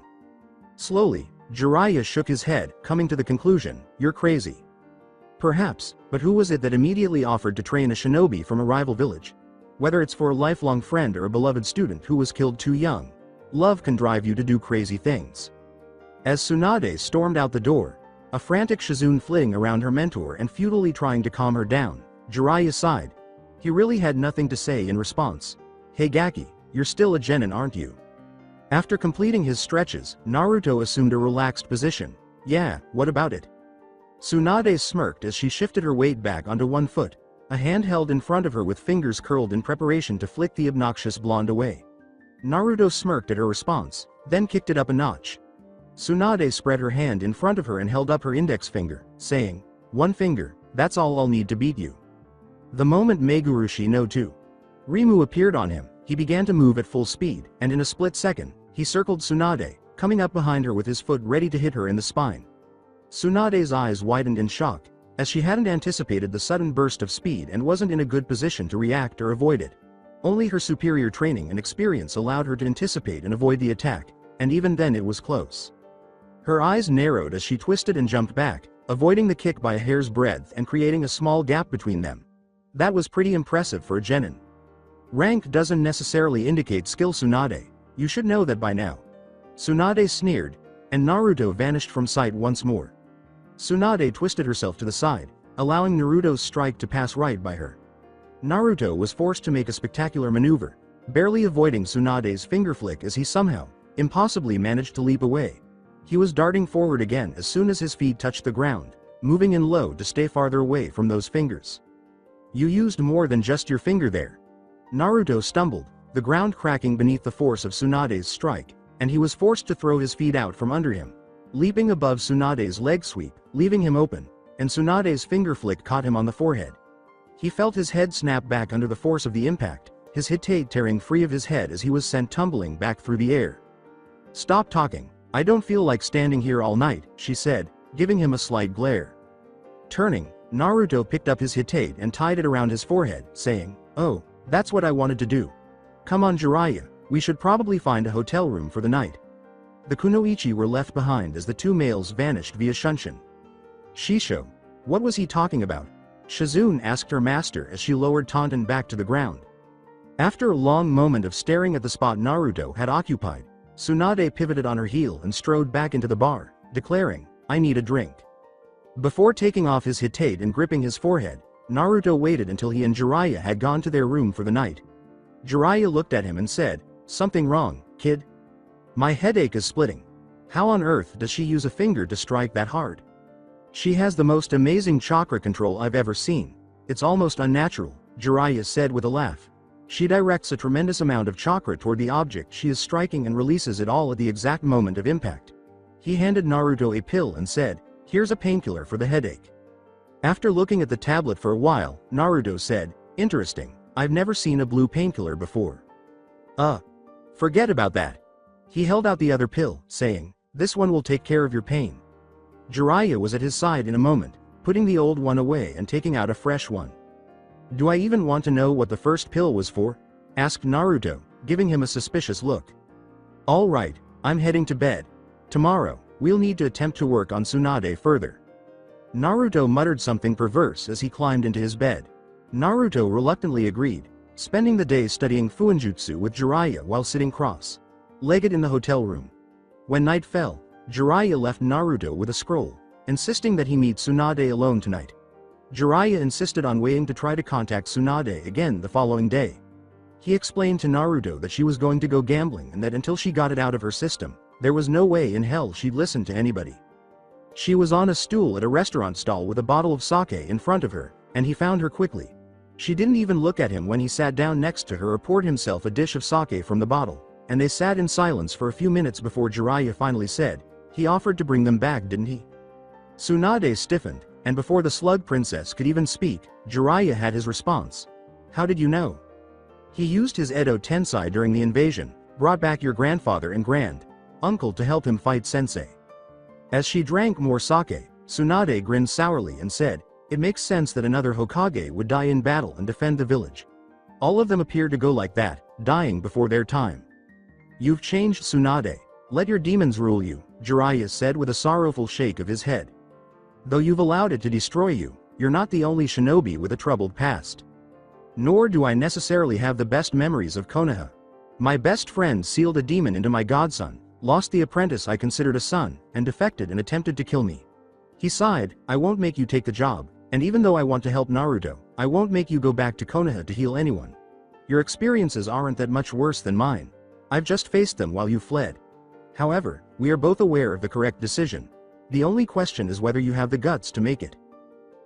Slowly, Jiraiya shook his head, coming to the conclusion, "You're crazy." "Perhaps, but who was it that immediately offered to train a shinobi from a rival village? Whether it's for a lifelong friend or a beloved student who was killed too young, love can drive you to do crazy things." As Tsunade stormed out the door, a frantic Shizune flitting around her mentor and futilely trying to calm her down, Jiraiya sighed. He really had nothing to say in response. "Hey Gaki, you're still a genin, aren't you?" After completing his stretches, Naruto assumed a relaxed position. "Yeah, what about it?" Tsunade smirked as she shifted her weight back onto one foot, a hand held in front of her with fingers curled in preparation to flick the obnoxious blonde away. Naruto smirked at her response, then kicked it up a notch. Tsunade spread her hand in front of her and held up her index finger, saying, "One finger, that's all I'll need to beat you." The moment Megurushi no 2 Rimu appeared on him, he began to move at full speed, and in a split second, He circled Tsunade, coming up behind her with his foot ready to hit her in the spine. Tsunade's eyes widened in shock, as she hadn't anticipated the sudden burst of speed and wasn't in a good position to react or avoid it. Only her superior training and experience allowed her to anticipate and avoid the attack, and even then it was close. Her eyes narrowed as she twisted and jumped back, avoiding the kick by a hair's breadth and creating a small gap between them. That was pretty impressive for a genin. Rank doesn't necessarily indicate skill. Tsunade, you should know that by now. Tsunade sneered, and Naruto vanished from sight once more. Tsunade twisted herself to the side, allowing Naruto's strike to pass right by her. Naruto was forced to make a spectacular maneuver, barely avoiding Tsunade's finger flick as he somehow, impossibly managed to leap away. He was darting forward again as soon as his feet touched the ground, moving in low to stay farther away from those fingers. You used more than just your finger there. Naruto stumbled, the ground cracking beneath the force of Tsunade's strike, and he was forced to throw his feet out from under him, leaping above Tsunade's leg sweep, leaving him open, and Tsunade's finger flick caught him on the forehead. He felt his head snap back under the force of the impact, his hitate tearing free of his head as he was sent tumbling back through the air. "Stop talking, I don't feel like standing here all night," she said, giving him a slight glare. Turning, Naruto picked up his hitate and tied it around his forehead, saying, "Oh, that's what I wanted to do. Come on Jiraiya, we should probably find a hotel room for the night." The kunoichi were left behind as the two males vanished via Shunshin. "Shisho, what was he talking about?" Shizune asked her master as she lowered Tenten back to the ground. After a long moment of staring at the spot Naruto had occupied, Tsunade pivoted on her heel and strode back into the bar, declaring, "I need a drink." Before taking off his hitate and gripping his forehead, Naruto waited until he and Jiraiya had gone to their room for the night. Jiraiya looked at him and said, "Something wrong, kid? My headache is splitting. How on earth does she use a finger to strike that hard? She has the most amazing chakra control I've ever seen. It's almost unnatural," Jiraiya said with a laugh. "She directs a tremendous amount of chakra toward the object she is striking and releases it all at the exact moment of impact." He handed Naruto a pill and said, "Here's a painkiller for the headache." After looking at the tablet for a while, Naruto said, "Interesting, I've never seen a blue painkiller before." Forget about that." He held out the other pill, saying, "This one will take care of your pain." Jiraiya was at his side in a moment, putting the old one away and taking out a fresh one. "Do I even want to know what the first pill was for?" asked Naruto, giving him a suspicious look. "All right, I'm heading to bed. Tomorrow, we'll need to attempt to work on Tsunade further." Naruto muttered something perverse as he climbed into his bed. Naruto reluctantly agreed, spending the day studying Fuinjutsu with Jiraiya while sitting cross-legged in the hotel room. When night fell, Jiraiya left Naruto with a scroll, insisting that he meet Tsunade alone tonight. Jiraiya insisted on waiting to try to contact Tsunade again the following day. He explained to Naruto that she was going to go gambling and that until she got it out of her system, there was no way in hell she'd listen to anybody. She was on a stool at a restaurant stall with a bottle of sake in front of her, and he found her quickly. She didn't even look at him when he sat down next to her or poured himself a dish of sake from the bottle, and they sat in silence for a few minutes before Jiraiya finally said, "He offered to bring them back, didn't he?" Tsunade stiffened, and before the slug princess could even speak, Jiraiya had his response. "How did you know?" "He used his Edo Tensei during the invasion, brought back your grandfather and grand-uncle to help him fight Sensei." As she drank more sake, Tsunade grinned sourly and said, "It makes sense that another Hokage would die in battle and defend the village. All of them appear to go like that, dying before their time." "You've changed, Tsunade. Let your demons rule you," Jiraiya said with a sorrowful shake of his head. "Though you've allowed it to destroy you, you're not the only shinobi with a troubled past. Nor do I necessarily have the best memories of Konoha. My best friend sealed a demon into my godson, lost the apprentice I considered a son, and defected and attempted to kill me. He sighed, I won't make you take the job, and even though I want to help Naruto, I won't make you go back to Konoha to heal anyone. Your experiences aren't that much worse than mine. I've just faced them while you fled. However, we are both aware of the correct decision. The only question is whether you have the guts to make it."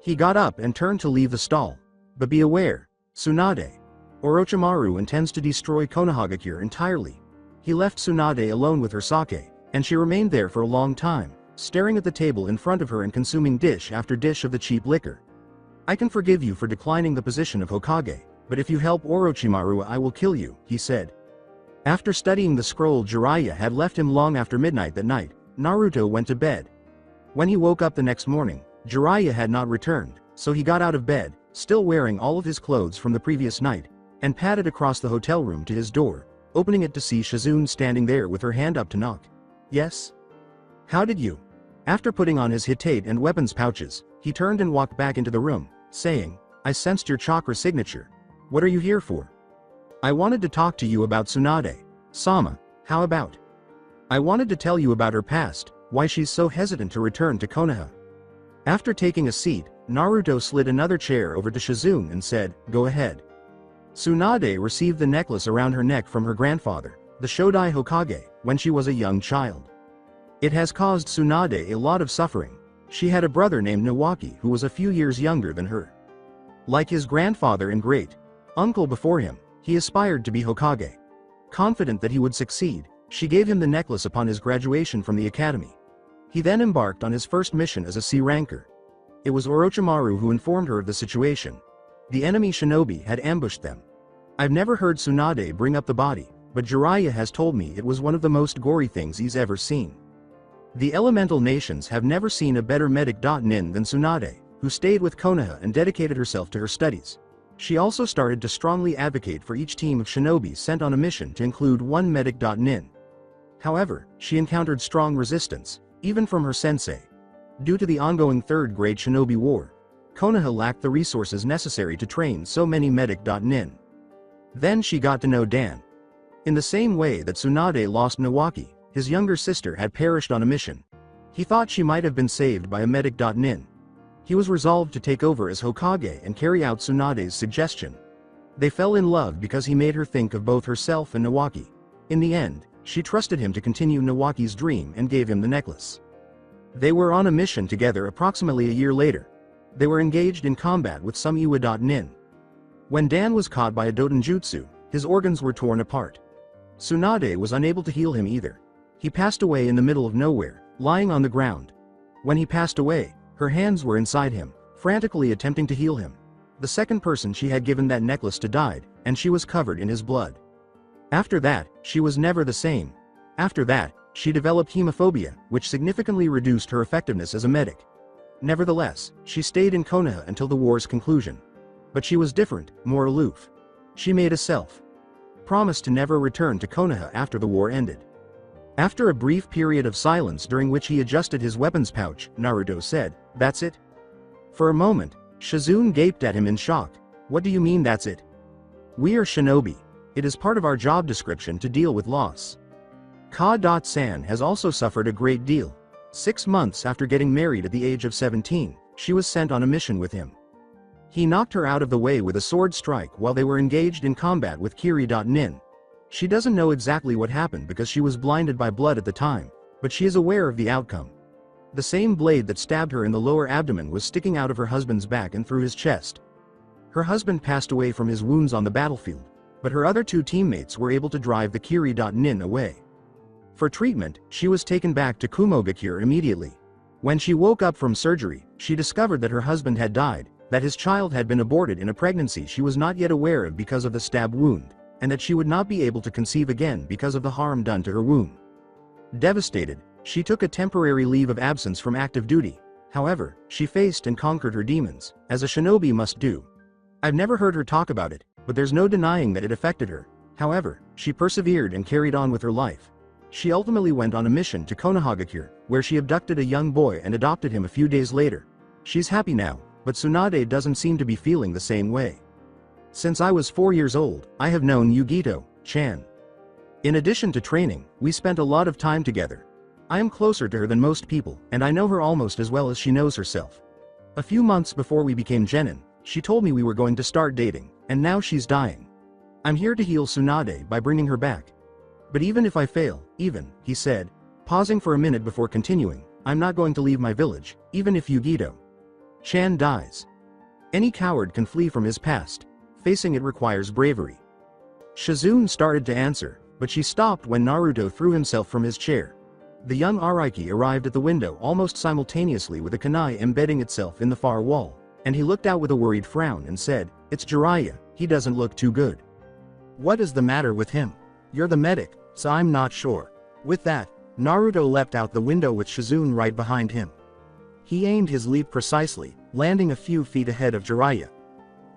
He got up and turned to leave the stall. "But be aware, Tsunade. Orochimaru intends to destroy Konohagakure entirely." He left Tsunade alone with her sake, and she remained there for a long time, staring at the table in front of her and consuming dish after dish of the cheap liquor. "I can forgive you for declining the position of Hokage, but if you help Orochimaru I will kill you," he said. After studying the scroll Jiraiya had left him long after midnight that night, Naruto went to bed. When he woke up the next morning, Jiraiya had not returned, so he got out of bed, still wearing all of his clothes from the previous night, and padded across the hotel room to his door, opening it to see Shizune standing there with her hand up to knock. "Yes? How did you?" After putting on his hitate and weapons pouches, he turned and walked back into the room, saying, "I sensed your chakra signature. What are you here for?" "I wanted to talk to you about Tsunade. Sama, how about? I wanted to tell you about her past, why she's so hesitant to return to Konoha." After taking a seat, Naruto slid another chair over to Shizune and said, "Go ahead." Tsunade received the necklace around her neck from her grandfather, the Shodai Hokage, when she was a young child. It has caused Tsunade a lot of suffering. She had a brother named Nawaki who was a few years younger than her. Like his grandfather and great-uncle before him, he aspired to be Hokage. Confident that he would succeed, she gave him the necklace upon his graduation from the academy. He then embarked on his first mission as a C ranker. It was Orochimaru who informed her of the situation. The enemy shinobi had ambushed them. I've never heard Tsunade bring up the body, but Jiraiya has told me it was one of the most gory things he's ever seen. The elemental nations have never seen a better medic.nin than Tsunade, who stayed with Konoha and dedicated herself to her studies. She also started to strongly advocate for each team of shinobi sent on a mission to include one medic.nin. However, she encountered strong resistance, even from her sensei. Due to the ongoing third-grade shinobi war, Konoha lacked the resources necessary to train so many medic.nin. Then she got to know Dan. In the same way that Tsunade lost Nawaki, his younger sister had perished on a mission. He thought she might have been saved by a medic.nin. He was resolved to take over as Hokage and carry out Tsunade's suggestion. They fell in love because he made her think of both herself and Nawaki. In the end, she trusted him to continue Nawaki's dream and gave him the necklace. They were on a mission together approximately a year later. They were engaged in combat with some Iwa.nin. When Dan was caught by a Dotonjutsu, his organs were torn apart. Tsunade was unable to heal him either. He passed away in the middle of nowhere, lying on the ground. When he passed away, her hands were inside him, frantically attempting to heal him. The second person she had given that necklace to died, and she was covered in his blood. After that, she was never the same. After that, she developed hemophobia, which significantly reduced her effectiveness as a medic. Nevertheless, she stayed in Konoha until the war's conclusion. But she was different, more aloof. She made a self-promise to never return to Konoha after the war ended. After a brief period of silence during which he adjusted his weapons pouch, Naruto said, "That's it?" For a moment, Shizune gaped at him in shock. "What do you mean that's it?" "We are shinobi. It is part of our job description to deal with loss. Ka-san has also suffered a great deal. 6 months after getting married at the age of 17, she was sent on a mission with him. He knocked her out of the way with a sword strike while they were engaged in combat with Kiri.nin. She doesn't know exactly what happened because she was blinded by blood at the time, but she is aware of the outcome. The same blade that stabbed her in the lower abdomen was sticking out of her husband's back and through his chest. Her husband passed away from his wounds on the battlefield, but her other 2 teammates were able to drive the Kiri.nin away. For treatment, she was taken back to Kumogakure immediately. When she woke up from surgery, she discovered that her husband had died, that his child had been aborted in a pregnancy she was not yet aware of because of the stab wound, and that she would not be able to conceive again because of the harm done to her womb. Devastated, she took a temporary leave of absence from active duty. However, she faced and conquered her demons, as a shinobi must do. I've never heard her talk about it, but there's no denying that it affected her. However, she persevered and carried on with her life. She ultimately went on a mission to Konohagakure, where she abducted a young boy and adopted him a few days later. She's happy now, but Tsunade doesn't seem to be feeling the same way. Since I was 4 years old, I have known Yugito-chan. In addition to training, we spent a lot of time together. I am closer to her than most people, and I know her almost as well as she knows herself. A few months before we became genin, she told me we were going to start dating, and now she's dying. I'm here to heal Tsunade by bringing her back. But even if I fail, he said, pausing for a minute before continuing, I'm not going to leave my village, even if Yugito-chan dies. Any coward can flee from his past. Facing it requires bravery. Shizune started to answer, but she stopped when Naruto threw himself from his chair. The young Araki arrived at the window almost simultaneously with a kunai embedding itself in the far wall, and he looked out with a worried frown and said, "It's Jiraiya, he doesn't look too good. What is the matter with him?" You're the medic, so I'm not sure. With that, Naruto leapt out the window with Shizune right behind him. He aimed his leap precisely, landing a few feet ahead of Jiraiya.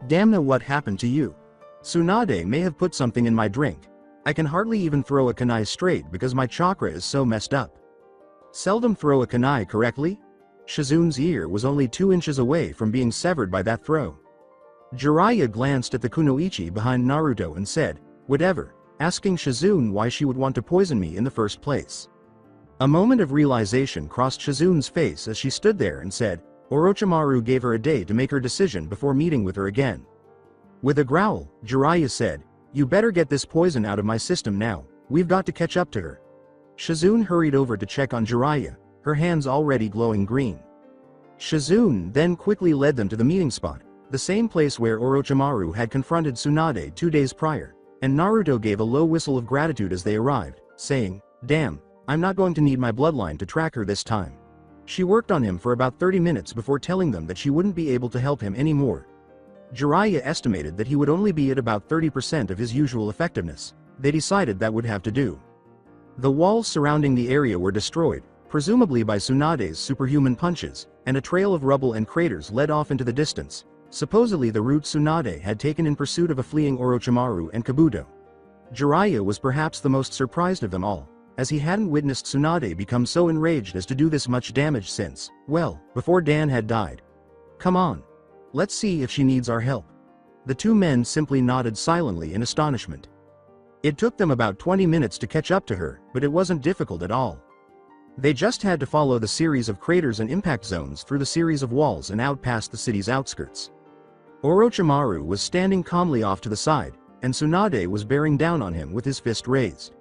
Damn, what happened to you? Tsunade may have put something in my drink. I can hardly even throw a kunai straight because my chakra is so messed up. Seldom throw a kunai correctly? Shizune's ear was only 2 inches away from being severed by that throw. Jiraiya glanced at the kunoichi behind Naruto and said, whatever, asking Shizune why she would want to poison me in the first place. A moment of realization crossed Shizune's face as she stood there and said, Orochimaru gave her a day to make her decision before meeting with her again. With a growl, Jiraiya said, you better get this poison out of my system now, we've got to catch up to her. Shizune hurried over to check on Jiraiya, her hands already glowing green. Shizune then quickly led them to the meeting spot, the same place where Orochimaru had confronted Tsunade 2 days prior, and Naruto gave a low whistle of gratitude as they arrived, saying, damn, I'm not going to need my bloodline to track her this time. She worked on him for about 30 minutes before telling them that she wouldn't be able to help him anymore. Jiraiya estimated that he would only be at about 30% of his usual effectiveness. They decided that would have to do. The walls surrounding the area were destroyed, presumably by Tsunade's superhuman punches, and a trail of rubble and craters led off into the distance, supposedly the route Tsunade had taken in pursuit of a fleeing Orochimaru and Kabuto. Jiraiya was perhaps the most surprised of them all, as he hadn't witnessed Tsunade become so enraged as to do this much damage since, well, before Dan had died. Come on. Let's see if she needs our help. The 2 men simply nodded silently in astonishment. It took them about 20 minutes to catch up to her, but it wasn't difficult at all. They just had to follow the series of craters and impact zones through the series of walls and out past the city's outskirts. Orochimaru was standing calmly off to the side, and Tsunade was bearing down on him with his fist raised.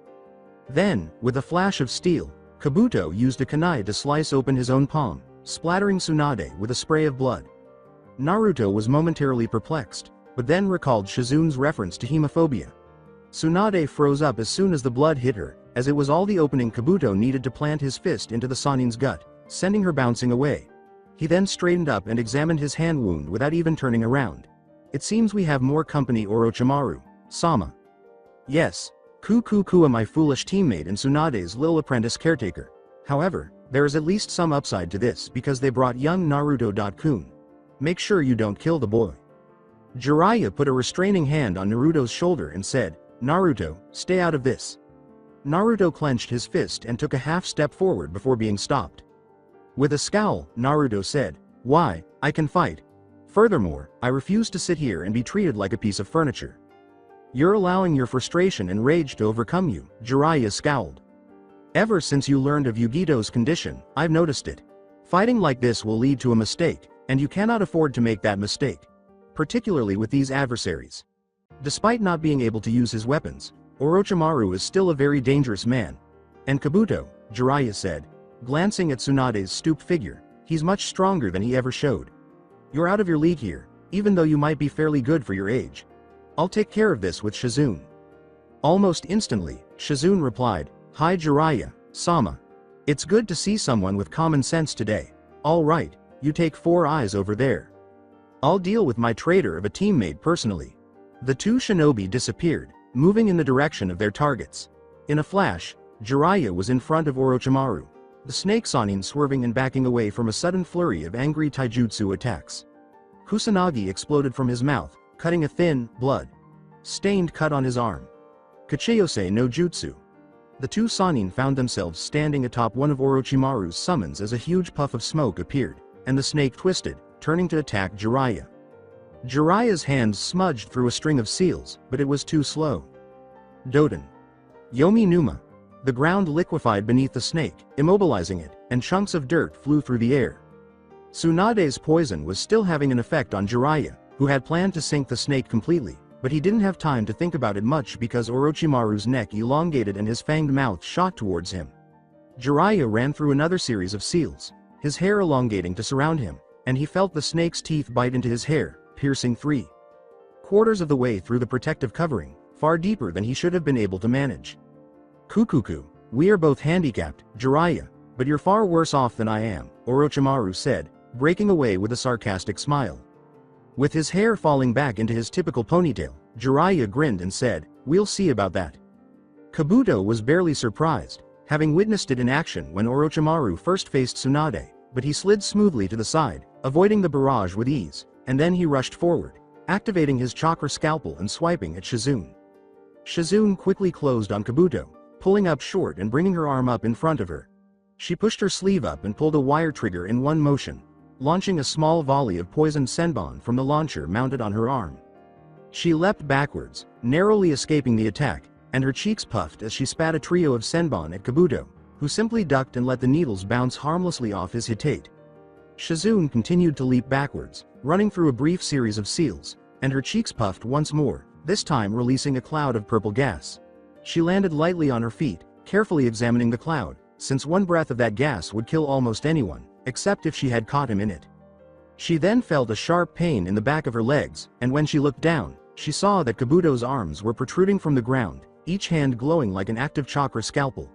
Then, with a flash of steel, Kabuto used a kunai to slice open his own palm, splattering Tsunade with a spray of blood. Naruto was momentarily perplexed, but then recalled Shizune's reference to hemophobia. Tsunade froze up as soon as the blood hit her, as it was all the opening Kabuto needed to plant his fist into the Sannin's gut, sending her bouncing away. He then straightened up and examined his hand wound without even turning around. It seems we have more company, Orochimaru. Sama. Yes. Ku, my foolish teammate and Tsunade's little apprentice caretaker. However, there is at least some upside to this because they brought young Naruto-kun. Make sure you don't kill the boy. Jiraiya put a restraining hand on Naruto's shoulder and said, Naruto, stay out of this. Naruto clenched his fist and took a half step forward before being stopped. With a scowl, Naruto said, why, I can fight. Furthermore, I refuse to sit here and be treated like a piece of furniture. You're allowing your frustration and rage to overcome you, Jiraiya scowled. Ever since you learned of Yugito's condition, I've noticed it. Fighting like this will lead to a mistake, and you cannot afford to make that mistake. Particularly with these adversaries. Despite not being able to use his weapons, Orochimaru is still a very dangerous man. And Kabuto, Jiraiya said, glancing at Tsunade's stooped figure, he's much stronger than he ever showed. You're out of your league here, even though you might be fairly good for your age. I'll take care of this with Shizune. Almost instantly, Shizune replied, Hi Jiraiya, Sama. It's good to see someone with common sense today. All right, you take 4 eyes over there. I'll deal with my traitor of a teammate personally. The 2 shinobi disappeared, moving in the direction of their targets. In a flash, Jiraiya was in front of Orochimaru, the snake Sannin swerving and backing away from a sudden flurry of angry taijutsu attacks. Kusanagi exploded from his mouth, cutting a thin, blood-stained cut on his arm. Kachiyose no Jutsu. The 2 Sannin found themselves standing atop one of Orochimaru's summons as a huge puff of smoke appeared, and the snake twisted, turning to attack Jiraiya. Jiraiya's hands smudged through a string of seals, but it was too slow. Doten. Yomi Numa. The ground liquefied beneath the snake, immobilizing it, and chunks of dirt flew through the air. Tsunade's poison was still having an effect on Jiraiya, who had planned to sink the snake completely, but he didn't have time to think about it much because Orochimaru's neck elongated and his fanged mouth shot towards him. Jiraiya ran through another series of seals, his hair elongating to surround him, and he felt the snake's teeth bite into his hair, piercing 3/4 of the way through the protective covering, far deeper than he should have been able to manage. Kukuku, we are both handicapped, Jiraiya, but you're far worse off than I am, Orochimaru said, breaking away with a sarcastic smile. With his hair falling back into his typical ponytail, Jiraiya grinned and said, we'll see about that. Kabuto was barely surprised, having witnessed it in action when Orochimaru first faced Tsunade, but he slid smoothly to the side, avoiding the barrage with ease, and then he rushed forward, activating his chakra scalpel and swiping at Shizune. Shizune quickly closed on Kabuto, pulling up short and bringing her arm up in front of her. She pushed her sleeve up and pulled a wire trigger in one motion, launching a small volley of poisoned senbon from the launcher mounted on her arm. She leapt backwards, narrowly escaping the attack, and her cheeks puffed as she spat a trio of senbon at Kabuto, who simply ducked and let the needles bounce harmlessly off his hitate. Shizune continued to leap backwards, running through a brief series of seals, and her cheeks puffed once more, this time releasing a cloud of purple gas. She landed lightly on her feet, carefully examining the cloud, since one breath of that gas would kill almost anyone, except if she had caught him in it. She then felt a sharp pain in the back of her legs, and when she looked down, she saw that Kabuto's arms were protruding from the ground, each hand glowing like an active chakra scalpel.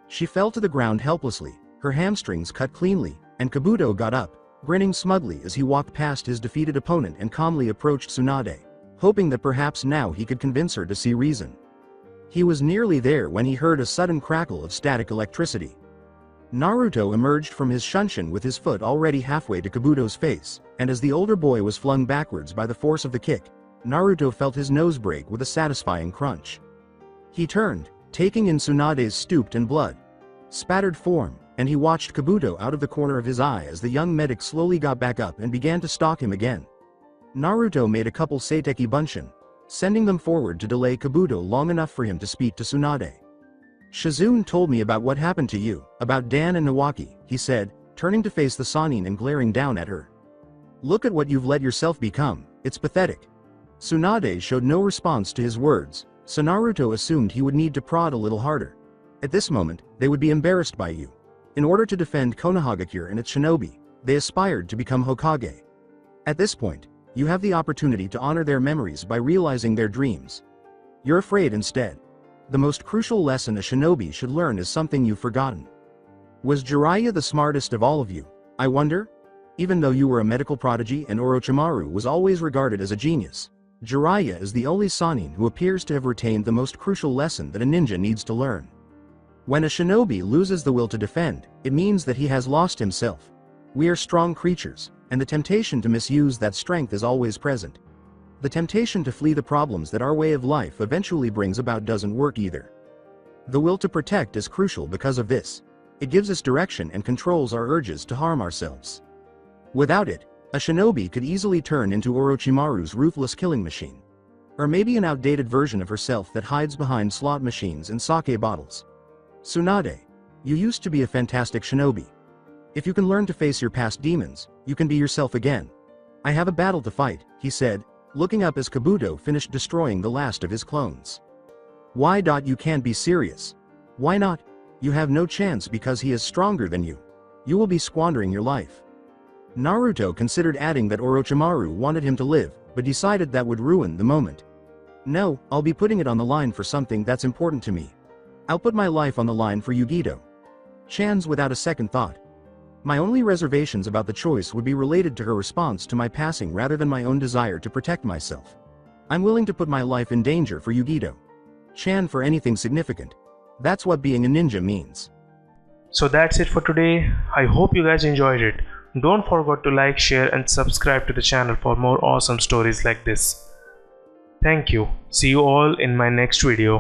She fell to the ground helplessly, her hamstrings cut cleanly, and Kabuto got up, grinning smugly as he walked past his defeated opponent and calmly approached Tsunade, hoping that perhaps now he could convince her to see reason. He was nearly there when he heard a sudden crackle of static electricity. Naruto emerged from his shunshin with his foot already halfway to Kabuto's face, and as the older boy was flung backwards by the force of the kick, Naruto felt his nose break with a satisfying crunch. He turned, taking in Tsunade's stooped and blood-spattered form, and he watched Kabuto out of the corner of his eye as the young medic slowly got back up and began to stalk him again. Naruto made a couple Seiteki Bunshin, sending them forward to delay Kabuto long enough for him to speak to Tsunade. Shizune told me about what happened to you, about Dan and Nawaki, he said, turning to face the Sannin and glaring down at her. Look at what you've let yourself become, it's pathetic. Tsunade showed no response to his words, so Naruto assumed he would need to prod a little harder. At this moment, they would be embarrassed by you. In order to defend Konohagakure and its shinobi, they aspired to become Hokage. At this point, you have the opportunity to honor their memories by realizing their dreams. You're afraid instead. The most crucial lesson a shinobi should learn is something you've forgotten. Was Jiraiya the smartest of all of you, I wonder? Even though you were a medical prodigy and Orochimaru was always regarded as a genius, Jiraiya is the only Sannin who appears to have retained the most crucial lesson that a ninja needs to learn. When a shinobi loses the will to defend, it means that he has lost himself. We are strong creatures, and the temptation to misuse that strength is always present. The temptation to flee the problems that our way of life eventually brings about doesn't work either. The will to protect is crucial because of this. It gives us direction and controls our urges to harm ourselves. Without it, a shinobi could easily turn into Orochimaru's ruthless killing machine. Or maybe an outdated version of herself that hides behind slot machines and sake bottles. Tsunade, you used to be a fantastic shinobi. If you can learn to face your past demons, you can be yourself again. I have a battle to fight, he said, looking up as Kabuto finished destroying the last of his clones. Why? You can't be serious. Why not? You have no chance because he is stronger than you. You will be squandering your life. Naruto considered adding that Orochimaru wanted him to live, but decided that would ruin the moment. No, I'll be putting it on the line for something that's important to me. I'll put my life on the line for Yugito. Chan's without a second thought. My only reservations about the choice would be related to her response to my passing rather than my own desire to protect myself. I'm willing to put my life in danger for Yugito. Chan for anything significant. That's what being a ninja means. So that's it for today. I hope you guys enjoyed it. Don't forget to like, share and subscribe to the channel for more awesome stories like this. Thank you. See you all in my next video.